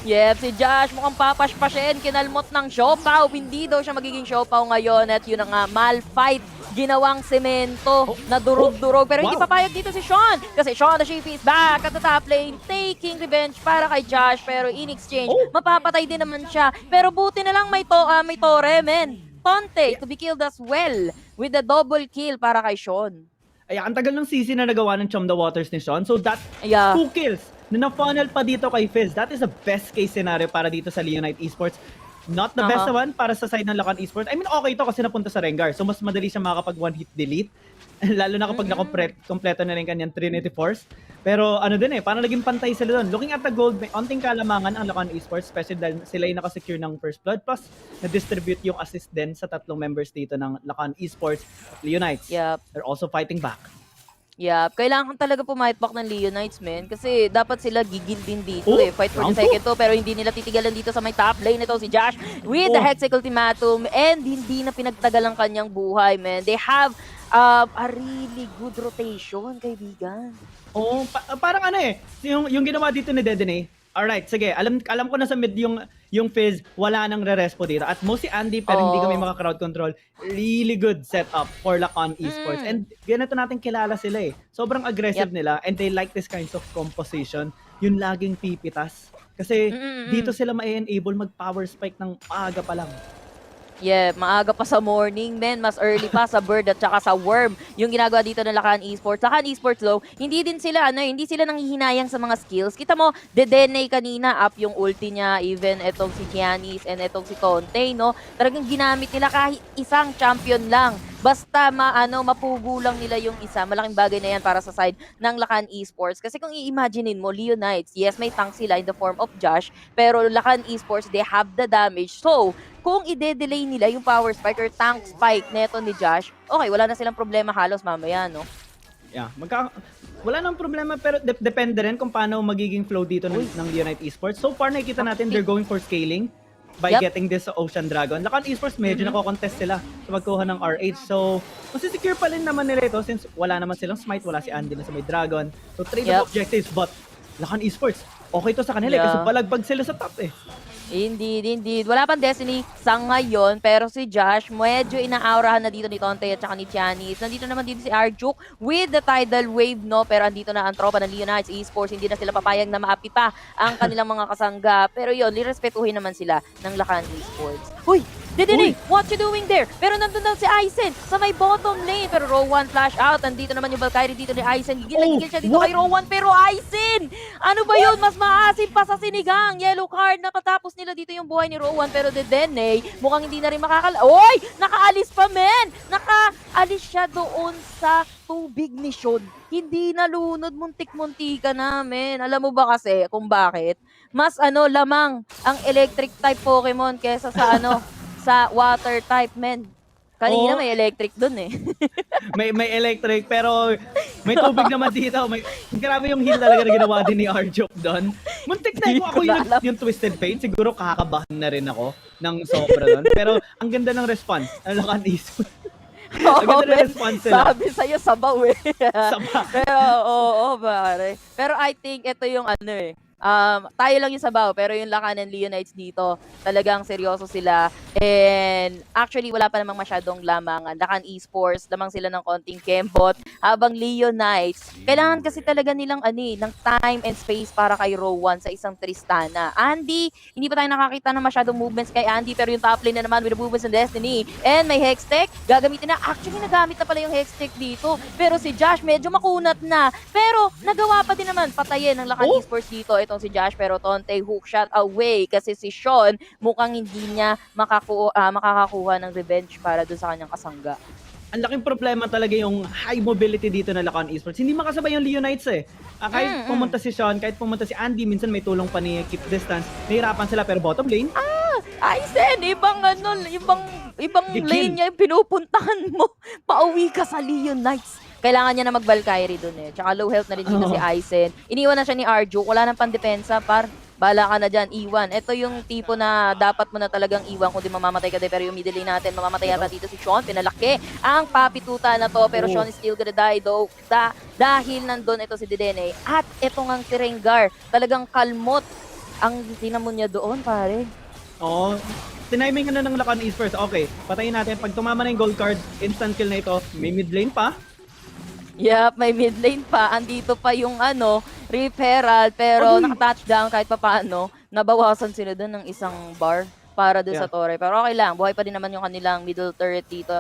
Yep, si Josh mukhang papash-pashin, kinalmot ng Siopaw. Hindi daw siya magiging Siopaw ngayon at yun nga, malfight, ginawang semento na durog-durog. Pero hindi papayag dito si Sean kasi Sean the Sheepy is back at the top lane, taking revenge para kay Josh. Pero in exchange, mapapatay din naman siya. Pero buti na lang may Tore, men. Tonte to be killed as well with the double kill para kay Sean. Ay, ang tagal ng CC na nagawa ng Chum the Waters ni Sean. So that 2 kills na na-funnel pa dito kay Fizz. That is the best case scenario para dito sa Leonite Esports. Not the best one para sa side ng Lakan Esports. I mean, okay ito kasi napunta sa Rengar. So mas madali siya makakapag one-hit delete. Lalo na kapag kompleto na rin kanyang Trinity Force. Pero parang naging pantay sila doon. Looking at the gold, may onting kalamangan ang Lakan Esports, especially dahil sila yung nakasecure ng first blood. Plus, na-distribute yung assist din sa 3 members dito ng Lakan Esports, Leonites. They're also fighting back. Kailangan talaga pumight back ng Leonites, men. Kasi dapat sila gigil din dito Fight for the second to, pero hindi nila titigalan dito sa may top lane. Ito si Josh with the Hextech Ultimatum and hindi na pinagtagal ang kanyang buhay, men. They have a really good rotation, kaibigan. Parang yung ginawa dito ni Dedenne. Alright, sige. Alam ko na sa mid yung Fizz, wala nang re-respo dito. At mo si Andy, pero hindi kami maka-crowd control. Really good setup for Lakan Esports. And ganito natin kilala sila Sobrang aggressive nila and they like this kinds of composition. Yung laging pipitas. Kasi dito sila ma-enable mag-power spike ng maaga pa lang. Maaga pa sa morning, men. Mas early pa sa Bird at saka sa Worm. Yung ginagawa dito ng Lakan Esports. Lakan Esports, hindi din sila, hindi sila nanghihinayang sa mga skills. Kita mo, Dedenne kanina, up yung ulti niya. Even etong si Kianis and etong si Tonte, Talagang ginamit nila kahit isang champion lang. Basta mapugo lang nila yung isa. Malaking bagay na yan para sa side ng Lakan Esports. Kasi kung i-imaginein mo, Leonites, yes, may tank sila in the form of Josh. Pero Lakan Esports, they have the damage. So, kung i-delay nila yung power spike or tank spike neto ni Josh, okay, wala na silang problema halos mamaya, Wala nang problema pero depende rin kung paano magiging flow dito ng Leonite Esports. So far, nakikita natin they're going for scaling by getting this Ocean Dragon. Lakan Esports, medyo nako-contest sila sa magkuha ng RH. So, masisecure pa rin naman nila ito since wala naman silang smite, wala si Andy na sa may Dragon. So, trade of objectives, but Lakan Esports, okay to sa kanila kasi balagbag sila sa top Indeed. Wala pang Destiny sa ngayon, pero si Josh, medyo inaaurahan na dito ni Tonte at saka ni Chianis. Nandito naman dito si Arjuk with the tidal wave, no? Pero andito na ang tropa ng Leonites Esports. Hindi na sila papayag na maapi pa ang kanilang mga kasangga. Pero yun, lirespetuhin naman sila ng Lakan Esports. Uy! Didini, what you doing there? Pero nandun daw si Aizen sa may bottom lane. Pero Rowan flash out. Nandito naman yung Valkyrie dito ni Aizen. Gigil siya dito kay Rowan. Pero Aizen! Ano ba yun? Mas maasim pa sa sinigang. Yellow card. Napatapos nila dito yung buhay ni Rowan. Pero Didene, mukhang hindi na rin Oy! Nakaalis pa, men! Nakaalis siya doon sa tubig ni Shod. Hindi nalunod. Muntik-muntika namin. Alam mo ba kasi kung bakit? Mas lamang ang electric type Pokemon kesa sa sa water type, men. Kanina may electric dun eh. may electric, pero may tubig naman dito. Grabe yung heal talaga na ginawa din ni Arjok doon. Muntik na ako yung Twisted Fate. Siguro kakabahan na rin ako ng sobra doon. Pero ang ganda ng response. Lakan Esports. Ang ganda ng response nila. Sabi sa'yo, sabaw eh. Sabaw. Pero, pare. Pero I think ito yung tayo lang yung sabaw, pero yung Lakan and Leonites dito, talagang seryoso sila. And actually, wala pa namang masyadong lamang. Lakan Esports, lamang sila ng konting kembot. Habang Leonites, kailangan kasi talaga nilang ng time and space para kay Rowan sa isang Tristana. Andy, hindi pa tayo nakakita ng masyadong movements kay Andy, pero yung top lane na naman with the movements ng Destiny. And may Hextech, gagamitin na. Actually, nagamit na pala yung Hextech dito. Pero si Josh, medyo makunat na. Pero nagawa pa din naman patayin ng Lakan Esports dito. Itong si Josh, pero Tonte hook shot away kasi si Sean mukhang hindi niya makakakuha ng revenge para doon sa kanyang kasangga. Ang laking problema talaga yung high mobility dito na Lakan Esports. Hindi makasabay yung Leonites eh. Kahit pumunta si Sean, kahit pumunta si Andy, minsan may tulong pa ni keep distance. Nahirapan sila, pero bottom lane. Aizen, ibang lane niya yung pinupuntahan mo. Pauwi ka sa Leonites. Kailangan niya na mag-Valkyrie dun eh. Tsaka low health na rin dito si Aizen. Iniwan na siya ni Arjuk. Wala nang pandepensa, bala ka na dyan, iwan. Ito yung tipo na dapat mo na talagang iwan kung di mamamatay ka din. Pero yung middle lane natin, mamamatay yata dito si Sean. Pinalaki ang papituta na to. Pero Sean is still gonna die though. Dahil nandun ito si Didene. At ito ngang si Rengar. Talagang kalmot ang tinamon niya doon, pare. Tiniming ka na ng Lakan Esports. Okay, patayin natin. Pag tumama na yung gold card, instant kill na ito. May mid lane pa. Yup, may mid lane pa. Andito pa yung Rip Herald, pero naka-touchdown kahit papaano. Nabawasan sila doon ng isang bar para doon sa Torre. Pero okay lang, buhay pa din naman yung kanilang middle turret dito,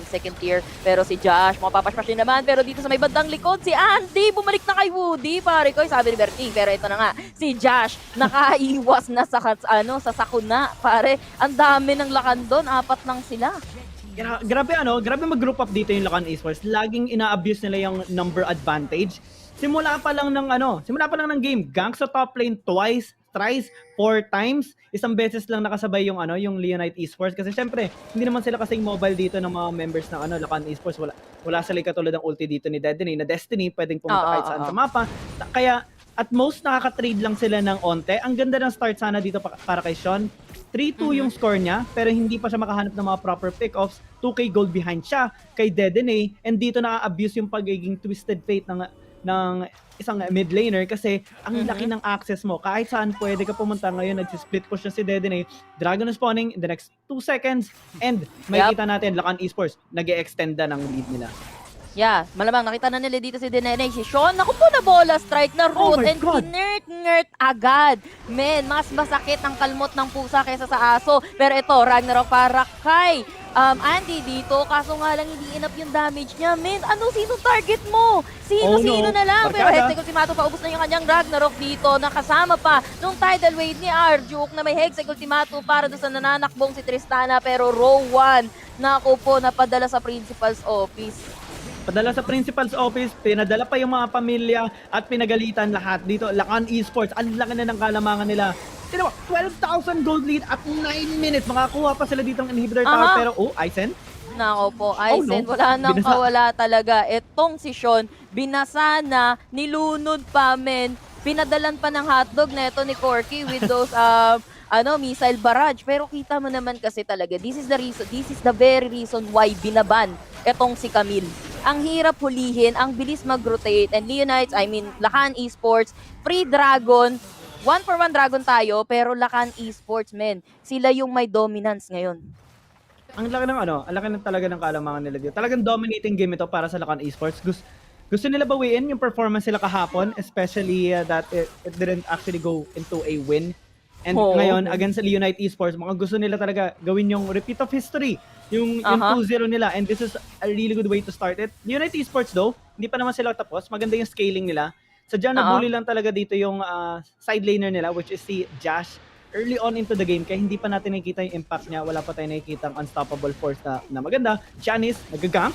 second tier. Pero si Josh, mapapashpash din naman. Pero dito sa may bandang likod, si Andy, bumalik na kay Woody. Pare ko, sabi ni Berting. Pero ito na nga, si Josh, nakaiwas na sa sakuna. Pare, ang dami ng Lakan doon, 4 lang sila. Grabe mag-group up dito yung Lakan Esports. Laging ina-abuse nila yung number advantage. Simula pa lang ng game, gank sa top lane twice, thrice, 4 times. Isang beses lang nakasabay yung Leonite Esports kasi syempre, hindi naman sila kasing mobile dito ng mga members ng Lakan Esports. Wala sila katulad ng ulti dito ni Destiny. Na Destiny, pwedeng pumunta kahit saan sa mapa. Kaya at most nakaka-trade lang sila ng onte. Ang ganda ng start sana dito para kay Sean. 3-2 yung score niya, pero hindi pa siya makahanap ng mga proper pick-offs. 2k gold behind siya kay Dedene, and dito na-abuse yung pagiging twisted fate ng isang mid laner kasi ang laki ng access mo. Kahit saan pwede ka pumunta. Ngayon, nag-split push na si Dedene. Dragon spawning in the next 2 seconds, and makikita natin, Lakan Esports, nag-e-extend na ng lead nila. Yeah, malamang nakita na nila dito si Denene, si Sean. Naku po, na bola strike na root and kinert agad. Men, mas masakit ang kalmot ng pusa kaysa sa aso. Pero ito, Ragnarok para kay Andy dito. Kaso nga lang hindi enough yung damage niya. Men, sino target mo? Sino na lang. Pero Hextech Ultimato, paubos na yung kanyang Ragnarok dito. Nakasama pa nung tidal wave ni Arjuk na may Hextech Ultimato para doon sa nananakbong si Tristana. Pero Rowan, naku po, napadala sa Principal's Office. Pinadala pa yung mga pamilya at pinagalitan lahat dito. Lakan Esports, ang laki na ng kalamangan nila. 12,000 gold lead at 9 minutes. Makakuha pa sila dito ng inhibitor tower. Pero, Aizen? Nako po, Aizen, wala nang kawala talaga. Etong si Sean, binasa na, nilunod pa, men. Pinadalan pa ng hotdog na ito ni Corky with those missile barrage. Pero kita mo naman kasi talaga, this is the very reason why binaban etong si Camille. Ang hirap hulihin, ang bilis mag-rotate, and Leonites, Lakan Esports, free dragon, 1-for-1 Dragon tayo, pero Lakan Esports, men. Sila yung may dominance ngayon. Ang laki ng ang laki ng talaga ng kalamangan nila dito. Talagang dominating game ito para sa Lakan Esports. Gusto nila bawiin yung performance nila kahapon, especially that it didn't actually go into a win. And ngayon, against sa Leonite Esports, mga gusto nila talaga gawin yung repeat of history, yung 2-0 nila. And this is a really good way to start it. Leonite Esports though, hindi pa naman sila tapos. Maganda yung scaling nila. Sadyang nabully lang talaga dito yung side laner nila, which is si Josh. Early on into the game, kaya hindi pa natin nakikita yung impact niya. Wala pa tayo nakikita ang unstoppable force na maganda. Janice, nag-gank.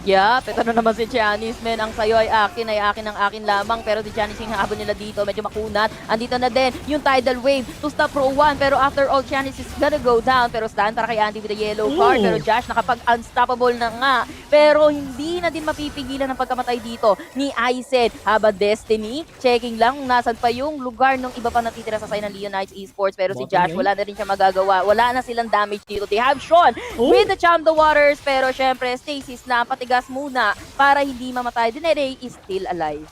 Yup, ito na naman si Janice, men. Ang sayo ay akin ang akin lamang. Pero si Janice yung habon nila dito, medyo makunat. Andito na din yung tidal wave to stop Pro 1. Pero after all, Janice is gonna go down. Pero stand para kay Andy with the yellow card. Pero Josh nakapag-unstoppable na nga. Pero hindi na din mapipigilan ang pagkamatay dito ni Aizen. Haba Destiny, checking lang kung nasan pa yung lugar ng iba pa natitira sa side ng Leonite Esports. Pero si Josh, wala na rin siya magagawa. Wala na silang damage dito. They have Sean with the Champ the Waters. Pero syempre, Stasis na patigas muna para hindi mamatay. Dinere is still alive.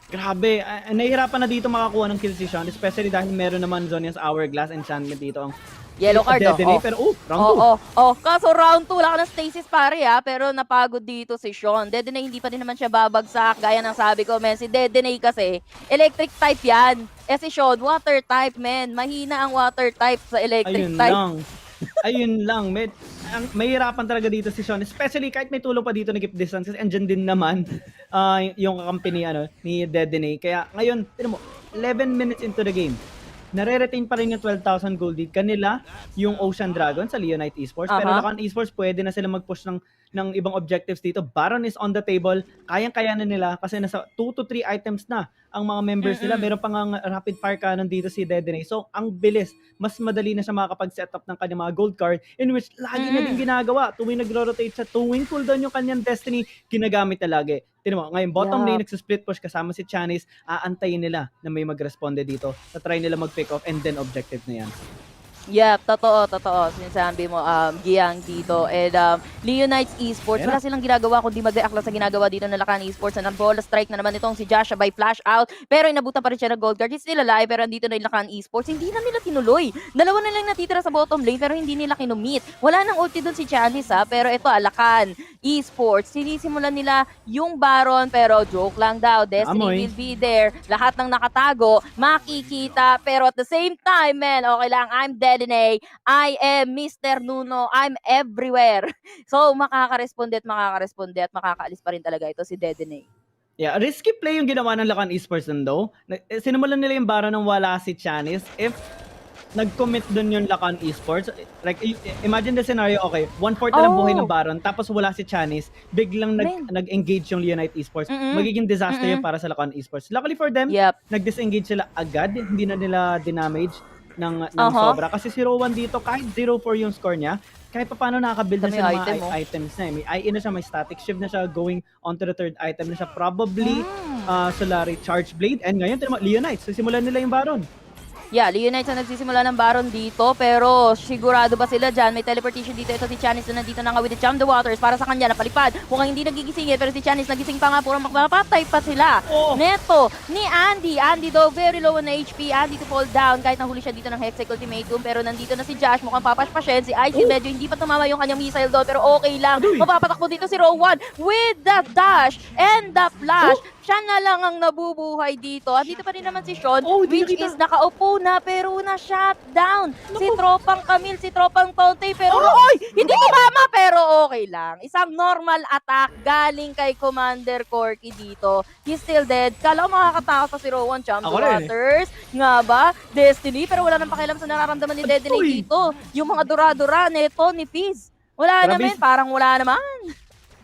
Grabe, nahihirapan na dito makakuha ng kill si Sean, especially dahil meron naman Zonia's Hourglass enchantment dito ang yellow card pero round 2. Kaso round 2 wala ka ng stasis pare pero napagod dito si Sean. Dedene hindi pa din naman siya babagsak gaya ng sabi ko, men. Si Dedene kasi electric type yan. Si Sean water type, men. Mahina ang water type sa electric type. Ayun lang, med. Mahirapan talaga dito si Sean, especially kahit may tulong pa dito na keep distance kasi andyan din naman yung kakampi ni Dedene. Kaya ngayon, tinan mo, 11 minutes into the game, nare-retain pa rin yung 12,000 gold lead kanila, yung Ocean Dragon sa Leonite Esports. Pero Lakan Esports, pwede na sila mag-push ng ibang objectives dito. Baron is on the table, kayang-kaya na nila kasi nasa 2 to 3 items na ang mga members nila. Meron pang rapid fire cannon dito si Dedene. So, ang bilis. Mas madali na siya makakapag-set up ng kanyang mga gold card in which lagi na din ginagawa. Tuwing nagro-rotate siya, tuwing cooldown yung kanyang Destiny, ginagamit na lagi. Tignan mo, ngayon bottom lane, nagsa-split push kasama si Janice, aantayin nila na may mag-responde dito. Try nila mag-pick off and then objective na yan. Yep, totoo. Sinasabi mo, Giyang dito. And Leonite Esports, wala silang ginagawa kundi mag-react lang sa ginagawa dito ng Lakan Esports. And bola strike na naman itong si Joshua by flash out. Pero inabutan pa rin siya ng gold card. He's still alive, pero andito na yung Lakan Esports. Hindi na nila tinuloy. Dalawa na lang natitira sa bottom lane, pero hindi nila kinumit. Wala nang ulti doon si Janice, pero ito, Lakan Esports. Sinisimulan nila yung Baron, pero joke lang daw. Destiny will be there. Lahat ng nakatago, makikita. Pero at the same time, man, okay lang, I'm Dedene. I am Mr. Nuno. I'm everywhere. So, makaka-responde at makakaalis pa rin talaga ito si Dedene. Yeah, risky play yung ginawa ng Lakan Esports though. Sinimulan nila yung Baron nang wala si Janice. If nag-commit dun yung Lakan Esports, like imagine the scenario, okay, 1/4 na lang buhay ng Baron, tapos wala si Janice, biglang nag-engage yung Leonite Esports. Magiging disaster yun para sa Lakan Esports. Luckily for them, nag-disengage sila agad, hindi na nila dinamage ng sobra. Kasi si Rowan dito, kahit 0-4 yung score niya, kahit pa paano nakaka-build na siya ng mga items na. May IE na siya, may static shift na siya, going onto the third item na siya. Probably Solari Charge Blade. And ngayon, Leonites, simulan nila yung Baron. Yeah, Leonites na nagsisimula ng Baron dito, pero sigurado ba sila dyan? May teleportation dito. Ito si Janice na nandito na nga with the Champ the Waters para sa kanya, napalipad. Mukhang hindi nagigisingin, pero si Janice nagising pa nga, puro makapatay pa sila. Neto ni Andy. Andy daw, very low na HP. Andy to fall down kahit nahuli siya dito ng Hextech Ultimatum, pero nandito na si Josh, mukhang papaspasyen. Si IC medyo hindi pa tumama yung kanyang missile doon, pero okay lang. Mapapatakbo dito si Rowan with the dash and the flash. Siya na lang ang nabubuhay dito. At dito pa rin naman si Sean, which is nakaupo na pero na-shutdown. Si Tropang Camille, si Tropang Tonte, pero hindi tumama pero okay lang. Isang normal attack galing kay Commander Corky dito. He's still dead. Kala ko makakatakot pa si Rowan, Champ the Waters. Nga ba? Destiny, pero wala nang pakialam sa nararamdaman ni Dedene dito. Yung mga dura-dura, Neto, ni Fizz. Wala naman, parang wala naman.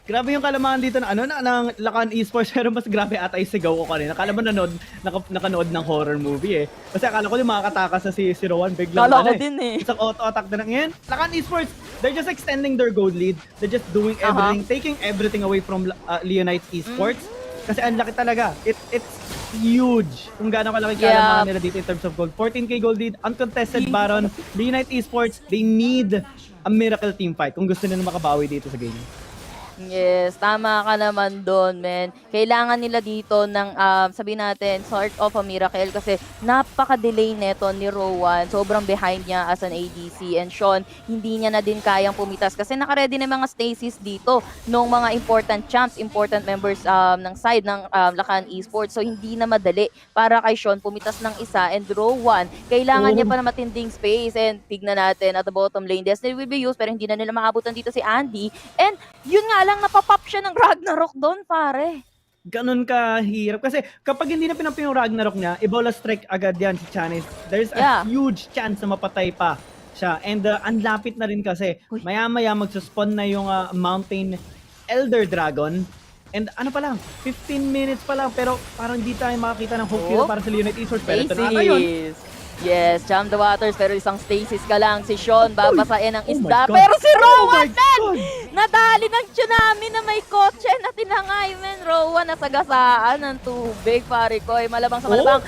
Grabe yung kalamangan dito ng Lakan Esports, pero mas grabe ata yung sigaw ko kanina. Akala mo nakanood ng horror movie eh. Kasi akala ko yung makakatakas na si Rowan, biglang isang auto-attack na ngayon. Lakan Esports, they're just extending their gold lead. They're just doing everything, taking everything away from Leonite Esports. Kasi ang laki talaga. It's huge kung gaano kalaki kalamangan nila dito in terms of gold. 14k gold lead, uncontested Baron. Leonite Esports, they need a miracle team fight kung gusto nila makabawi dito sa game. Yes, tama ka naman doon, men. Kailangan nila dito ng, sabihin natin, sort of a miracle kasi napaka-delay neto ni Rowan. Sobrang behind niya as an ADC. And Sean, hindi niya na din kayang pumitas kasi naka-ready na mga stasis dito nung mga important champs, important members ng side ng Lakan Esports. So, hindi na madali para kay Sean pumitas ng isa. And Rowan, kailangan niya pa na matinding space. And tignan natin at the bottom lane, Destiny will be used pero hindi na nila maabutan dito si Andy. And yun nga lang, napapop siya ng Ragnarok doon, pare. Ganun kahirap. Kasi kapag hindi na pinapin yung Ragnarok niya, Ebola strike agad yan si Chanis. There's a huge chance na mapatay pa siya. And ang lapit na rin kasi, maya-maya magsuspawn na yung Mountain Elder Dragon. And ano pa lang, 15 minutes pa lang, pero parang di tayo makakita ng hope hero para sa Leonite Esports. Pero ito na ata yun. Yes, Jam the Waters, pero isang stasis ka lang. Si Sean, babasain ng isda. God. Pero si Rowan, Oh my man! God! Nadali ng tsunami na may kotse na tinangay, man. Rowan, nasagasaan ng tubig, pare ko. Malabang sa malabang.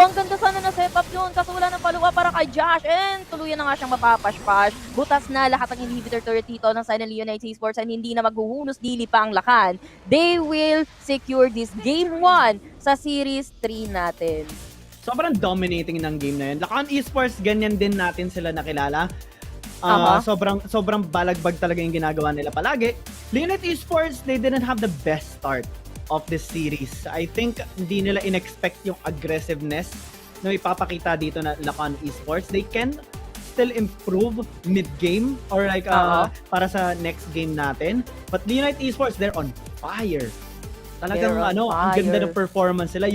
Ang ganda sana na setup yun. Kaso wala ng paluwa para kay Josh. And tuluyan na nga siyang mapapashpash. Butas na lahat ng inhibitor turret dito ng side ng Leonite Esports and hindi na maghuhunos dili pa ang Lakan. They will secure this game 1 sa Series 3 natin. Sobrang dominating ng game na yun. Lakan Esports, ganyan din natin sila nakilala. Sobrang balagbag talaga yung ginagawa nila palagi. Leonite Esports, they didn't have the best start of this series. I think hindi nila in-expect yung aggressiveness na ipapakita dito na Lakan Esports. They can still improve mid-game or like para sa next game natin. But Leonite Esports, they're on fire. Talagang ang ganda ng performance nila.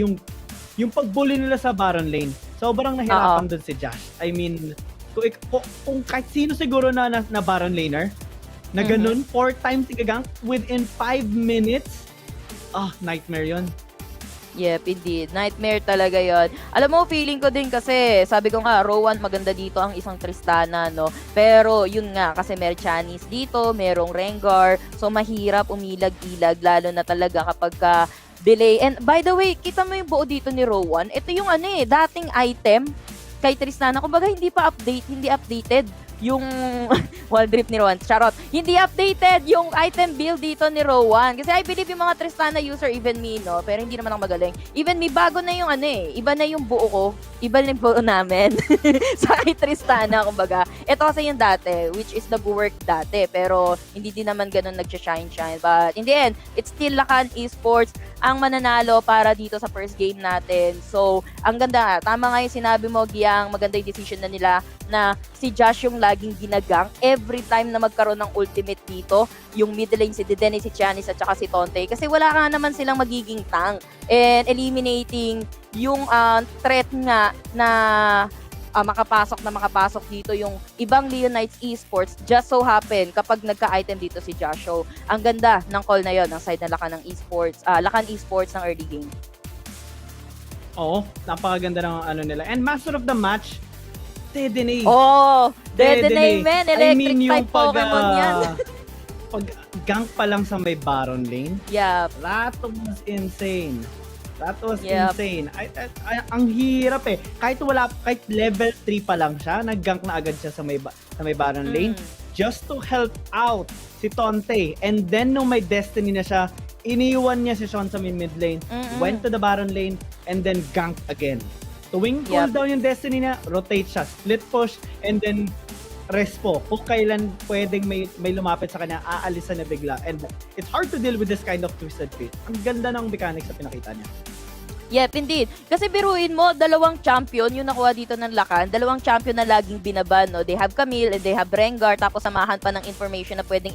Yung pagbully nila sa Baron lane, sobrang nahirapan doon si Josh. I mean, kung kahit sino siguro na Baron laner, na ganun, 4 times igagank within 5 minutes, nightmare yon. Yep, indeed. Nightmare talaga yon. Alam mo, feeling ko din kasi, sabi ko nga, Rowan, maganda dito ang isang Tristana, no? Pero, yun nga, kasi may Chanis dito, merong Rengar, so mahirap umilag-ilag, lalo na talaga kapag delay. And by the way, kita mo yung buo dito ni Rowan. Ito yung dating item kay Tristana. Kumbaga hindi updated yung wall drip ni Rowan. Charot. Hindi updated yung item build dito ni Rowan. Kasi I believe yung mga Tristana user, even me, no? Pero hindi naman ako magaling. Even me, bago na yung iba na yung buo ko. Iba na yung buo namin. Sa kay Tristana, kumbaga. Ito kasi yung dati, which is the work dati. Pero hindi din naman ganun nag-shine. But in the end, it's still Lakan Esports ang mananalo para dito sa first game natin. So, ang ganda. Tama nga yung sinabi mo, Giang. Maganda yung decision na nila na si Josh yung laging ginagang every time na magkaroon ng ultimate dito. Yung middle lane si Dedenne, si Chanis at saka si Tonte. Kasi wala ka naman silang magiging tank. And eliminating yung threat nga na makapasok dito yung ibang Leonite Esports. Just so happen kapag nagka-item dito si Josh. So, ang ganda ng call na yon ng side ng Lakan Esports ng early game. Oo, napakaganda ng nila. And master of the match, Dedenne. Dedenne, man. Electric type Pokemon yan. Pag gank pa lang sa may Baron lane, that was insane. Insane. Ang hirap Kahit level 3 pa lang siya, nag-gank na agad siya sa may Baron lane just to help out si Tonte. And then nung may Destiny na siya, iniwan niya si Sean sa mid lane, went to the Baron lane, and then ganked again. Tuwing cooldown yung Destiny niya, rotate siya, split push, and then respo. Kung kailan pwedeng may lumapit sa kanya, aalisan na bigla. And it's hard to deal with this kind of twisted fate. Ang ganda ng mechanics na pinakita niya. Yep, indeed. Kasi biruin mo, dalawang champion yung nakuha dito ng Lakan, dalawang champion na laging binaban, no? They have Camille and they have Rengar, tapos samahan pa ng information na pwedeng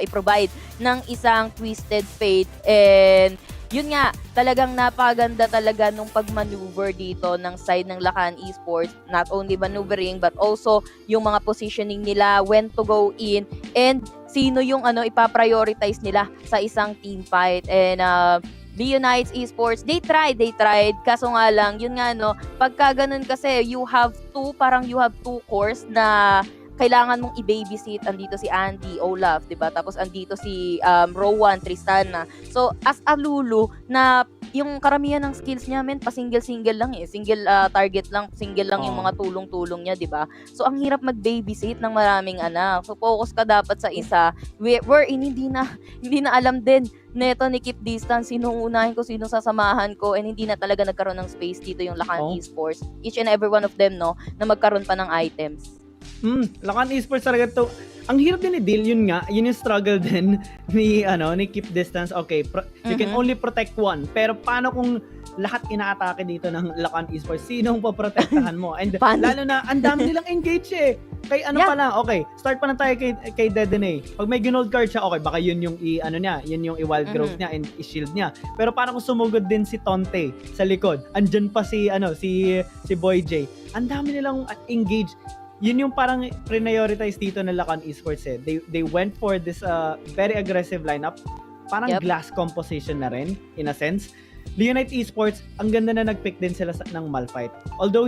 i-provide ng isang Twisted Fate. And yun nga, talagang napaganda talaga nung pag-maneuver dito ng side ng Lakan Esports. Not only maneuvering, but also yung mga positioning nila, when to go in, and sino yung ipaprioritize nila sa isang team fight. And Leonite Esports, they tried. Kaso nga lang, yun nga pagka ganun kasi, you have two cores na kailangan mong i-babysit. Andito si Andy, Olaf, diba? Tapos andito si Rowan, Tristana. So, as a Lulu na yung karamihan ng skills niya, men, pa-single-single lang eh. Single target lang, single lang yung mga tulong-tulong niya, di ba? So, ang hirap mag-babysit ng maraming anak. So, focus ka dapat sa isa wherein hindi na alam din neto ni keep distance, sino unahin ko, sino sasamahan ko, and hindi na talaga nagkaroon ng space dito yung Lakan Esports. Each and every one of them, no, na magkaroon pa ng items. Lakan Esports talaga to. Ang hirap din i-deal, yun yung struggle din ni keep distance. Okay, you can only protect one. Pero paano kung lahat inaatake dito ng Lakan Esports? Sinong paprotektahan mo? And lalo na, ang dami nilang engage eh. Kay pa lang, okay, start pa na tayo kay Dedene. Pag may ginold card siya, okay, baka yun yung yun yung i-wild growth niya and i-shield niya. Pero paano kung sumugod din si Tonte sa likod? Andyan pa si Boy J. Ang dami nilang engage. Yun yung parang prioritize dito ng Lakan Esports eh. They went for this very aggressive lineup. Parang glass composition na rin, in a sense. Leonite Esports, ang ganda na nag-pick din sila ng Malphite. Although,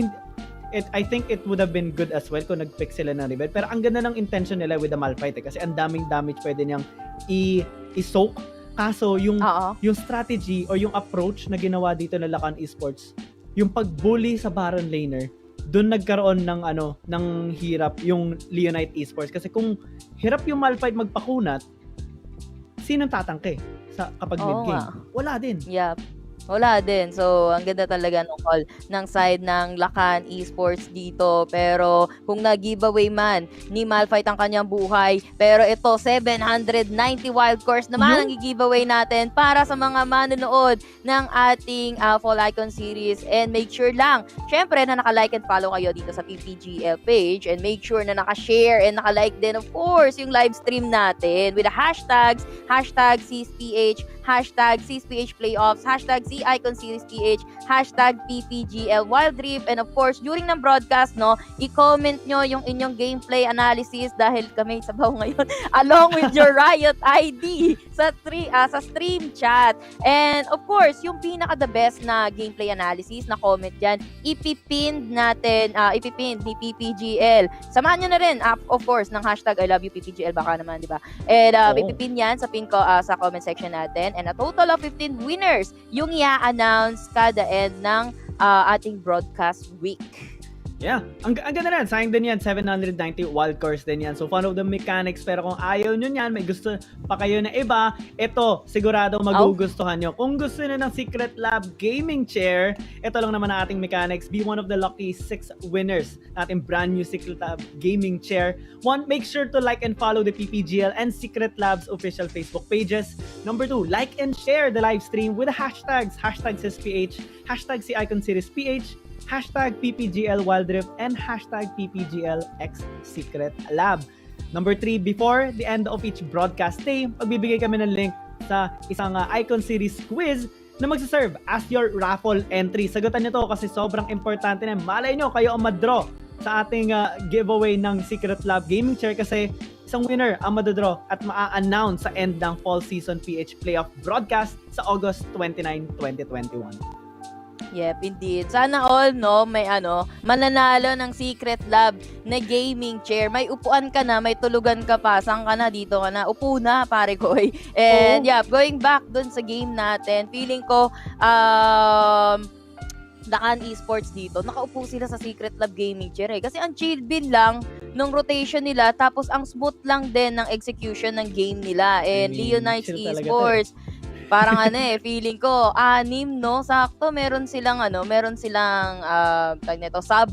I think it would have been good as well kung nag-pick sila ng Riven. Pero ang ganda ng intention nila with the Malphite eh. Kasi ang daming damage pwede niyang i-soak. Kaso, yung strategy or yung approach na ginawa dito ng Lakan Esports, yung pag-bully sa Baron Laner, doon nagkaroon ng hirap yung Leonite Esports. Kasi kung hirap yung Malphite magpakunat, sinong tatangke kapag mid-game? Wala din. Wala din. So, ang ganda talaga ng call ng side ng Lakan Esports dito. Pero, kung nag-giveaway man ni Malphite ang kanyang buhay, pero ito, 790 wild cores naman ang i-giveaway natin para sa mga manonood ng ating Fall Icon Series. And make sure lang, syempre, na naka-like and follow kayo dito sa PPGL page. And make sure na naka-share and naka-like din, of course, yung live stream natin with the hashtags, hashtag SISPH, hashtag SISPH Playoffs, hashtag Icon Series PH, hashtag PPGL Wild Rift, and of course, during ng broadcast, no, i-comment nyo yung inyong gameplay analysis dahil kami sabaw ngayon, along with your Riot ID sa stream chat. And of course, yung pinaka-the best na gameplay analysis na comment dyan, ipipin ni PPGL. Samahan nyo na rin, of course, ng hashtag I love you PPGL, baka naman, di ba? And ipipin yan sa pin ko sa comment section natin. And a total of 15 winners yung i-announce kada end ng ating broadcast week. Yeah, ang ganda rin. Sayang din yan, 790 wild cores din yan. So, fun of the mechanics. Pero kung ayaw nyo yan, may gusto pa kayo na iba, ito, sigurado magugustuhan nyo. Kung gusto nyo ng Secret Lab Gaming Chair, ito lang naman ang ating mechanics. Be one of the lucky 6 winners natin brand new Secret Lab Gaming Chair. 1, make sure to like and follow the PPGL and Secret Lab's official Facebook pages. Number 2, like and share the live stream with the hashtags, hashtag SISPH, hashtag #CIconSeriesPH, hashtag PPGL Wild Rift, and hashtag PPGL X Secret Lab. Number 3, before the end of each broadcast day, magbibigay kami ng link sa isang Icon Series quiz na magsaserve as your raffle entry. Sagutan nyo to kasi sobrang importante na. Malay nyo, kayo ang madraw sa ating giveaway ng Secret Lab Gaming Chair kasi isang winner ang madodraw at maa-announce sa end ng Fall Season PH Playoff broadcast sa August 29, 2021. Yep, indeed. Sana all, no, may mananalo ng Secret Lab na gaming chair. May upuan ka na, may tulugan ka pa, saan ka na, dito ka na, upo na, pare ko. And going back dun sa game natin, feeling ko, Lakan Esports dito, nakaupo sila sa Secret Lab Gaming Chair Kasi ang chill bin lang nung rotation nila, tapos ang smooth lang din ng execution ng game nila. And Leonite Esports, parang feeling ko, 6, no? Sakto, meron silang tag nito, sub.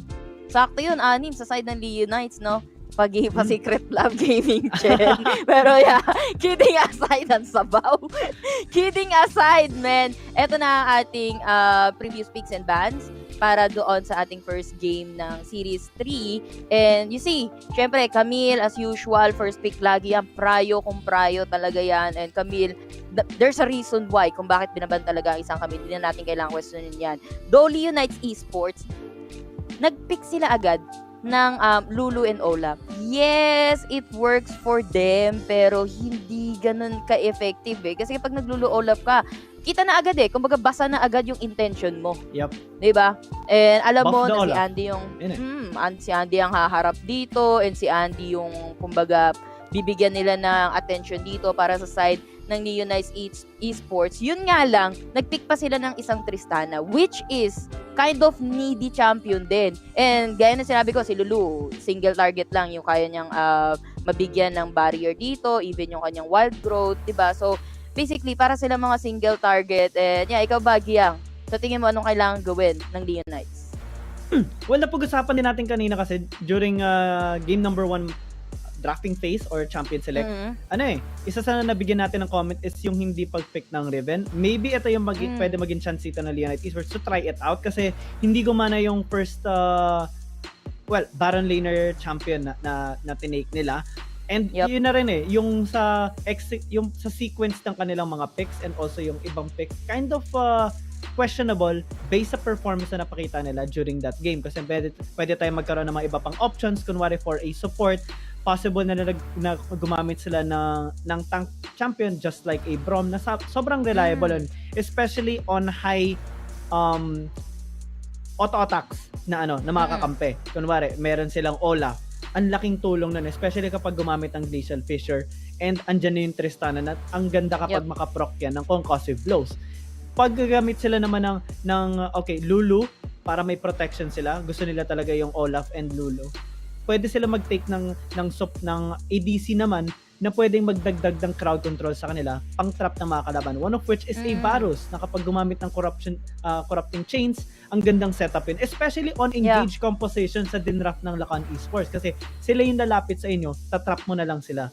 Sakto yun, 6 sa side ng Leonites, no? Pa Secret Lab Gaming Chair. Pero kidding aside, ang sabaw. Kidding aside, man. Ito na ang ating previous picks and bans para doon sa ating first game ng Series 3. And you see, syempre, Camille, as usual, first pick lagi yan. Prayo kung prayo talaga yan. And Camille, there's a reason why kung bakit binaban talaga ang isang Camille. Hindi na natin kailangan questionin yan. Though Leonites Esports, nag-pick sila agad ng Lulu and Olaf. Yes, it works for them, pero hindi ganun ka-effective Kasi kapag nag-Lulu Olaf ka, kita na agad kumbaga basa na agad yung intention mo. Yep. Diba? And alam Buff mo na Olaf. si Andy yung si Andy ang haharap dito, and si Andy yung kumbaga bibigyan nila ng attention dito para sa side ng Leonites Esports. Yun nga lang, nag-pick pa sila ng isang Tristana, which is kind of needy champion din. And gaya na sinabi ko, si Lulu, single target lang yung kaya niyang mabigyan ng barrier dito, even yung kanyang wild growth, diba? So, basically, para sila mga single target. And yeah, ikaw ba, Giyang? So, tingin mo anong kailangan gawin ng Leonites? Well, napag-usapan din natin kanina kasi during game number 1 drafting phase or champion select, isa sa nabigyan natin ng comment is yung hindi pag-pick ng Riven. Maybe ito yung pwede maging chance dito ng Leonites Esports to try it out kasi hindi gumana yung first Baron Laner champion na tinake nila. And yun na rin yung sa sequence ng kanilang mga picks and also yung ibang picks kind of questionable based sa performance na napakita nila during that game kasi pwede tayong magkaroon ng mga iba pang options kunwari for a support, possible na gumamit sila ng tank champion just like a Braum na sobrang reliable especially on high auto attacks na mga kakampi. Kunwari meron silang Olaf, ang laking tulong nun, especially kapag gumamit ng Glacial Fissure and andyan na yung Tristana na ang ganda kapag makaproc yan ng concussive blows. Pag gagamit sila naman ng Lulu para may protection sila, gusto nila talaga yung Olaf and Lulu. Pwede sila mag-take ng ADC naman na pwedeng magdagdag ng crowd control sa kanila, pang-trap ng mga kalaban. One of which is a Varus na kapag gumamit ng corrupting chains, ang gandang setup yun. Especially on engage composition sa dinraft ng Lakan Esports kasi sila yung lalapit sa inyo, tatrap mo na lang sila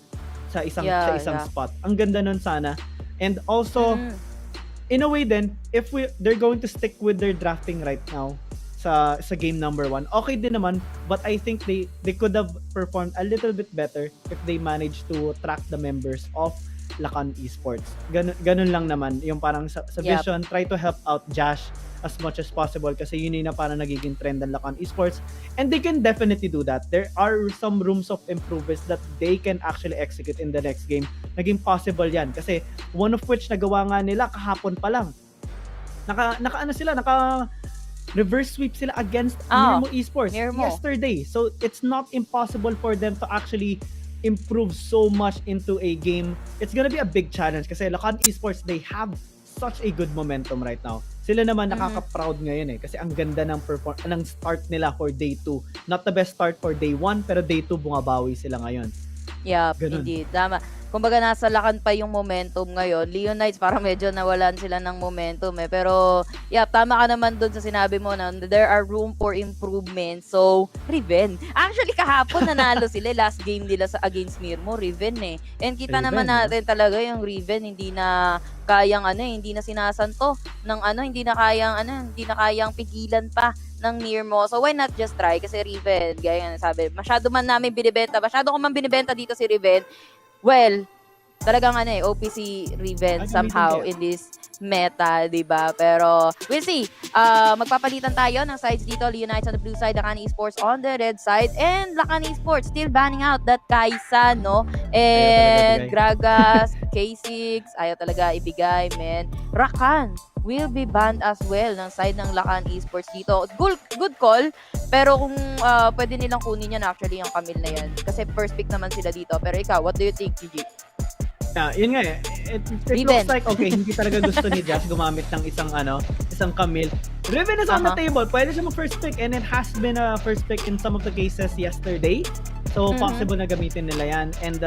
sa isang spot. Ang ganda nun sana. And also, in a way then, if they're going to stick with their drafting right now, sa game number 1. Okay din naman, but I think they could have performed a little bit better if they managed to track the members of Lakan Esports. Ganun lang naman. Yung parang sa vision, try to help out Josh as much as possible kasi yun yung na parang nagiging trend ng Lakan Esports. And they can definitely do that. There are some rooms of improvements that they can actually execute in the next game. Naging possible yan. Kasi one of which nagawa nga nila kahapon pa lang. Reverse sweep sila against Mirmooo Esports yesterday. So it's not impossible for them to actually improve so much into a game. It's gonna be a big challenge kasi Lakan Esports, they have such a good momentum right now. Sila naman nakaka-proud ngayon kasi ang ganda ng start nila for day 2. Not the best start for day 1 pero day 2 bumabawi sila ngayon. Indeed. Tama. Kumbaga nasa Lakan pa yung momentum ngayon. Leonites parang medyo nawalan sila ng momentum Pero tama ka naman dun sa sinabi mo na there are room for improvement. So, Riven. Actually kahapon nanalo sila last game nila against Mirmooo, Riven And kita naman natin talaga yung Riven hindi na kayang hindi na sinasanto ng hindi na kayang pigilan pa ng Mirmooo. So why not just try? Kasi Riven, gaya nga sabi, masyado ko man binibenta dito si Riven. Well, talagang OP si Riven somehow in this meta, diba? Pero we'll see. Magpapalitan tayo ng sides dito. Leonites on the blue side, Lakan Esports on the red side, and Lakan Esports still banning out that Kaisa, no? And Gragas, K6, ayaw talaga ibigay, man. Rakan will be banned as well ng side ng Lakan Esports dito. Good call, pero kung pwede nilang kunin yan actually yung Camille na yan. Kasi first pick naman sila dito. Pero ikaw, what do you think, Gigi? Yun nga it looks like hindi talaga gusto ni Josh gumamit ng isang Camille. Riven is on the table. Pwede siya mag-first pick and it has been a first pick in some of the cases yesterday. So possible na gamitin nila yan. And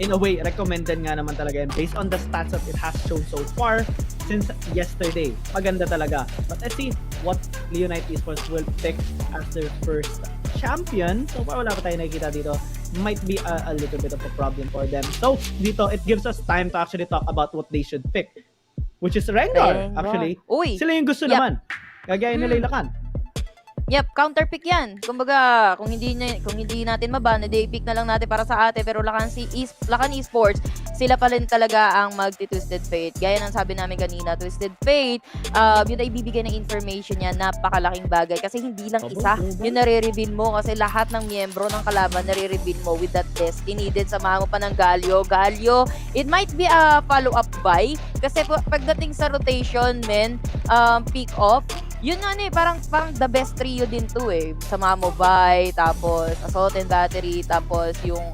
in a way, recommended nga naman talaga yan based on the stats that it has shown so far since yesterday. Maganda talaga. But let's see what Leonites Esports will pick as their first champion. So wala pa tayo nakikita dito. Might be a little bit of a problem for them. So dito, it gives us time to actually talk about what they should pick. Which is Rengar, actually. Sila yung gusto naman. Kagaya nila yung Lakan. Counter pick yan. Kumbaga, kung hindi natin maban, pick na lang natin para sa ate. Pero Lakan Esports, sila pa rin talaga ang magti-Twisted Fate. Gaya ng sabi namin kanina, Twisted Fate, yun ay ibibigay ng information niya, napakalaking bagay. Kasi hindi lang isa, yun nare-reveal mo. Kasi lahat ng miyembro ng kalaban nare-reveal mo with that destiny. Then samahan mo pa ng Galio. It might be a follow-up buy. Kasi pagdating sa rotation, pick off, Yun nga parang the best trio din to eh. Sa mga mobile, tapos assault and battery, tapos yung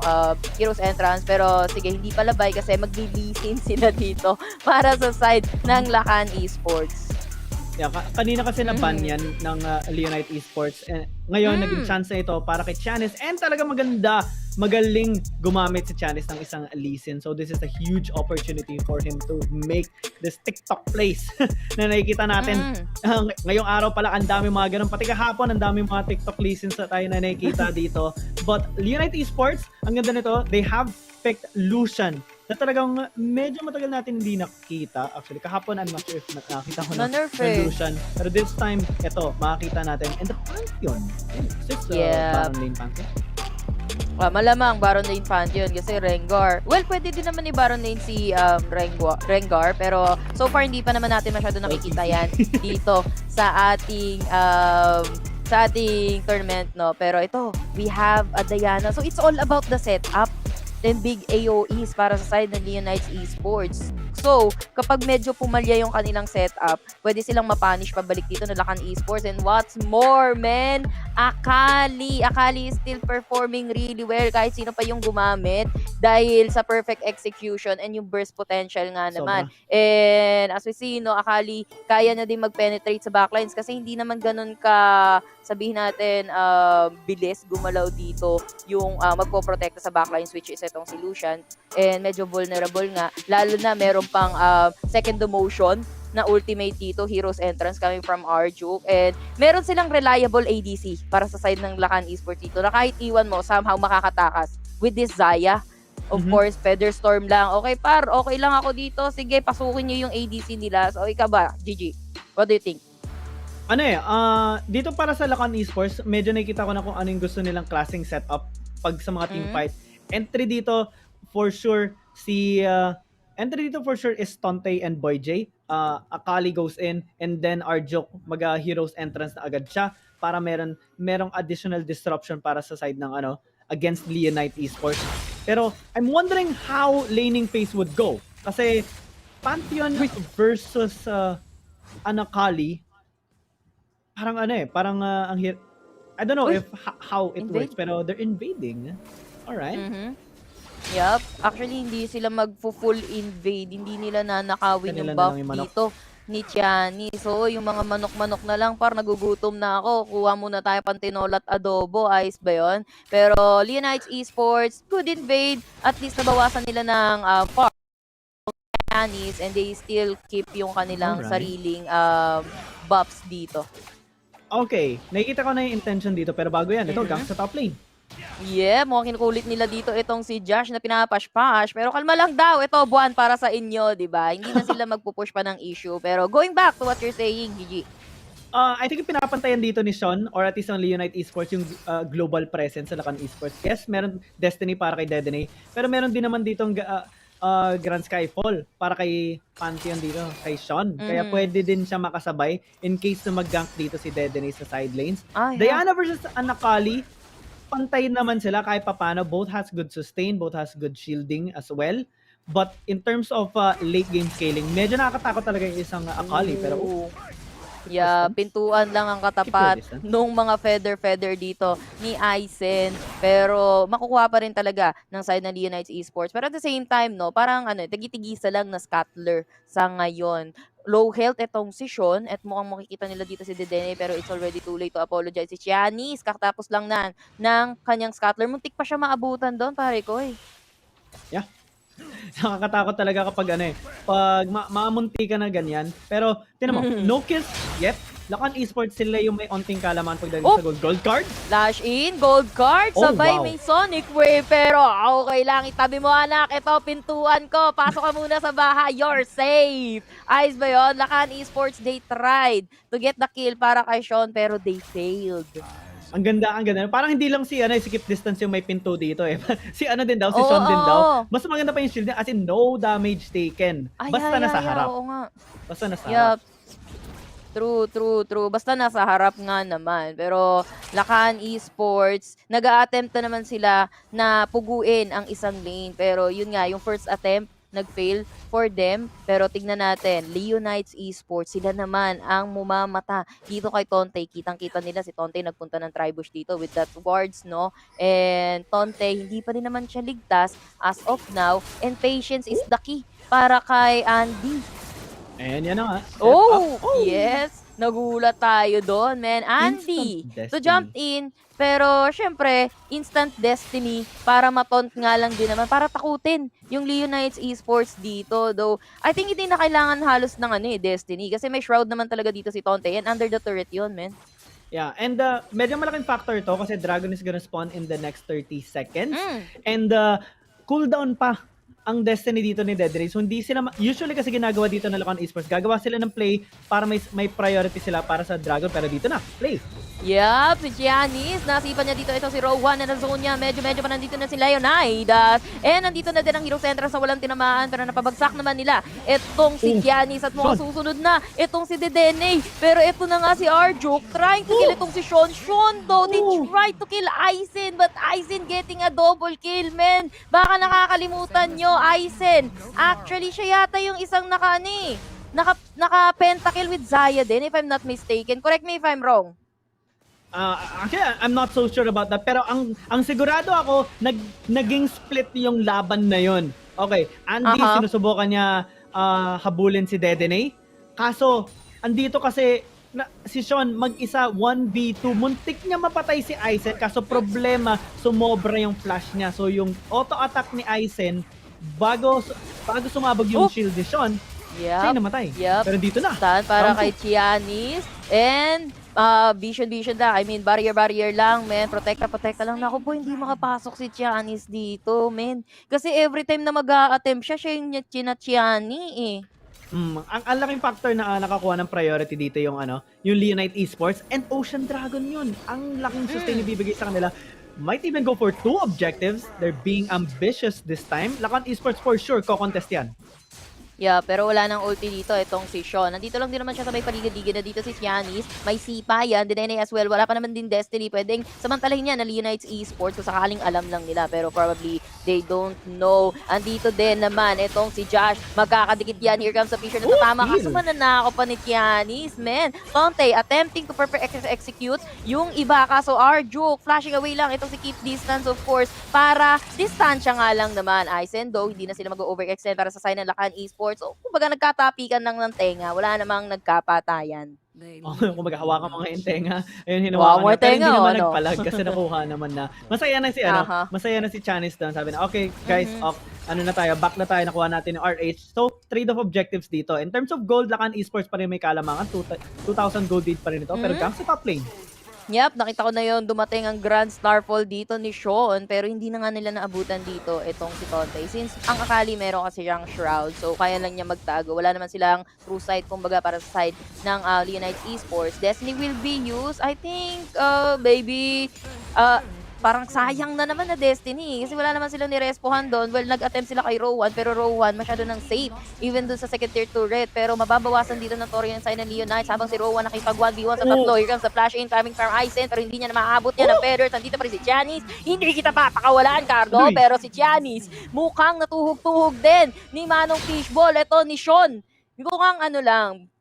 heroes entrance. Pero sige, hindi pala buy kasi maglilisin sila dito para sa side ng Lakan Esports. Yeah, kanina kasi na-ban yan ng Leonite Esports. Ngayon, naging chance na ito para kay Chanis. And talaga magaling gumamit si Chanis ng isang Lee Sin. So this is a huge opportunity for him to make this TikTok plays na nakikita natin. Ngayong araw pala, ang dami mga ganun. Pati kahapon, ang dami mga TikTok Lee Sins na tayo na nakikita dito. But Leonite Esports, ang ganda nito, they have picked Lucian na talagang medyo matagal natin hindi nakita. Actually, kahapon I'm not sure if nakita ko na Lucian. Pero this time, ito, makakita natin. And the Pantheon. Is this Baron Lane Pantheon? Malamang Baron Lane Pantheon kasi Rengar. Well, pwede din naman ni Baron Lane si Rengar. Pero so far, hindi pa naman natin masyado nakikita yan dito sa ating tournament, no? Pero ito, we have a Diana. So it's all about the setup and big AOEs para sa side ng Leonites Esports. So, kapag medyo pumalya yung kanilang setup, pwede silang mapunish pabalik dito na Lakan Esports. And what's more, man, Akali is still performing really well kahit sino pa yung gumamit dahil sa perfect execution and yung burst potential nga naman. And as we see, no, Akali kaya na din mag-penetrate sa backlines kasi hindi naman ganun ka, sabihin natin, bilis gumalaw dito yung magpoprotekta sa backlines, which is itong solution. And medyo vulnerable nga, lalo na meron pang second demotion na ultimate dito, Heroes Entrance coming from Arjuk. And meron silang reliable ADC para sa side ng Lakan Esports dito na kahit iwan mo, somehow makakatakas with this Zaya. Of course, Feather Storm lang. Okay okay lang ako dito. Sige, pasukin nyo yung ADC nila. So, ikaw ba, GG? What do you think? Dito para sa Lakan Esports, medyo nakikita ko na kung ano yung gusto nilang klaseng setup pag sa mga team fight. Entry dito, for sure, is Tonte and Boy J. Akali goes in, and then Arjuk mag-Heroes Entrance na agad siya para merong additional disruption para sa side ng against Leonite Esports. Pero I'm wondering how laning phase would go. Kasi Pantheon versus Akali, parang I don't know how it works, pero they're invading. Alright. Yup. Actually, hindi sila mag-full invade. Hindi nila nanakawin yung buff dito ni Tiani. So, yung mga manok-manok na lang, par nagugutom na ako. Kuha muna tayo pantinola at adobo. Ayos ba yun? Pero, Leonites Esports, good invade. At least nabawasan nila ng farm and they still keep yung kanilang sariling buffs dito. Okay. Nakikita ko na yung intention dito. Pero bago yan, ito, gang sa top lane. Yeah, mukhang kinukulit nila dito itong si Josh na pinapash-pash. Pero kalma lang daw, ito buwan para sa inyo, di ba? Hindi na sila magpupush pa ng issue. Pero going back to what you're saying, Gigi. I think yung pinapantayan dito ni Sean, or at least ng Leonite Esports, yung global presence sa Lakan Esports. Yes, meron Destiny para kay Dedene. Pero meron din naman ditong Grand Skyfall para kay Pantheon dito, kay Sean. Kaya pwede din siya makasabay in case na mag-gank dito si Dedene sa side lanes. Diana versus Akali, pantay naman sila kahit papano. Both has good sustain, both has good shielding as well. But in terms of late game scaling, medyo nakakatakot talaga yung isang Akali. Pero yeah, pintuan lang ang katapat nung mga feather dito ni Aizen. Pero makukuha pa rin talaga ng side ng Leonites Esports. Pero at the same time, no, parang tagi-tigisa lang na scattler sa ngayon. Low health itong si Sean at mukhang makikita nila dito si Dedene pero it's already too late to apologize. Si Chianis, kakatapos lang ng kanyang scattler. Muntik pa siya maabutan doon, pare ko eh. Yeah. Nakakatakot talaga kapag pag maamunti ka na ganyan. Pero, tinan mo, no kills yet. Lakan Esports sila yung may onting kalaman pagdating sa gold card. Flash in, gold card, sabay may Sonic Wave. Pero okay lang, itabi mo anak. Ito, pintuan ko. Pasok ka muna sa bahay. You're safe. Ayos ba yun? Lakan Esports, they tried to get the kill para kay Sean pero they failed. Ang ganda. Parang hindi lang si keep distance yung may pinto dito eh. si din daw, si Sean din daw. Mas maganda pa yung shield niya as in no damage taken. Basta nasa harap. Basta nasa harap. True. Basta nasa harap nga naman. Pero Lakan Esports, nag-a-attempt na naman sila na puguin ang isang lane. Pero yun nga, yung first attempt nag-fail for them. Pero tignan natin, Leonites Esports, sila naman ang mumamata dito kay Tonte. Kitang-kita nila si Tonte nagpunta ng Tribush dito with that wards, no? And Tonte, hindi pa rin naman siya ligtas as of now. And patience is the key para kay Andy. Ayan, yan na nga. Oh, yes. Nagulat tayo doon, man. Andy, Instant to destiny. jump in. Pero, syempre, instant destiny para mataunt nga lang din naman. Para takutin yung Leonites Esports dito. Though, I think hindi na kailangan halos ng destiny. Kasi may shroud naman talaga dito si Tonte. And under the turret yun, man. Yeah, and medyo malaking factor to kasi Dragon is gonna spawn in the next 30 seconds. And cooldown pa ang destiny dito ni Deadray. So hindi sila, usually kasi ginagawa dito ng Lakan Esports, gagawa sila ng play para may priority sila para sa Dragon, pero dito na, play. Yup, si Giannis, nasipan niya dito ito si Rowan na zone niya, medyo pa nandito na si Leonidas, and nandito na din ang Hero Central sa walang tinamaan, pero napabagsak naman nila itong si Giannis at mukhang susunod na itong si Dedenne, pero ito na nga si Arjuk, trying to kill itong si Sean. Sean though, they tried to kill Aizen, but Aizen getting a double kill, man. Baka nakakalimutan nyo, Aizen, actually siya yata yung isang naka-pentakill with Zaya din, if I'm not mistaken. Correct me if I'm wrong. Actually, I'm not so sure about that. Pero ang sigurado ako, naging split yung laban na yon. Okay, Andy, sinusubukan niya habulin si Dedenne. Kaso, andito kasi si Sean mag-isa 1v2. Muntik niya mapatay si Aizen. Kaso problema, sumobra yung flash niya. So yung auto-attack ni Aizen, bago sumabog yung shield ni Sean, siya namatay. Pero dito na. Stun para kay Giannis. And vision na. I mean, barrier lang, men. Protekta lang. Naku po, hindi makapasok si Giannis dito, men. Kasi every time na mag-a-attempt siya yung china-Gianni eh. Ang laking factor na nakakuha ng priority dito yung yung Leonite Esports and Ocean Dragon yun. Ang laking sustain ibibigay sa kanila. Might even go for 2 objectives. They're being ambitious this time. Lakan Esports for sure, ko-contest yan. Yeah, pero wala nang ulti dito itong si Sean. Nandito lang din naman siya sa may paligid-ligid na dito si Giannis. May sipa yan, Dedenne as well. Wala pa naman din Destiny. Pwedeng samantalahin niya na Leonites Esports kung sakaling alam lang nila. Pero probably they don't know. Andito din naman itong si Josh. Magkakadikit yan. Here comes the Fisher na tatama. Kaso mananako pa ni Giannis, man. Tonte attempting to perfect execute yung iba. Kaso Arjuk flashing away lang itong si keep distance of course. Para distansya nga lang naman. Aizen though, hindi na sila mag-overextend para sa side ng Lakan Esports. So, kumbaga nagkatapikan lang ng tenga, wala namang nagkapatayan. Kumbaga hawakan mga yung tenga, ayun hinawakan niya. Pero hindi naman nagpalag kasi nakuha naman na. Masaya na si Chanis doon. Sabi na, okay guys, back na tayo, nakuha natin yung RH. So, trade-off objectives dito. In terms of gold, Lakan Esports pa rin may kalamangan. 2,000 gold lead pa rin ito. Pero gang sa top lane. Yep, nakita ko na yon dumating ang Grand Starfall dito ni Sean pero hindi na nga nila naabutan dito itong si Tonte. Since ang akali meron kasi siyang shroud so kaya lang niya magtago. Wala naman silang true sight kumbaga para sa side ng Leonites Esports. Destiny will be used. I think, parang sayang na naman na Destiny kasi wala naman silang nirespohan doon. Well, nag-attempt sila kay Rowan pero Rowan masyado nang safe even doon sa second tier turret pero mababawasan dito ng Torian side ng Leonites habang si Rowan nakipag 1v1 sa tatlo. Here comes the flash in coming from Aizen pero hindi niya na maaabot yan ng feathers. Nandito pa rin si Giannis. Hindi kita papakawalan, Cardo, pero si Giannis mukhang natuhog-tuhog din ni Manong Fishball. Ito ni Sean. Mukhang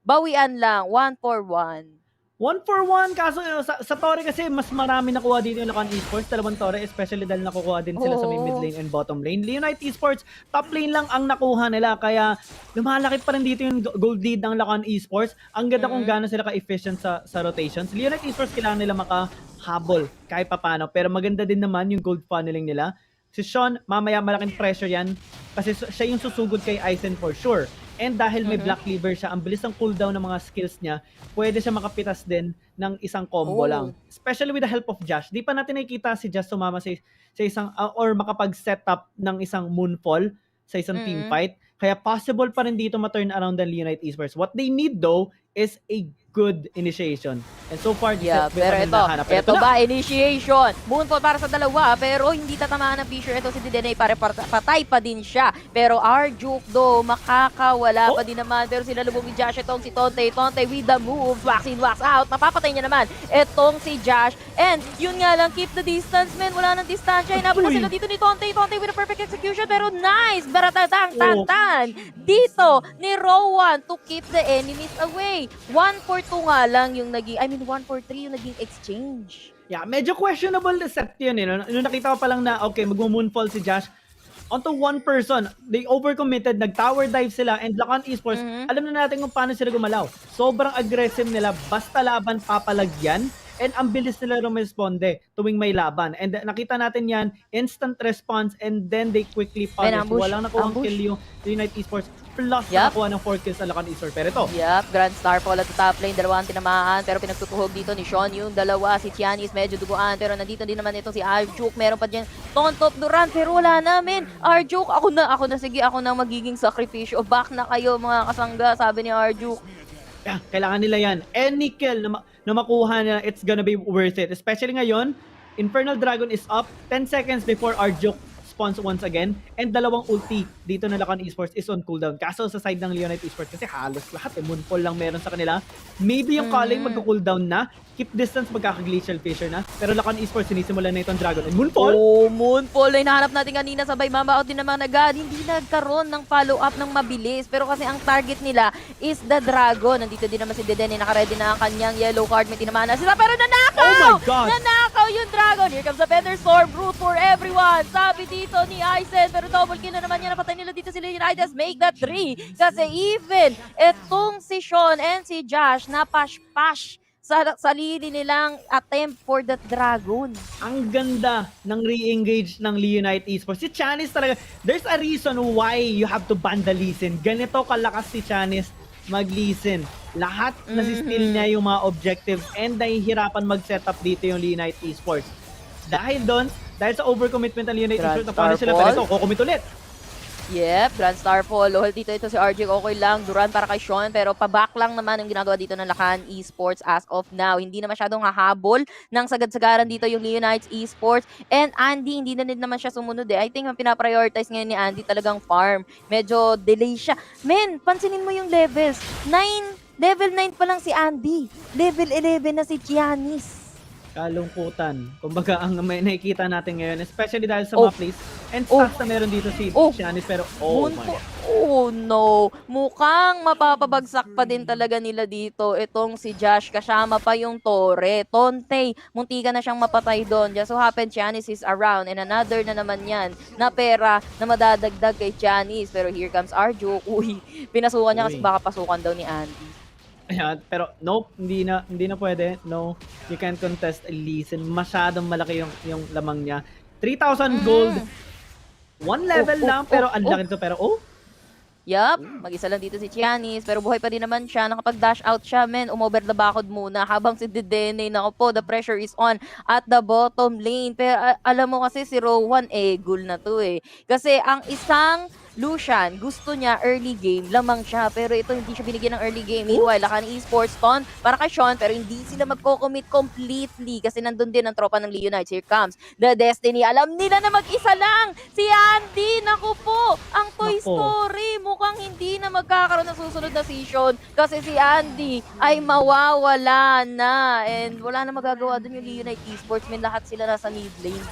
bawian lang. 1-for-1. 1-for-1, kaso sa Tore kasi mas marami nakuha dito yung Lakan Esports, 2 Tore, especially dahil nakukuha din sila sa may mid lane and bottom lane. Leonite Esports, top lane lang ang nakuha nila, kaya lumalaki pa rin dito yung gold lead ng Lakan Esports. Ang ganda kung gaano sila ka-efficient sa rotations. Leonite Esports kailangan nila makahabol kahit papano, pero maganda din naman yung gold funneling nila. Si Sean, mamaya malaking pressure yan kasi siya yung susugod kay Aizen for sure. And dahil may Black Cleaver siya, ang bilis ng cooldown ng mga skills niya, pwede siya makapitas din ng isang combo lang. Especially with the help of Josh. Di pa natin nakikita si Josh sumama sa isang, or makapag-setup ng isang moonfall sa isang team fight. Kaya possible pa rin dito ma-turn around the Leonite Esports. What they need though is a good initiation. And so far, pero ito ba, initiation. Moonfall para sa dalawa, pero hindi tatamaan ng Fisher. Ito si Dedenne, patay pa din siya. Pero Arjuk do, makakawala pa din naman. Pero sila lubong ni Josh, itong si Tonte with the move, wax in, wax out. Mapapatay niya naman itong si Josh. And yun nga lang, keep the distance, man. Wala nang distansya. Inabot na sila dito ni Tonte with a perfect execution. Pero nice! Baratatang, tang, naman dito ni Rowan to keep the enemies away. 1-for-2 nga lang yung naging, 1-for-3 yung naging exchange. Yeah, medyo questionable the set yun. Nung nakita ko pa lang na, okay, mag-moonfall si Josh, onto one person, they overcommitted, nag-tower dive sila, and Lakan Esports, alam na natin kung paano sila gumalaw. Sobrang aggressive nila, basta laban papalagyan, and ang bilis nila rumisponde tuwing may laban. And nakita natin yan, instant response, and then they quickly punish. Walang nakuha kill yung United Esports, plus nakakuha ng 4 kills sa Lakan Esports. Pero ito. Grand Star Fall at top lane, dalawang tinamaan, pero pinagtutuhog dito ni Sean yung dalawa. Si Tianis medyo duguan, pero nandito din naman ito si Arjuk. Meron pa dyan Tontop Duran, pero wala namin. Arjuk, ako na, sige, ako na magiging sakripisyo. Back na kayo mga kasangga, sabi ni Arjuk. Yeah, kailangan nila yan. Any kill na makuha na, it's gonna be worth it. Especially ngayon, Infernal Dragon is up 10 seconds before Arjuk spawns once again, and dalawang ulti dito na Lakan Esports is on cooldown. Kaso sa side ng Leonite Esports kasi halos lahat moonfall lang meron sa kanila. Maybe yung calling magko-cooldown na, keep distance magkaka-glacial fissure na, pero Lakan Esports sinisimulan na itong Dragon. And moonfall? Moonfall na hinahanap natin kanina, sabay mama out din naman agad. Hindi nagkaroon ng follow-up ng mabilis, pero kasi ang target nila is the Dragon. Nandito din naman si Dedenne, naka-ready na ang kanyang yellow card, may tinamaan na sila, pero nanakaw! Oh my God! Nanakaw yung Dragon! Here comes the Thunderstorm, root for everyone! Sabi dito ni Aizen, pero double kill na naman yan, napatay nila dito sila United, make that 3, kasi even etong si Sean and si Josh na pash-pash sa sarili nilang attempt for that Dragon. Ang ganda ng re-engage ng Leonite Esports. Si Chanis talaga, there's a reason why you have to ban the Lee Sin. Ganito kalakas si Chanis mag-listen. Lahat nasi-steal niya yung mga objectives and nahihirapan mag-setup dito yung Leonite Esports. Dahil sa overcommitment ng Leonite Esports, napano sila, pero ito, kukumit ulit. Yep, Grand Starfall. Lohol dito si RJ, okay lang. Duran para kay Sean, pero paback lang naman ang ginagawa dito ng Lakan Esports as of now. Hindi na masyadong hahabol ng sagad-sagaran dito yung Leonites Esports. And Andy, hindi na din naman siya sumunod eh. I think ang pinaprioritize ngayon ni Andy talagang farm. Medyo delay siya. Men, pansinin mo yung levels. Level 9 pa lang si Andy. Level 11 na si Giannis. Kalungkutan. Kumbaga, ang may nakikita natin ngayon, especially dahil sa mga plays and stats na meron dito si Giannis, pero oh no, mukhang mapapabagsak pa din talaga nila dito itong si Josh, kasama pa yung Torre, Tonte, muntika na siyang mapatay doon. Just so happen Giannis is around, and another na naman yan na pera na madadagdag kay Giannis, pero here comes Arjo. Pinasukan niya kasi baka pasukan daw ni Andy. Ayan, pero nope, hindi na pwede. No, you can't contest a Leeson. Masyadong malaki yung lamang niya. 3,000 gold. One level lang, pero ang laki nito. Pero Yup, mag-isa lang dito si Giannis, pero buhay pa din naman siya. Nakapag-dash out siya, men. Umover the bakod muna habang si Dedenne, nako po, the pressure is on at the bottom lane. Pero alam mo kasi si Rowan, gul na to eh. Kasi ang isang Lucian, gusto niya early game, lamang siya. Pero ito, hindi siya binigyan ng early game. Meanwhile, Lakan Esports, Ton, para kay Sean, pero hindi sila magko-commit completely kasi nandun din ang tropa ng Leonites. Here comes the Destiny. Alam nila na mag-isa lang si Andy. Naku po, ang Toy Story. Mukhang hindi na magkakaroon ng susunod na season kasi si Andy ay mawawala na. And wala na magagawa dun yung Leonite Esports. May lahat sila nasa mid lane.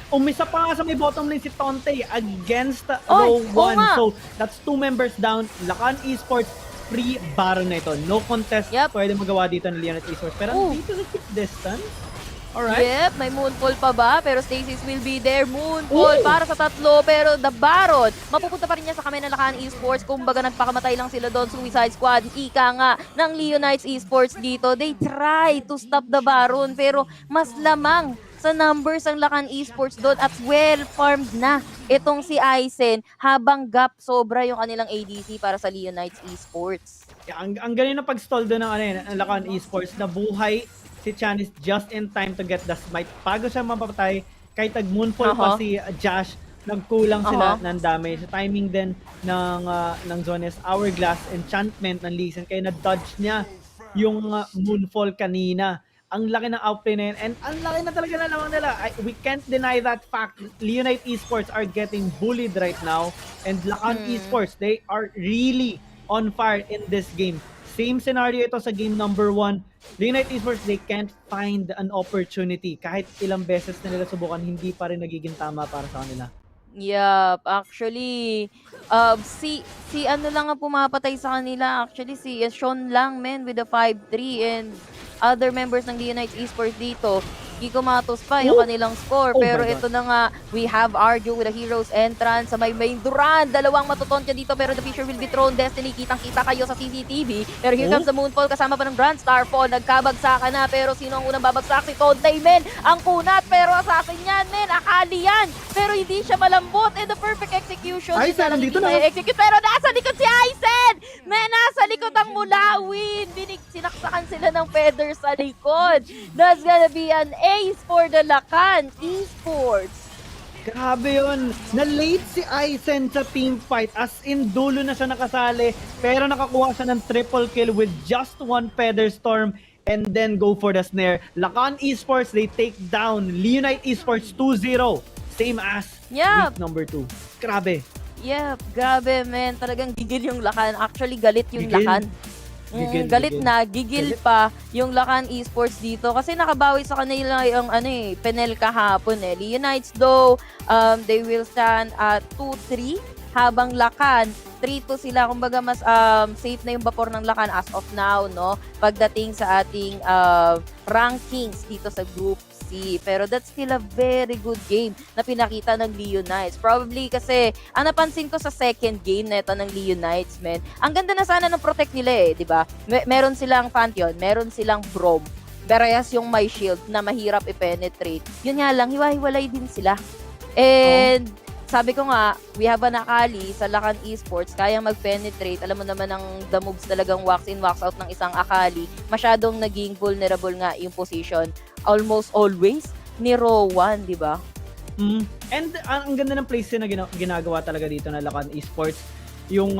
Umisa pa nga sa may bottom lane si Tonte against Rowan. So, that's 2 members down. Lakan Esports, free Baron na ito. No contest pwede magawa dito ng Leonite Esports. Pero dito sa keep distance. Alright. Yep, may Moonfall pa ba? Pero Stasis will be there. Moonfall para sa tatlo. Pero the Baron, mapupunta pa rin niya sa kamay ng Lakan Esports. Kumbaga nagpakamatay lang sila doon. Suicide Squad. Ika nga ng Leonites Esports dito. They try to stop the Baron. Pero mas lamang sa numbers ang Lakan Esports doon at well-farmed na itong si Aizen habang gap sobra yung kanilang ADC para sa Leonites Esports. Yeah, ang galing na pag-stall doon ng Lakan Esports na buhay si Chanis just in time to get the smite. Bago siya mapapatay, kahit tag-moonfall pa si Josh, nagkulang sila ng damage. Timing din ng Zones Hourglass Enchantment ng Lee Sin, kaya na-dodge niya yung moonfall kanina. Ang laki ng outplay na yun, and ang laki na talaga na lamang nila. We can't deny that fact. Leonite Esports are getting bullied right now, and Lakan Esports, they are really on fire in this game. Same scenario ito sa game number 1. Leonite Esports, they can't find an opportunity. Kahit ilang beses na nila subukan, hindi pa rin nagiging tama para sa kanila. Yep, actually, si ano lang ang pumapatay sa kanila. Actually, si Sean lang, men, with the 5-3 and other members ng Leonites Esports dito. Di kumatos pa yung kanilang score. Oh Pero my ito God. na nga, we have Arjo with a hero's entrance sa may main Duran. Dalawang matutontya dito pero the Fisher will be thrown. Destiny, kitang-kita kayo sa CCTV. Pero here comes the Moonfall kasama pa ng Grand Star Fall. Nagkabagsakan na pero sino ang unang babagsak? Si Tontay, men. Ang kunat pero assassin yan, men. Akali yan. Pero hindi siya malambot. And the perfect execution. Aizen, nandito na. Execute pero nasa likod si Aizen. Men, nasa likod ang Mulawin. Sinaksakan sila ng feather sa likod. That's gonna be an ace for the Lakan Esports. Grabe yun. Na-late si Aizen sa team fight. As in, dulo na siya nakasali. Pero nakakuha siya ng triple kill with just one Feather Storm and then go for the snare. Lakan Esports, they take down Leonite Esports 2-0. Same as week number 2. Grabe. Yep, grabe, men. Talagang gigil yung Lakan. Actually, galit yung Gigil. Lakan. Galit Gigil. na, gigil pa yung Lakan Esports dito kasi nakabawi sa kanila yung Fennel kahapon eh. Leonites though, they will stand at 2-3 habang Lakan 3-2 sila. Kumbaga mas safe na yung bapor ng Lakan as of now, no? Pagdating sa ating rankings dito sa Group C. Pero that's still a very good game na pinakita ng Leonites. Probably kasi, ang napansin ko sa second game na ito ng Leonites, men, ang ganda na sana ng protect nila eh, di ba? Meron silang Pantheon, meron silang Brom, Berayas yung may shield na mahirap i-penetrate. Yun nga lang, hiwa-hiwalay din sila. And, sabi ko nga, we have an Akali sa Lakan Esports, kayang mag-penetrate. Alam mo naman ang the moves talagang wax in, wax out ng isang Akali. Masyadong naging vulnerable nga yung position. Almost always ni Rowan, di ba? And ang ganda ng place na ginagawa talaga dito na Lakan Esports. Yung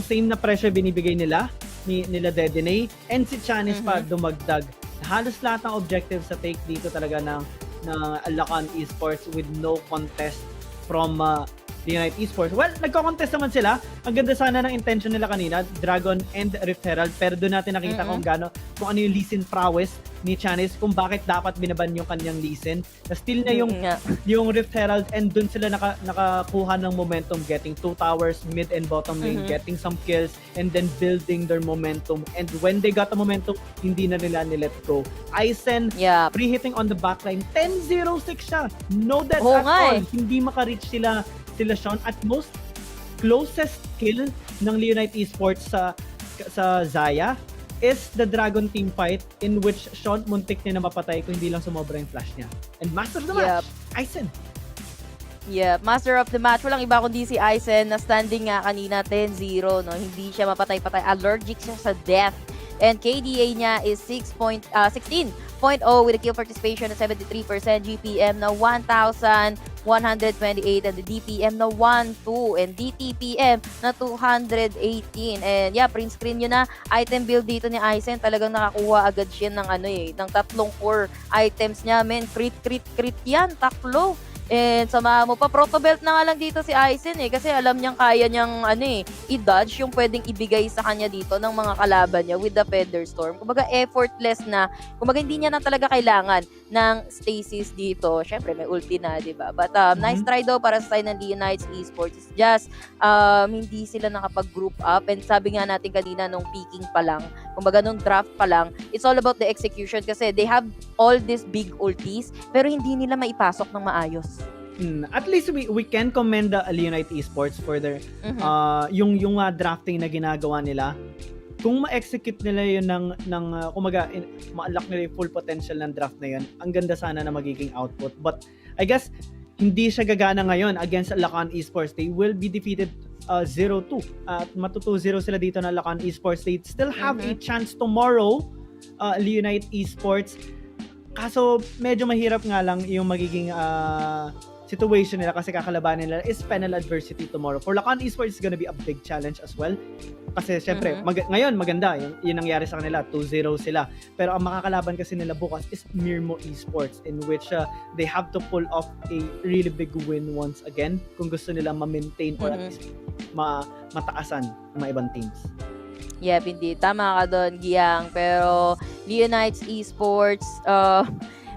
same na pressure binibigay nila, nila Dedene, and si Chanis pa dumagdag. Halos lahat ng objectives sa take dito talaga ng Lakan Esports with no contest from the United Esports. Well, nagko-contest naman sila. Ang ganda sana ng intention nila kanina, Dragon and Rift Herald, pero doon natin nakita kung ano yung Lee Sin prowess ni Chanis, kung bakit dapat binaban yung kanyang Lee Sin. Na still na yung Rift Herald, and doon sila nakakuha ng momentum, getting 2 towers, mid and bottom lane, getting some kills, and then building their momentum. And when they got the momentum, hindi na nila nilet go. Aizen, pre-hitting on the backline, 10-0-6 siya. No death at all. Hindi maka-reach sila Sean. At most closest kill ng Leonite Esports sa Zaya is the Dragon team fight in which Sean muntik niya na mapatay kung hindi lang sumobra yung flash niya. And master of the match, Aizen. Master of the match. Walang iba kundi si Aizen na standing nga kanina 10-0, no? Hindi siya mapatay-patay. Allergic siya sa death. And KDA niya is 16.0 with a kill participation na 73%, GPM na 1,128 and the DPM na 1,2 and DTPM na 218. And print screen nyo na item build dito ni Aizen. Talagang nakakuha agad siya ng ng tatlong core items niya, men. Crit yan, taklo. And sama mo pa, proto belt na nga lang dito si Aizen kasi alam niyang kaya niyang i-dodge yung pwedeng ibigay sa kanya dito ng mga kalaban niya with the Feather Storm. Kumbaga effortless na, kumbaga hindi niya na talaga kailangan ng stasis dito. Syempre may ulti na, di ba? But nice try daw para sa side ng Leonites Esports. It's just hindi sila nakapag-group up, and sabi nga natin kanina nung peaking pa lang, kumbaga nung draft pa lang, it's all about the execution kasi they have all these big ultis pero hindi nila maipasok ng maayos. At least we can commend the Leonite Esports for their yung drafting na ginagawa nila. Kung ma-execute nila yun ng kumaga ma-unlock nila yung full potential ng draft na yun, ang ganda sana na magiging output. But I guess hindi siya gagana ngayon against Lakan Esports. They will be defeated 0-2. At matu-2-0 sila dito na Lakan Esports. They still have a chance tomorrow, Leonite Esports. Kaso medyo mahirap nga lang yung magiging situation nila kasi kakalabanin nila is Fennel adversity tomorrow. For Lakan Esports, it's gonna be a big challenge as well. Kasi syempre, ngayon maganda. Yung nangyari sa kanila, 2-0 sila. Pero ang makakalaban kasi nila bukas is Mirmooo Esports, in which they have to pull off a really big win once again kung gusto nila ma-maintain or at least mataasan ng mga ibang teams. Hindi. Tama ka doon, Giyang. Pero Leonites Esports,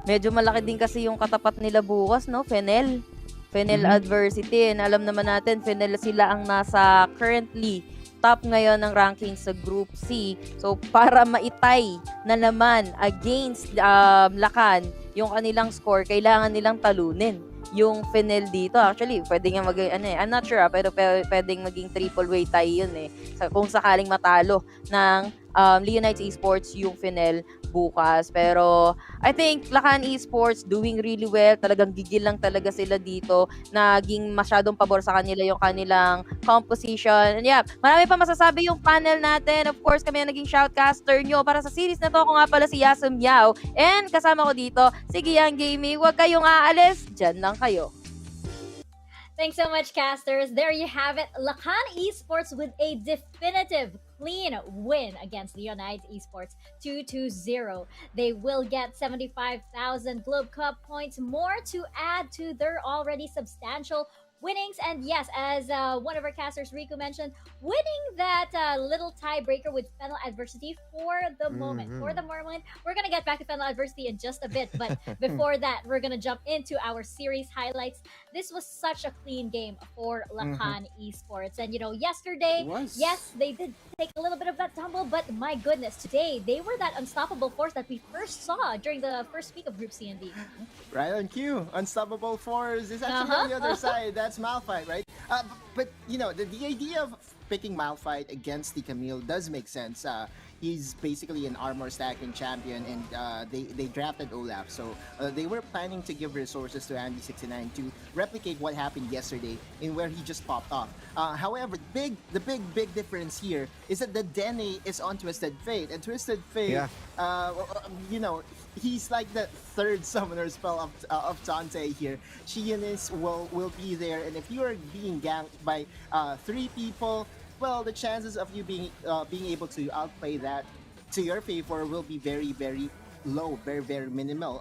medyo malaki din kasi yung katapat nila bukas, no? Fennel. Fennel Mhm. Adversity. And alam naman natin, Fennel sila ang nasa currently top ngayon ng ranking sa Group C. So, para maitay na naman against Lakan, yung kanilang score, kailangan nilang talunin yung Fennel dito. Actually, pwede nga I'm not sure, pero pwedeng maging triple way tie yun eh. Kung sakaling matalo ng Leonites Esports yung Fennel bukas. Pero I think Lakan Esports doing really well. Talagang gigil lang talaga sila dito. Naging masyadong pabor sa kanila yung kanilang composition. And yeah, marami pa masasabi yung panel natin. Of course, kami ang naging shoutcaster nyo para sa series na to. Ako nga pala si Yasum Yao. And kasama ko dito, si Giyang Gaming. Huwag kayong aalis. Diyan lang kayo. Thanks so much, casters. There you have it. Lakan Esports with a definitive clean win against Leonites Esports 2-0. They will get 75,000 Globe Cup points more to add to their already substantial winnings. And yes, as one of our casters, Riku, mentioned, winning that little tiebreaker with Fennel Adversity for the moment. For the moment, we're going to get back to Fennel Adversity in just a bit. But before that, we're going to jump into our series highlights. This was such a clean game for Lakan Esports. And, yesterday, yes, they did take a little bit of that tumble, but my goodness, today, they were that unstoppable force that we first saw during the first week of Group C and D. Right on cue. Unstoppable force is actually on the other side. That's Malphite, right? But the idea of picking Malphite against the Camille does make sense. He's basically an armor stacking champion, and they drafted Olaf, so they were planning to give resources to Andy69 to replicate what happened yesterday in where he just popped off. However, the big difference here is that the Dene is on Twisted Fate, and Twisted Fate, he's like the third summoner spell of Tante here. Shionis will be there, and if you are being ganked by 3 people, well, the chances of you being able to outplay that to your favor will be very, very low, very, very minimal.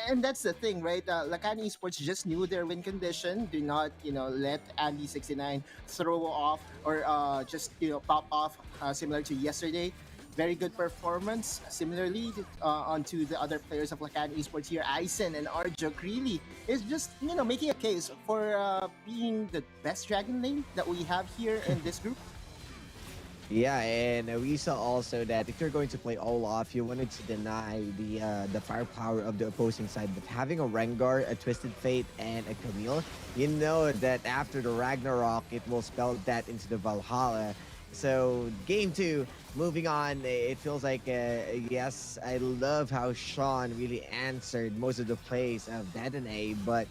And that's the thing, right? Lakan Esports just knew their win condition. Do not, let Andy69 throw off or just, pop off similar to yesterday. Very good performance. Similarly, onto the other players of Lakan Esports here, Aizen and Arjo really is just, making a case for being the best Dragon lane that we have here in this group. Yeah, and we saw also that if you're going to play Olaf, you wanted to deny the firepower of the opposing side. But having a Rengar, a Twisted Fate, and a Camille, you know that after the Ragnarok, it will spell that into the Valhalla. So game 2, moving on, it feels like, yes, I love how Sean really answered most of the plays of Dedenne, but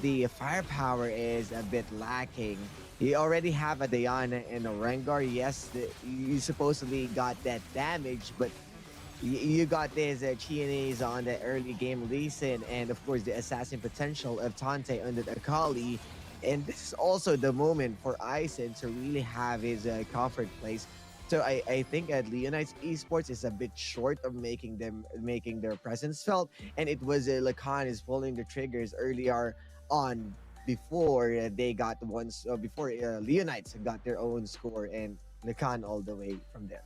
the firepower is a bit lacking. You already have a Diana and a Rengar. Yes, you supposedly got that damage, but you got this Chianese on the early game Lee Sin, and of course the assassin potential of Tante under the Akali. And this is also the moment for Aizen to really have his comfort place. So I think Leonites Esports is a bit short of making their presence felt, and it was Lakan is pulling the triggers earlier on before they got before Leonites got their own score, and Lakan all the way from there.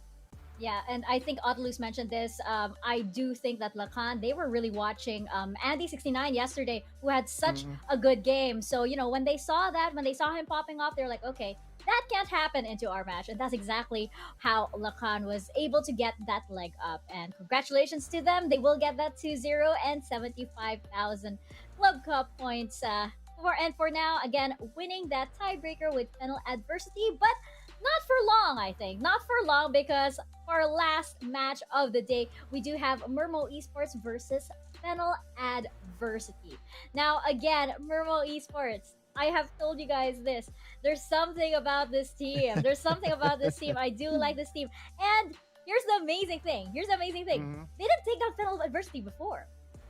Yeah, and I think Otlus mentioned this. I do think that Lakan, they were really watching Andy69 yesterday, who had such a good game. So, when they saw him popping off, they're like, okay, that can't happen into our match. And that's exactly how Lakan was able to get that leg up. And congratulations to them. They will get that 2-0 and 75,000 Club Cup points. For now, again, winning that tiebreaker with Fennel Adversity, but not for long, I think. Not for long, because for our last match of the day, we do have Mirmooo Esports versus Fennel Adversity. Now, again, Mirmooo Esports, I have told you guys this. There's something about this team. I do like this team. And here's the amazing thing. They didn't take down Fennel Adversity before.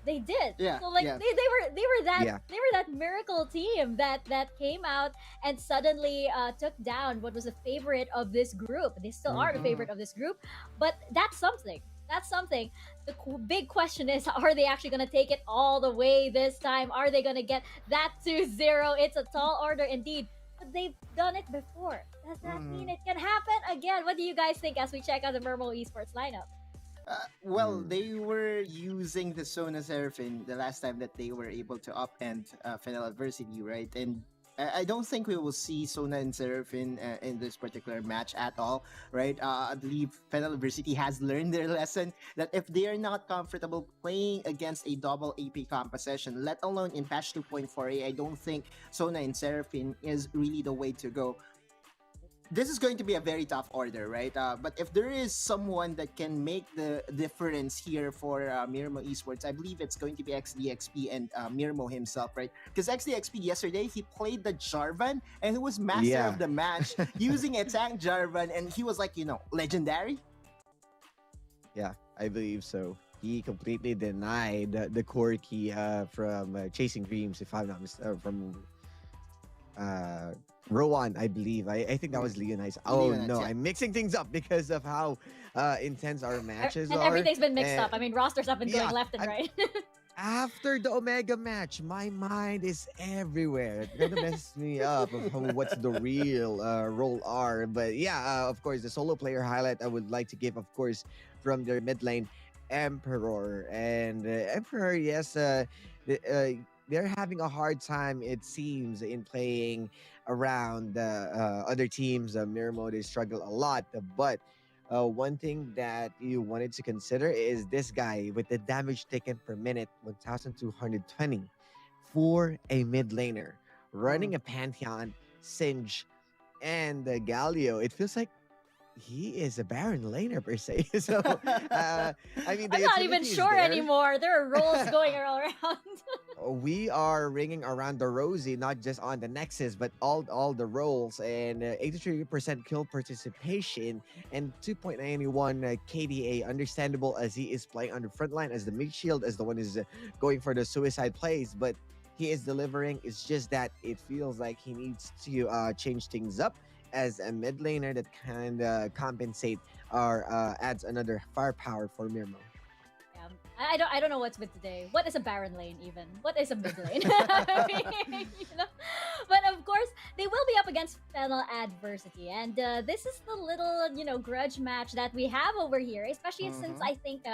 They did. Yeah. So they were that miracle team that came out and suddenly took down what was a favorite of this group. They still are the favorite of this group, but that's something. The big question is, are they actually going to take it all the way this time? Are they going to get that 2-0? It's a tall order indeed, but they've done it before. Does that mean it can happen again? What do you guys think as we check out the Mirmooo Esports lineup? Well, they were using the Sona Seraphim the last time that they were able to upend Fennel Adversity, right? And I don't think we will see Sona and Seraphim in this particular match at all, right? I believe Fennel Adversity has learned their lesson that if they are not comfortable playing against a double AP composition, let alone in patch 2.4a, I don't think Sona and Seraphim is really the way to go. This is going to be a very tough order, right? But if there is someone that can make the difference here for Mirmooo Esports, I believe it's going to be XDXP and Mirmooo himself, right? Because XDXP yesterday, he played the Jarvan and he was master of the match using a tank Jarvan, and he was like, legendary. Yeah, I believe so. He completely denied the core key from Chasing Dreams, if I'm not mistaken, from Rowan, I believe. I think that was Leonice. Oh Leonice, no, yeah. I'm mixing things up because of how intense our matches And are. everything's been mixed And up. I mean, rosters have been going left and I'm- right. After the Omega match, my mind is everywhere. It kind of messes me up of what's the real role are. But yeah, of course, the solo player highlight I would like to give, of course, from their mid lane, Emperor. And Emperor, yes, they're having a hard time, it seems, in playing around other teams. Mirmooo, they struggle a lot. But one thing that you wanted to consider is this guy with the damage taken per minute, 1,220 for a mid laner. Running a Pantheon, Singe, and Galio. It feels like he is a Baron laner per se. So, I mean, the I'm not even utility is sure there. anymore. There are roles going all around. We are ringing around the rosy, not just on the Nexus, but all the roles, and 83% kill participation and 2.91 KDA. Understandable, as he is playing on the front line as the mid shield, as the one is going for the suicide plays, but he is delivering. It's just that it feels like he needs to change things up as a mid laner that can compensate or adds another firepower for Mirmooo. I don't know what's with today. What is a Baron lane even? What is a mid lane? I mean, But of course, they will be up against Fennel Adversity, and this is the little grudge match that we have over here. Especially since I think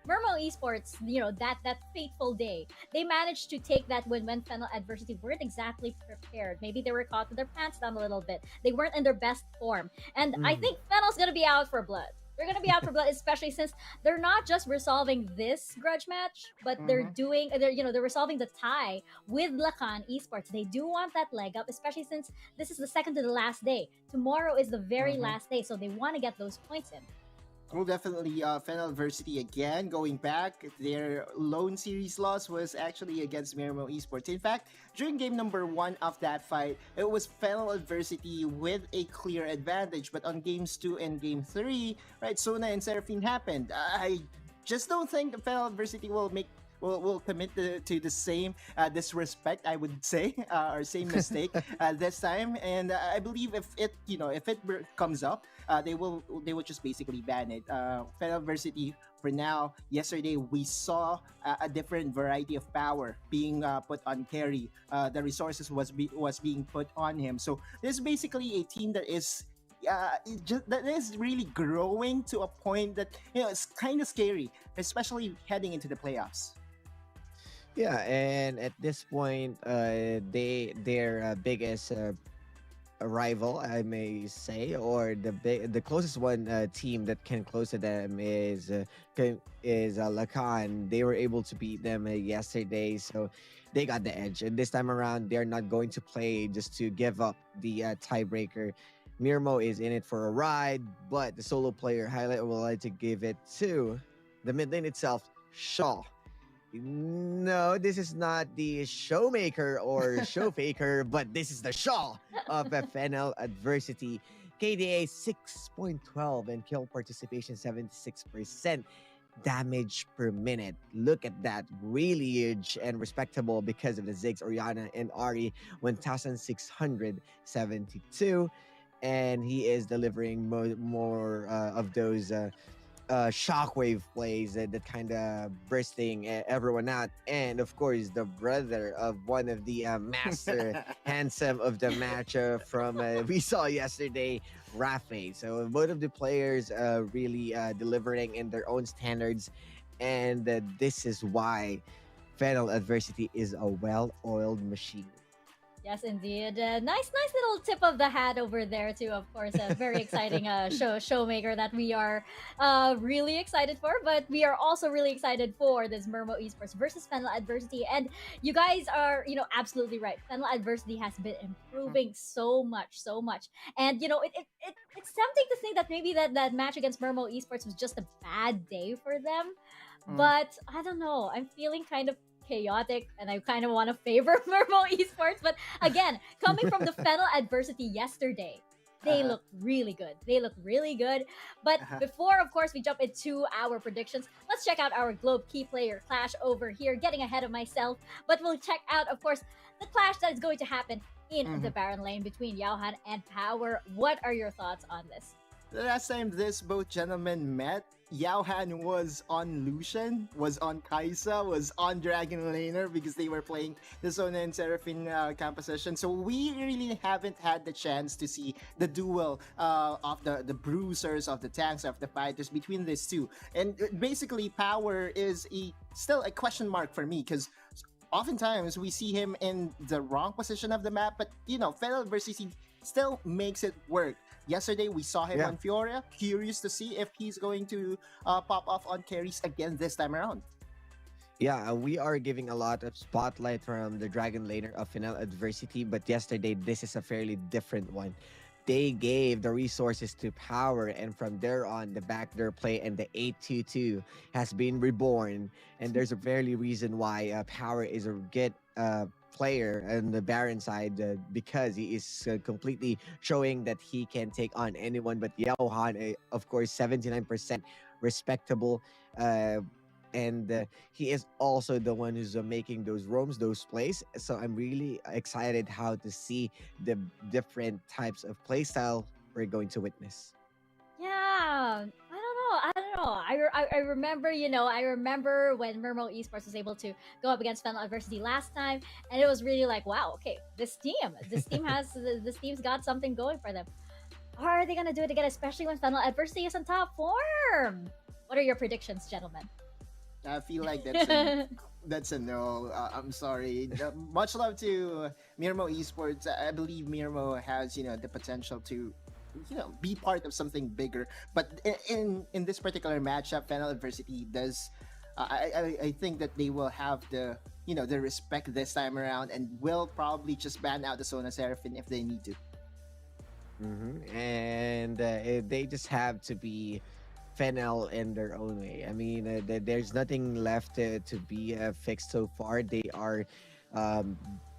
Mirmooo Esports, that fateful day, they managed to take that win when Fennel Adversity weren't exactly prepared. Maybe they were caught with their pants down a little bit. They weren't in their best form, and I think Fennel's gonna be out for blood. They're going to be out for blood, especially since they're not just resolving this grudge match, but they're resolving the tie with Lakan Esports. They do want that leg up, especially since this is the second to the last day. Tomorrow is the very last day, so they want to get those points in. Well, definitely, Fennel Adversity again, going back. Their lone series loss was actually against Mirmooo Esports. In fact, during game number 1 of that fight, it was Fennel Adversity with a clear advantage. But on games 2 and game 3, right, Sona and Seraphine happened. I just don't think Fennel Adversity will commit to the same disrespect, I would say, or same mistake this time. And I believe if it comes up, they will just basically ban it. Fennel Adversity, for now, yesterday we saw a different variety of power being put on carry. The resources was being put on him. So this is basically a team that is that is really growing to a point that it's kind of scary, especially heading into the playoffs. Yeah, and at this point, their biggest rival, I may say, or the closest one team that can close to them is Lakan. They were able to beat them yesterday, so they got the edge. And this time around, they're not going to play just to give up the tiebreaker. Mirmooo is in it for a ride, but the solo player highlight will like to give it to the mid lane itself, Shaw. No, this is not the showmaker or show faker, but this is the Shaw of Fennel Adversity. KDA 6.12 and kill participation 76%. Damage per minute. Look at that. Really huge and respectable because of the Ziggs, Oriana, and Ari. 1,672. And he is delivering more of those shockwave plays that kind of bursting everyone out, and of course the brother of one of the master handsome of the match from we saw yesterday, Rafe. So both of the players really delivering in their own standards, and this is why Fennel Adversity is a well-oiled machine. Yes, indeed. Nice little tip of the hat over there too. Of course, a very exciting showmaker that we are really excited for. But we are also really excited for this Mirmooo Esports versus Fennel Adversity. And you guys are, absolutely right. Fennel Adversity has been improving so much. And it's tempting to think that maybe that match against Mirmooo Esports was just a bad day for them. But I don't know. I'm feeling kind of chaotic, and I kind of want to favor Mirmooo Esports. But again, coming from the Fennel Adversity yesterday, they look really good. But before, of course, we jump into our predictions, let's check out our Globe Key Player clash over here, getting ahead of myself. But we'll check out, of course, the clash that is going to happen in the Baron lane between Yaohan and Power. What are your thoughts on this? The last time both gentlemen met, Yaohan was on Lucian, was on Kaisa, was on Dragon Laner because they were playing the Sona and Seraphine composition. So we really haven't had the chance to see the duel of the bruisers, of the tanks, of the fighters between these two. And basically, Power is still a question mark for me because oftentimes we see him in the wrong position of the map, but Fennel versus he still makes it work. Yesterday, we saw him on Fioria. Curious to see if he's going to pop off on carries again this time around. Yeah, we are giving a lot of spotlight from the Dragon Laner of Fennel Adversity, but yesterday, this is a fairly different one. They gave the resources to Power, and from there on, the backdoor play and the 8-2-2 has been reborn. And there's a very reason why Power is a good player on the Baron side because he is completely showing that he can take on anyone. But Yaohan, of course, 79% respectable. And he is also the one who's making those roams, those plays. So I'm really excited how to see the different types of playstyle we're going to witness. Yeah, I don't know. I remember, I remember when Mirmooo Esports was able to go up against Fennel Adversity last time, and it was really like, wow, okay, this team's got something going for them. Are they gonna do it again, especially when Fennel Adversity is in top form? What are your predictions, gentlemen? I feel like that's a no. I'm sorry. Much love to Mirmooo Esports. I believe Mirmooo has the potential to be part of something bigger. But in this particular matchup, Fennel Adversity does. I think that they will have the respect this time around, and will probably just ban out the Sona Seraphine if they need to. And they just have to be Fennel in their own way. I mean, there's nothing left to be fixed so far.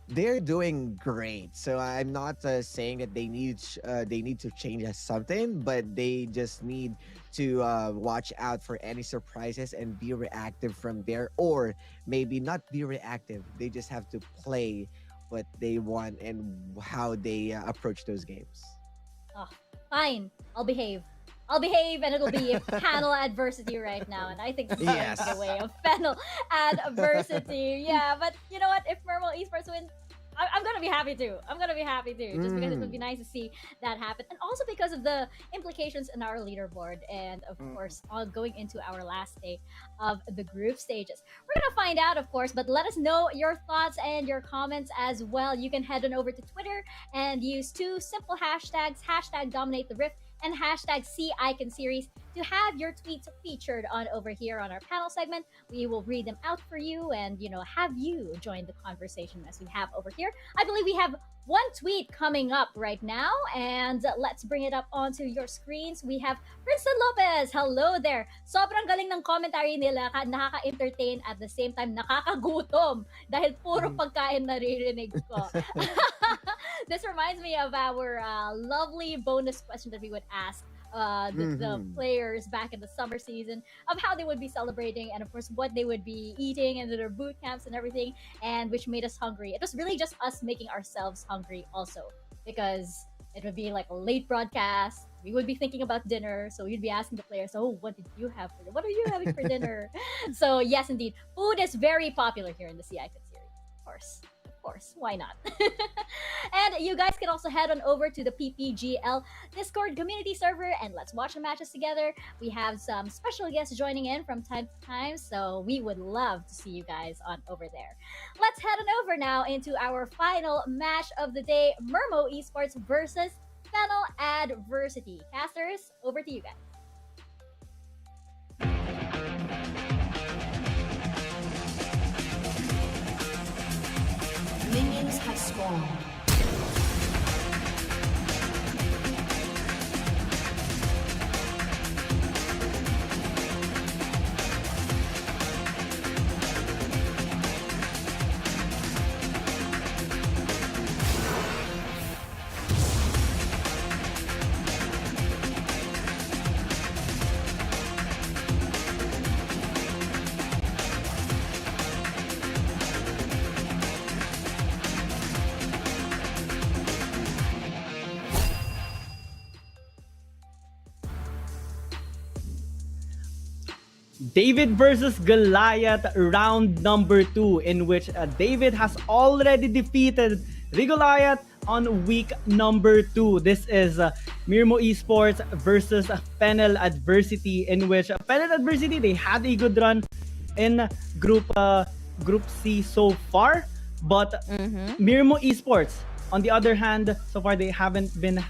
They're doing great. So I'm not saying that they need to change something, but they just need to watch out for any surprises and be reactive from there, or maybe not be reactive. They just have to play what they want and how they approach those games. Oh, fine. I'll behave, and it'll be Fennel Adversity right now. And I think this is going to the way of Fennel Adversity. Yeah, but you know what? If Mirmooo Esports wins, I'm going to be happy too. Just because it would be nice to see that happen. And also because of the implications in our leaderboard. And of course, going into our last day of the group stages. We're going to find out, of course, but let us know your thoughts and your comments as well. You can head on over to Twitter and use two simple hashtags, #DominateTheRift and #SeeIconSeries to have your tweets featured on over here on our panel segment. We will read them out for you and, have you join the conversation as we have over here. I believe we have one tweet coming up right now, and let's bring it up onto your screens. We have Princeton Lopez. Hello there. Sobrang galing ng commentary nila, nakaka-entertain at the same time nakakagutom dahil puro pagkain naririnig ko. This reminds me of our lovely bonus question that we would ask the players back in the summer season, of how they would be celebrating and of course what they would be eating in their boot camps and everything, and which made us hungry. It was really just us making ourselves hungry also, because It would be like a late broadcast. We would be thinking about dinner, so you'd be asking the players, "Oh, what did you have for dinner? What are you having for dinner?" So yes, indeed, food is very popular here in the CI series. Of course, why not? And you guys can also head on over to the PPGL Discord community server and let's watch the matches together. We have some special guests joining in from time to time, so we would love to see you guys on over there. Let's head on over now into our final match of the day, Mirmooo Esports versus Fennel Adversity. Casters, over to you guys. Minions have spawned. David versus Goliath, round number 2, in which David has already defeated the Goliath on week number 2. This is Mirmooo Esports versus Fennel Adversity, in which Fennel Adversity, they had a good run in Group C so far, but Mirmooo Esports, on the other hand, so far they haven't been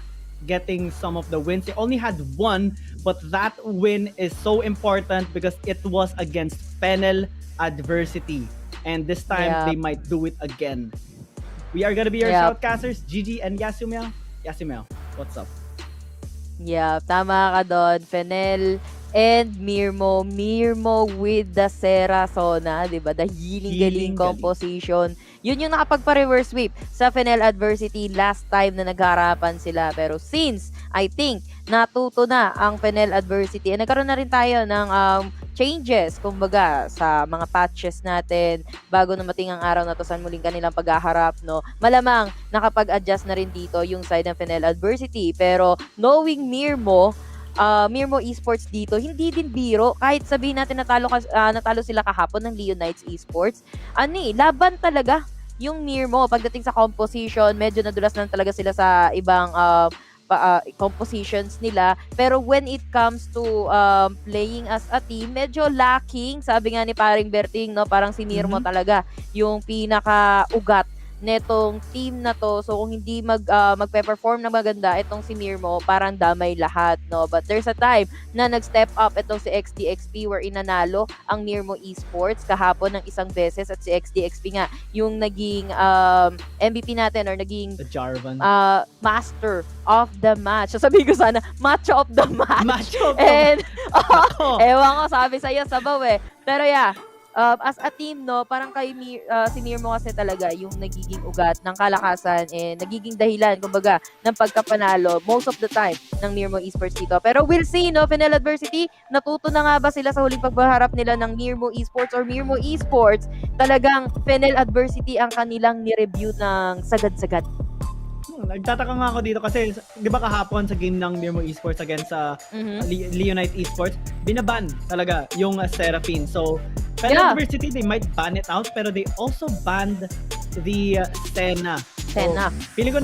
getting some of the wins. They only had one, but that win is so important because it was against Fennel Adversity, and this time they might do it again. We are gonna be your shoutcasters, Gigi and Yasumel. Yasumel, what's up? Yeah, tama ka doon. Fennel and Mirmooo. Mirmooo with the Serasona, di ba? The healing composition. Yun yung nakapagpa-reverse sweep sa Fennel Adversity last time na nagharapan sila. Pero since, I think, natuto na ang Fennel Adversity, nagkaroon na rin tayo ng changes, kumbaga, sa mga patches natin bago nating ang araw na to sa muling kanilang paghaharap, no? Malamang nakapag-adjust na rin dito yung side ng Fennel Adversity. Pero knowing Mirmooo Esports dito, hindi din biro. Kahit sabihin natin natalo sila kahapon ng Leonites Esports, laban talaga yung Mirmooo. Pagdating sa composition, medyo nadulas lang talaga sila sa ibang compositions nila. Pero when it comes to playing as a team, medyo lacking. Sabi nga ni paring Berting, no, parang si Mirmooo talaga yung pinaka-ugat netong team na to. So kung hindi magpe-perform na maganda itong si Mirmooo, parang damay lahat, no? But there's a time na nag-step up itong si XDXP where inanalo ang Mirmooo Esports kahapon ng isang beses, at si XDXP nga yung naging MVP natin or naging master of the match. So sabi ko sana, match of the match. And ewan ko, sabi sa'yo, sabaw eh. Pero yeah, as a team, no, parang si Mirmooo kasi talaga yung nagiging ugat ng kalakasan and nagiging dahilan, kumbaga, ng pagkapanalo most of the time ng Mirmooo Esports dito. Pero we'll see, no, Fennel Adversity, natuto na nga ba sila sa huling pagbaharap nila ng Mirmooo Esports or Mirmooo Esports, talagang Fennel Adversity ang kanilang ni-review ng sagad-sagad. Nagtataka nga ako dito kasi, di ba kahapon sa game ng Mirmooo Esports against sa Leonite Esports, binaban talaga yung Seraphine. So, Fennel Adversity, they might ban it out, pero they also banned the Senna. So, feeling ko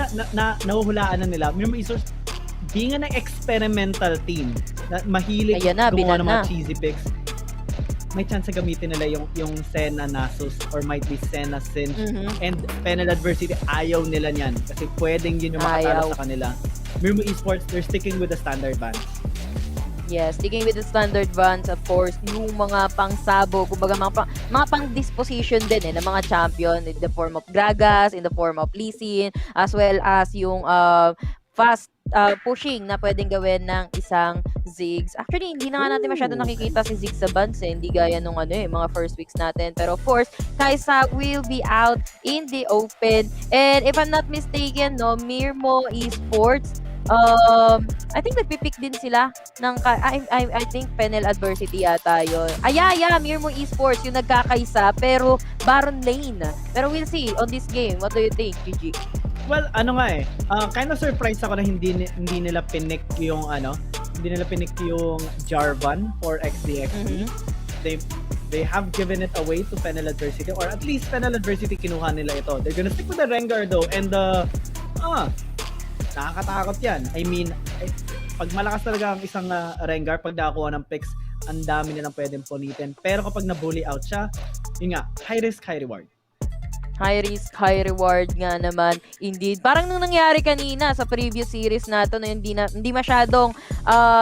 nahuhulaan na nila. Mirmooo Esports, being an experimental team, na mahilig gumawa ng mga cheesy picks, may chance gamitin nila yung Senna Nasus or might be Senna Sin. And Fennel Adversity, ayaw nila niyan kasi pwedeng yun yung makatalo sa kanila. Mirmooo Esports, they're sticking with the standard bans. Yes, sticking with the standard bans, of course, yung mga pangsabo, kumbaga mga pang-disposition din ng mga champion in the form of Gragas, in the form of Lee Sin, as well as yung fast pushing na pwedeng gawin ng isang Ziggs. Actually, hindi na nga natin masyado nakikita si Ziggs sa bans hindi gaya nung mga first weeks natin. Pero of course, Kaisa will be out in the open. And if I'm not mistaken, no, Mirmooo Esports, I think nagpipick din sila ng I think Fennel Adversity yata yun. Mirmooo Esports yung nagkakaisa pero Baron Lane. Pero we'll see on this game. What do you think, Gigi? Well, ano nga eh. Kind of surprised ako na hindi nila pinick yung hindi nila pinick yung Jarvan for XDXP. They have given it away to Fennel Adversity, or at least Fennel Adversity kinuha nila ito. They're gonna stick with the Rengar though, and nakakatakot yan. I mean, pag malakas talaga ang isang Rengar, pag nakakuha ng picks, ang dami nilang pwedeng punitin. Pero kapag na-bully out siya, yun nga, high risk, high reward. High risk, high reward nga naman. Indeed. Parang nung nangyari kanina sa previous series natin, hindi masyadong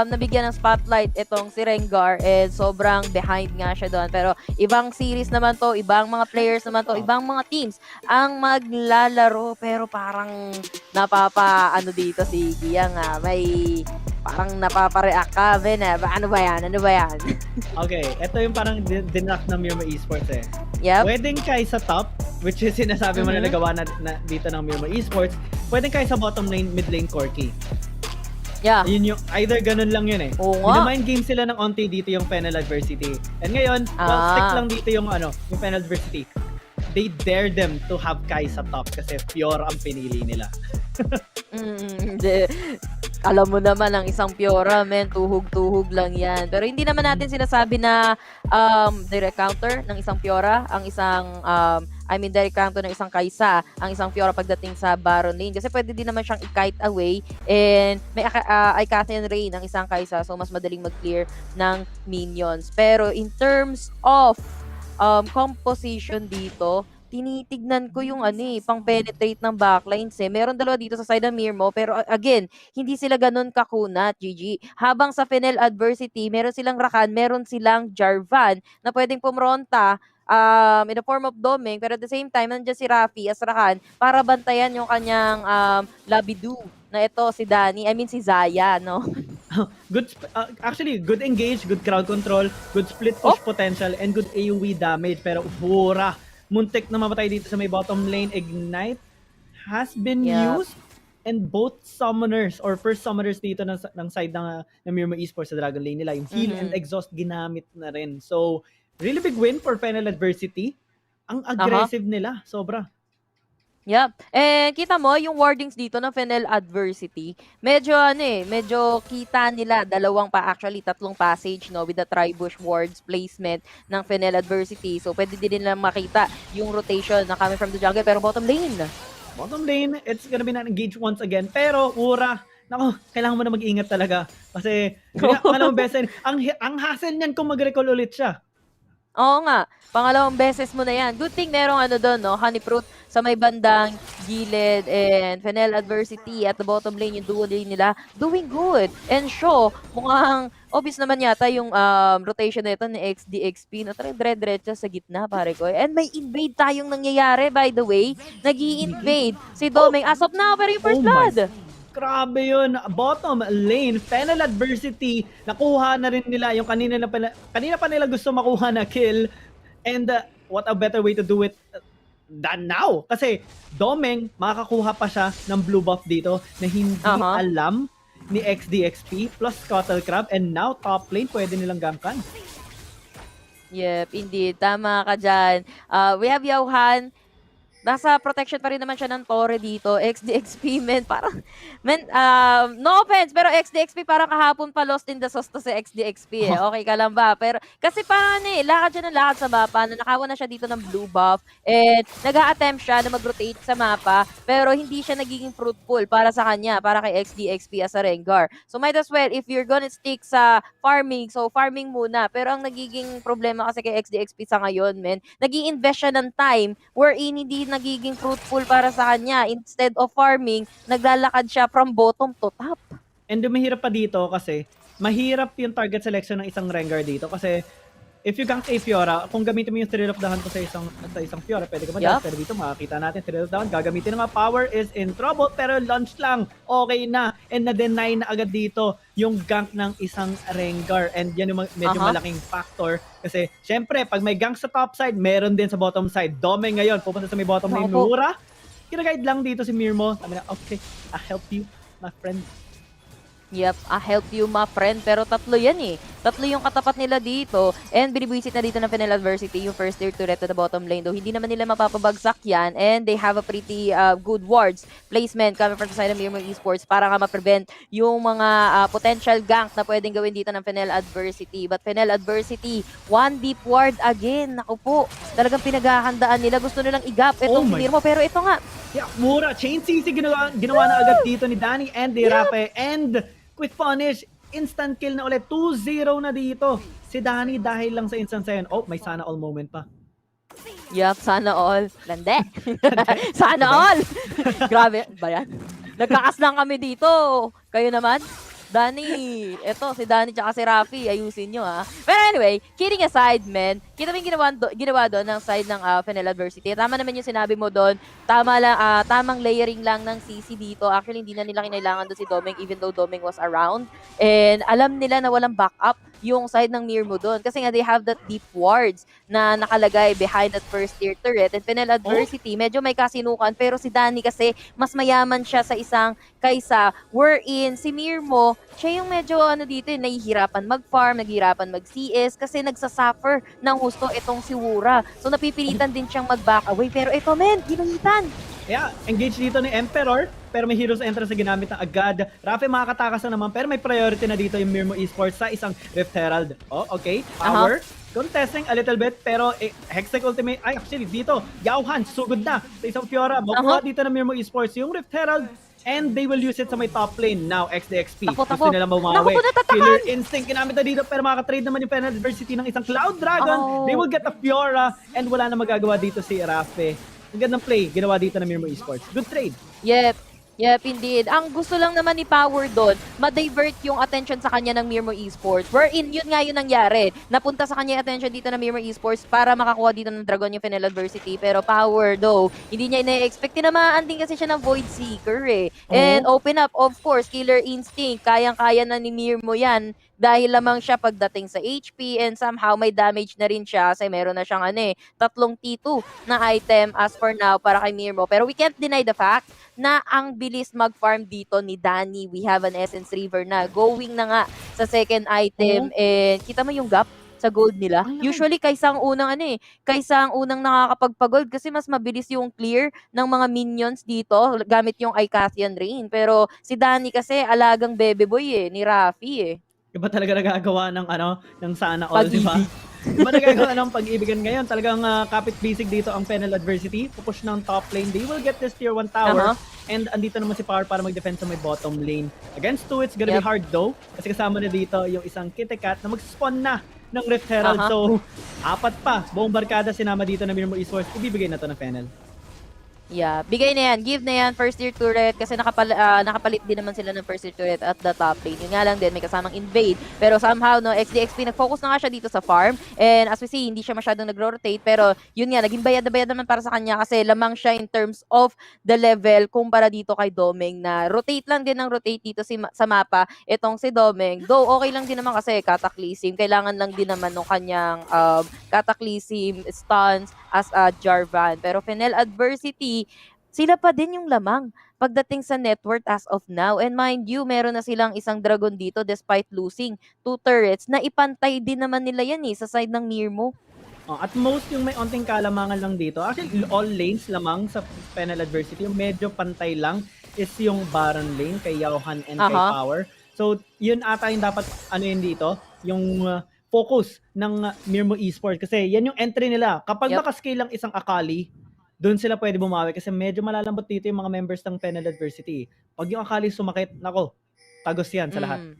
nabigyan ng spotlight itong si Rengar, and sobrang behind nga siya doon. Pero ibang series naman to, ibang mga players naman to, ibang mga teams ang maglalaro, pero parang dito si Gia nga, may parang napapa-react ka, Ben. Ano ba yan? Okay, ito yung parang dinak na Mirmooo Esports eh. Yep. Pwedeng kay sa top, which is sinasabi mo na nagawa na dito ng Mirmooo Esports. Pwedeng kay sa bottom lane, mid lane, Corki. Yeah. Yun yung, either ganun lang yun eh. Oo nga. Minamind game sila ng onti dito yung Fennel Adversity. And ngayon, stick lang dito yung yung Fennel Adversity. They dare them to have Kai sa top kasi pure ang pinili nila. Alam mo naman, ang isang Fiora, men, tuhog-tuhog lang yan. Pero hindi naman natin sinasabi na direct counter ng isang Fiora, ang isang, direct counter ng isang Kai'Sa, ang isang Fiora pagdating sa Baron lane. Kasi pwede din naman siyang i-kite away, and may Icathian Rain ng isang Kai'Sa, so mas madaling mag-clear ng minions. Pero in terms of composition dito, tinitignan ko yung pang-penetrate ng backlines eh. Meron dalawa dito sa side ng Mirmooo, pero again, hindi sila ganun kakunat, GG. Habang sa Fennel Adversity, meron silang Lakan, meron silang Jarvan na pwedeng pumronta in the form of Doming, pero at the same time, nandiyan si Rafi as Lakan para bantayan yung kanyang Labidu na ito, si Zaya, no? Good, actually, good engage, good crowd control, good split push potential, and good AoE damage, pero pura. Muntik na mamatay dito sa may bottom lane. Ignite has been used, and both summoners or first summoners dito ng side ng Mirmooo Esports sa Dragon Lane nila, yung heal and exhaust ginamit na rin. So, really big win for Fennel Adversity. Ang aggressive nila, sobra. Yep. And kita mo, yung wardings dito ng Fennel Adversity, medyo kita nila, tatlong passage, no, with the Tribush wards placement ng Fennel Adversity. So, pwede din nila makita yung rotation na coming from the jungle, pero bottom lane, it's gonna be not-engaged once again. Pero, nako, kailangan mo na mag-ingat talaga. Kasi, pangalawang beses, ang hassle niyan kung mag-recall ulit siya. Oo nga, pangalawang beses mo na yan. Good thing merong no, Honeyfruit sa may bandang gilid, and Fennel Adversity at the bottom lane, yung duo lane nila, doing good. And mukhang obvious naman yata yung rotation na ito ni XDXP, no? Dire-diretso sa gitna, pare ko. And may invade tayong nangyayari, by the way. Nag-i-invade si Doming as of now, pero yung first blood. Grabe yun. Bottom lane, Fennel Adversity, nakuha na rin nila yung kanina pa nila gusto makuha na kill. And what a better way to do it than now. Kasi Doming, makakakuha pa siya ng blue buff dito na hindi alam ni XDXP plus Scuttle Crab, and now top lane pwede nilang gankan. Yep, indeed. Tama ka dyan. We have Yauhan. Nasa protection pa rin naman siya ng Torre dito. XDXP, no offense, pero XDXP parang kahapon pa lost in the sauce to si XDXP eh. Okay ka lang ba? Pero kasi parang lakad siya ng lakad sa mapa, na nakawa na siya dito ng blue buff, and nag-a-attempt siya na mag-rotate sa mapa, pero hindi siya nagiging fruitful para sa kanya, para kay XDXP as a Rengar. So might as well, if you're gonna stick sa farming, so farming muna. Pero ang nagiging problema kasi kay XDXP sa ngayon, nag-i-invest siya ng time wherein hindi nagiging fruitful para sa kanya. Instead of farming, naglalakad siya from bottom to top. And mahirap pa dito kasi mahirap yung target selection ng isang Rengar dito kasi if you gank a Fiora, kung gamitin mo yung Thrill of the Hunt sa isang Fiora, pwede ka mag-dash. Pero dito makakita natin Thrill of the Hunt, gagamitin na nga, power is in trouble, pero launch lang, okay na. And na-deny na agad dito yung gank ng isang Rengar. And yan yung medyo malaking factor. Kasi syempre, pag may gank sa top side, meron din sa bottom side. Doming ngayon, pupunta sa may bottom lane, Mura. Kinaguide lang dito si Mirmooo. Sabi na, okay, I'll help you, my friend. Yep, help you my friend. Pero tatlo yan eh. Tatlo yung katapat nila dito. And binibisit na dito ng Fennel Adversity yung first tier turret to the bottom lane. Though hindi naman nila mapapabagsak yan. And they have a pretty good wards placement coming from the side of Mirmooo Esports para nga ma-prevent yung mga potential gank na pwedeng gawin dito ng Fennel Adversity. But Fennel Adversity, one deep ward again. Naku po, talagang pinaghahandaan nila. Gusto nilang i-gap itong si Mirmooo. Pero ito nga. Yeah, mura. Chain CC ginawa na agad dito ni Danny and ni Rafe. And quick punish. Instant kill na ulit. 2-0 na dito. Si Danny dahil lang sa instance yan. Oh, may sana all moment pa. Yup, sana all. Lande. Sana all. Grabe. Ba yan? Nagkakas lang kami dito. Kayo naman? Danny, eto si Danny tsaka si Rafi, ayusin nyo ha. But anyway, kidding aside men, kita mo yung ginawa doon ng side ng Fennel Adversity. Tama naman yung sinabi mo doon, tamang layering lang ng CC dito. Actually, hindi na nila kinailangan doon si Domeng even though Domeng was around. And alam nila na walang backup yung side ng Mirmooo doon. Kasi nga they have that deep wards na nakalagay behind that first tier turret. And Fennel Adversity, medyo may kasinukan. Pero si Danny kasi, mas mayaman siya sa isang kaysa wherein si Mirmooo, siya yung medyo dito, nahihirapan mag-farm, naghihirapan mag-CS kasi nagsasuffer ng husto itong si Wura. So napipilitan din siyang mag-back away. Pero ito men, ginamitan. Yeah, engage dito ni Emperor, pero may Heroes Entrance na ginamit na agad. Rafi makakatakas na naman, pero may priority na dito yung Mirmooo Esports sa isang Rift Herald. Oh, okay. Power. Contesting a little bit, pero Hextech Ultimate, ay actually dito, Yauhan, sugod na sa isang Fiora. Makuha dito ng Mirmooo Esports yung Rift Herald, and they will use it sa may top lane. Now, XDXP, gusto nila bumawi. Killer Instinct, ginamit na dito, pero makaka-trade naman yung Fennel Adversity ng isang Cloud Dragon. They will get a Fiora, and wala na magagawa dito si Rafi. Ang gandang play, ginawa dito ng Mirmooo Esports. Good trade. Yep, indeed. Ang gusto lang naman ni Power doon, ma-divert yung attention sa kanya ng Mirmooo Esports. Wherein, yun nga yung nangyari. Napunta sa kanya yung attention dito ng Mirmooo Esports para makakuha dito ng Dragon yung Fennel Adversity. Pero Power, though, hindi niya ina-expect. Tinamaan din kasi siya ng Void Seeker eh. And open up, of course, Killer Instinct. Kayang-kaya na ni Mirmooo yan. Dahil lamang siya pagdating sa HP and somehow may damage na rin siya kasi meron na siyang 3 T2 na item as for now para kay Mirmooo. Pero we can't deny the fact na ang bilis mag-farm dito ni Danny. We have an Essence River na going na nga sa second item and kita mo yung gap sa gold nila. Usually kaysa ang unang nakakapagpa-gold kasi mas mabilis yung clear ng mga minions dito gamit yung Icathian Rain. Pero si Danny kasi alagang bebe boy ni Rafi Iba talaga nagagawa ng sana all, di ba? Iba nagagawa ng pag-ibigan ngayon. Talagang kapit basic dito ang Fennel Adversity. Pupush ng top lane. They will get this tier 1 tower. And andito naman si Power para mag-defend sa may bottom lane. Against 2, it's gonna be hard though. Kasi kasama na dito yung isang Kitty Cat na mag-spawn na ng Rift Herald. So, 4 pa. Buong barkada sinama dito ng Mirmooo Esports. Ibibigay na to ng Fennel. Yeah, bigay na yan, give na yan, first year turret kasi nakapalit din naman sila ng first year turret at the top lane. Yun nga lang din, may kasamang invade. Pero somehow, XDXP, nag-focus na nga siya dito sa farm. And as we see, hindi siya masyadong nag-rotate. Pero yun nga, naging bayad na bayad naman para sa kanya kasi lamang siya in terms of the level kumpara dito kay Domeng na rotate lang din ng rotate dito sa mapa. Itong si Domeng, though okay lang din naman kasi Cataclysm. Kailangan lang din naman nung kanyang Cataclysm stuns as a Jarvan. Pero Fennel Adversity, sila pa din yung lamang pagdating sa net worth as of now. And mind you, meron na silang isang dragon dito despite losing 2 turrets na ipantay din naman nila yan sa side ng Mirmooo. At most yung may onting kalamangan lang dito. Actually, all lanes lamang sa Fennel Adversity. Yung medyo pantay lang is yung Baron lane kay Yauhan and kay Power. So, yun ata yung dapat yun dito. Yung focus ng Mirmooo Esports. Kasi yan yung entry nila. Kapag nakascale lang isang Akali, doon sila pwede bumawi kasi medyo malalambot dito yung mga members ng Fennel Adversity. Pag yung Akali sumakit, nako, tagos yan sa lahat.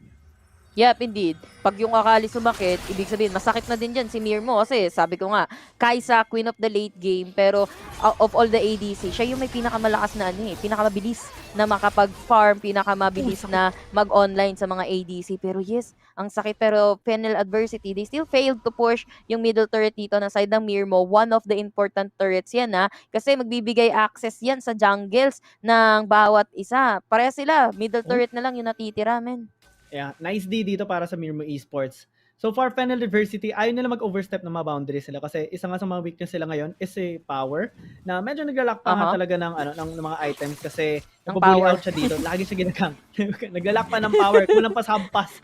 Yep, indeed. Pag yung Akali sumakit, ibig sabihin, masakit na din dyan si Mirmooo kasi sabi ko nga, Kai'Sa, Queen of the Late Game, pero of all the ADC, siya yung may pinakamalakas na pinakamabilis na makapag-farm, pinakamabilis na mag-online sa mga ADC. Pero yes, ang sakit. Pero Fennel Adversity, they still failed to push yung middle turret dito na side ng Mirmooo. One of the important turrets yan kasi magbibigay access yan sa jungles ng bawat isa. Pareha sila, middle turret na lang yung natitira, men. Yeah, nice D dito para sa Mirmooo Esports. So far, Fennel University, ayaw nila mag-overstep ng mga boundaries sila kasi isa nga sa mga weakness sila ngayon is power na medyo naglalakpangan talaga ng mga items kasi napabully out siya dito. Lagi siya ginagamit. Naglalakpan ng power. Kulang pa sa hampas.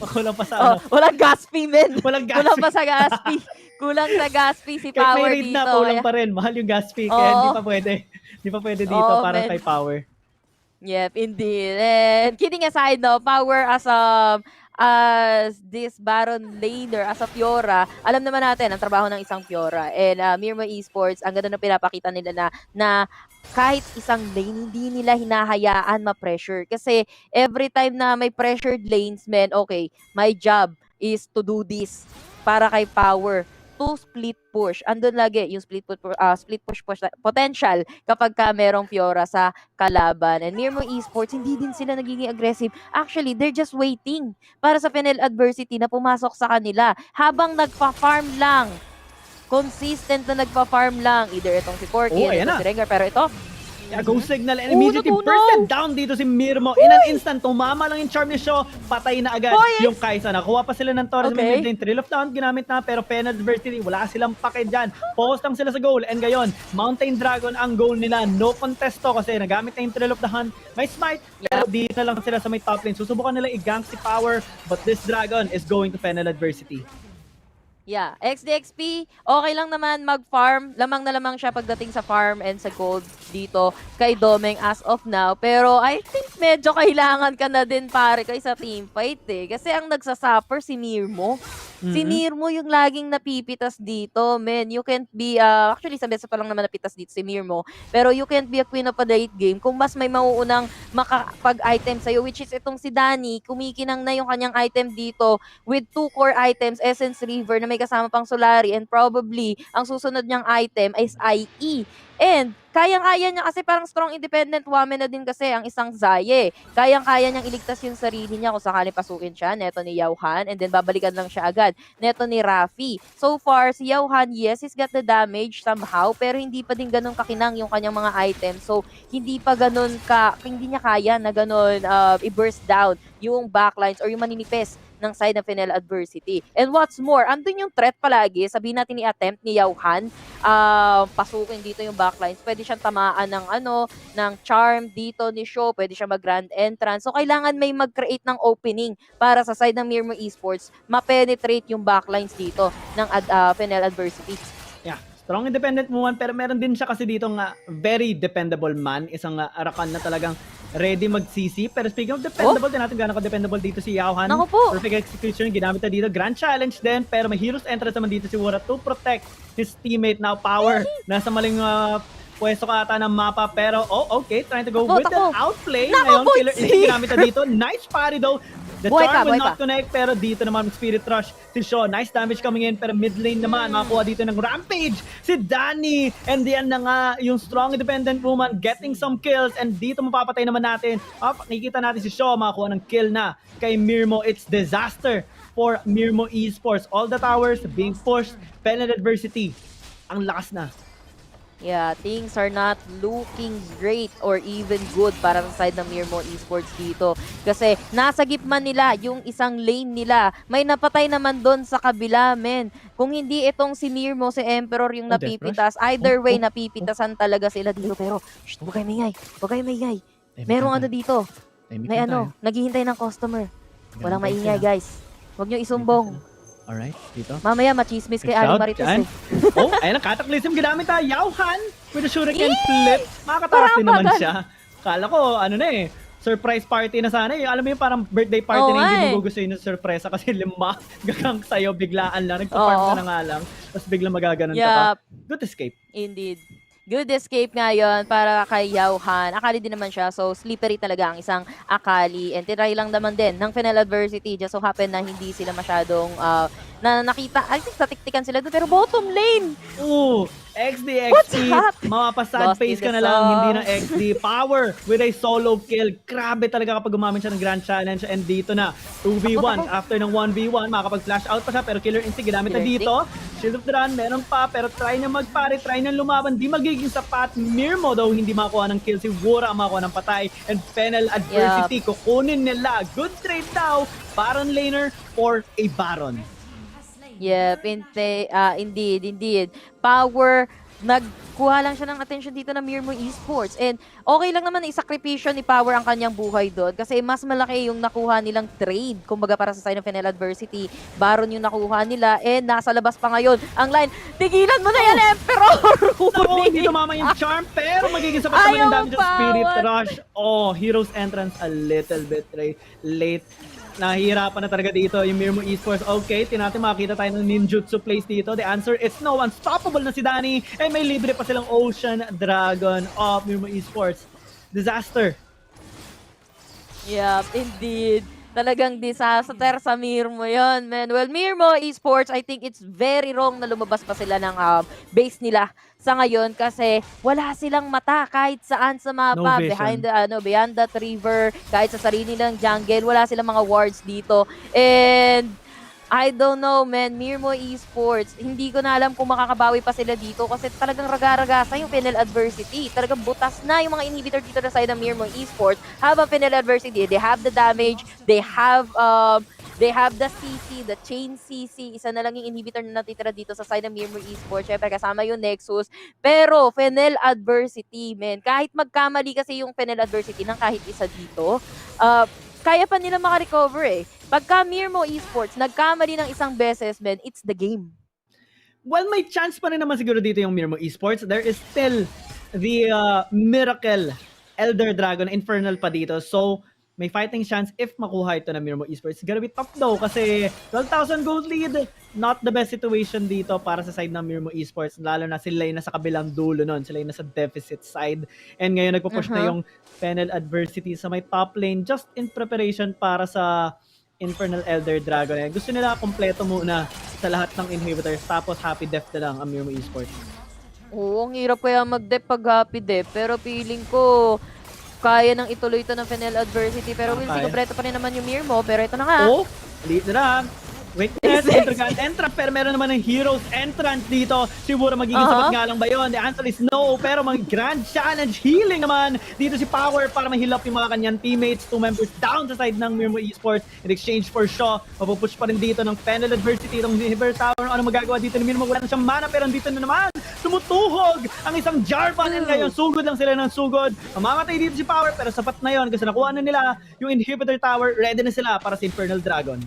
Kulang pa sa Walang gas fee, men. Walang gas Kulang pa sa gas fee. Kulang sa gas fee si Kahit Power may raid dito. na, kulang pa rin. Mahal yung gas fee. Kaya hindi pa pwede. Hindi pa pwede dito para kay Power. Yep, indeed. And kidding aside, no, Power as this Baron laner, as a Fiora, alam naman natin ang trabaho ng isang Fiora. And Mirmooo Esports, ang ganda ng pinapakita nila na kahit isang lane, hindi nila hinahayaan ma-pressure. Kasi every time na may pressured lanes, men, okay, my job is to do this para kay Power. To split push. Andun lagi yung split push potential kapag ka merong Fiora sa kalaban. And Mirmooo Esports, hindi din sila nagiging aggressive. Actually, they're just waiting para sa Fennel adversity na pumasok sa kanila. Habang nagpa-farm lang, consistent na nagpa-farm lang. Either itong si Corky, itong si Rengar, pero ito, Go signal and immediately bursted down dito si Mirmooo. In an instant, tumama lang yung charm ni Shaw. Patay na agad yung Kai'Sa. Nakuha pa sila ng Torres sa mid lane. Thrill of the Hunt ginamit na pero Fennel Adversity, wala silang pake dyan. Focus lang sila sa goal. And ngayon, Mountain Dragon ang goal nila. No contest to kasi nagamit na yung Thrill of the Hunt. May smite, pero di na lang sila sa may top lane. Susubukan nila i-gank si Power, but this Dragon is going to Fennel Adversity. Yeah, XDXP, okay lang naman mag-farm. Lamang na lamang siya pagdating sa farm and sa gold dito kay Domeng as of now. Pero I think medyo kailangan ka na din pare kay sa teamfight eh. Kasi ang nagsasuffer si Mirmooo. Si Mirmooo yung laging napipitas dito, men. You can't be, actually isang beses pa lang naman napitas dito si Mirmooo. Pero you can't be a queen of a late game kung mas may mauunang makapag-item sa'yo, which is itong si Danny. Kumikinang na yung kanyang item dito with 2 core items, Essence River na may kasama pang Solari, and probably ang susunod niyang item is IE. And kayang-kaya niya kasi parang strong independent woman na din kasi ang isang Zaye. Kayang-kaya niyang iligtas yung sarili niya kung sakali pasukin siya. Neto ni Yauhan and then babalikan lang siya agad. Neto ni Rafi. So far, si Yauhan, yes, he's got the damage somehow pero hindi pa din ganun kakinang yung kanyang mga items. So, hindi niya kaya na ganun i-burst down yung backlines or yung maninipis ng side ng Fennel Adversity. And what's more, andun yung threat palagi, sabihin natin ni-attempt ni Yauhan, pasukin dito yung backlines, pwede siyang tamaan ng charm dito ni Shaw, pwede siya mag-grand entrance. So, kailangan may mag-create ng opening para sa side ng Mirmooo Esports, ma-penetrate yung backlines dito ng Fennel Adversity. Yeah, strong independent woman pero meron din siya kasi dito nga very dependable man, isang Rakan na talagang ready mag-CC. Pero speaking of dependable, din natin gano'n ka-dependable dito si Yauhan. Perfect execution, ginamit na dito. Grand challenge din, pero may hero's entrance naman dito si Wura to protect his teammate. Now, Power, nasa maling pwesto ka ata ng mapa. Pero, okay, trying to go with the outplay. Ngayon, killer instinct ginamit na dito. Nice parry though. The charm will not connect, pero dito naman Spirit Rush si Shaw. Nice damage coming in, pero mid lane naman, makakuha dito ng Rampage si Danny. And diyan na nga yung strong independent woman getting some kills. And dito mapapatay naman natin. Nakikita natin si Shaw makakuha ng kill na kay Mirmooo. It's disaster for Mirmooo Esports. All the towers being pushed. Fennel Adversity. Ang lakas na. Yeah, things are not looking great or even good para sa side ng Mirmooo Esports dito. Kasi nasa gitna nila yung isang lane nila. May napatay naman doon sa kabila, men. Kung hindi itong si Mirmooo, si Emperor yung napipitas, either way, napipitasan talaga sila dito. Pero, huwag kayo maingay. Huwag kayo maingay. Merong dito. May naghihintay ng customer. Walang maingay, guys. Huwag nyo isumbong. Alright, dito. Mamaya machismis kay Ali Marites eh. Ayun, cataclysm ginamit na Yauhan with a shuriken flip. Makakatakas din naman siya. Kala ko, surprise party na sana. Alam mo yung parang birthday party na hindi mo gugustuhin ng surpresa kasi gagang sa'yo, biglaan lang. Nagpa-farm ka na nga lang. Tapos biglang magaganon ka pa. Good escape. Indeed. Good escape ngayon para kay Yauhan. Akali din naman siya. So, slippery talaga ang isang Akali. And tinry lang naman din ng Fennel Adversity. Just so happen na hindi sila masyadong nakita. I think natiktikan sila doon. Pero bottom lane! XD, mapapasad Lost face in ka the na lang, hindi na sauce. XD. Power with a solo kill. Grabe talaga kapag gumamit siya ng Grand Challenge. And dito na, 2v1. After ng 1v1, makakapag-flash out pa siya. Pero Killer Instinct ginamit na Killer dito. Shield of the Run, meron pa. Pero try niya magpare, try niya lumaban. Di magiging sapat. Mirmooo daw hindi makuha ng kill. Si Wura ang makuha ng patay. And Fennel adversity, kukunin nila. Good trade daw. Baron laner for a Baron. Yep, indeed. Power, nagkuha lang siya ng attention dito ng Mirmooo Esports. And okay lang naman na isakripisyo ni Power ang kanyang buhay doon kasi mas malaki yung nakuha nilang trade. Kumbaga para sa side ng Fennel adversity, Baron yung nakuha nila and nasa labas pa ngayon ang line. Tigilan mo na yan, Emperor! Naku, hindi tumama yung charm pero magiging sapat naman yung damage ng Spirit Rush. Oh, Hero's Entrance a little bit late. Nahihirapan na talaga dito yung Mirmooo Esports. Okay, tinatin makakita tayo ng ninjutsu plays dito. The answer is no. Unstoppable na si Danny. Eh, may libre pa silang Ocean Dragon of Mirmooo Esports. Disaster. Yep, indeed. Talagang disaster sa Mirmooo yun, man. Well, Mirmooo Esports, I think it's very wrong na lumabas pa sila ng base nila sa ngayon kasi wala silang mata kahit saan sa mapa. No vision. Beyond that river, kahit sa sarili ng jungle, wala silang mga wards dito. And I don't know, man. Mirmooo Esports, hindi ko na alam kung makakabawi pa sila dito kasi talagang raga-ragasa yung Fennel adversity. Talagang butas na yung mga inhibitor dito na side ng Mirmooo Esports. Habang Fennel adversity, they have the damage, they have the CC, the chain CC. Isa na lang yung inhibitor na natitira dito sa side ng Mirmooo Esports. Syempre kasama yung Nexus. Pero Fennel adversity, man. Kahit magkamali kasi yung Fennel adversity ng kahit isa dito, kaya pa nila makarecover eh. Pagka Mirmooo Esports, nagkamali ng isang beses, man, it's the game. Well, may chance pa rin naman siguro dito yung Mirmooo Esports. There is still the Miracle Elder Dragon Infernal pa dito. So, may fighting chance if makuha ito na Mirmooo Esports. It's gonna be tough though kasi 12,000 gold lead. Not the best situation dito para sa side ng Mirmooo Esports. Lalo na sila yung nasa kabilang dulo nun. Sila yung nasa deficit side. And ngayon nagpo-push na yung Fennel adversity sa may top lane just in preparation para sa Infernal Elder Dragon. Gusto nila kompleto muna sa lahat ng inhibitors tapos happy death na lang ang Mirmooo Esports. Oo, ang hirap kaya mag-dep pag happy dep. Pero feeling ko, kaya nang ituloy ito ng Fennel adversity. Pero will kompleto pa rin naman yung Mirmooo. Pero ito na nga. Oh, ulit na lang. Weakness, entrance, pero meron naman ng Hero's Entrance dito. Siguro magiging sapat nga lang ba yun? The answer is no, pero mag Grand Challenge healing naman dito si Power para ma-heal up yung mga kanyang teammates. 2 members down sa side ng Mirmooo Esports in exchange for Shaw. Mapupush pa rin dito ng Fennel adversity itong River Tower. Ano magagawa dito ni Mirmooo? Wala na siyang mana, pero dito na naman tumutuhog ang isang Jarvan and ngayon sugod lang sila ng sugod. Mamamatay dito si Power pero sapat na yon kasi nakuha na nila yung Inhibitor Tower. Ready na sila para sa Infernal Dragon.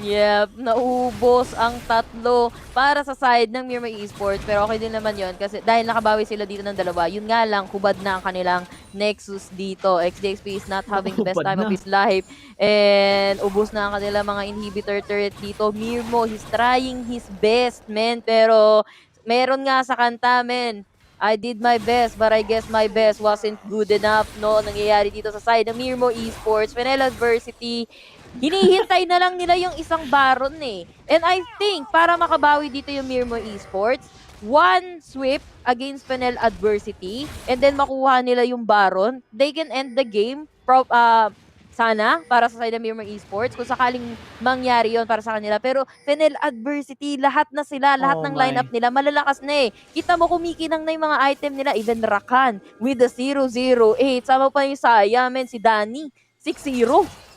Yep, naubos ang tatlo para sa side ng Mirmooo Esports. Pero okay din naman yon kasi dahil nakabawi sila dito ng dalawa. Yun nga lang, hubad na ang kanilang Nexus dito. XDXP is not having the best time of his life. And ubos na ang kanilang mga inhibitor turret dito. Mirmooo, he's trying his best, man. Pero meron nga sa kanta, man. I did my best, but I guess my best wasn't good enough, no? Nangyayari dito sa side ng Mirmooo Esports. Fennel adversity, hinihintay na lang nila yung isang Baron eh. And I think, para makabawi dito yung Mirmooo Esports, one sweep against Fennel adversity, and then makuha nila yung Baron, they can end the game sana para sa side ng Mirmooo Esports kung sakaling mangyari yon para sa kanila. Pero Fennel adversity, lahat na sila, lahat ng lineup nila malalakas na eh. Kita mo kumikinang na yung mga item nila, even Lakan with the 008. Sama pa yung Saya, men, si Danny 6-0.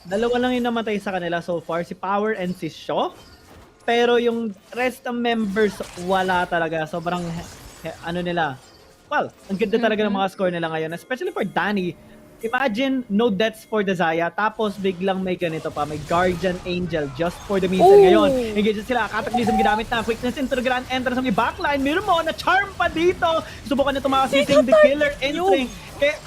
Dalawa lang yung namatay sa kanila so far, si Power and si Shaw. Pero yung rest ng members, wala talaga. Sobrang, ano nila. Well, ang ganda talaga ng mga score nila ngayon. Especially for Danny. Imagine, no deaths for the Zaya, tapos biglang may ganito pa, may Guardian Angel just for the minsan ngayon. Engage sila, Cataclysm ginamit na, quickness into the Grand Entrance ng backline, Mirmooo na charm pa dito. Subukan na tumakasising the Killer Instinct.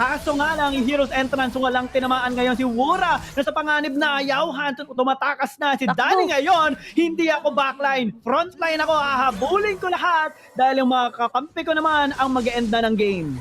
Kaso nga lang, yung Hero's Entrance, walang tinamaan ngayon si Wura. Nasa panganib na ayaw, tumatakas na si Danny ngayon. Hindi ako backline, frontline ako, hahabulin ko lahat dahil yung mga kakampi ko naman ang mag-end na ng game.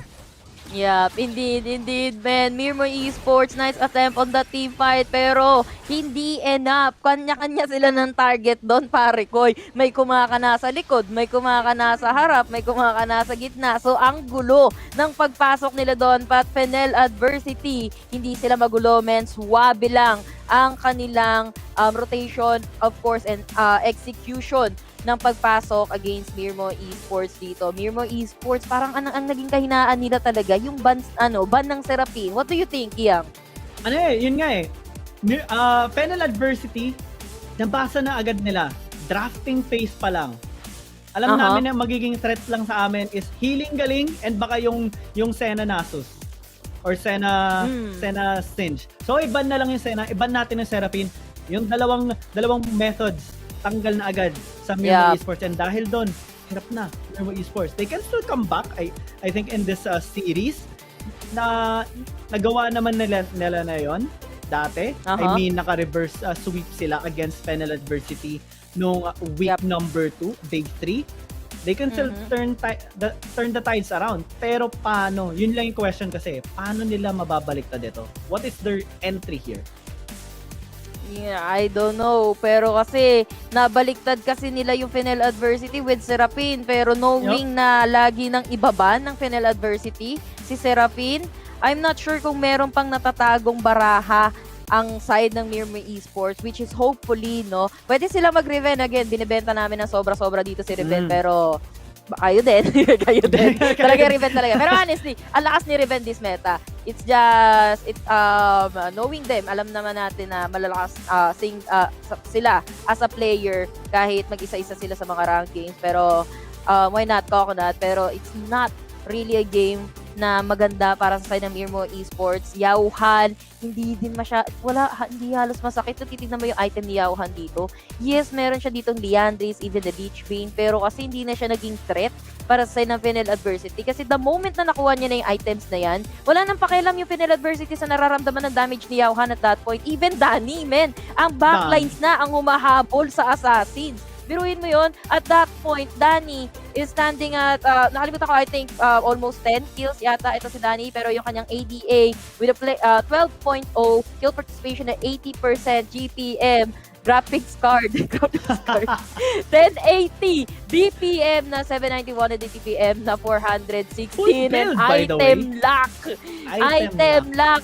Yep, indeed, man. Mirmooo Esports, nice attempt on the team fight, pero hindi enough. Kanya-kanya sila ng target doon, pare koy. May kumakana sa likod, may kumakana sa harap, may kumakana sa gitna. So, ang gulo ng pagpasok nila doon, but Fennel Adversity, hindi sila magulo, men. Swabe lang ang kanilang rotation, of course, and execution ng pagpasok against Mirmooo Esports dito. Mirmooo Esports, parang ang naging kahinaan nila talaga, yung ban ng Serapin. What do you think, Yang? Yun nga eh. Fennel Adversity, nabasa na agad nila. Drafting phase pa lang. Alam namin na magiging threat lang sa amin is Healing Galing and baka yung Senna Nasus. Or Senna Singe. So, iban na lang yung Senna. Iban natin yung Serapin. Yung dalawang methods tanggal na agad sa Mirmooo Esports, and dahil doon hirap na Mirmooo Esports. They can still come back, I think, in this series na nagawa naman nila na yon dati. I mean, naka-reverse sweep sila against Fennel Adversity nung week number 2, day 3. They can still turn the tides around. Pero paano? Yun lang yung question kasi. Paano nila mababaliktad ito? What is their entry here? Yeah, I don't know. Pero kasi, nabaliktad kasi nila yung Fennel Adversity with Serapin. Pero knowing na lagi nang ibaban ng Fennel Adversity, si Serapin, I'm not sure kung meron pang natatagong baraha ang side ng Mirmooo Esports, which is hopefully, no, pwede sila mag-Riven again. Binibenta namin ng sobra-sobra dito si Riven, pero kayo din. Talaga Riven talaga. Pero honestly, ang lakas ni Riven this meta. It's just, knowing them, alam naman natin na malalakas sila as a player kahit mag-isa-isa sila sa mga ranked games. Pero, why not Coconut? Pero it's not really a game na maganda para sa side ng Mirmooo Esports. Yauhan, hindi halos masakit. Kung titignan mo yung item ni Yauhan dito, yes, meron siya ditong Liandry's, even the Lich Bane, pero kasi hindi na siya naging threat para sa side ng Fennel Adversity. Kasi the moment na nakuha niya na yung items na yan, wala nang pakialam yung Fennel Adversity sa nararamdaman ng damage ni Yauhan at that point. Even Danny, men, ang backlines na ang humahabol sa Assassins. Biruin mo yon, at that point, Danny is standing at, nakalimutan ko, I think, almost 10 kills yata ito si Danny, pero yung kanyang ADA with a 12.0, kill participation na 80%, GPM, graphics card, 1080, DPM na 791 at DPM na 416, and item lock.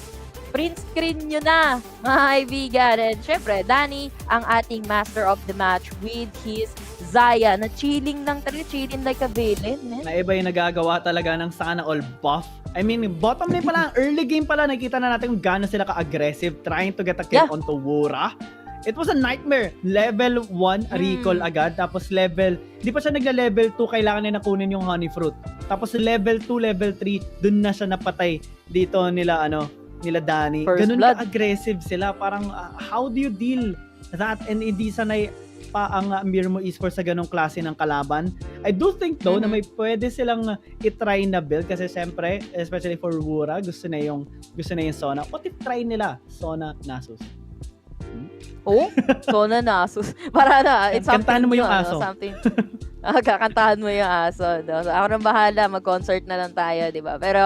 Print screen nyo na, mga kaibigan. And syempre, Danny, ang ating master of the match with his Zaya, na chilling lang talaga, chilling like a villain. Na iba yung nagagawa talaga ng sana all buff. I mean, bottom lane pala, early game pala, nakita na natin kung gaano sila ka-aggressive trying to get a kill onto Wura. It was a nightmare. Level 1, recall agad. Tapos di pa siya nagla-level 2, kailangan na nakunin yung honey fruit. Tapos level 2, level 3, dun na siya napatay dito nila Danny. Ganun ka-aggressive sila. Parang, how do you deal that? And hindi sanay pa ang Mirmooo Esports sa ganung klase ng kalaban. I do think though na may pwede silang i-try na build kasi syempre, especially for Wura, gusto na yung Sona. What if try nila Sona Nasus? Sona Nasus. Para na, it's something. Kantahan mo yung aso. Kakantahan mo yung aso. No? So, ako nang bahala, mag-concert na lang tayo, di ba? Pero,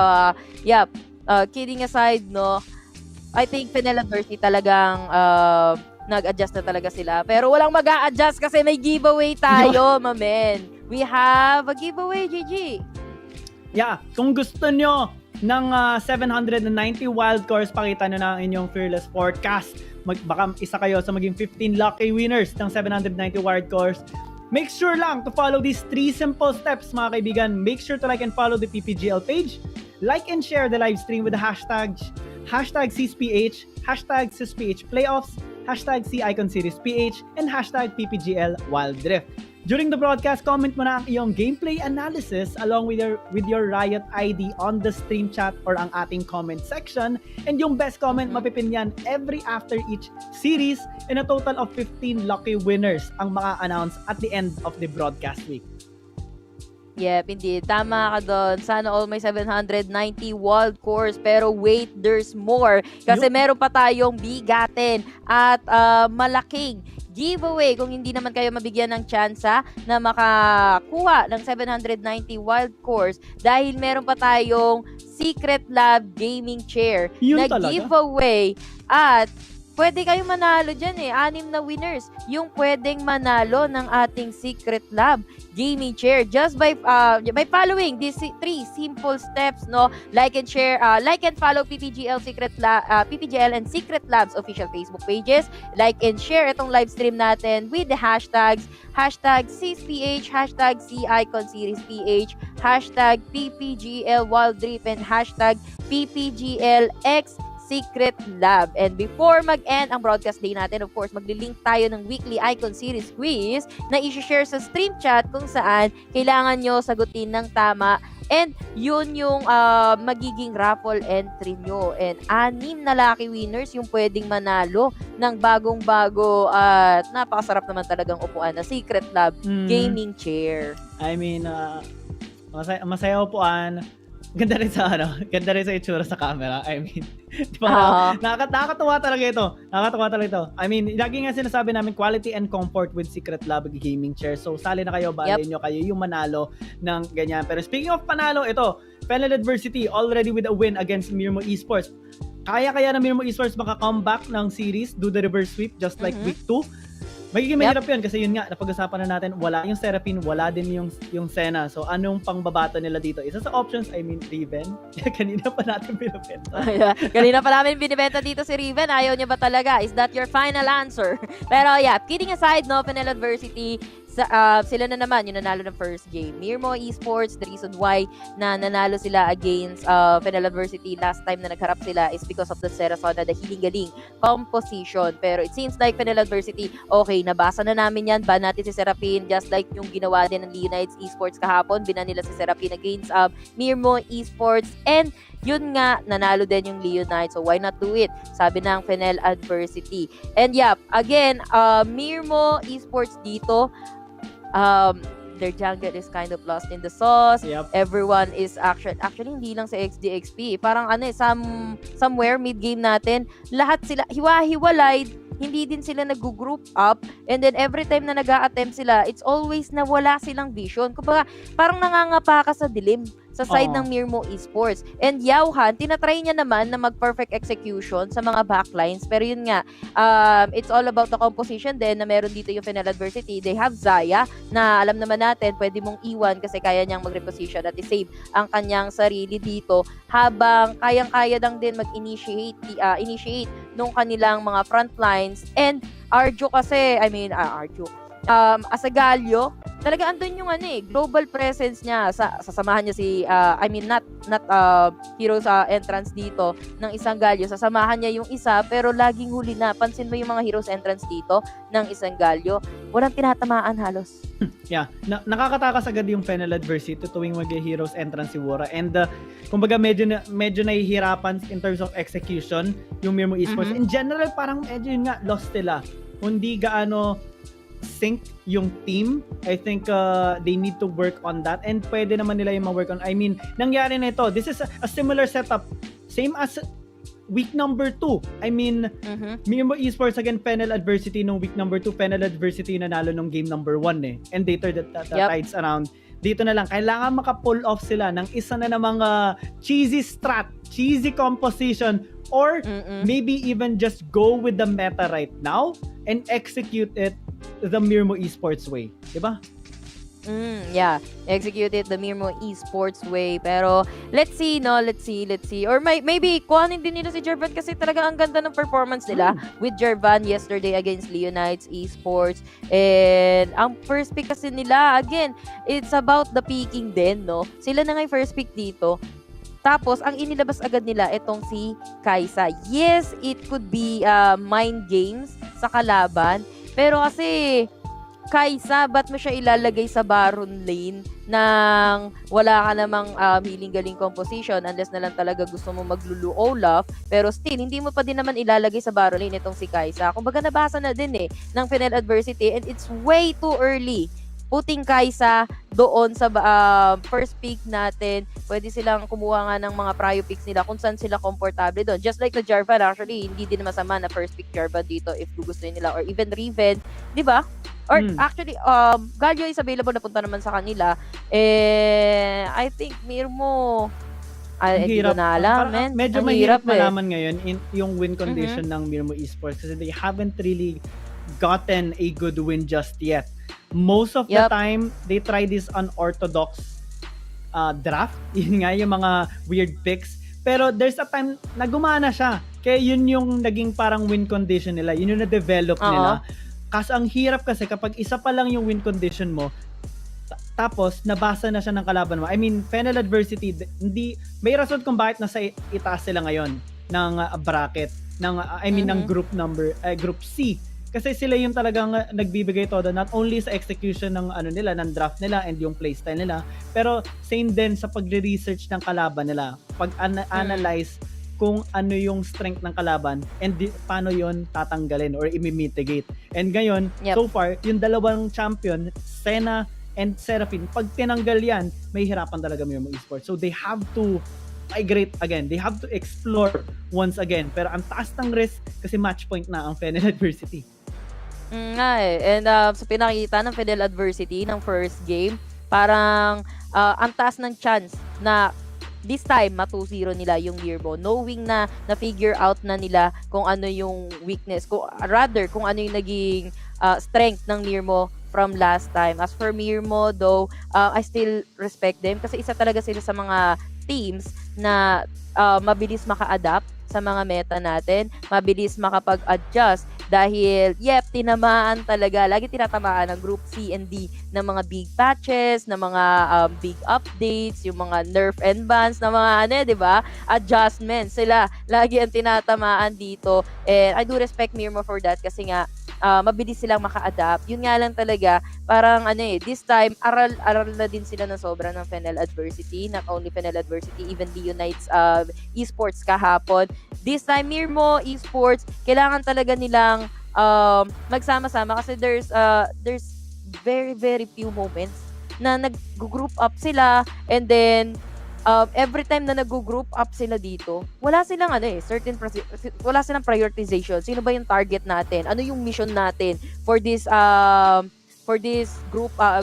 kidding aside, no, I think Fennel Adversity talagang nag-adjust na talaga sila. Pero walang mag-a-adjust kasi may giveaway tayo, mamen. We have a giveaway, GG. Yeah, kung gusto nyo ng 790 wild cores, pakita nyo na ang inyong fearless forecast. Baka isa kayo sa maging 15 lucky winners ng 790 wild cores. Make sure lang to follow these 3 simple steps, mga kaibigan. Make sure to like and follow the PPGL page. Like and share the live stream with the hashtag SISPH, hashtag SISPH Playoffs, hashtag CIcon Series PH, and hashtag PPGL Wild Drift. During the broadcast, comment mo na ang iyong gameplay analysis along with your Riot ID on the stream chat or ang ating comment section. And yung best comment, mapipin yan every after each series, and a total of 15 lucky winners ang maka-announce at the end of the broadcast week. Yep, indeed. Tama ka doon. Sana all may 790 wild cores. Pero wait, there's more. Kasi meron pa tayong bigatin at malaking giveaway kung hindi naman kayo mabigyan ng tsansa na makakuha ng 790 wild cores dahil meron pa tayong Secret Lab gaming chair Yun na talaga? giveaway at pwede kayong manalo dyan 6 na winners yung pwedeng manalo ng ating Secret Lab gaming chair just by following these 3 simple steps, no? Like and share, like and follow PPGL PPGL and Secret Labs official Facebook pages. Like and share itong live stream natin with the hashtags #SISPH, #CIConSeriesPH, #PPGL Wild Rift, and #PPGLX Secret Lab. And before mag-end ang broadcast day natin, of course, magli-link tayo ng weekly Icon Series quiz na i-share sa stream chat kung saan kailangan nyo sagutin ng tama. And yun yung magiging raffle entry nyo. And 6 na lucky winners yung pwedeng manalo ng bagong-bago at napakasarap naman talagang upuan na Secret Lab gaming chair. I mean, masaya upuan. Ganda rin sa itsura sa camera. I mean, di ba? Nakakatuwa talaga ito. I mean, lagi nga sinasabi namin quality and comfort with Secret Lab gaming chair. So, sali na kayo, bali nyo kayo yung manalo ng ganyan. Pero speaking of panalo, ito, Fennel Adversity already with a win against Mirmooo Esports. Kaya na Mirmooo Esports maka-comeback ng series, do the reverse sweep just like week 2. Magiging mahirap yun kasi yun nga, napag-usapan na natin, wala yung Seraphine, wala din yung Senna. So, anong pangbabato nila dito? Isa sa options, I mean, Riven. Kanina pa natin binibenta. Kanina pa namin binibenta dito si Riven. Ayaw niya ba talaga? Is that your final answer? Pero yeah, kidding aside, no, Fennel Adversity, sila na naman yung nanalo ng first game. Mirmooo Esports, the reason why na nanalo sila against Fennel Adversity last time na nagharap sila is because of the Serasona, the hiling-galing composition. Pero it seems like Fennel Adversity, okay, nabasa na namin yan, ban natin si Seraphine, just like yung ginawa din ng Leonites Esports kahapon, binan nila si Seraphine against Mirmooo Esports, and yun nga, nanalo din yung Leonites. So, why not do it? Sabi ng Fennel Adversity. And yeah, again, Mirmooo Esports dito, their jungle is kind of lost in the sauce. Everyone is actually hindi lang sa XDXP. Parang somewhere mid-game natin, lahat sila hiwa-hiwalay, hindi din sila nag-group up, and then every time na nag-a-attempt sila, it's always na wala silang vision. Kumbaga, parang nangangapa ka sa dilim sa side ng Mirmooo Esports. And Yauhan, tinatry niya naman na mag-perfect execution sa mga backlines. Pero yun nga, it's all about the composition din na meron dito yung Fennel Adversity. They have Zaya na alam naman natin, pwede mong iwan kasi kaya niyang mag-reposition at i-save ang kanyang sarili dito habang kayang-kaya lang din mag-initiate nung kanilang mga front lines. And Arjo kasi, Asagalio, talaga andun yung global presence niya. Sasamahan niya si, not heroes entrance dito ng isang Galio. Sasamahan niya yung isa, pero laging huli na. Pansin mo yung mga heroes entrance dito ng isang Galio. Walang tinatamaan halos. Yeah, nakakatakas agad yung Fennel Adversity tuwing mag-heroes entrance si Wora. And kumbaga medyo nahihirapan in terms of execution yung Mirmooo Esports. In general, parang medyo yun nga, lost sila. Hindi gaano sync yung team. I think they need to work on that, and pwede naman nila yung ma-work on. I mean, nangyari na ito. This is a similar setup. Same as week number 2. I mean, Mirmooo Esports against Fennel Adversity nung week number 2. Fennel Adversity nanalo nung game number 1 and they turned the tides around. Dito na lang, kailangan maka-pull off sila ng isa na namang cheesy strat, cheesy composition, or maybe even just go with the meta right now and execute it the Mirmooo Esports way. Diba? Yeah, execute it the Mirmooo Esports way. Pero let's see. Or maybe kuhanin din nila si Jervan kasi talaga ang ganda ng performance nila with Jervan yesterday against Leonites Esports. And ang first pick kasi nila, again, it's about the picking din, no? Sila na nga yung first pick dito. Tapos, ang inilabas agad nila, itong si Kaisa. Yes, it could be mind games sa kalaban. Pero kasi, Kaisa, ba't mo siya ilalagay sa Baron lane nang wala ka namang hiling-galing composition unless na lang talaga gusto mo maglulu Olaf, pero still, hindi mo pa din naman ilalagay sa Baron lane itong si Kaisa. Kumbaga nabasa na din ng Fennel Adversity, and it's way too early putting Kai'Sa doon sa first pick natin. Pwede silang kumuha nga ng mga prio picks nila kung saan sila komportable doon. Just like the Jarvan, actually, hindi din masama na first pick Jarvan dito if gugustuhin nila. Or even Riven, di ba? Or actually, Galio is available na punta naman sa kanila. I think Mirmooo, hindi ko na alam, man. Medyo mahirap malaman ngayon yung win condition ng Mirmooo Esports kasi they haven't really gotten a good win just yet. Most of the time, they try this unorthodox draft. Yun nga, yung mga weird picks. Pero there's a time na gumana siya. Kaya yun yung naging parang win condition nila. Yun yung na-develop nila. Kasi ang hirap kasi kapag isa pa lang yung win condition mo, tapos nabasa na siya ng kalaban mo. I mean, Fennel adversity, hindi may rason kung bakit nasa itaas sila ngayon ng bracket ng ng group C. Kasi sila yung talagang nagbibigay todo not only sa execution ng ng draft nila and yung playstyle nila, pero same din sa pagre-research ng kalaban nila. Pag-analyze kung ano yung strength ng kalaban and paano yon tatanggalin or i-mitigate. And ngayon, so far, yung dalawang champion, Senna and Seraphine, pag tinanggal yan, may hirapan talaga Mirmooo Esports. So they have to migrate again. They have to explore once again. Pero ang taas ng risk kasi match point na ang Fennel adversity. And sa pinakita ng Fennel adversity ng first game, parang ang taas ng chance na this time, 2-0 nila yung Mirmooo. Knowing na na-figure out na nila kung ano yung weakness, kung ano yung naging strength ng Mirmooo from last time. As for Mirmooo, though, I still respect them kasi isa talaga sila sa mga teams na mabilis maka-adapt sa mga meta natin, mabilis makapag-adjust dahil, tinamaan talaga. Lagi tinatamaan ng Group C and D ng mga big patches, ng mga big updates, yung mga nerf and bans, ng mga diba? Adjustments. Sila, lagi ang tinatamaan dito. And I do respect Mirmooo for that kasi nga, mabilis silang maka-adapt. Yun nga lang talaga, parang this time, aral na din sila ng sobra ng Fennel adversity. Not only Fennel adversity, even the Unites Esports kahapon. This time, Mirmooo Esports, kailangan talaga nilang magsama-sama kasi there's very, very few moments na nag-group up sila and then every time na nag-group up sila dito, wala silang wala silang prioritization. Sino ba yung target natin? Ano yung mission natin for this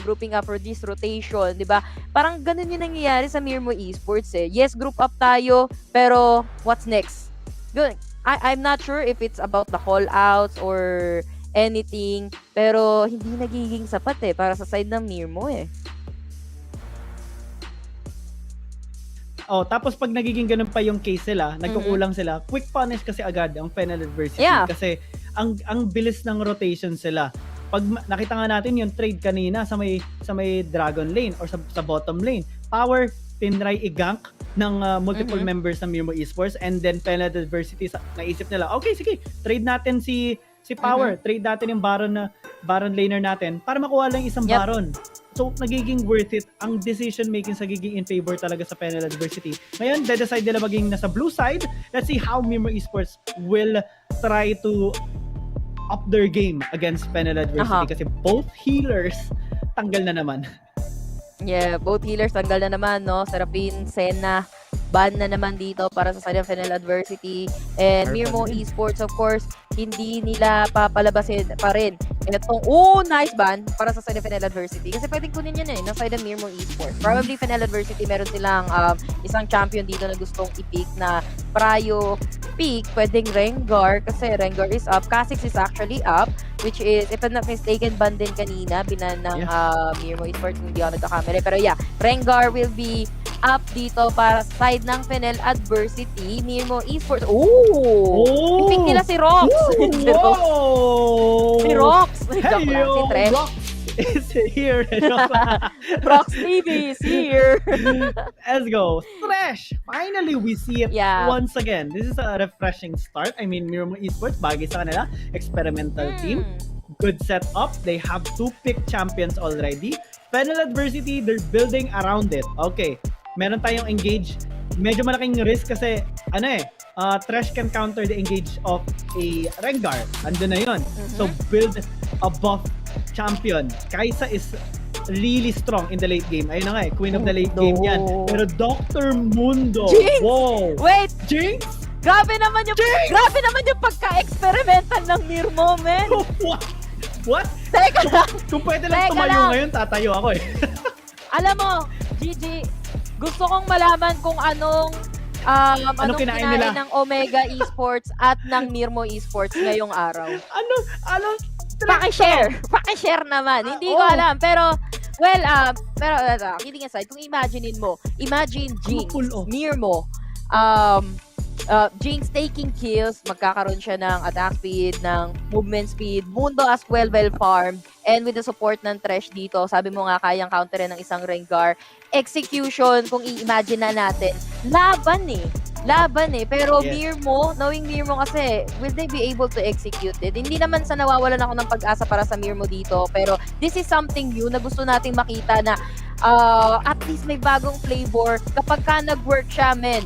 grouping up, for this rotation, 'di ba? Parang ganun yung nangyayari sa Mirmooo Esports eh. Yes, group up tayo, pero what's next? Good. I'm not sure if it's about the call outs or anything, pero hindi nagiging sapat para sa side ng Mirmooo eh. Tapos pag nagiging ganun pa yung case sila, nagkukulang sila, quick punish kasi agad ang Fennel adversity kasi ang bilis ng rotation sila. Pag nakita nga natin yung trade kanina sa may Dragon lane or sa bottom lane, Power tinry i-gank ng multiple members ng Mirmooo Esports and then Fennel adversity naisip nila, okay sige, trade natin si Power, trade natin yung Baron laner natin para makuha lang isang Baron. So, nagiging worth it. Ang decision making sa giging in favor talaga sa Fennel adversity. Ngayon, decide nila maging nasa blue side. Let's see how Mirmooo Esports will try to up their game against Fennel adversity kasi both healers tanggal na naman. Yeah, both healers tanggal na naman, no? Seraphine, Senna, ban na naman dito para sa side ng Fennel adversity. And Mirmooo Esports, of course, hindi nila papalabasin pa rin itong, nice ban para sa side ng Fennel adversity. Kasi pwedeng kunin yun ng side ng Mirmooo Esports. Probably Fennel adversity, meron silang isang champion dito na gustong i-pick na prio pick. Pwedeng Rengar, kasi Rengar is up. Kha'Zix is actually up, which is, if I'm not mistaken, ban din kanina, binan ng Mirmooo Esports, hindi ako nagkakamera. Pero Rengar will be up dito para side ng Fennel adversity. Mirmooo Esports. I-pick nila si Rox. Si Rox. Hey yo, Rox is here. Rox TV is here. Let's go. Thresh. Finally, we see it once again. This is a refreshing start. I mean, Mirmooo Esports, bagay sa kanila. Experimental team. Good setup. They have 2 pick champions already. Fennel adversity, they're building around it. Okay. Meron tayong engage. Medyo malaking risk kasi, Thresh can counter the engage of a Rengar. Andun na yun. So, build a buff champion. Kai'Sa is really strong in the late game. Ayun na nga queen of the late game yan. Pero Dr. Mundo, Jinx! wow! Wait! Jinx? Grabe naman yung pagka-experimental ng Mirmooo, man! What? Teka lang! Kung pwede lang tumayo ngayon, tatayo ako eh. Alam mo, Gigi, gusto kong malaman kung anong kinain nila? ng Omega Esports at ng Mirmooo Esports ngayong araw. Ano? Paki-share naman. Hindi ko alam, pero kidding aside, kung imagine Jinx, Mirmooo, Jinx taking kills, magkakaroon siya ng attack speed, ng movement speed, Mundo as well farmed, and with the support ng Thresh dito, sabi mo nga kayang counterin ng isang Rengar. Execution, kung i-imagine na natin, laban eh. Pero Mirmooo, knowing Mirmooo kasi, will they be able to execute it? Hindi naman sa nawawalan ako ng pag-asa para sa Mirmooo dito, pero this is something new na gusto nating makita na at least may bagong flavor kapag ka nag-work siya, men.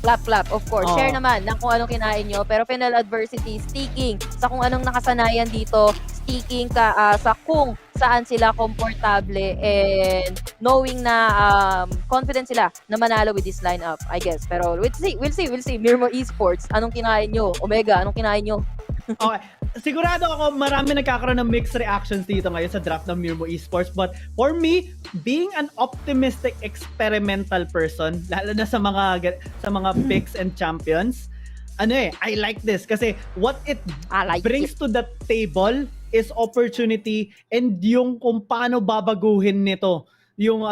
Clap, of course. Share naman ng kung anong kinain nyo. Pero Fennel Adversity, sticking sa kung anong nakasanayan dito, sticking sa kung saan sila komportable and knowing na confident sila na manalo with this lineup, I guess. Pero we'll see. Mirmooo Esports, anong kinain nyo? Omega, anong kinain nyo? Okay. Sigurado ako marami nagkakaroon ng mixed reactions dito ngayon sa draft ng Mirmooo Esports. But for me, being an optimistic experimental person, lalo na sa mga picks and champions, I like this kasi what it brings to the table is opportunity and yung kung paano babaguhin nito yung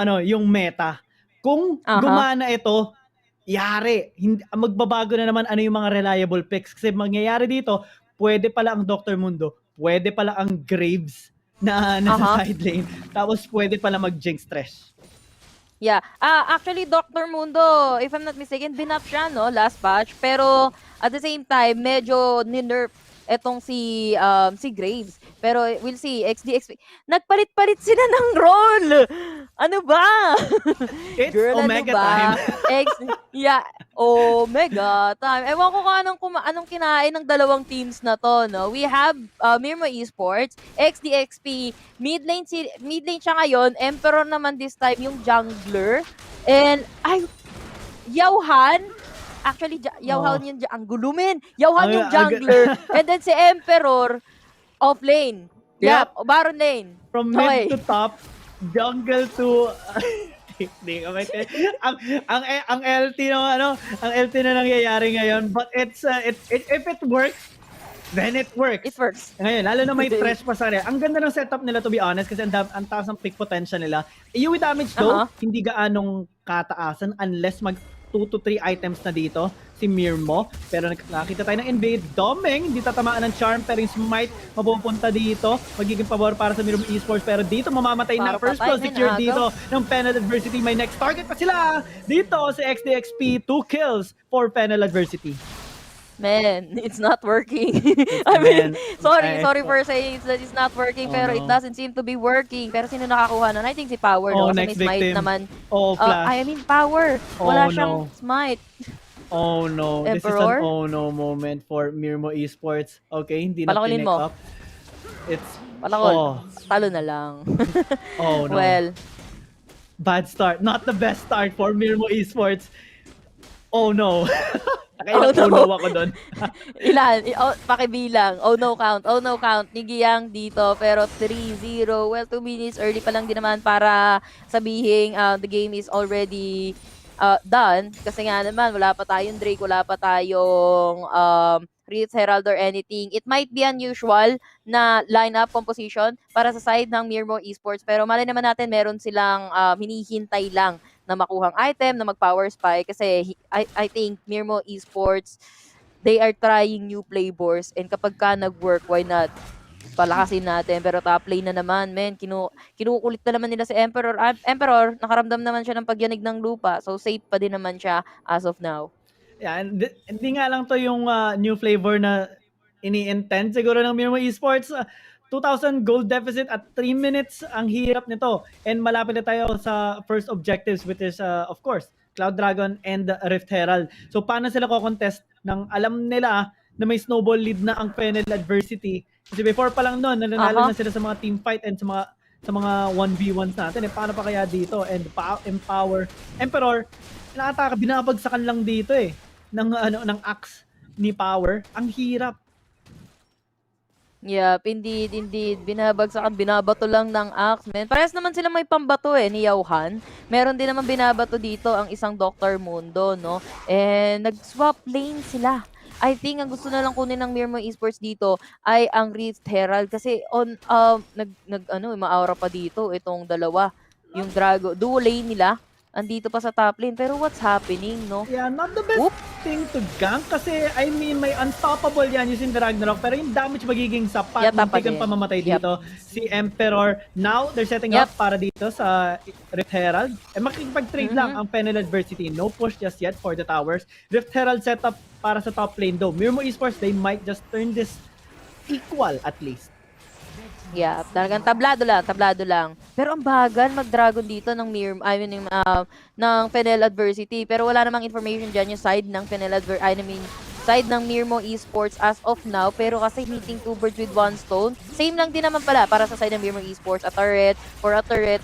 meta. Kung gumana ito, yari, magbabago na naman yung mga reliable picks kasi mangyayari dito, pwede pala ang Dr. Mundo, pwede pala ang Graves na nasa side lane, tapos pwede pala mag-Jinx Thresh. Yeah. Actually, Dr. Mundo, if I'm not mistaken, binap siya, no, last batch. Pero, at the same time, medyo ninerf etong si Graves. Pero, we'll see. XP. Nagpalit-palit sila ng role! Ano ba? It's girl, Omega time. Omega time. Ewan ko kung anong kinain ng dalawang teams na to, no? We have Mirmooo Esports, XP, mid lane siya ngayon, Emperor naman this time yung jungler, and Yauhan. Actually, Yauhan yung ang gulumin. Yauhan yung jungler, and then si Emperor off lane. Yep. Baron lane. From mid to top, jungle to ang LT ang LT na nangyayari ngayon, but if it works, then it works. It works. Ngayon, lalo na may Thresh pa sa kanya. Ang ganda ng setup nila, to be honest, kasi ang taas ng pick potential nila. AoE damage though, hindi gaanong kataasan unless mag 2 to 3 items na dito si Mirmooo. Pero nakita tayo ng invade. Doming, hindi tatamaan ng charm, pero yung smite mapupunta dito. Magiging pabor para sa Mirmooo Esports. Pero dito mamamatay na. First call secured dito ng Fennel Adversity. May next target pa sila. Dito si XDXP, 2 kills for Fennel Adversity. Man, it's not working. I mean, sorry for saying that it's not working, pero it doesn't seem to be working. Pero sino nakakuha nun? I think si Power, no? Kasi may smite naman. I mean, Power. Wala siyang smite. Oh no, Emperor? This is an oh no moment for Mirmooo Esports. Okay, hindi na Palakulin pinek mo. up. It's Talo na lang. Oh no. Well, bad start. Not the best start for Mirmooo Esports. Oh no. Nakailang no ako doon. Ilan? Pakibilang. Oh no count. Nigiyang dito. Pero 3-0. Well, 2 minutes early pa lang din naman para sabihin the game is already done. Kasi nga naman, wala pa tayong Drake, wala pa tayong Wraith Herald or anything. It might be unusual na lineup composition para sa side ng Mirmooo Esports. Pero malay naman natin, meron silang hinihintay lang na makuhang item, na mag-power spy. Kasi I think Mirmooo Esports, they are trying new flavors. And kapag ka nag-work, why not? Palakasin natin. Pero top lane na naman, men. Kinukulit na naman nila si Emperor. Emperor, nakaramdam naman siya ng pagyanig ng lupa. So, safe pa din naman siya as of now. Yeah, hindi nga lang to yung new flavor na ini-intend siguro ng Mirmooo Esports. 2,000 gold deficit at 3 minutes, ang hirap nito. And malapit na tayo sa first objectives, which is, of course, Cloud Dragon and Rift Herald. So, paano sila ko-contest ng alam nila na may snowball lead na ang Fennel Adversity? Kasi before pa lang noon, nanalo na sila sa mga team fight and sa mga sa mga 1v1s natin. Paano pa kaya dito? And Empower, Emperor, binabagsakan lang dito ng axe ni Power. Ang hirap. Yep, indeed. Binabagsakan, binabato lang ng axe, man. Parehas naman sila may pambato ni Yauhan. Meron din naman binabato dito ang isang Dr. Mundo, no? And nag-swap lane sila. I think ang gusto na lang kunin ng Mirmooo Esports dito ay ang Rift Herald kasi maaura pa dito itong dalawa. Yung duo lane nila andito pa sa top lane. Pero what's happening, no? Yeah, not the best thing to gank kasi I mean may unstoppable yan using the Ragnarok pero yung damage magiging sapat. Munti kang pamamatay dito. Si Emperor, now they're setting up para dito sa Rift Herald. Makikipag-trade lang ang Fennel Adversity. No push just yet for the towers. Rift Herald setup para sa top lane though. Mirmooo Esports, they might just turn this equal at least. Yeah, talagang tablado lang. Pero ang bagal mag-dragon dito ng ng Fennel Adversity. Pero wala namang information dyan yung side ng side ng Mirmooo Esports as of now. Pero kasi hitting 2 birds with 1 stone. Same lang din naman pala para sa side ng Mirmooo Esports. A turret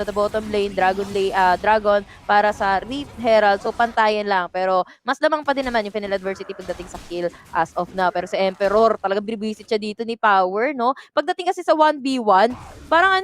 at the bottom lane, Dragon para sa Rift Herald. So pantayan lang. Pero mas lamang pa din naman yung Fennel Adversity pagdating sa kill as of now. Pero sa Emperor, talagang binibisit siya dito ni Power, no? Pagdating kasi sa 1v1, parang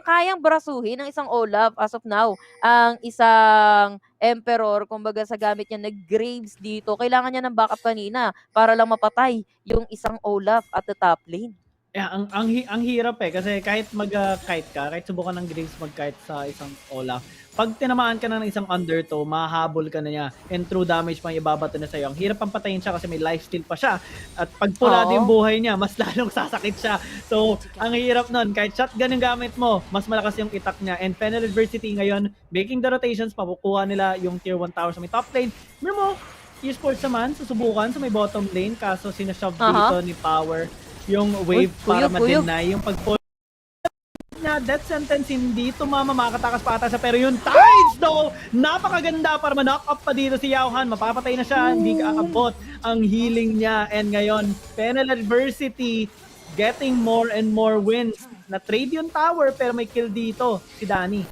kayang brasuhin ng isang Olaf as of now. Ang isang Emperor, kumbaga sa gamit niya nag-Graves dito, kailangan niya ng backup kanina para lang mapatay yung isang Olaf at the top lane. Yeah, ang hirap kasi kahit mag-kite ka, kahit subukan ng Graves mag-kite sa isang Olaf, pag tinamaan ka na ng isang undertow, mahabol ka na niya and true damage pa ibabato na sa'yo. Ang hirap pang patayin siya kasi may lifesteal pa siya at pag pulado yung buhay niya, mas lalong sasakit siya. So, ang hirap nun, kahit shotgun yung gamit mo, mas malakas yung itak niya. And Fennel Adversity ngayon, making the rotations, makukuha nila yung tier 1 tower sa may top lane. Mirmooo Esports naman, susubukan sa may bottom lane, kaso sinashove dito ni Power yung wave para ma-deny yung pag-pull na death sentence, hindi tumama, makakatakas pa ata siya, pero yung tides though, napakaganda para ma-knock up pa dito si Yauhan, mapapatay na siya, hindi kaabot ang healing niya, and ngayon, Fennel Adversity getting more and more wins, na-trade yung tower, pero may kill dito, si Danny.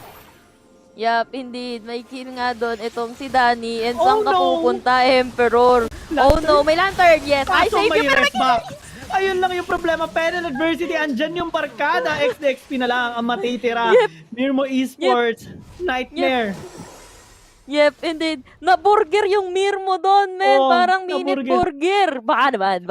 Yup, indeed. May kill nga doon itong si Danny, and saan ka pupunta, Emperor? Oh no, may lantern, yes, I save you, pero may kill. Ayun lang yung problema, Fennel Adversity, andyan yung barkada, XDXP na lang ang matitira. Mirmooo Esports, nightmare. Yep, indeed. Na-burger yung Mirmooo doon, men. Parang minute burger. Baka naman,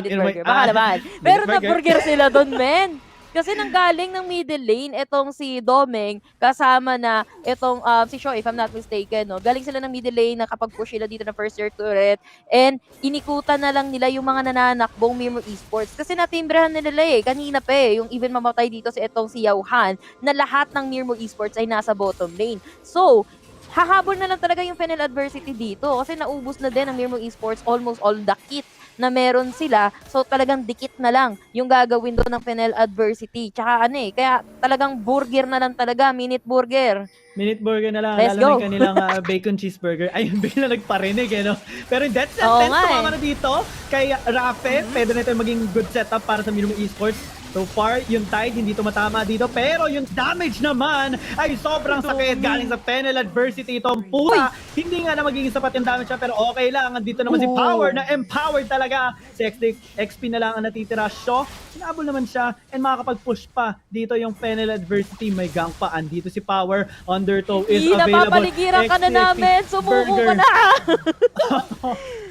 minute burger. Baka naman. Pero na-burger sila doon, men. Kasi nanggaling ng middle lane, itong si Domeng, kasama na itong si Shaw, if I'm not mistaken, no? Galing sila ng middle lane, nakapag-push sila dito ng first year turret, and inikutan na lang nila yung mga nananakbong Mirmooo Esports. Kasi natimbrehan nila kanina pa yung even mamatay dito si itong si Yauhan, na lahat ng Mirmooo Esports ay nasa bottom lane. So, hahabol na lang talaga yung Fennel Adversity dito kasi naubos na din ang Mirmooo Esports almost all the kit na meron sila. So talagang dikit na lang yung gagawin doon ng Fennel Adversity. Tsaka kaya talagang burger na lang talaga, minute burger. Minute burger na lang, Let's lalo go. na kanilang bacon cheeseburger. Ayun, bigla nagparinig no? Pero in that sentence, tumama na dito kay Rafe, pwede na ito maging good setup para sa Mirmooo Esports. So far, yung tide hindi tumatama dito, pero yung damage naman ay sobrang sakit galing sa Fennel Adversity. Itong puta, hindi nga na magiging sapat yung damage siya, pero okay lang. Andito naman si Power na empowered talaga. Si XP na lang ang natitira. Shaw, sinabol naman siya and makakapag-push pa dito yung Fennel Adversity. May gang pa. Andito si Power. Undertow is available. Napapaligiran ka na namin. Sumuko ka na.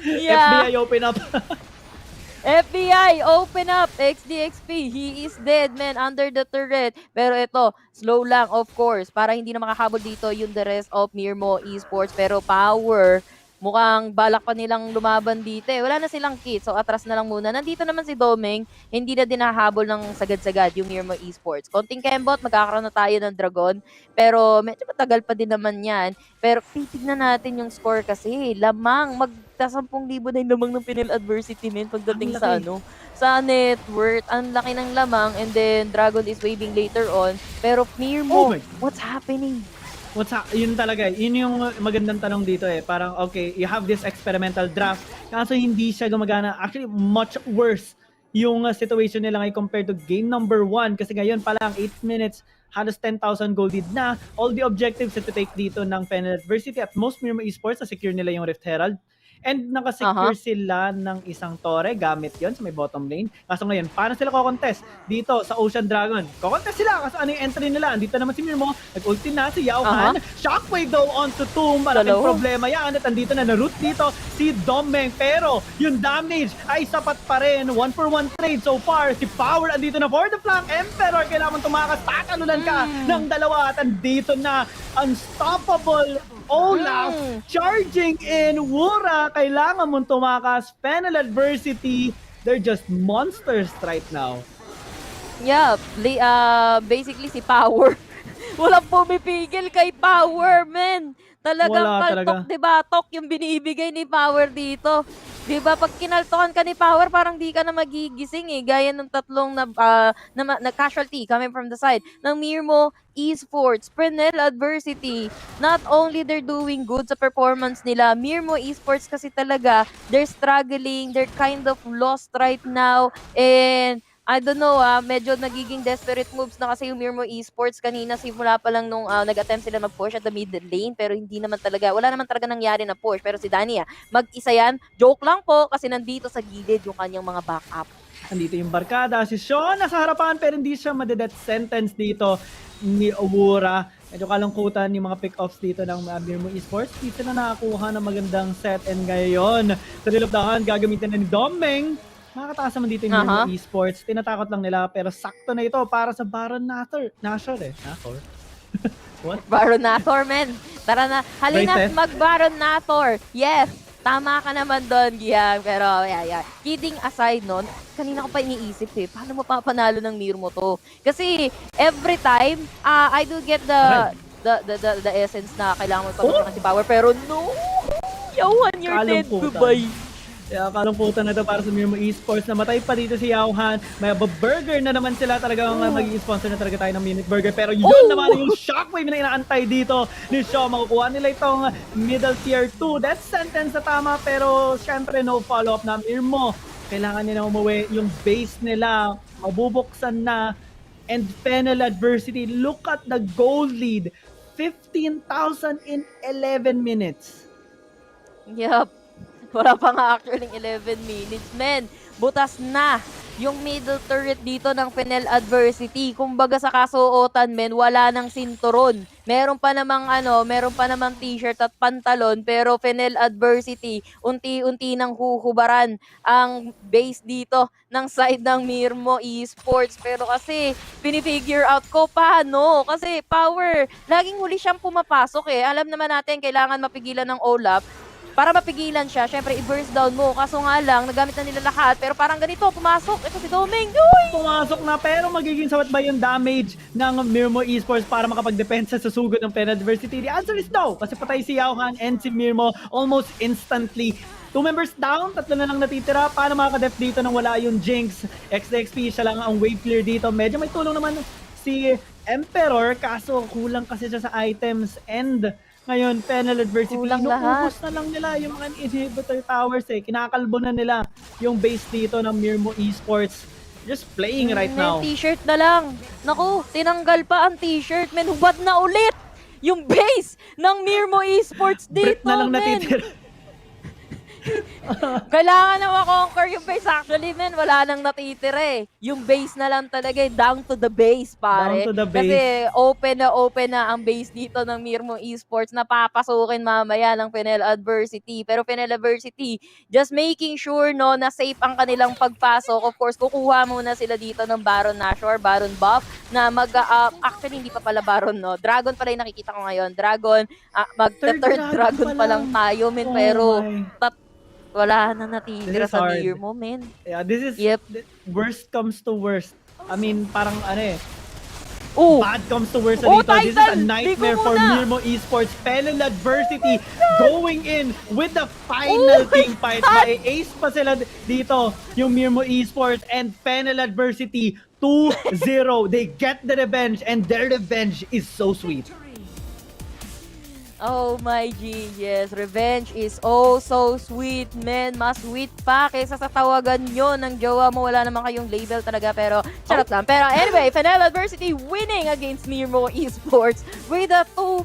FBI open up. FBI, open up! XDXP, he is dead, man, under the turret. Pero ito, slow lang, of course, para hindi na makahabol dito yung the rest of Mirmooo Esports. Pero Power, mukhang balak pa nilang lumaban dito Wala na silang kit, so atras na lang muna. Nandito naman si Domeng, hindi na din nahabol ng sagad-sagad yung Mirmooo Esports. Konting kembot, magkakaroon na tayo ng Dragon. Pero medyo matagal pa din naman yan. Pero titignan natin yung score kasi. Lamang, magta-10,000 na yung lamang ng Fennel Adversity, men, pagdating sa sa net worth. Ang laki ng lamang, and then Dragon is waving later on. Pero Mirmooo, what's happening? Yun talaga, yun yung magandang tanong dito Parang, okay, you have this experimental draft, kaso hindi siya gumagana. Actually, much worse yung situation nila ngayon compared to game number 1. Kasi ngayon pa lang, 8 minutes halos 10,000 gold lead na. All the objectives to take dito ng Fennel Adversity at most Mirmooo Esports na secure nila yung Rift Herald. And nakasecure sila ng isang torre gamit yon sa may bottom lane. Kaso ngayon, paano sila kokontest dito sa Ocean Dragon? Kokontest sila kasi ano yung entry nila. Andito naman si Mirmooo, nag-ulti na si Yaohan. Shockwave daw onto Tomb. Malaking problema yan. At andito na root dito si Domeng. Pero yung damage ay sapat pa rin. 1-for-1 trade so far. Si Power andito na for the flank. Emperor, kailangan tumakas. Takalunan ka ng dalawa. At andito na unstoppable Olaf charging in. Wura, kailangan mong tumakas. Fennel Adversity, they're just monsters right now. Yeah, basically si Power. Walang pumipigil kay Power, man. Talagang kaltok, diba? Tok yung binibigay ni Power dito. Diba, pag kinaltokan ka ni Power, parang di ka na magigising eh. Gaya ng tatlong na casualty coming from the side ng Mirmooo Esports, Fennel Adversity. Not only they're doing good sa performance nila, Mirmooo Esports kasi talaga, they're struggling, they're kind of lost right now. And I don't know, medyo nagiging desperate moves na kasi yung Mirmooo Esports kanina simula pa lang nung nag-attempt sila mag-push at the middle lane pero hindi naman talaga, wala naman talaga nangyari na push. Pero si Dania, mag-isa yan, joke lang po kasi nandito sa gilid yung kanyang mga backup. Nandito yung barkada, si Sean nasa harapan pero hindi siya madedeath sentence dito ni Owura. Medyo kalungkutan yung mga pick-offs dito ng Mirmooo Esports. Hindi sila nakakuha ng magandang set and ngayon sa nilapdahan gagamitin na ni Domeng. Makakataas naman dito yung Mirmooo Esports. Tinatakot lang nila pero sakto na ito para sa Baron Nathor. Nathor. What? Baron Nathor, men. Tara na. Halina mag-Baron Nathor. Yes. Tama ka naman doon, Gian. Pero, yeah. Kidding aside nun, kanina ko pa iniisip paano mapapanalo ng Mirmooo to? Kasi, every time, I do get the essence na kailangan mo pagkakas si Power. Pero no! Yawan, you're dead. Goodbye. Kaya kalungkutan na ito para sa Mirmooo Esports. Namatay pa dito si Yaohan. May burger na naman sila. Talagang magiging sponsor na talaga tayo ng Minute Burger. Pero yun naman yung shockwave na inaantay dito ni Shaw. Makukuha nila itong middle tier 2. Death sentence na tama pero syempre no follow-up na Mirmooo. Kailangan nila umuwi. Yung base nila mabubuksan na. And Fennel Adversity, look at the goal lead. 15,000 in 11 minutes. Yup. Wala pa nga actually 11 minutes, men. Butas na yung middle turret dito ng Fennel Adversity. Kumbaga sa kasuotan, men, wala nang sinturon. Meron pa namang t-shirt at pantalon, pero Fennel Adversity, unti-unti nang huhubaran ang base dito ng side ng Mirmooo Esports. Pero kasi, pinifigure out ko paano. Kasi Power, laging huli siyang pumapasok eh. Alam naman natin, kailangan mapigilan ng Olaf. Para mapigilan siya, syempre i-burst down mo. Kaso nga lang, nagamit na nila lahat. Pero parang ganito, pumasok. Ito si Domeng. Pumasok na pero magiging sapat ba yung damage ng Mirmooo Esports para makapag-depensa sa sugod ng Fennel Adversity? The answer is no. Kasi patay si Yaohan and si Mirmooo almost instantly. 2 members down, 3 na lang natitira. Paano makaka-def dito nang wala yung Jinx? XDXP, siya lang ang wave clear dito. Medyo may tulong naman si Emperor. Kaso kulang kasi siya sa items and ngayon, Fennel Adversity, inuubos na lang nila yung mga inhibitor towers eh. Kinakalbo na nila yung base dito ng Mirmooo Esports. Just playing right now. T-shirt na lang. Naku, tinanggal pa ang t-shirt. Men, hubad na ulit yung base ng Mirmooo Esports dito, na lang natitira. Kailangan na makonquer yung base. Actually, men, wala nang natitira eh. Yung base na lang talaga, down to the base, pare. Down to the base. Kasi open na ang base dito ng Mirmooo Esports. Napapasukin mamaya ng Fennel Adversity. Pero Fennel Adversity, just making sure no na safe ang kanilang pagpasok. Of course, kukuha muna sila dito ng Baron Nashor, Baron buff, na actually, hindi pa pala Baron, no? Dragon pala yung nakikita ko ngayon. Dragon, third dragon pa lang tayo, men. Pero, wala na natitira sa Mirmooo, men. Yeah, this is worst comes to worst. I mean, parang bad comes to worst dito. This is a nightmare for Mirmooo Esports. Fennel Adversity going in with the final team fight. May ace pa sila dito, yung Mirmooo Esports and Fennel Adversity 2-0. They get the revenge and their revenge is so sweet. Oh my G, yes. Revenge is oh so sweet, man. Mas sweet pa kaysa sa tawagan nyo ng jowa mo. Wala naman kayong label talaga, pero charot lang. Pero anyway, Fennel Adversity winning against Mirmooo Esports with a 2-0.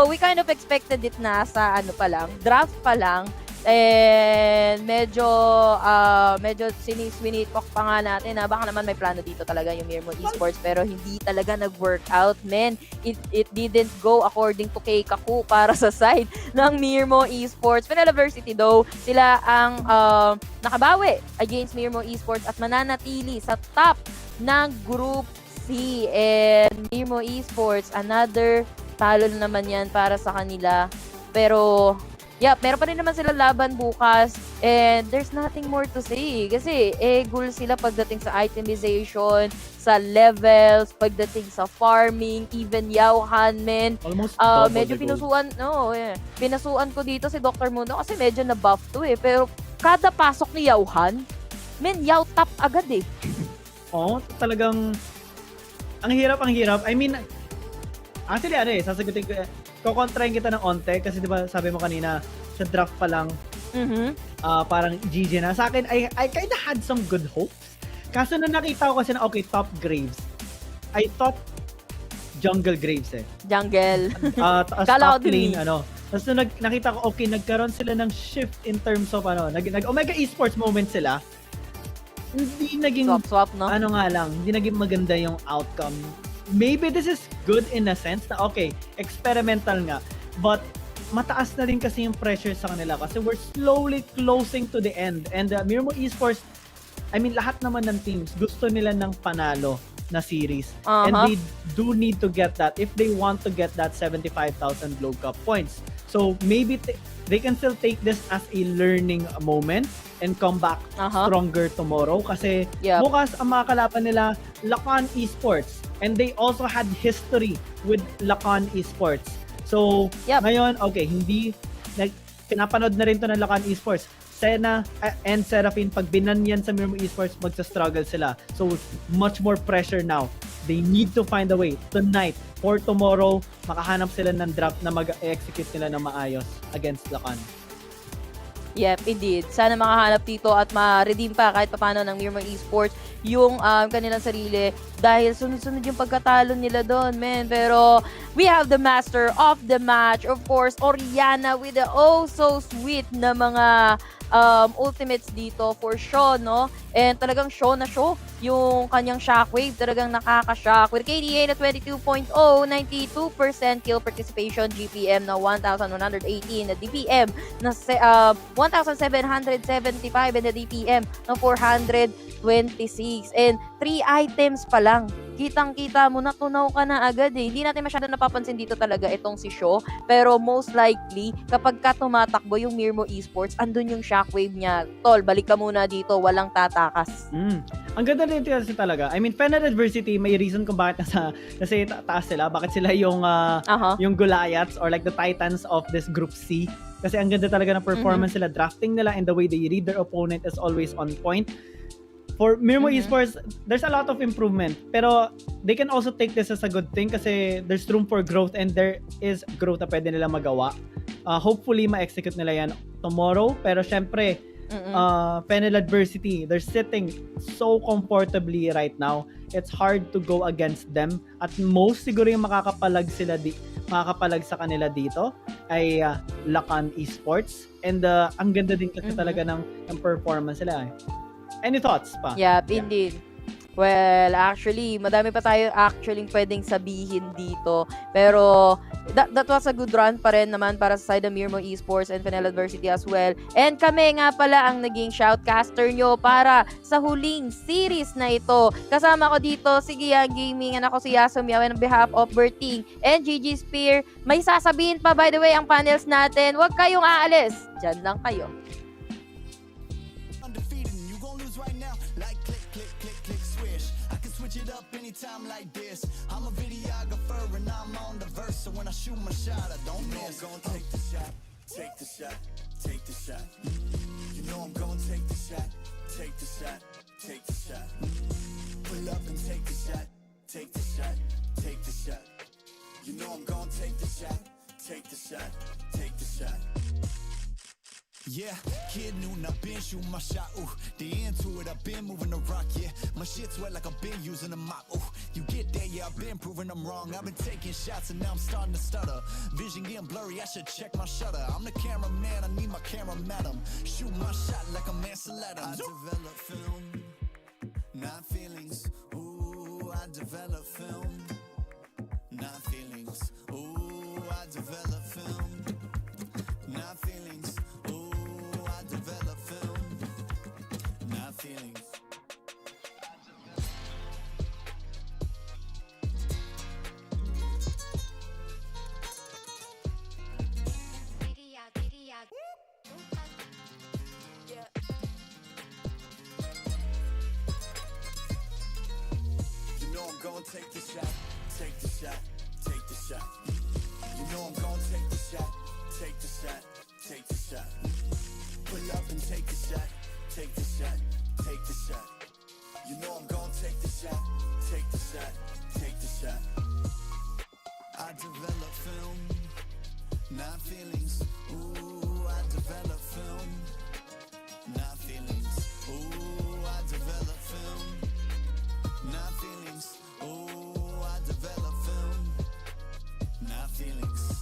We kind of expected it na sa ano pa lang, draft pa lang. And medyo siniswinitok pa nga natin na baka naman may plano dito talaga yung Mirmooo Esports, pero hindi talaga nag-work out, man. It didn't go according to Keikaku para sa side ng Mirmooo Esports. Fennel Adversity though, sila ang nakabawi against Mirmooo Esports at mananatili sa top ng Group C. And Mirmooo Esports, another talo na naman yan para sa kanila. Pero meron pa rin naman sila laban bukas, and there's nothing more to say kasi goal sila pagdating sa itemization, sa levels, pagdating sa farming, even Yauhan, men. Medyo pinusuan, pinasuan ko dito si Dr. Mundo kasi medyo na-buff to pero kada pasok ni Yauhan, men, Yau top agad talagang ang hirap. I mean, actually, sasagutin ko, kukontrahin kita ng onte kasi 'di ba sabi mo kanina sa draft pa lang parang GG na. Sa akin, I kinda had some good hopes. Kaso na nakita ko kasi na top Graves. I thought jungle Graves Jungle. Kala ko din. Tapos nakita ko nagkaroon sila ng shift in terms of nag-Omega Esports moment sila. Hindi naging swap, no? Hindi naging maganda yung outcome. Maybe this is good in a sense na experimental nga, but mataas na rin kasi yung pressure sa kanila kasi we're slowly closing to the end. And Mirmooo Esports, I mean, lahat naman ng teams gusto nila ng panalo na series. And they do need to get that if they want to get that 75,000 Globe Cup points. So maybe they can still take this as a learning moment and come back stronger tomorrow kasi bukas ang mga kalaban nila, Lakan Esports. And they also had history with Lakan Esports. So, ngayon, hindi, pinapanood na rin to ng Lakan Esports. Sena and Seraphine, pag binanyan sa Mirmooo Esports, magsa-struggle sila. So, much more pressure now. They need to find a way tonight or tomorrow, makahanap sila ng draft na mag-execute nila ng maayos against Lakan. Yep, indeed. Sana makahanap dito at ma-redeem pa kahit paano ng Mirmooo Esports yung kanilang sarili dahil sunod-sunod yung pagkatalo nila doon, man. Pero we have the master of the match, of course, Oriana with the so sweet na mga ultimates dito for Shaw, no? And talagang show na show yung kanyang shockwave. Talagang nakaka-shock. With KDA na 22.0, 92% kill participation, GPM na 1,118, na DPM na 1,775, and the DPM na 426. And 3 items pa lang. Kitang-kita mo, natunaw ka na agad Hindi natin masyado napapansin dito talaga itong si Shaw. Pero most likely, kapag ka tumatakbo yung Mirmooo Esports, andun yung shockwave niya. Tol, balik ka muna dito, walang tatakas. Ang ganda din kasi talaga. I mean, Fennel Adversity, may reason kung bakit kasi taas sila. Bakit sila yung Goliaths or like the Titans of this Group C. Kasi ang ganda talaga ng performance nila. Drafting nila and the way they read their opponent is always on point. For Mirmooo Esports, there's a lot of improvement. Pero they can also take this as a good thing kasi there's room for growth and there is growth na pwede nila magawa. Hopefully, ma-execute nila yan tomorrow. Pero syempre, Fennel Adversity, they're sitting so comfortably right now. It's hard to go against them. At most, siguro yung makakapalag sa kanila dito ay Lakan Esports. And ang ganda din kasi talaga ng performance nila Any thoughts pa? Yep, indeed. Well, actually, madami pa tayo pwedeng sabihin dito. Pero, that was a good run pa rin naman para sa side ng Mirmooo Esports and Fennel Adversity as well. And kami nga pala ang naging shoutcaster nyo para sa huling series na ito. Kasama ko dito si Gian Gaming and ako si Yasum Yawen on behalf of Berting and GG Spear. May sasabihin pa, by the way, ang panels natin. Huwag kayong aalis. Diyan lang kayo. Time like this, I'm a videographer and I'm on the verse, so when I shoot my shot, I don't miss. You know I'm gonna take the shot, take the shot, take the shot. You know I'm gonna take the shot, take the shot, take the shot. Pull up and take the shot, take the shot, take the shot. You know I'm gonna take the shot, take the shot. Yeah, kid noon, I've been shooting my shot, ooh. The end to it, I've been moving the rock, yeah. My shit's wet like I've been using a mop, ooh. You get there, yeah, I've been proving them wrong. I've been taking shots and now I'm starting to stutter. Vision getting blurry, I should check my shutter. I'm the cameraman, I need my camera madam. Shoot my shot like a Mansell Adams. I develop film, not feelings. Ooh, I develop film, not feelings. Ooh, I develop film, not feelings. Ooh, I develop film, not feelings. You know I'm gonna take the shot, take the shot, take the shot. You know I'm gonna take the shot, take the shot, take the shot. Pull up and take the shot, take the shot, take the shot. You know I'm gonna take the shot, take the shot, take the shot. I develop film, not feelings. Ooh, I develop film, not feelings. Ooh, I develop film, not feelings. Ooh, I develop film, not feelings.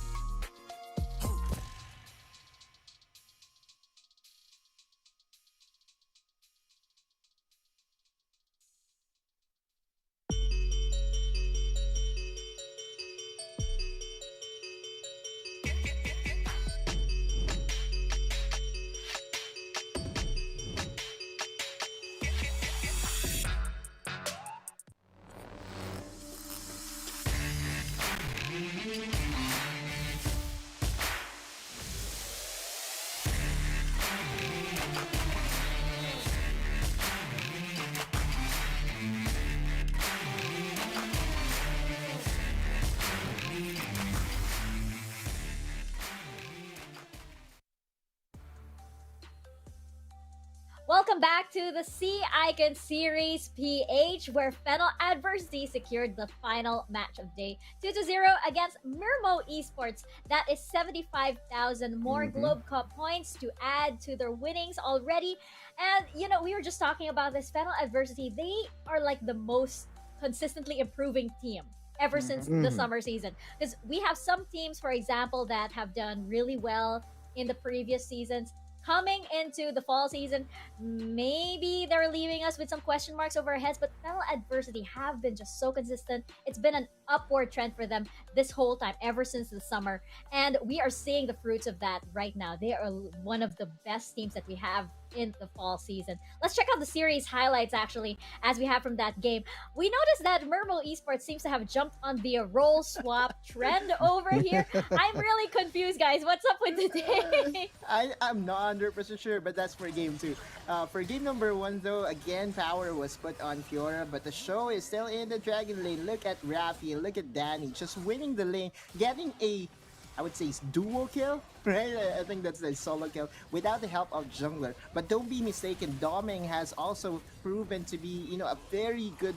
Welcome back to the Sea Icon Series PH, where Fennel Adversity secured the final match of day 2-0 against Mirmooo Esports. That is 75,000 more Globe Cup points to add to their winnings already. And, you know, we were just talking about this Fennel Adversity. They are like the most consistently improving team ever since the summer season. Because we have some teams, for example, that have done really well in the previous seasons. Coming into the fall season, maybe they're leaving us with some question marks over our heads, but Fennel Adversity have been just so consistent. It's been an upward trend for them this whole time, ever since the summer. And we are seeing the fruits of that right now. They are one of the best teams that we have in the fall season. Let's check out the series highlights, actually, as we have from that game. We noticed that Mirmooo Esports seems to have jumped on the role swap trend over here. I'm really confused, guys. What's up with the day? I'm not 100% sure, but that's for game 2. For game number 1, though, again, power was put on Fiora, but the show is still in the Dragon lane. Look at Rafi, look at Danny, just winning the lane, getting a, I would say, duo kill, right? I think that's a solo kill without the help of jungler. But don't be mistaken, Doming has also proven to be, you know, a very good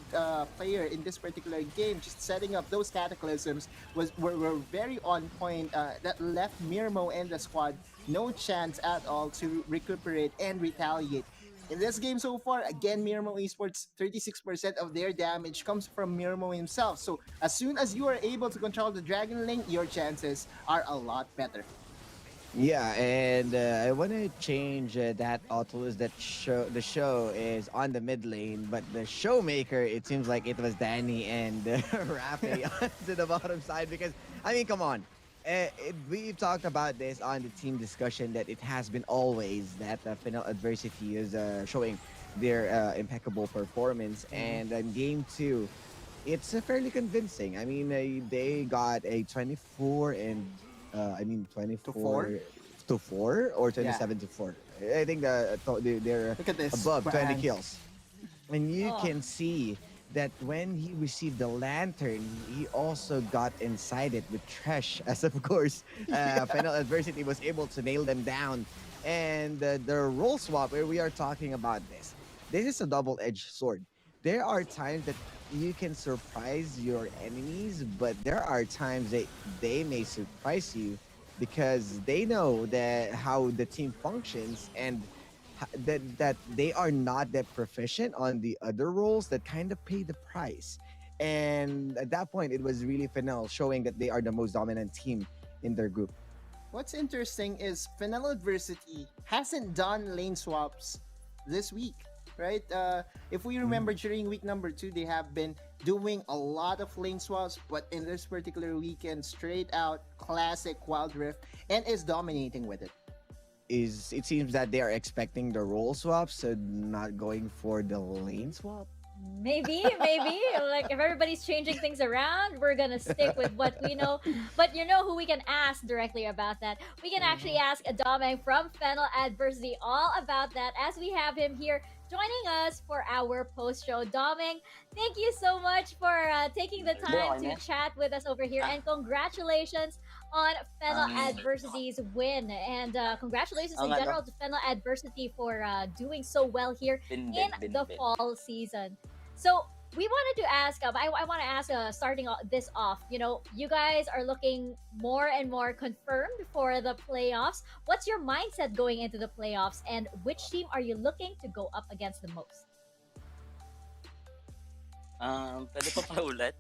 player in this particular game. Just setting up those cataclysms were very on point. That left Mirmooo and the squad no chance at all to recuperate and retaliate. In this game so far, again, Mirmooo Esports, 36% of their damage comes from Mirmooo himself. So as soon as you are able to control the Dragon lane, your chances are a lot better. Yeah, and I want to change that auto is that the show is on the mid lane, but the showmaker, it seems like it was Danny and Rafi to the bottom side, because, I mean, come on. We've talked about this on the team discussion that it has been always that Fennel Adversity is showing their impeccable performance, and in game 2, it's fairly convincing. I mean, they got a 24 and 24 to 4 or 27 to 4. I think they're above 20 kills, and you can see that when he received the lantern, he also got inside it with Tresh, as of course, Fennel Adversity was able to nail them down. And the role swap, where we are talking about this is a double-edged sword. There are times that you can surprise your enemies, but there are times that they may surprise you because they know that how the team functions, and that they are not that proficient on the other roles that kind of pay the price. And at that point, it was really Fennel showing that they are the most dominant team in their group. What's interesting is Fennel Adversity hasn't done lane swaps this week, right? If we remember during week number 2, they have been doing a lot of lane swaps, but in this particular weekend, straight out classic Wild Rift, and is dominating with it. It seems that they are expecting the role swaps, so not going for the lane swap. Maybe. Like, if everybody's changing things around, we're gonna stick with what we know. But you know who we can ask directly about that? We can actually ask Domeng from Fennel Adversity all about that, as we have him here joining us for our post-show. Domeng, thank you so much for taking the time to chat with us over here, and congratulations on Fennel Adversity's win, and congratulations in general to Fennel Adversity for doing so well here in the fall season. So we wanted to ask, I want to ask, starting this off, you guys are looking more and more confirmed for the playoffs. What's your mindset going into the playoffs, and which team are you looking to go up against the most? Pwede pa ulit?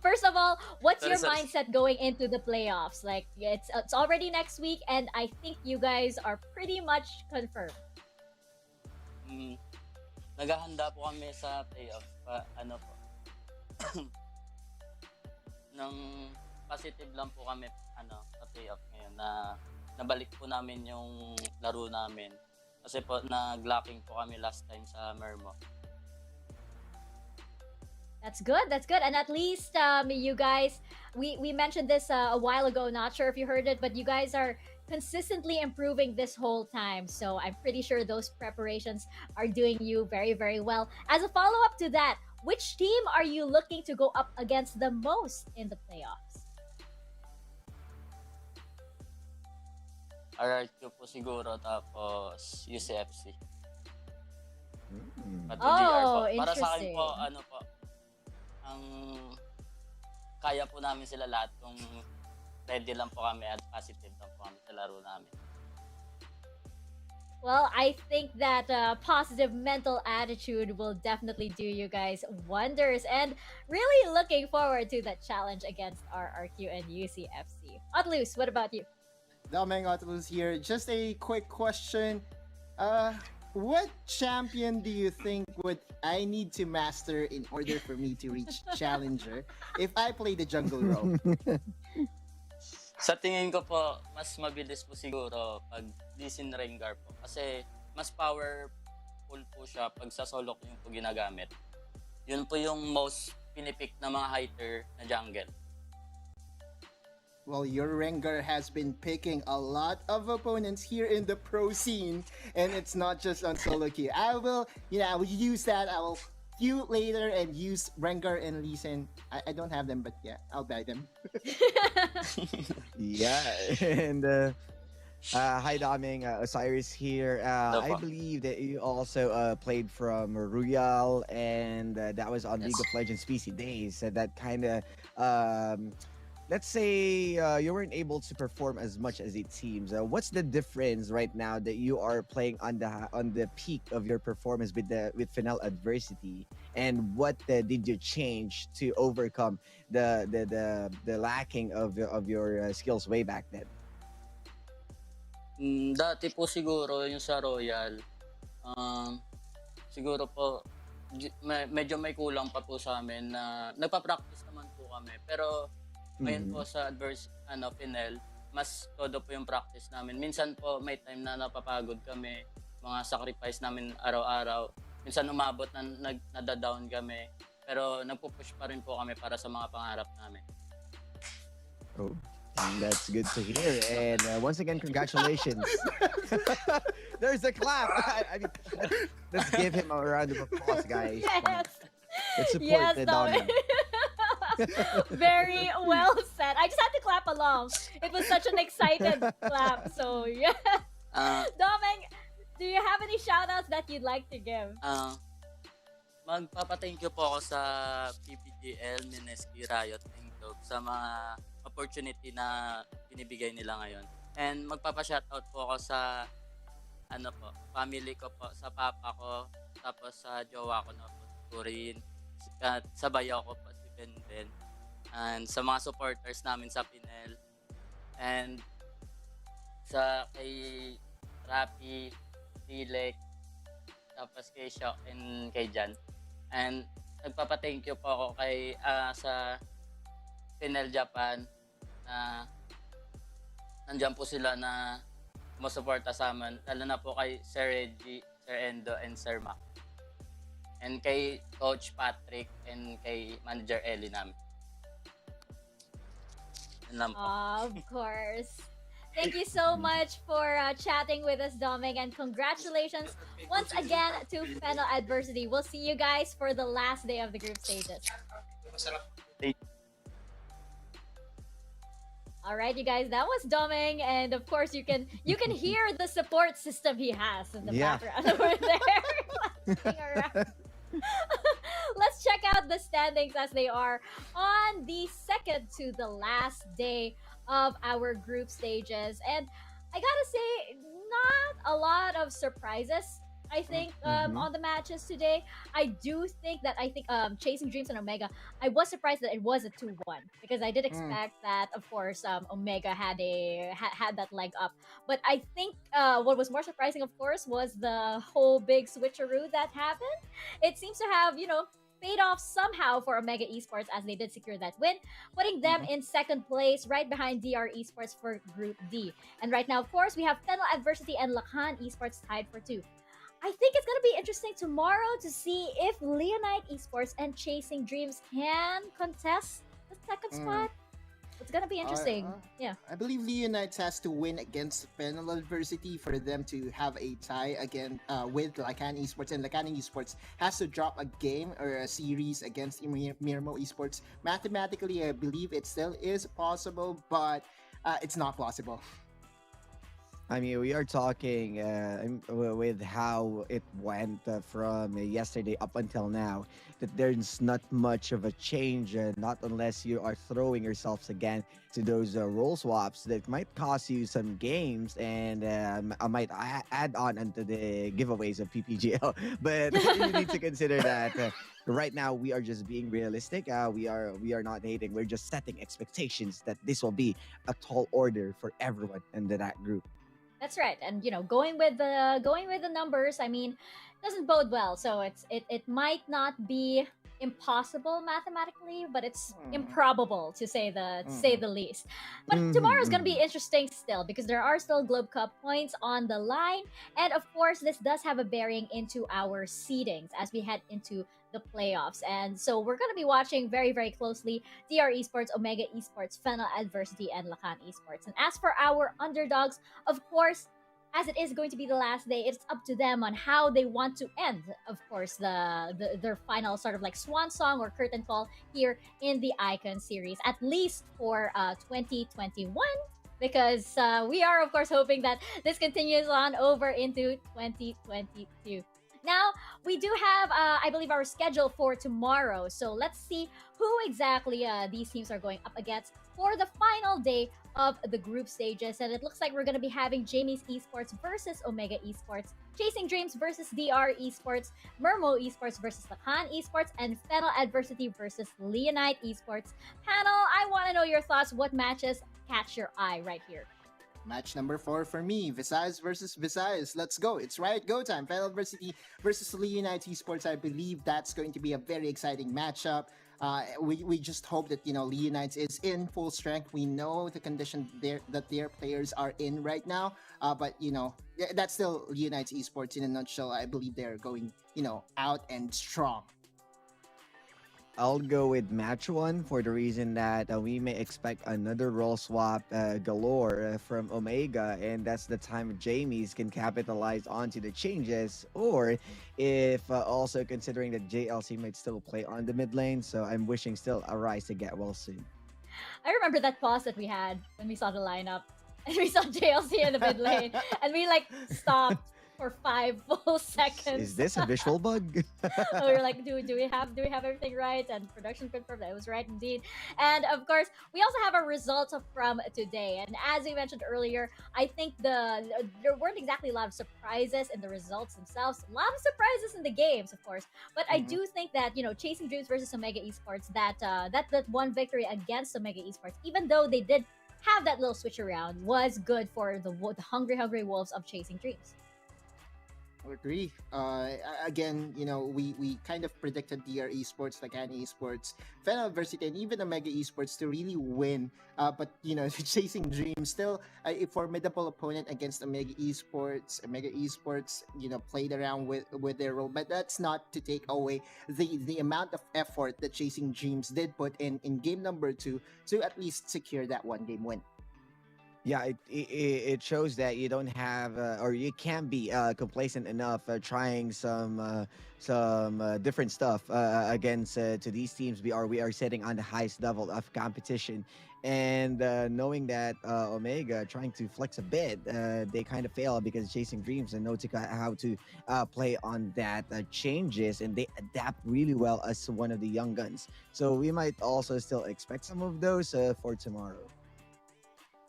First of all, what's your Sorry. mindset going into the playoffs? Like, it's already next week, and I think you guys are pretty much confirmed. Naghahanda po kami sa playoff. Nang positive lang po kami sa playoff ngayon na nabalik po namin yung laro namin. Kasi po nag-locking po kami last time sa Mirmooo. That's good. And at least you guys, we mentioned this a while ago, not sure if you heard it, but you guys are consistently improving this whole time. So I'm pretty sure those preparations are doing you very, very well. As a follow-up to that, which team are you looking to go up against the most in the playoffs? RRQ po siguro, tapos UCFC. Pati Oh, DR po. Para sa akin interesting. po, ang kaya po namin sila lahat kung ready lang po kami at positive lang po kami sa laro namin. Well, I think that positive mental attitude will definitely do you guys wonders, and really looking forward to that challenge against RRQ and UCFC. Otlus, what about you? Domeng Otlus here. Just a quick question. What champion do you think would I need to master in order for me to reach Challenger if I play the jungle role? Sa tingin ko po, mas mabilis po siguro pag Lee Sin Rengar po. Kasi mas powerful po siya pag sa solo ko yung po ginagamit. Yun po yung most pinipick na mga hitter na jungle. Well, your Rengar has been picking a lot of opponents here in the pro scene, and it's not just on solo queue. I will use that. I will queue later and use Rengar and Lee Sin. I don't have them, but yeah, I'll buy them. Yeah, and hi Domeng, Osiris here. I believe that you also played from Royal, and that was on League of Legends PC days. That kind of, let's say you weren't able to perform as much as it seems. What's the difference right now that you are playing on the peak of your performance with Fennel Adversity, and what did you change to overcome the lacking of your skills way back then? Dati po siguro yung sa Royal, siguro po medyo may kulang pa po sa amin na nagpa-practice naman po kami, pero ngayon po sa Fennel, mas todo po yung practice namin. Minsan po may time na napapagod kami, mga sacrifice namin araw-araw. Minsan umabot na nadadown kami, pero nagpo-push pa rin po kami para sa mga pangarap namin. Oh, that's good to hear. And once again, congratulations. There's a clap. I mean, let's give him a round of applause, guys. Yes. Let's support the Domeng. Very well said. I just had to clap along. It was such an excited clap. So yeah. Domeng, do you have any shoutouts that you'd like to give? Magpapa-thank you po ako sa PPGL, Mineski, Riot, and Globe sa mga opportunity na binibigay nila ngayon. And magpapa-shoutout po ako sa family ko po, sa papa ko, tapos sa jowa ko na po, si Turin, at sa bayaw ko po, si Ben, and sa mga supporters namin sa Pinel, and sa kay Rapi, Dilek, tapos kay Shock, and kay Jan. And nagpapa-thank you po ako kay sa Fennel Japan na nandiyan po sila na sumusuporta sa amin, lalo na po kay Sir Reggie, Sir Endo, and Sir Mac. And kay Coach Patrick and kay Manager Ellie namin. Yun lang po. Of course. Thank you so much for chatting with us, Doming, and congratulations once again to Fennel Adversity. We'll see you guys for the last day of the group stages. All right, you guys, that was Doming, and of course you can hear the support system he has in the background over there. Let's check out the standings as they are on the second to the last day of our group stages, and I gotta say, not a lot of surprises. I think on the matches today, I do think that Chasing Dreams and Omega, I was surprised that it was a 2-1 because I did expect that, of course, Omega had that leg up. But I think what was more surprising, of course, was the whole big switcheroo that happened. It seems to have, paid off somehow for Omega Esports as they did secure that win, putting them in second place right behind DR Esports for Group D. And right now, of course, we have Fennel Adversity and Lakan Esports tied for 2. I think it's going to be interesting tomorrow to see if Leonite Esports and Chasing Dreams can contest the second spot. It's going to be interesting. Yeah. I believe Leonite has to win against Fennel Adversity for them to have a tie again with Lakan Esports, and Lakan Esports has to drop a game or a series against Mirmooo Esports. Mathematically, I believe it still is possible, but it's not possible. I mean, we are talking with how it went from yesterday up until now, that there's not much of a change, not unless you are throwing yourselves again to those role swaps that might cost you some games, and I might add on into the giveaways of PPGL. But you need to consider that right now we are just being realistic. We are not hating. We're just setting expectations that this will be a tall order for everyone in that group. That's right, and going with the numbers, I mean, doesn't bode well. So it might not be impossible mathematically, but it's improbable to say the least. But tomorrow's gonna be interesting still because there are still Globe Cup points on the line, and of course, this does have a bearing into our seedings as we head into the playoffs. And so we're going to be watching very, very closely DR Esports, Omega Esports, Fennel Adversity, and Lakan Esports. And as for our underdogs, of course, as it is going to be the last day, it's up to them on how they want to end, of course, their final sort of like swan song or curtain call here in the Icon series, at least for 2021. Because we are, of course, hoping that this continues on over into 2022. Now, we do have, I believe, our schedule for tomorrow. So let's see who exactly these teams are going up against for the final day of the group stages. And it looks like we're going to be having Jamie's Esports versus Omega Esports, Chasing Dreams versus DR Esports, Mirmooo Esports versus Lakan Esports, and Fennel Adversity versus Leonite Esports. Panel, I want to know your thoughts. What matches catch your eye right here? Match number 4 for me, Visayas versus Visayas. Let's go. It's Riot Go time. Fennel Adversity versus Leonite Esports. I believe that's going to be a very exciting matchup. We just hope that, Leonites is in full strength. We know the condition that their players are in right now. But, that's still Leonite Esports in a nutshell. I believe they're going, out and strong. I'll go with match 1 for the reason that we may expect another role swap galore from Omega, and that's the time Jamies can capitalize onto the changes, or if also considering that JLC might still play on the mid lane, so I'm wishing still a Rise to get well soon. I remember that pause that we had when we saw the lineup, and we saw JLC in the mid lane, and we stopped. for 5 full seconds. Is this a visual bug? We were like, do we have everything right? And production confirmed that it was right indeed. And of course, we also have our results from today. And as we mentioned earlier, I think there weren't exactly a lot of surprises in the results themselves. A lot of surprises in the games, of course. But I do think that Chasing Dreams versus Omega Esports, that one victory against Omega Esports, even though they did have that little switch around, was good for the hungry wolves of Chasing Dreams. I agree. Again, we kind of predicted DR Esports, Lakan Esports, Fennel University, and even Omega Esports to really win. But Chasing Dreams still a formidable opponent against Omega Esports. Omega Esports, played around with their role, but that's not to take away the amount of effort that Chasing Dreams did put in game number 2 to at least secure that one game win. Yeah, it shows that you don't have or you can't be complacent enough trying some different stuff against to these teams. We are sitting on the highest level of competition, and knowing that Omega trying to flex a bit, they kind of fail because Chasing Dreams and know how to play on that changes, and they adapt really well as one of the young guns. So we might also still expect some of those for tomorrow.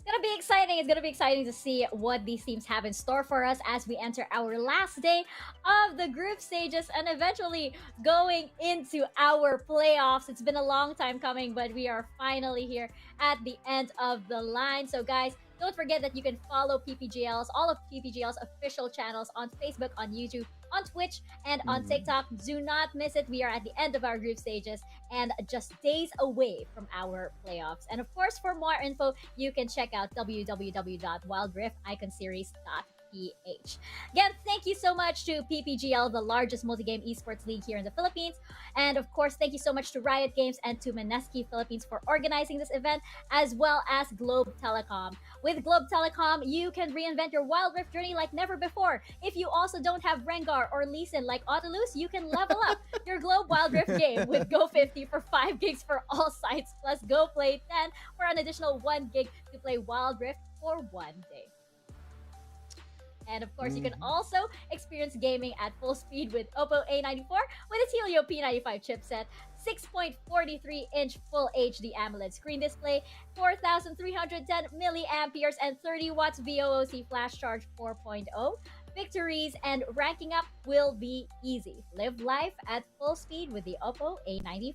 It's gonna be exciting. It's gonna be exciting to see what these teams have in store for us as we enter our last day of the group stages and eventually going into our playoffs. It's been a long time coming, but we are finally here at the end of the line. So guys, don't forget that you can follow all of PPGL's official channels on Facebook, on YouTube, on Twitch, and on TikTok. Do not miss it. We are at the end of our group stages and just days away from our playoffs. And of course, for more info, you can check out www.wildrifticonseries.ph. Again, thank you so much to PPGL, the largest multi-game esports league here in the Philippines. And of course, thank you so much to Riot Games and to Meneski Philippines for organizing this event, as well as Globe Telecom. With Globe Telecom, you can reinvent your Wild Rift journey like never before. If you also don't have Rengar or Lee Sin like Autolus, you can level up your Globe Wild Rift game with Go 50 for 5 gigs for all sites, plus Go Play 10 for an additional 1 gig to play Wild Rift for 1 day. And of course, you can also experience gaming at full speed with Oppo A94 with its Helio P95 chipset, 6.43-inch Full HD AMOLED screen display, 4,310 milliamperes, and 30 watts VOOC flash charge 4.0. Victories and ranking up will be easy. Live life at full speed with the Oppo A94.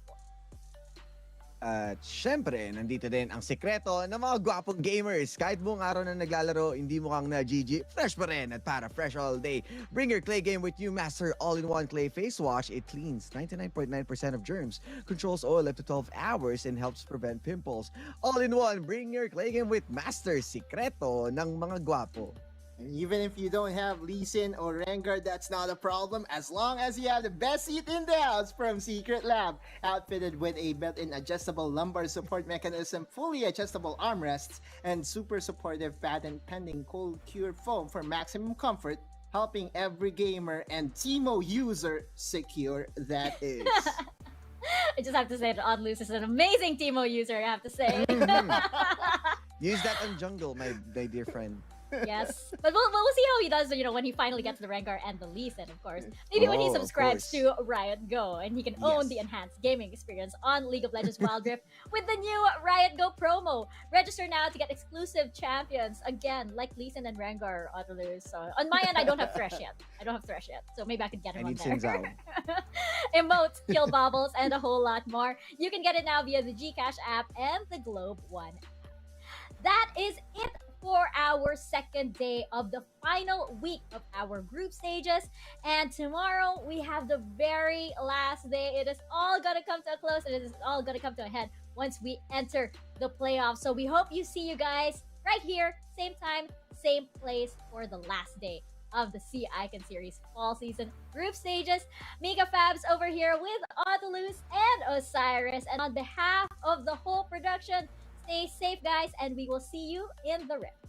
At syempre, nandito din ang sekreto ng mga gwapong gamers. Kahit buong araw na naglalaro, hindi mo kang na-GG, fresh pa rin at para fresh all day. Bring your clay game with you, Master All-in-One Clay Face Wash. It cleans 99.9% of germs, controls oil up to 12 hours, and helps prevent pimples. All-in-one, bring your clay game with Master, sekreto ng mga gwapo. And even if you don't have Lee Sin or Rengar, that's not a problem as long as you have the best seat in the house from Secret Lab. Outfitted with a built-in adjustable lumbar support mechanism, fully adjustable armrests, and super supportive patent-pending cold cure foam for maximum comfort, helping every gamer and Teemo user secure that is. I just have to say that Oddloose is an amazing Teemo user, I have to say. Use that on jungle, my dear friend. Yes, but we'll see how he does, when he finally gets the Rengar and the Lee Sin, of course. Maybe when he subscribes to Riot Go and he can own the enhanced gaming experience on League of Legends Wild Rift with the new Riot Go promo. Register now to get exclusive champions, again, like Lee Sin and Rengar, Autolus. So on my end, I don't have Thresh yet. So maybe I could get him on there. Emotes, kill bobbles, and a whole lot more. You can get it now via the Gcash app and the Globe One app. That is it for our second day of the final week of our group stages. And tomorrow we have the very last day. It is all gonna come to a close, and it is all gonna come to a head once we enter the playoffs. So we hope you see you guys right here, same time, same place for the last day of the SEA Icon Series fall season group stages. Mika Fabs over here with Autolus and Osiris. And on behalf of the whole production, stay safe, guys, and we will see you in the Rift.